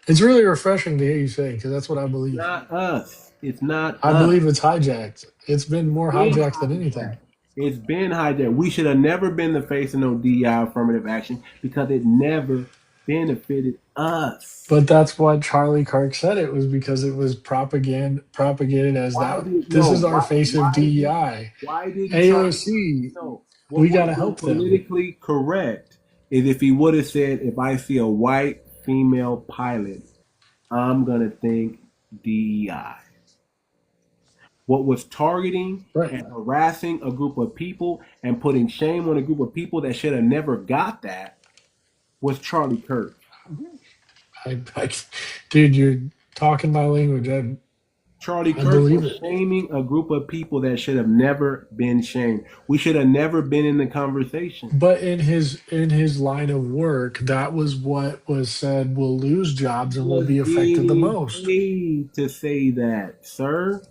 It's really refreshing to hear you say, because that's what I believe. Not us. It's not I us. believe it's hijacked. It's been more It's hijacked than anything. It's been hijacked. We should have never been the face of no DEI affirmative action because it never benefited us. But that's what Charlie Kirk said. It was because it was propagated as that. This is our face of DEI. Why did AOC. no? We What got would to have been help them. politically correct is if he would have said, if I see a white female pilot, I'm gonna think DEI. What was targeting Right. and harassing a group of people and putting shame on a group of people that should have never got that was Charlie Kirk. Dude, you're talking my language. Charlie I Kirk believe was it. shaming a group of people that should have never been shamed. We should have never been in the conversation. But in his line of work, that was what was said will lose jobs and will be affected the most. Paid to say that, sir.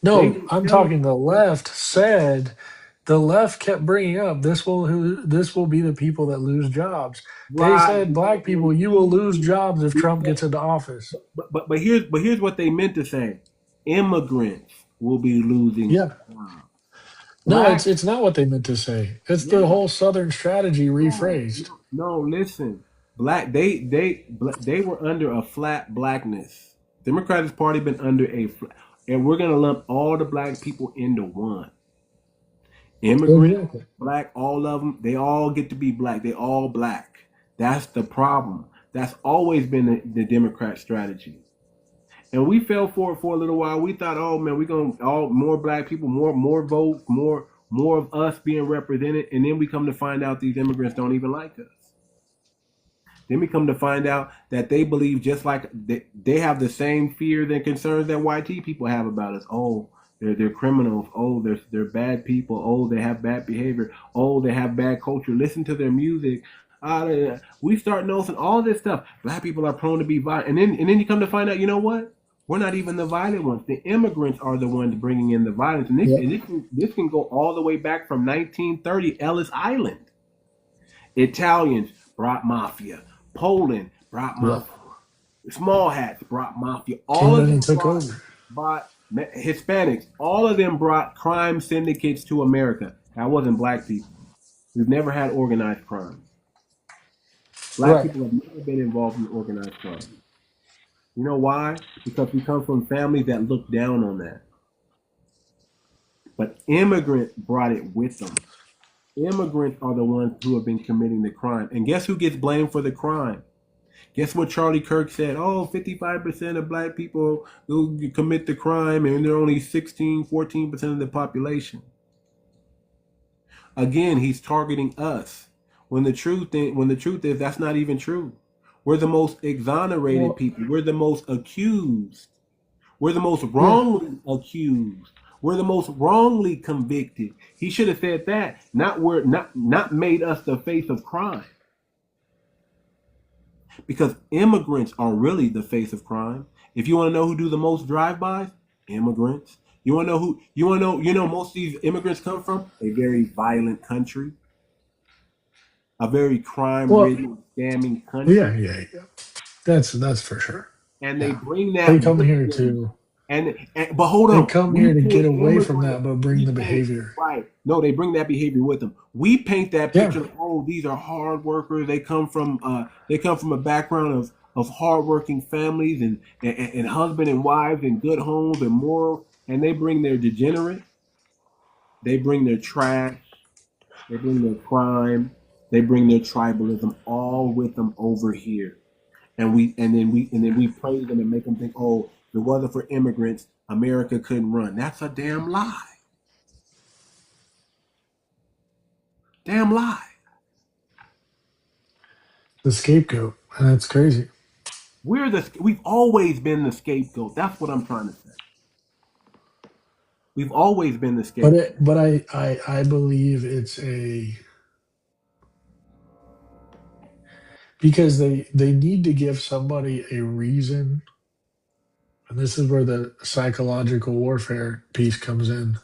No, I'm talking the left said. The left kept bringing up this will be the people that lose jobs. They said black people, you will lose jobs if Trump gets into office. But here's what they meant to say: immigrants will be losing. Yeah. No, it's not what they meant to say. It's the whole Southern strategy rephrased. No, listen. They were under a flat blackness. Democratic Party been under and we're gonna lump all the black people into one. Immigrant, black, all of them, they all get to be black. They all black. That's the problem. That's always been the Democrat strategy. And we fell for it for a little while. We thought, oh man, we're gonna all more black people, more votes, more of us being represented. And then we come to find out these immigrants don't even like us. Then we come to find out that they believe just like they have the same fears and concerns that white people have about us. Oh, they're criminals. Oh, they're bad people. Oh, they have bad behavior. Oh, they have bad culture. Listen to their music. We start noticing all this stuff. Black people are prone to be violent, and then you come to find out, you know what? We're not even the violent ones. The immigrants are the ones bringing in the violence, and this can go all the way back from 1930, Ellis Island. Italians brought mafia. Poland brought mafia. Small hats brought mafia. All of them brought Hispanics. All of them brought crime syndicates to America. That wasn't black people. We've never had organized crime. Black people have never been involved in organized crime. You know why? Because we come from families that look down on that. But immigrants brought it with them. Immigrants are the ones who have been committing the crime. And guess who gets blamed for the crime? Guess what Charlie Kirk said? Oh, 55% of black people who commit the crime, and they're only 14% of the population. Again, he's targeting us. When the truth is that's not even true. We're the most exonerated people. We're the most accused. We're the most wrongly accused. We're the most wrongly convicted. He should have said that, not made us the face of crime. Because immigrants are really the face of crime. If you want to know who do the most drive-bys, immigrants. You want to know most of these immigrants come from a very violent country. a very Well, crime-ridden, scamming yeah, country, yeah, yeah. That's for sure. and they Yeah. bring They that come with here them. to And but hold they on, come we here to get paint away from that, immigrants. but bring We the paint behavior. right. No, they bring that behavior with them. We paint that Yeah. picture of, oh, these are hard workers. They come from a background of hardworking families and husband and wives and good homes and morals, and they bring their degenerate, they bring their trash, they bring their crime, they bring their tribalism all with them over here. And then we praise them and make them think, oh, if it wasn't for immigrants, America couldn't run. That's a damn lie. Damn lie. The scapegoat. And that's crazy. We've always been the scapegoat. That's what I'm trying to say. We've always been the scapegoat. But I believe it's because they need to give somebody a reason, and this is where the psychological warfare piece comes in.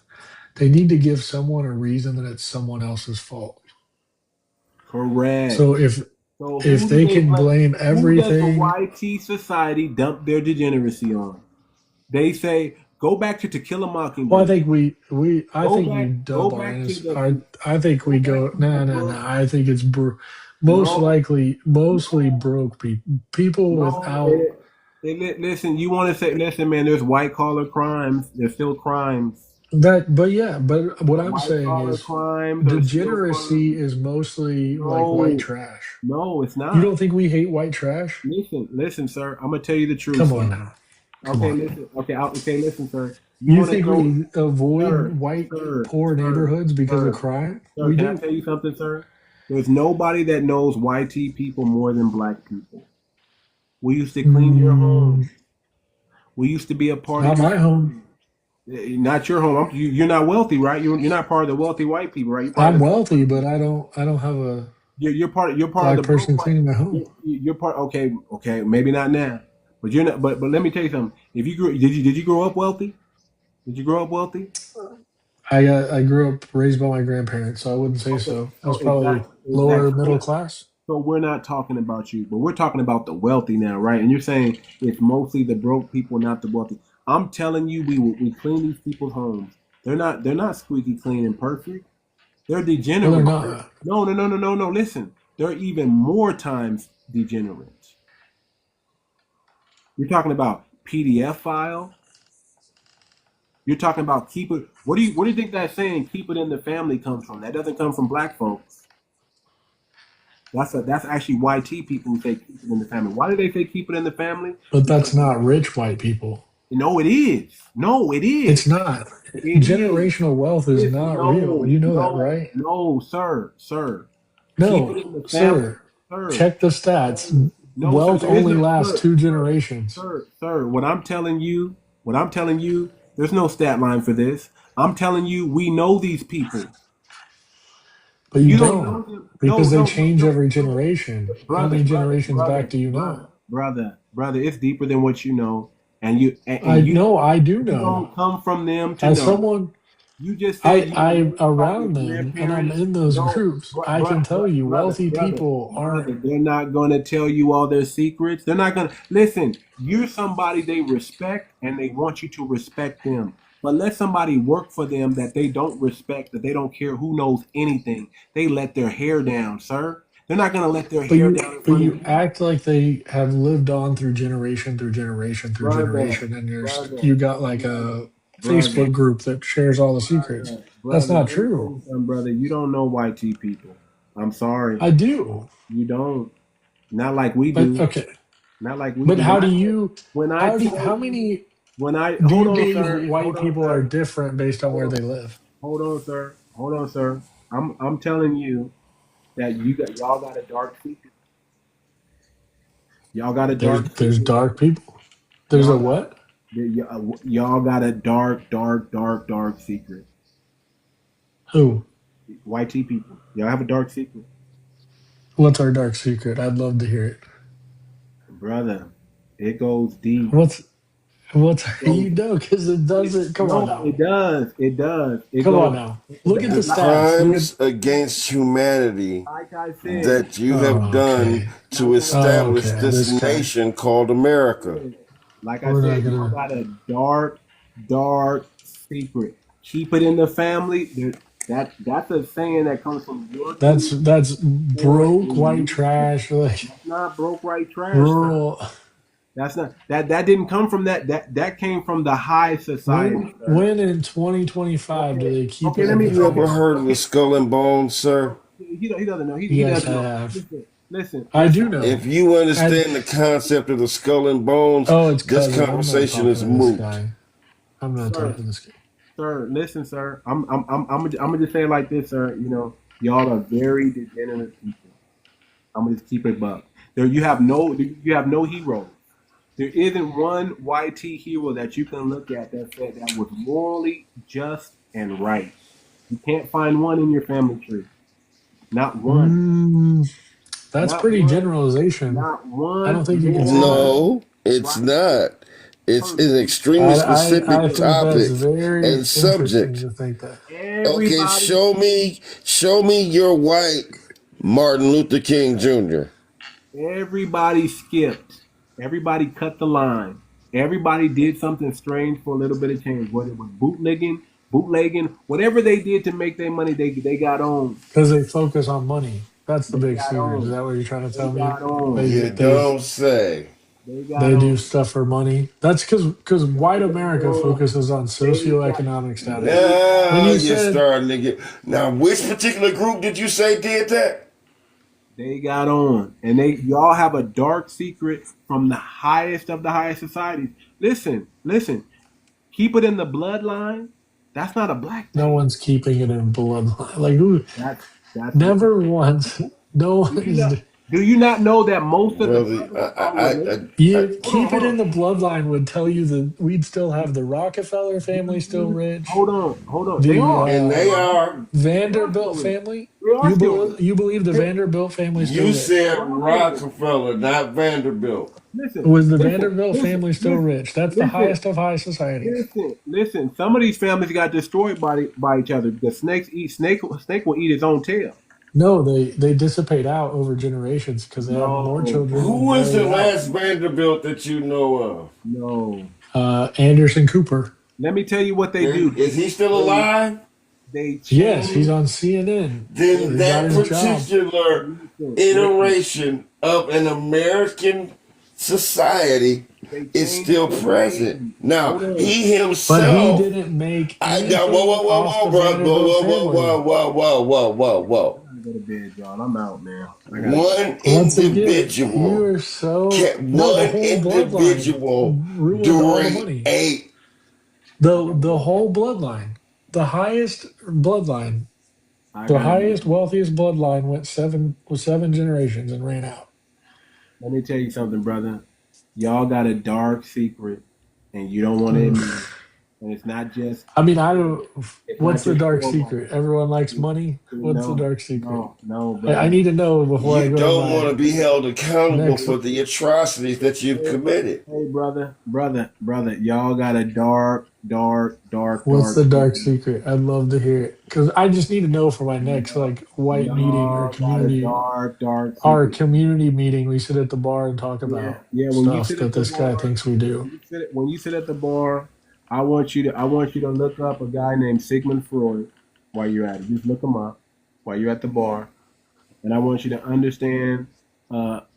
They need to give someone a reason that it's someone else's fault. Correct. So So if who do they they can blame? blame Who does the everything, YT society dump their degeneracy on? They say, go back to To Kill a well, I Mockingbird. think I Go think we back, go dump our back to innocent. the I think go we back go to the no. book. I think it's most No, likely mostly no, broke people no. without. Listen, you want to say, listen, man, there's white collar crimes. There's still crimes. That, but yeah, but what I'm White saying collar is crimes are still degeneracy crimes. is mostly like white No, trash. no, it's You not. don't think we hate white trash? Listen, sir. I'm gonna tell you the truth, Come on sir. now. Come Okay, on. listen. Okay, listen, sir. You You want to think go, we avoid sir, white sir, poor sir, neighborhoods because of sir, crime? sir. We Can I do. tell you something, sir? There's nobody that knows YT people more than black people. We used to clean your Mm, home. We used to be a part of not your my home. home. Not your home. You're not wealthy, right? You're not part of the wealthy white people, right? You're part I'm of the wealthy, but I don't have a you're part of black the broke person white. cleaning my home. You're part. Okay, maybe not now, but you're not. But let me tell you something. If you grew, did you grow up wealthy? Did you grow up wealthy? I grew up raised by my grandparents, so I wouldn't say Okay, so. I so was probably lower middle class. So we're not talking about you, but we're talking about the wealthy now, right? And you're saying it's mostly the broke people, not the wealthy. I'm telling you, we clean these people's homes. They're not squeaky clean and perfect. They're No, they're degenerate. not. No. Listen, they're even more times degenerates. You're talking about PDF file. You're talking about keep it. What do you think that saying "keep it in the family" comes from? That doesn't come from black folks. That's actually YT people who say keep it in the family. Why do they say keep it in the family? But Because that's not rich white people. no, it is. No, it It's is. not. It is. Generational wealth is Listen, not real. no, You know that, no, right? no, sir. Keep it No, in the family, sir. sir. Check the stats. No, sir. Wealth There is only no lasts sir, 2 generations. sir. What I'm telling you. There's no stat line for this. I'm telling you, we know these people. But you You don't know don't, them. No, because they no, no, change no, every no. generation. How Brother, many brother, generations back brother, do you brother, know? brother. It's deeper than what you know, and I you know, I do you know. don't come from them to As know. someone, You just said you were I'm raised by your around them and I'm grandparents. in those No, groups. I can tell you, wealthy people aren't. they're not going to tell you all their secrets. They're not going to listen. You're somebody they respect, and they want you to respect them. But let somebody work for them that they don't respect, that they don't care who knows anything. They let their hair down, sir. They're not going to let their hair down in But front of you you, act like they have lived on through generation through generation through brother, generation, and brother, you got like brother, a brother. Facebook group that shares all the secrets. That's Brother, not let me tell true. you something, brother. You don't know YT people. I'm sorry. I do. You don't. Not like we But do. okay. Not like we But do. how do you Tell how you, many do hold you on, believe sir. Hold white on, people are sir. different based on Hold where on. they live? Hold on, sir. I'm telling you that y'all got a dark secret. Y'all got a dark There's secret. dark people. There's a Y'all got what? y'all got a dark secret. Who? YT people. Y'all have a dark secret. What's our dark secret? I'd love to hear it. Brother, it goes deep. What's Well, you So know, because it doesn't. Come on no, now. it does. It does. It Come on goes now. Look at the The stats. Look at. crimes against humanity like I said. that you have Oh, done okay. to Like I said. establish Okay. this This guy. nation called America. Like I We're not said, y'all gonna. got a dark, dark secret. Keep it in the family. That's a saying that comes from your community That's or broke in white your trash. Like That's not broke right trash. rural. That's not that didn't come from that came from the high society, sir. When in 2025 do Okay, they keep okay. it Let in me. the Have you Okay, ever family? heard of the okay. skull and bones, sir? He doesn't know. He Yes, doesn't I know. have. I Listen. do If know. you And understand the concept of the skull and bones, oh, it's this cousin. I'm not conversation is talking to this moot. guy. I'm not Sir, talking to this guy. sir. Listen, sir. I'm gonna just say it like this, sir. You know, y'all are very degenerate people. I'm gonna just keep it buck. You have no heroes. There isn't one YT hero that you can look at that said that was morally just and right. You can't find one in your family tree. Not one. Mm, that's Not pretty one. generalization. Not I one don't think you can say that. morally No, it's right not. It's an person. extremely I specific think that's topic very and interesting subject. to think that. Okay, Everybody show me your white Martin Luther King Jr. Everybody skipped. Everybody cut the line. Everybody did something strange for a little bit of change. Whether it was bootlegging, whatever they did to make their money, they got on. Because they focus on money. That's the They big got secret. Is on. that what you're trying to They tell me? got on. You They don't say. They got they do on. stuff for money. That's because They white got America on. focuses on They got. socioeconomic status. They got When Now you you're said starting to get. Now, which particular group did you say did that? They got on, and y'all have a dark secret from the highest of the highest societies. Listen. Keep it in the bloodline. That's not a black no thing. one's keeping it in bloodline, like who? That's what. Never once. No Do one you is. not? Do you not know that most of the Brother, brothers are related? You keep it Hold in on. the bloodline would tell you that we'd still have the Rockefeller family still rich, Hold on. They the are. and They they are still are. rich. They are still Vanderbilt rich. family. They are still rich. You believe the They, Vanderbilt family is still You rich? said they are still rich. Rockefeller, not Vanderbilt. Listen, Was the listen, Vanderbilt listen, family still listen, rich? That's the listen, highest of high societies. listen. Some of these families got destroyed by each other because snakes eat snake will eat its own tail. No, they dissipate out over generations because they have more No, children Who and was the marry out. last Vanderbilt that you know of? no. Anderson Cooper. Let me tell you what they do. Is he still They alive? they Yes, he's change. on CNN. Then He got that his job. particular Listen. iteration of an American society They is change still the present. name. Now, Hold on. he But he himself, didn't make I got, anything off the bro. Vanderbilt family. Whoa. I gotta go to bed, y'all. I'm out, man. I gotta go. One Once again, you individual, are so no. The one whole bloodline individual ruined all the during money. a, The whole bloodline, the highest bloodline, I the gotta. highest wealthiest bloodline was seven generations and ran out. Let me tell you something, brother. Y'all got a dark secret, and you don't want to admit it. And it's not just. I mean, I don't. It's not What's the just dark your money. secret? Everyone likes money. What's the No, dark secret? no, I brother. need to know before I you go to don't want my to be held accountable next. for the atrocities that you've committed. Hey, brother. Y'all got a dark What's the dark secret. secret? I'd love to hear it because I just need to know for my next like white meeting or Y'all got a community. dark Our secret. community meeting, we sit at the bar and talk Yeah, about yeah. When you stuff sit that at the this guy bar, thinks we do. when you sit at the bar, I want you to look up a guy named Sigmund Freud while you're at it. Just look him up while you're at the bar, and I want you to understand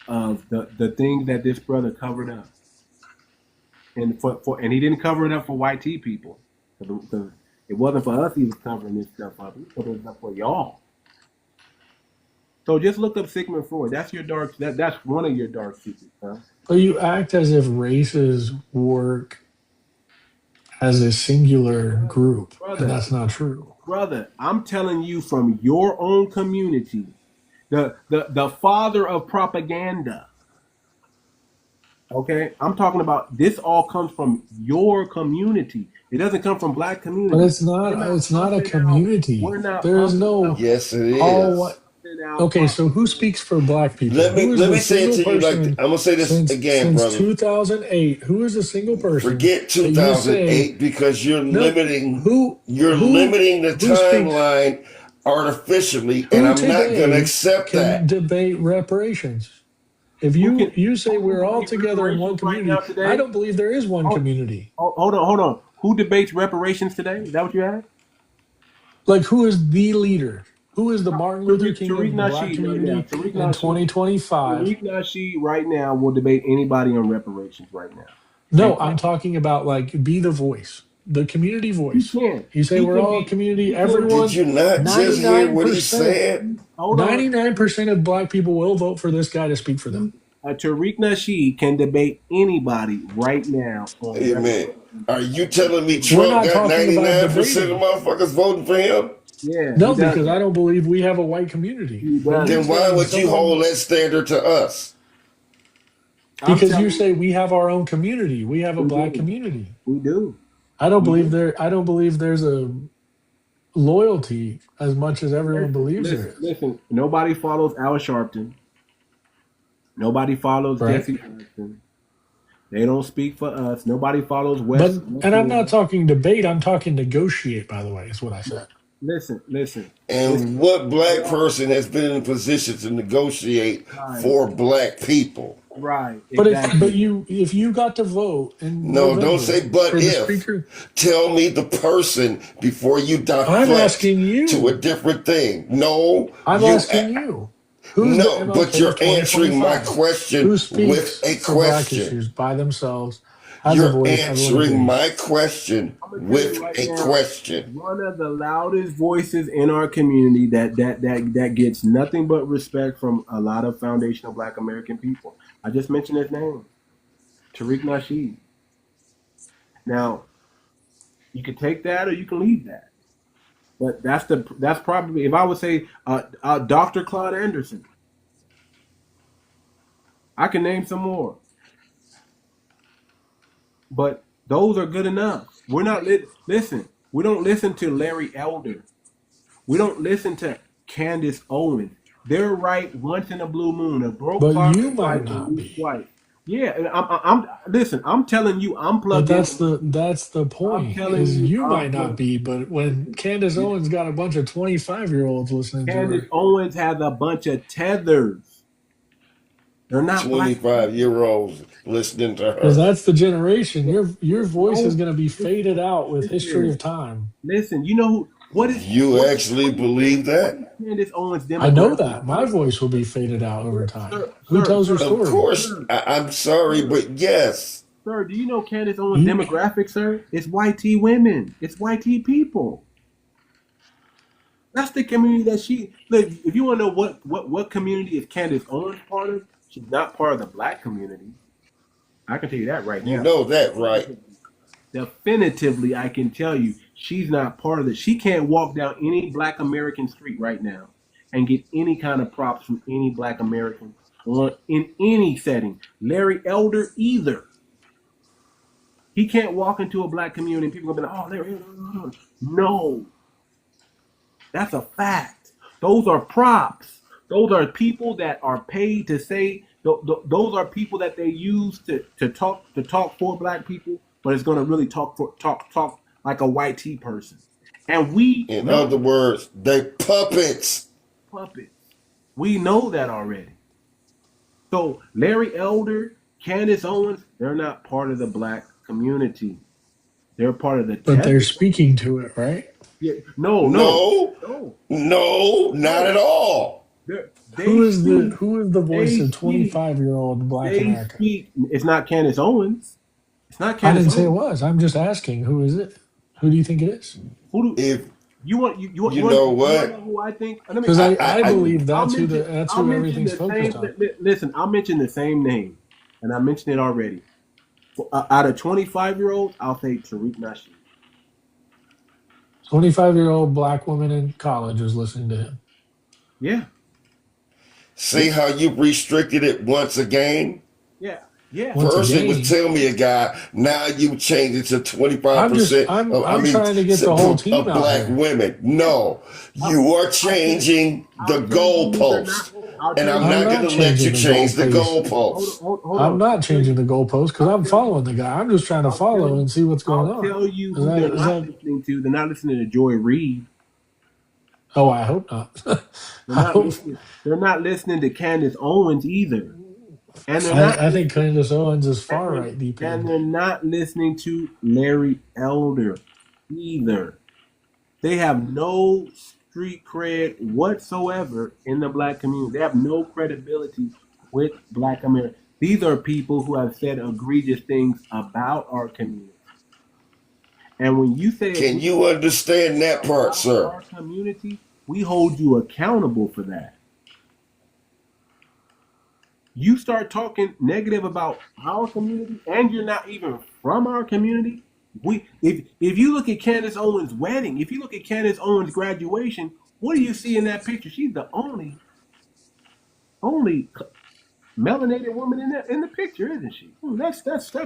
of the things that this brother covered up, and and he didn't cover it up for white tea people, because it wasn't for us he was covering this stuff up. He was covering it up for y'all. So just look up Sigmund Freud. That's your that's one of your dark secrets, huh? But you act as if races work as a singular group, and Brother, that's not true. brother, I'm telling you from your own community, the father of propaganda. Okay, I'm talking about this all comes from your community. It doesn't come from black But community. it's not. It's not a Pumping out. community. We're not There is pumping no out. Yes, it all is. what. out Okay, so who speaks for black people? Let Who is me the say it single to you like person I'm gonna say this again, since brother. 2008? Who is the single person Forget that you say 2008 because you're no? limiting Who the who speaks? timeline artificially, and Who I'm not gonna today accept can that. debate reparations? If who can you say who can we're all debate together in one reparations right now community, I today? don't believe there is one Hold, community. hold on. Who debates reparations today? Is that what you asked? Like, who is the leader? Who is the Martin Luther King Tariq of the black Nasheed right now. community in 2025? Tariq Nasheed right now will debate anybody on reparations right now. No, And I'm talking about like be the voice, the community he voice. can. You say He we're can all a be. community, He can be. Did everyone, you not just hear what he 99%, said? Hold on. 99% of black people will vote for this guy to speak for them. Tariq Nasheed can debate anybody right now on Hey man, reparations. are you telling me We're Trump not got talking about 99% of debating. motherfuckers voting for him? Yeah, he No, because I doesn't. don't believe we have a white community. He When you doesn't. Then why say would you someone, hold that standard to us? I'm because you telling you, say we have our own community, we have a we black do. community. We do. I don't We believe do. there. I don't believe there's a loyalty as much as everyone believes there is. Listen. Nobody follows Al Sharpton. Nobody follows Right. Jesse Jackson. They don't speak for us. Nobody follows But West and I'm not Williams. talking debate. I'm talking negotiate. By the way, is what I said. Listen. It's And what black person has been in a position to negotiate right, for black people? right, But exactly. if you got to vote in No, don't November say but for the if. speaker, Tell me the person before you I'm deflect asking to a you. different thing. No, I'm asking you. Who's the no, but MLK of you're answering my 2025? question Who with speaks a for black question. issues by themselves, has a You're voice, everyone answering agrees? my question I'm gonna tell you with right a now, question. one of the loudest voices in our community that gets nothing but respect from a lot of foundational Black American people. I just mentioned his name, Tariq Nasheed. Now you can take that or you can leave that, but that's probably if I would say Dr. Claude Anderson. I can name some more, but those are good enough. We're not listen. We don't listen to Larry Elder. We don't listen to Candace Owens. They're right once in a blue moon. A broke But clock you is right might at not least be. twice. Yeah, and I'm listen. I'm telling you, I'm But plugged into. that's the I'm point telling is you, you I'm might not plugged. be, but when Listen, Candace yeah. Owens got a bunch of 25-year-olds listening to Candace her, Owens has a bunch of tethers. They're not black. 25-year-olds listening to because her. that's the generation. Your voice is No, going to be faded out with history listen, of time. listen. You know who? You actually believe What that? is Candace Owens' I know demographic? that my voice will be faded out over time. Who Sir, tells her Of story? course, I'm sorry, sir. but yes. Sir, do you know Candace Owens' You demographic, sir? It's white T women. It's white T people. That's the community that she look. If you want to know what community is Candace Owens part of, she's not part of the black community. I can tell you that right You now. know that, right? Definitively, I can tell you she's not part of it. She can't walk down any black American street right now and get any kind of props from any black American on in any setting. Larry Elder either. He can't walk into a black community and people gonna be like, oh, Larry Elder. No, that's a fact. Those are props. Those are people that are paid to say. Those are people that they use to talk for black people, but it's going to really talk like a white tea person. And we In know other words, they puppets. puppets. We know that already. So Larry Elder, Candace Owens, they're not part of the black community. They're part of the but they're tether. speaking to it, right? Yeah, no, no, No, no, no, not no. at all. They speak. Who is the voice They of speak. 25-year-old black They America? speak. It's not Candace Owens. It's not I Candace didn't say it Owens. was. I'm just asking who is it? Who do you think it is? Who do If you want? You you want? know You want to know what, who I think? Let me. Because I I'll believe I'll that's I'll who mention everything's the focused same. on. Listen, I'll mention the same name, and I mentioned it already. Out of 25-year-olds, I'll say Tariq Nasheed. 25-year-old black woman in college is listening to him. Yeah, see yeah, how you restricted it once again? yeah. Yeah. once First it was again, tell me a guy. Now you changed it to 25%. I'm trying to get the whole team Of out black there. women. No, you are changing the I'll tell you who they're not. goalpost, I'll and tell I'm you. I'm not going not to let you changing the change the goalpost. goalpost. Hold I'm on. not changing the goalpost because I'll I'm tell you. following the guy. I'm just trying to I'll tell follow you. and see what's going I'll on. tell you Is who they're not that? listening to. They're not listening to Joy Reid. Oh, I hope not. They're I not hope. listening. They're not listening to Candace Owens either. And they're not I think Candace Owens is and far right deep and end. they're not listening to Larry Elder either. They have no street cred whatsoever in the black community. They have no credibility with black America. These are people who have said egregious things about our community. And when you say Can egregious you understand that part, about sir? our community, we hold you accountable for that. You start talking negative about our community and you're not even from our community. If you look at Candace Owens' wedding, if you look at Candace Owens' graduation, what do you see in that picture? She's the only melanated woman in the picture, isn't she? That's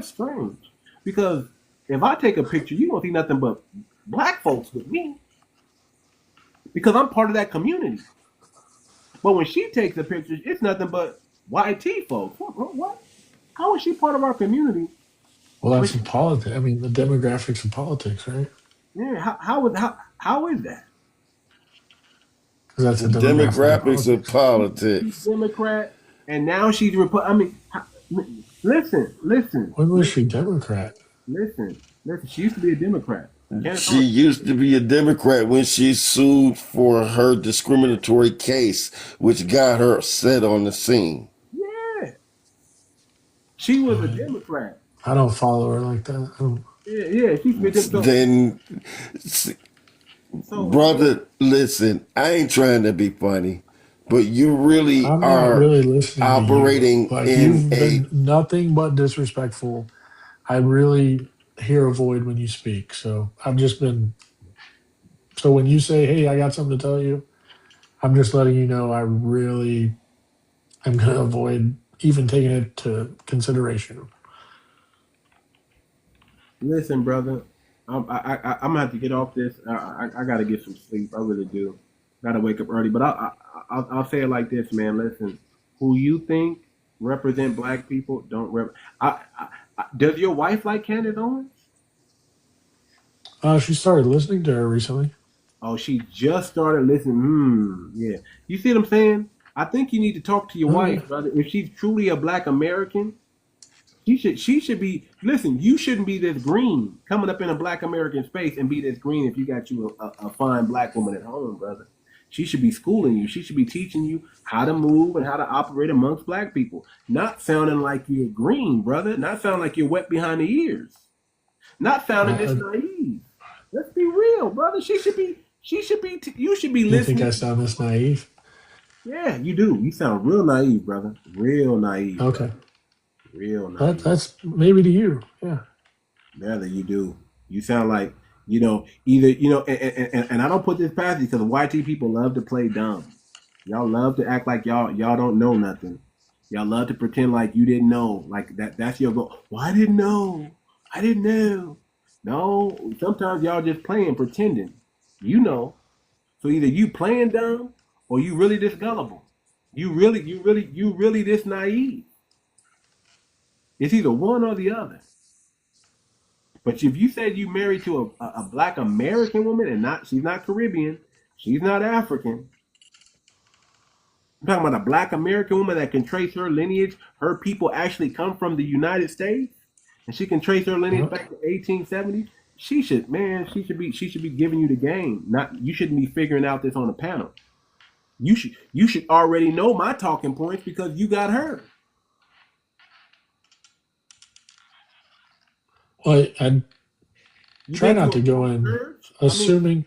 strange. Because if I take a picture, you don't see nothing but black folks with me. Because I'm part of that community. But when she takes the pictures, it's nothing but YT folks. What? How is she part of our community? Well, But that's in politics. I mean, the demographics of politics, right? yeah, how is that? Because that's The the demographic of demographics of politics. She's politics. Democrat, and now she's Republican. I mean, listen. When was she Democrat? Listen. She used to be a Democrat. Candace She Owens. used to be a Democrat when she sued for her discriminatory case, which got her set on the scene. Yeah, she was a Uh, Democrat. I don't follow her like that. I don't, Yeah, she used to be a Democrat. Then, So brother, listen, I ain't trying to be funny, but you really I'm not are really listening to you. operating Like, in you've a. been nothing but disrespectful. I really hear a void when you speak. So I've just been. So when you say, "Hey, I got something to tell you," I'm just letting you know I really am going to avoid even taking it to consideration. listen, brother, I'm gonna have to get off this. I gotta get some sleep. I really do. Gotta wake up early. But I'll say it like this, man. Listen, who you think represent black people don't rep. Does your wife like Candace Owens? She started listening to her recently. Oh, she just started listening. Yeah. You see what I'm saying? I think you need to talk to your Oh yeah. wife, brother. If she's truly a black American, she should be. Listen, you shouldn't be this green coming up in a black American space and be this green if you got you a fine black woman at home, brother. She should be schooling you. She should be teaching you how to move and how to operate amongst black people. Not sounding like you're green, brother. Not sounding like you're wet behind the ears. Not sounding this I, naive. Let's be real, brother. She should be. You should be you think I listening. sound this naive? Yeah, you do. You sound real naive, brother. Real naive, Okay. brother. Real naive. That's maybe to you. Yeah. Rather, you do. You sound like either and I don't put this past you because YT people love to play dumb. Y'all love to act like y'all don't know nothing. Y'all love to pretend like you didn't know. Like that's your goal. Well, I didn't know. I didn't know. No, sometimes y'all just playing, pretending. You know. So either you playing dumb or you really this gullible. You really this naive. It's either one or the other. But if you said you married to a black American woman and she's not Caribbean, she's not African. I'm talking about a black American woman that can trace her lineage. Her people actually come from the United States, and she can trace her lineage Well, back to 1870. She should be giving you the game. Not you shouldn't be figuring out this on a panel. You should already know my talking points because you got her. I You try been to not a to go black in church? I mean, assuming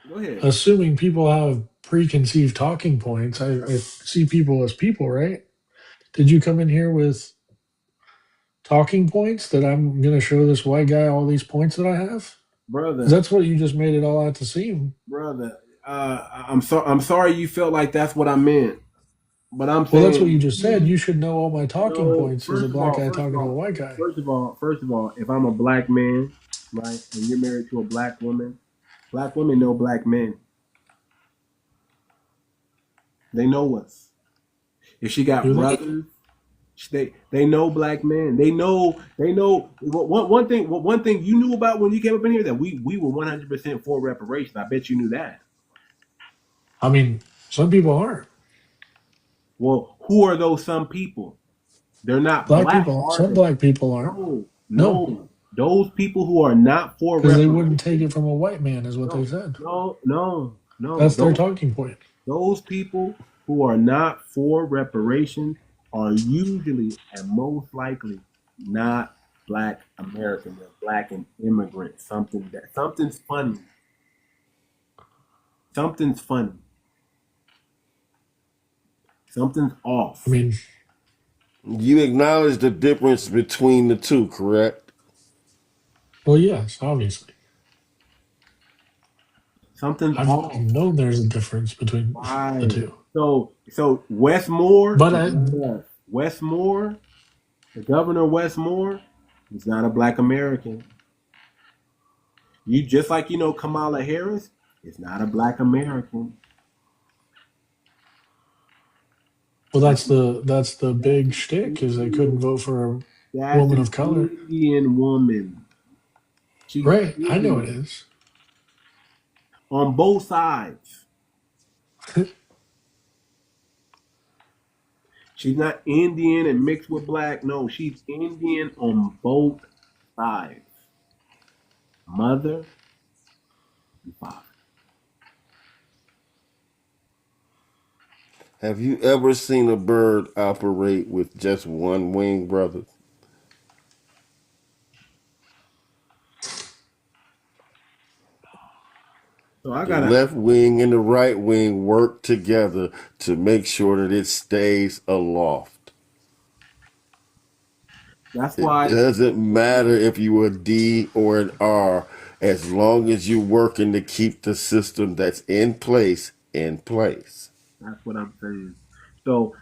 go ahead, assuming people have preconceived talking points. I see people as people, right? Did you come in here with talking points that I'm going to show this white guy all these points that I have? Because brother. that's what you just made it all out to seem. Brother, I'm sorry you felt like that's what I meant. But I'm Well, that's what you saying, just said. You should know all my talking no. points as a black guy talking to a white guy. First of all, if I'm a black man, right, and you're married to a black women know black men. They know us. If she got Do they? brothers, they know black men. They know one thing you knew about when you came up in here that we were 100% for reparations. I bet you knew that. I mean, some people aren't. Well, who are those some people? They're not Black black, people, are some they? black people aren't. No, No, no. Those people who are not for because they wouldn't take reparations. it from a white man, is what they No, said. no, no, no. That's their talking point. Those people who are not for reparations are usually and most likely not black American. They're black and immigrant. Something's funny. Something's funny. Something's I off. mean, You acknowledge the difference between the two, correct? well, yes, obviously. Something's I've off. known there's a difference between the Right. two. So Westmore But is not us. Westmore, the governor of Westmore, he's not a black American. You just like you know Kamala Harris is not a black American. well, that's the big shtick is they couldn't vote for a That's woman an of color. Indian woman. She's Right, I know it Indian is. on both sides. She's not Indian and mixed with black. No, she's Indian on both sides. Mother and father. Have you ever seen a bird operate with just one wing, brother? So I The gotta. left wing and the right wing work together to make sure that it stays aloft. That's It why. doesn't matter if you are a D or an R, as long as you're working to keep the system that's in place in place. That's what I'm saying. So,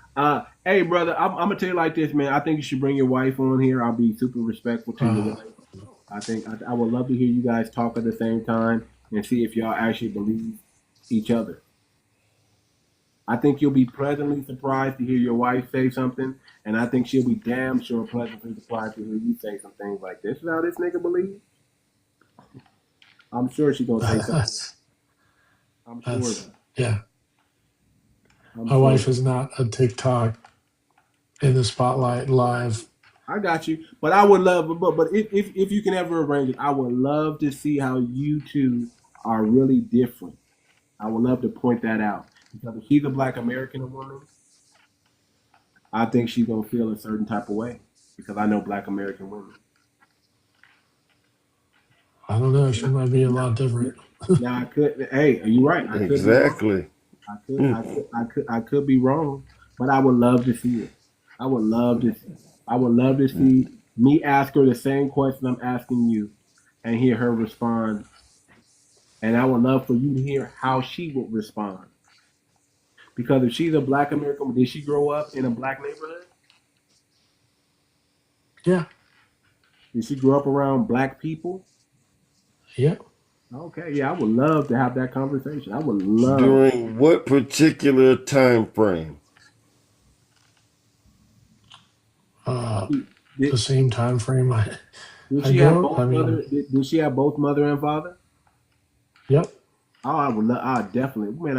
hey, brother, I'm gonna tell you like this, man. I think you should bring your wife on here. I'll be super respectful to your Uh, wife. I think I would love to hear you guys talk at the same time and see if y'all actually believe each other. I think you'll be pleasantly surprised to hear your wife say something, and I think she'll be damn sure pleasantly surprised to hear you say some things like this. Is how this nigga believes. I'm sure she's gonna say something. that's I'm sure of that's it. yeah. I'm My sure wife of it. is not a TikTok in the spotlight live. I got you, but I would love, but if you can ever arrange it, I would love to see how you two are really different. I would love to point that out because if she's a Black American woman, I think she's gonna feel a certain type of way because I know Black American women. I don't know. She Now, might be a now, lot different. now I could. Hey, are you right? I could be wrong. Exactly. I could be wrong, but I would love to see it. I would love to see. I would love to see me ask her the same question I'm asking you, and hear her respond. And I would love for you to hear how she would respond. Because if she's a Black American, did she grow up in a Black neighborhood? Yeah, Did she grow up around Black people? yeah. Okay, yeah, I would love to have that conversation. I would love. During what particular time frame? Uh, the Did, same time frame did I she have grew up. I both mean, mother? Did she have both mother and father? yep. Oh, I would. I definitely, man.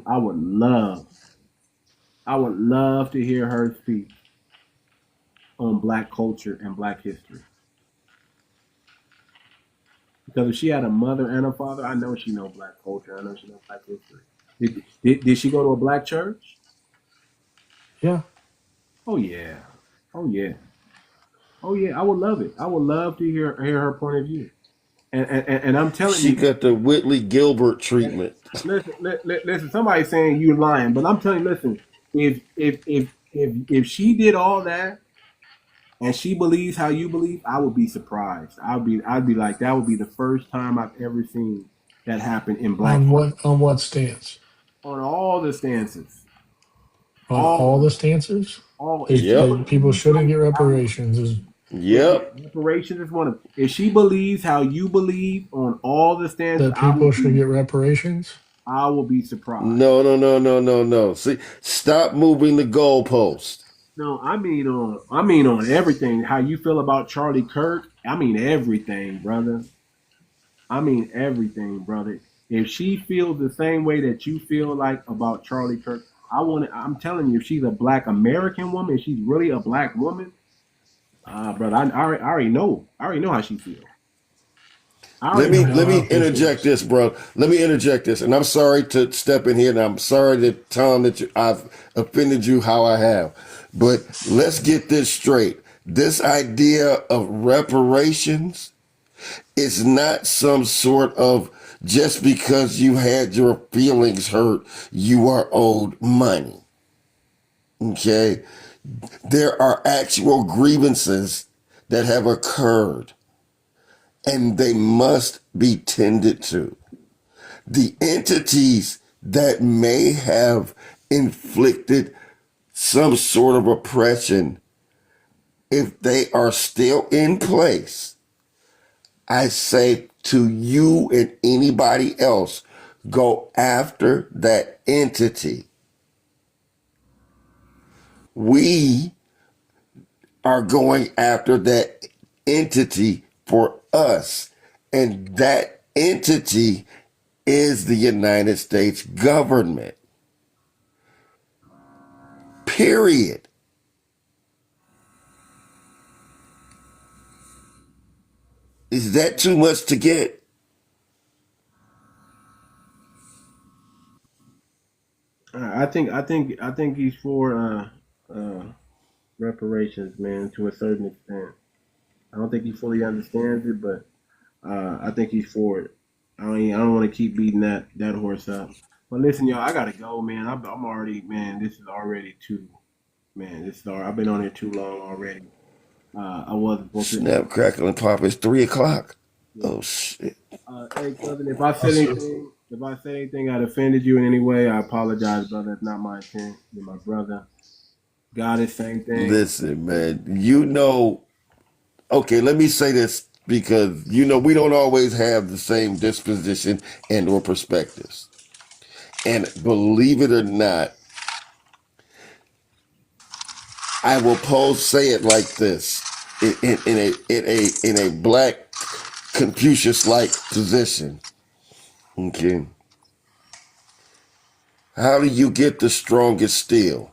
I would love. I would love to hear her speak on Black culture and Black history. Because if she had a mother and a father, I know she know Black culture. I know she know Black history. Did she go to a Black church? Yeah. Oh yeah. Oh yeah. Oh yeah. I would love it. I would love to hear her point of view. And I'm telling She you, got the Whitley Gilbert and treatment. listen. Somebody's saying you're lying, but I'm telling you, listen. If she did all that and she believes how you believe, I would be surprised. I'd be like, that would be the first time I've ever seen that happen in Black On what stance? on all the stances. On all the all stances, if she Yep. is people believes shouldn't get how reparations. Is yeah, Yep. reparations is one of if she believes how you believe on all the stances, that people should get reparations? I will be surprised. No, no, no, no, no, no. See, stop moving the goalpost. No, I mean on everything. How you feel about Charlie Kirk? I mean everything, brother. I mean everything, brother. If she feels the same way that you feel like about Charlie Kirk, I'm telling you, if she's a black American woman, if she's really a black woman, brother, I already know. I already know how she feels. I Let already You me know know let me how she interject feels. this, bro. Let me interject this, and I'm sorry to step in here, and I'm sorry that Tom I've offended you how I have, but let's get this straight. This idea of reparations is not some sort of just because you had your feelings hurt, you are owed money. Okay, there are actual grievances that have occurred, and they must be tended to. The entities that may have inflicted some sort of oppression, if they are still in place, I say to you and anybody else, go after that entity. We are going after that entity for us, and that entity is the United States government. Period. Is that too much to get? I think he's for reparations, man, to a certain extent. I don't think he fully understands it, but I think he's for it. I don't want to keep beating that horse up. But listen, y'all, I gotta go, man. I'm already, man. This is already too, man. I've been on here too long already. I wasn't supposed to. Snap, crackle, and pop. It's 3 o'clock. Yeah. Oh shit. Hey, cousin, Also, if I said anything, I offended you in any way, I apologize, brother. It's not my intent. You're my brother. God is same thing. Listen, man. Okay, let me say this because we don't always have the same disposition and or perspectives. And believe it or not, I will say it like this in a black Confucius like position. Okay. How do you get the strongest steel?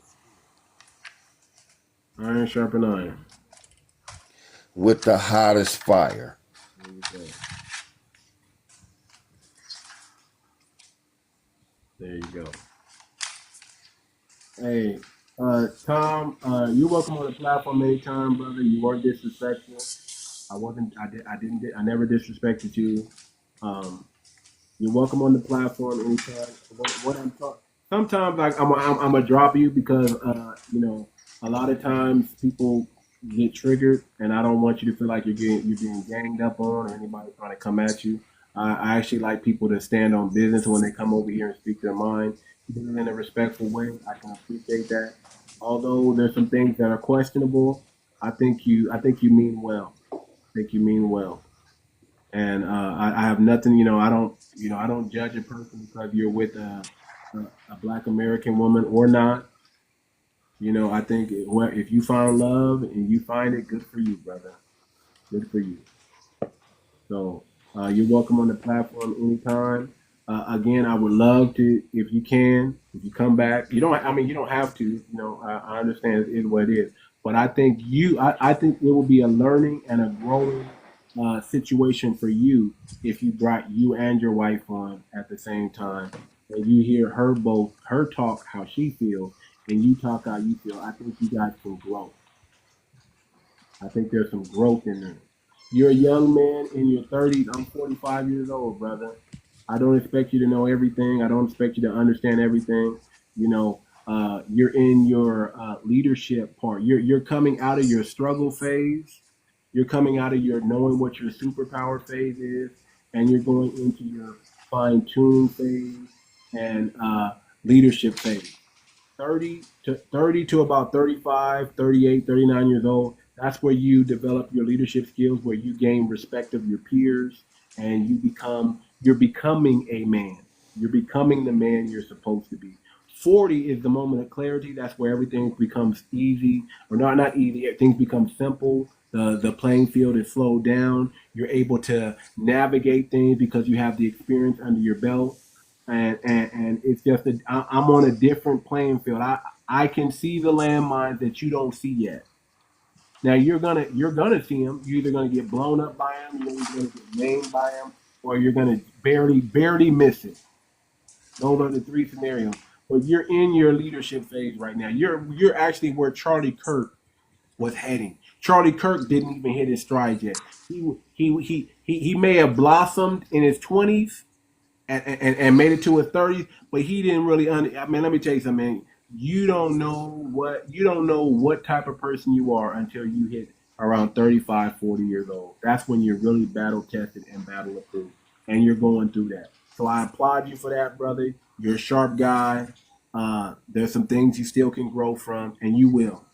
Iron sharpen iron. With the hottest fire. There you go. There you go. Hey, Tom, you're welcome on the platform anytime, brother. You weren't disrespectful. I wasn't. I did. I didn't. I never disrespected you. Um, you're welcome on the platform anytime. What I'm talking. Sometimes like I'm gonna drop you because a lot of times people get triggered, and I don't want you to feel like you're being ganged up on or anybody trying to come at you. I actually like people to stand on business when they come over here and speak their mind, do it in a respectful way. I can appreciate that. Although there's some things that are questionable, I think you mean well. I think you mean well. And I have nothing. I don't judge a person because you're with a black American woman or not. I think if you found love and you find it, good for you, brother. Good for you. So you're welcome on the platform anytime. Again, I would love to, if you can, if you come back. You don't. I mean, you don't have to. I understand it is what it is. But I think it will be a learning and a growing situation for you if you brought you and your wife on at the same time, and you hear her talk how she feels, and you talk how you feel. I think you guys can grow. I think there's some growth in there. You're a young man in your 30s. I'm 45 years old, brother. I don't expect you to know everything. I don't expect you to understand everything. You're in your leadership part. You're coming out of your struggle phase. You're coming out of your knowing what your superpower phase is, and you're going into your fine tuning phase and leadership phase. 30 to about 35, 38, 39 years old. That's where you develop your leadership skills, where you gain respect of your peers, and you're becoming a man. You're becoming the man you're supposed to be. 40 is the moment of clarity. That's where everything becomes easy, or not easy. Things become simple. The playing field is slowed down. You're able to navigate things because you have the experience under your belt, and it's just I'm on a different playing field. I can see the landmines that you don't see yet. Now you're gonna see them. You're either gonna get blown up by them, you're gonna get named by them, or you're gonna barely miss it. Those are the three scenarios. But you're in your leadership phase right now. You're actually where Charlie Kirk was heading. Charlie Kirk didn't even hit his stride yet. He may have blossomed in his 20s and made it to his 30s, but he didn't really. I mean, let me tell you something. Man. You don't know what type of person you are until you hit around 35, 40 years old. That's when you're really battle tested and battle approved, and you're going through that. So I applaud you for that, brother. You're a sharp guy. There's some things you still can grow from, and you will.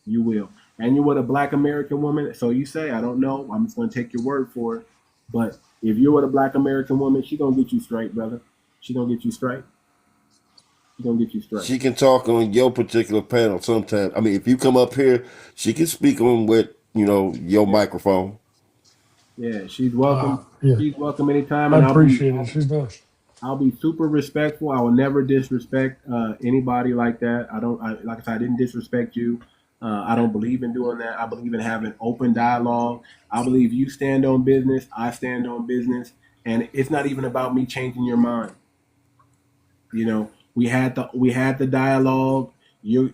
You will. And you're with a black American woman. So you say, I don't know. I'm just going to take your word for it. But if you're with a black American woman, she going to get you straight, brother. She going to get you straight. She going to get you straight. She can talk on your particular panel sometimes. I mean, if you come up here, she can speak on with, your microphone. Yeah, she's welcome. Yeah, She's welcome anytime. I And appreciate it. She's nice. I'll be super respectful. I will never disrespect anybody like that. Like I said, I didn't disrespect you. I don't believe in doing that. I believe in having open dialogue. I believe you stand on business. I stand on business, and it's not even about me changing your mind. We had the dialogue. You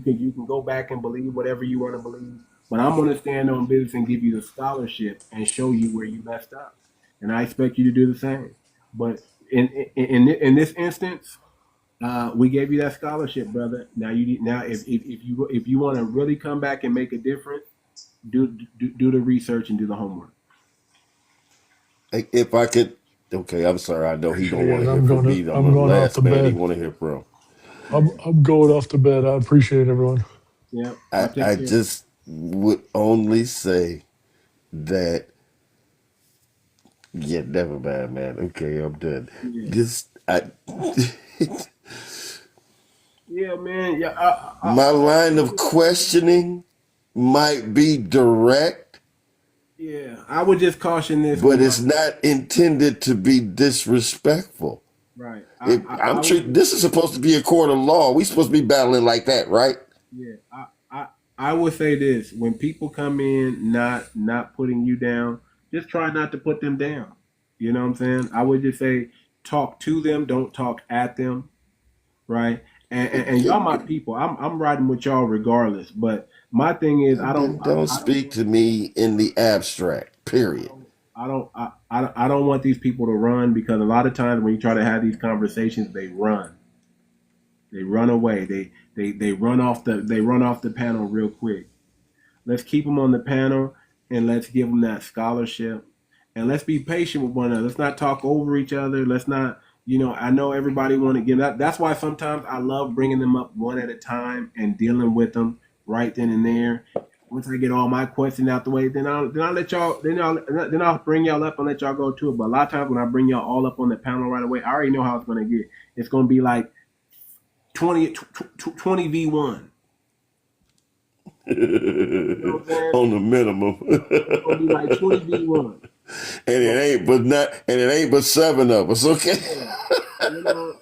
can go back and believe whatever you want to believe, but I'm going to stand on business and give you the scholarship and show you where you messed up, and I expect you to do the same. But in this instance, we gave you that scholarship, brother. Now if you want to really come back and make a difference, do the research and do the homework. If I could, okay, I'm sorry. I know he don't want Appreciate it. to hear from me. I'm I'm the going off last to man he bed. want to hear from. I'm going off to bed. I appreciate everyone. Yeah, I, I'll take I care. just would only say that, yeah, never mind, man. Okay, I'm done. Yeah, Just, yeah, man. Yeah, my line of questioning might be direct, yeah. I would just caution this but one, it's brother. not intended to be disrespectful. Right. I'm I would treating this is supposed to be a court of law. We supposed to be battling like that, right? Yeah, I would say this: when people come in not putting you down, just try not to put them down. You know what I'm saying? I would just say talk to them, don't talk at them, right? And y'all my people. I'm riding with y'all regardless. But my thing is, Then don't speak to me in the abstract. Period. I don't want these people to run, because a lot of times when you try to have these conversations, they run. They run away. They run off the panel real quick. Let's keep them on the panel, and let's give them that scholarship, and let's be patient with one another. Let's not talk over each other. Let's not, I know everybody want to give that. That's why sometimes I love bringing them up one at a time and dealing with them right then and there. Once I get all my questions out the way, then I'll let y'all then I'll bring y'all up and let y'all go to it. But a lot of times when I bring y'all all up on the panel right away, I already know how it's going to get. It's going to be like 20v1. You know what I'm saying? On the minimum. It's gonna be like 20v1. And it ain't but seven of us, okay? Yeah.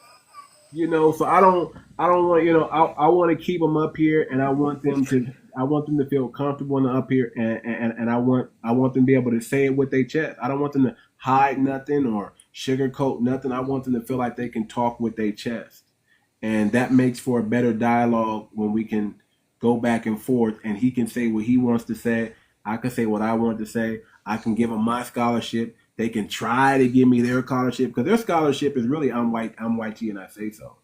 You know, so I don't want, I want to keep them up here, and I want them to feel comfortable in the up here, and I want them to be able to say it with their chest. I don't want them to hide nothing or sugarcoat nothing. I want them to feel like they can talk with their chest. And that makes for a better dialogue when we can go back and forth, and he can say what he wants to say. I can say what I want to say. I can give them my scholarship. They can try to give me their scholarship, because their scholarship is really I'm white T, and I say so.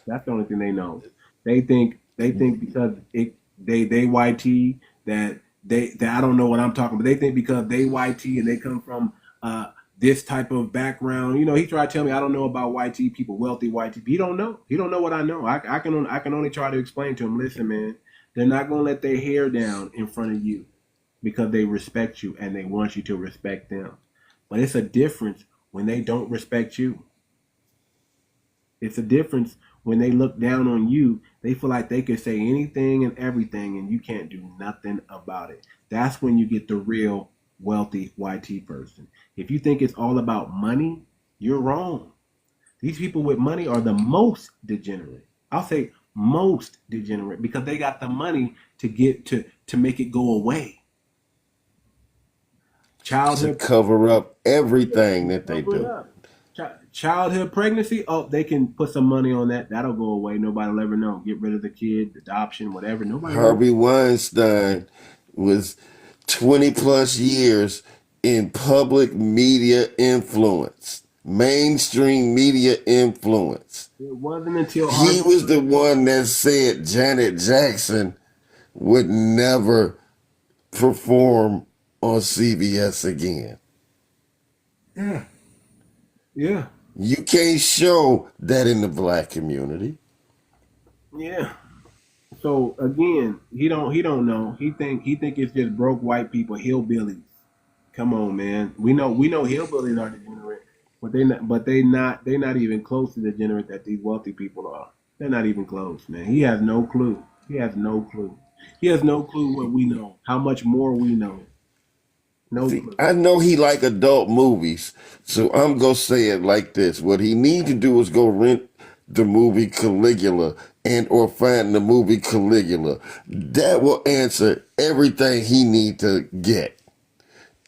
That's the only thing they know. They think because they white T that I don't know what I'm talking about. They think because they white T and they come from this type of background. You know, he tried to tell me I don't know about white people, wealthy white people. He don't know. He don't know what I know. I can only try to explain to him. Listen, man, they're not gonna let their hair down in front of you because they respect you and they want you to respect them. But it's a difference when they don't respect you. It's a difference when they look down on you. They feel like they can say anything and everything and you can't do nothing about it. That's when you get the real wealthy YT person. If you think it's all about money, you're wrong. These people with money are the most degenerate. I'll say most degenerate because they got the money to get to make it go away. To Childhood cover up everything that they cover it do. up. Childhood pregnancy, oh, they can put some money on that. That'll go away. Nobody will ever know. Get rid of the kid, adoption, whatever. Nobody will. Harvey Weinstein was 20 plus years in public media influence, mainstream media influence. It wasn't until He Harvey. was the one that said Janet Jackson would never perform on CBS again. Yeah. Yeah. You can't show that in the black community. Yeah. So again, he don't know. He think it's just broke white people, hillbillies. Come on, man. We know hillbillies are degenerate, but they're not even close to the degenerate that these wealthy people are. They're not even close, man. He has no clue. He has no clue. He has no clue what we know. How much more we know. No See, clue. I know he like adult movies, so I'm gonna say it like this: what he need to do is go rent the movie Caligula and or find the movie Caligula. That will answer everything he need to get,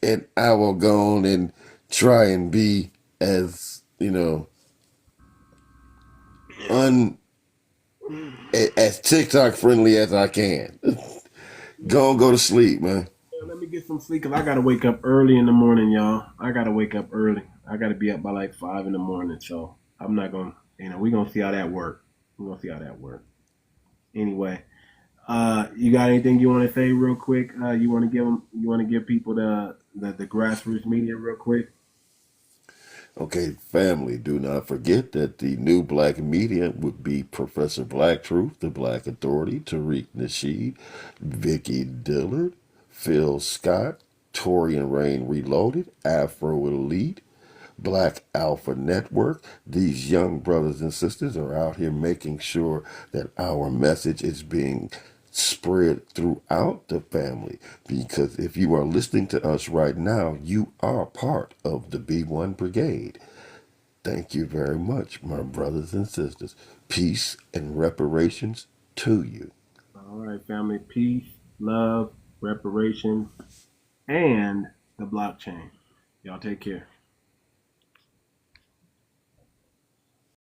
and I will go on and try and be as un as TikTok friendly as I can. Go to sleep, man. Let me get some sleep because I gotta wake up early in the morning, y'all. I gotta wake up early. I gotta be up by like 5 in the morning. So I'm not gonna, we're gonna see how that works. We're gonna see how that works. Anyway, you got anything you want to say real quick? You want to give them? You want to give people the grassroots media real quick? Okay, family, do not forget that the new black media would be Professor Black Truth, the Black Authority, Tariq Nasheed, Vicky Dillard, Phil Scott, Tori and Rain Reloaded, Afro Elite, Black Alpha Network. These young brothers and sisters are out here making sure that our message is being spread throughout the family. Because if you are listening to us right now, you are part of the B1 Brigade. Thank you very much, my brothers and sisters. Peace and reparations to you. All right, family. Peace, love, reparations, and the blockchain. Y'all take care.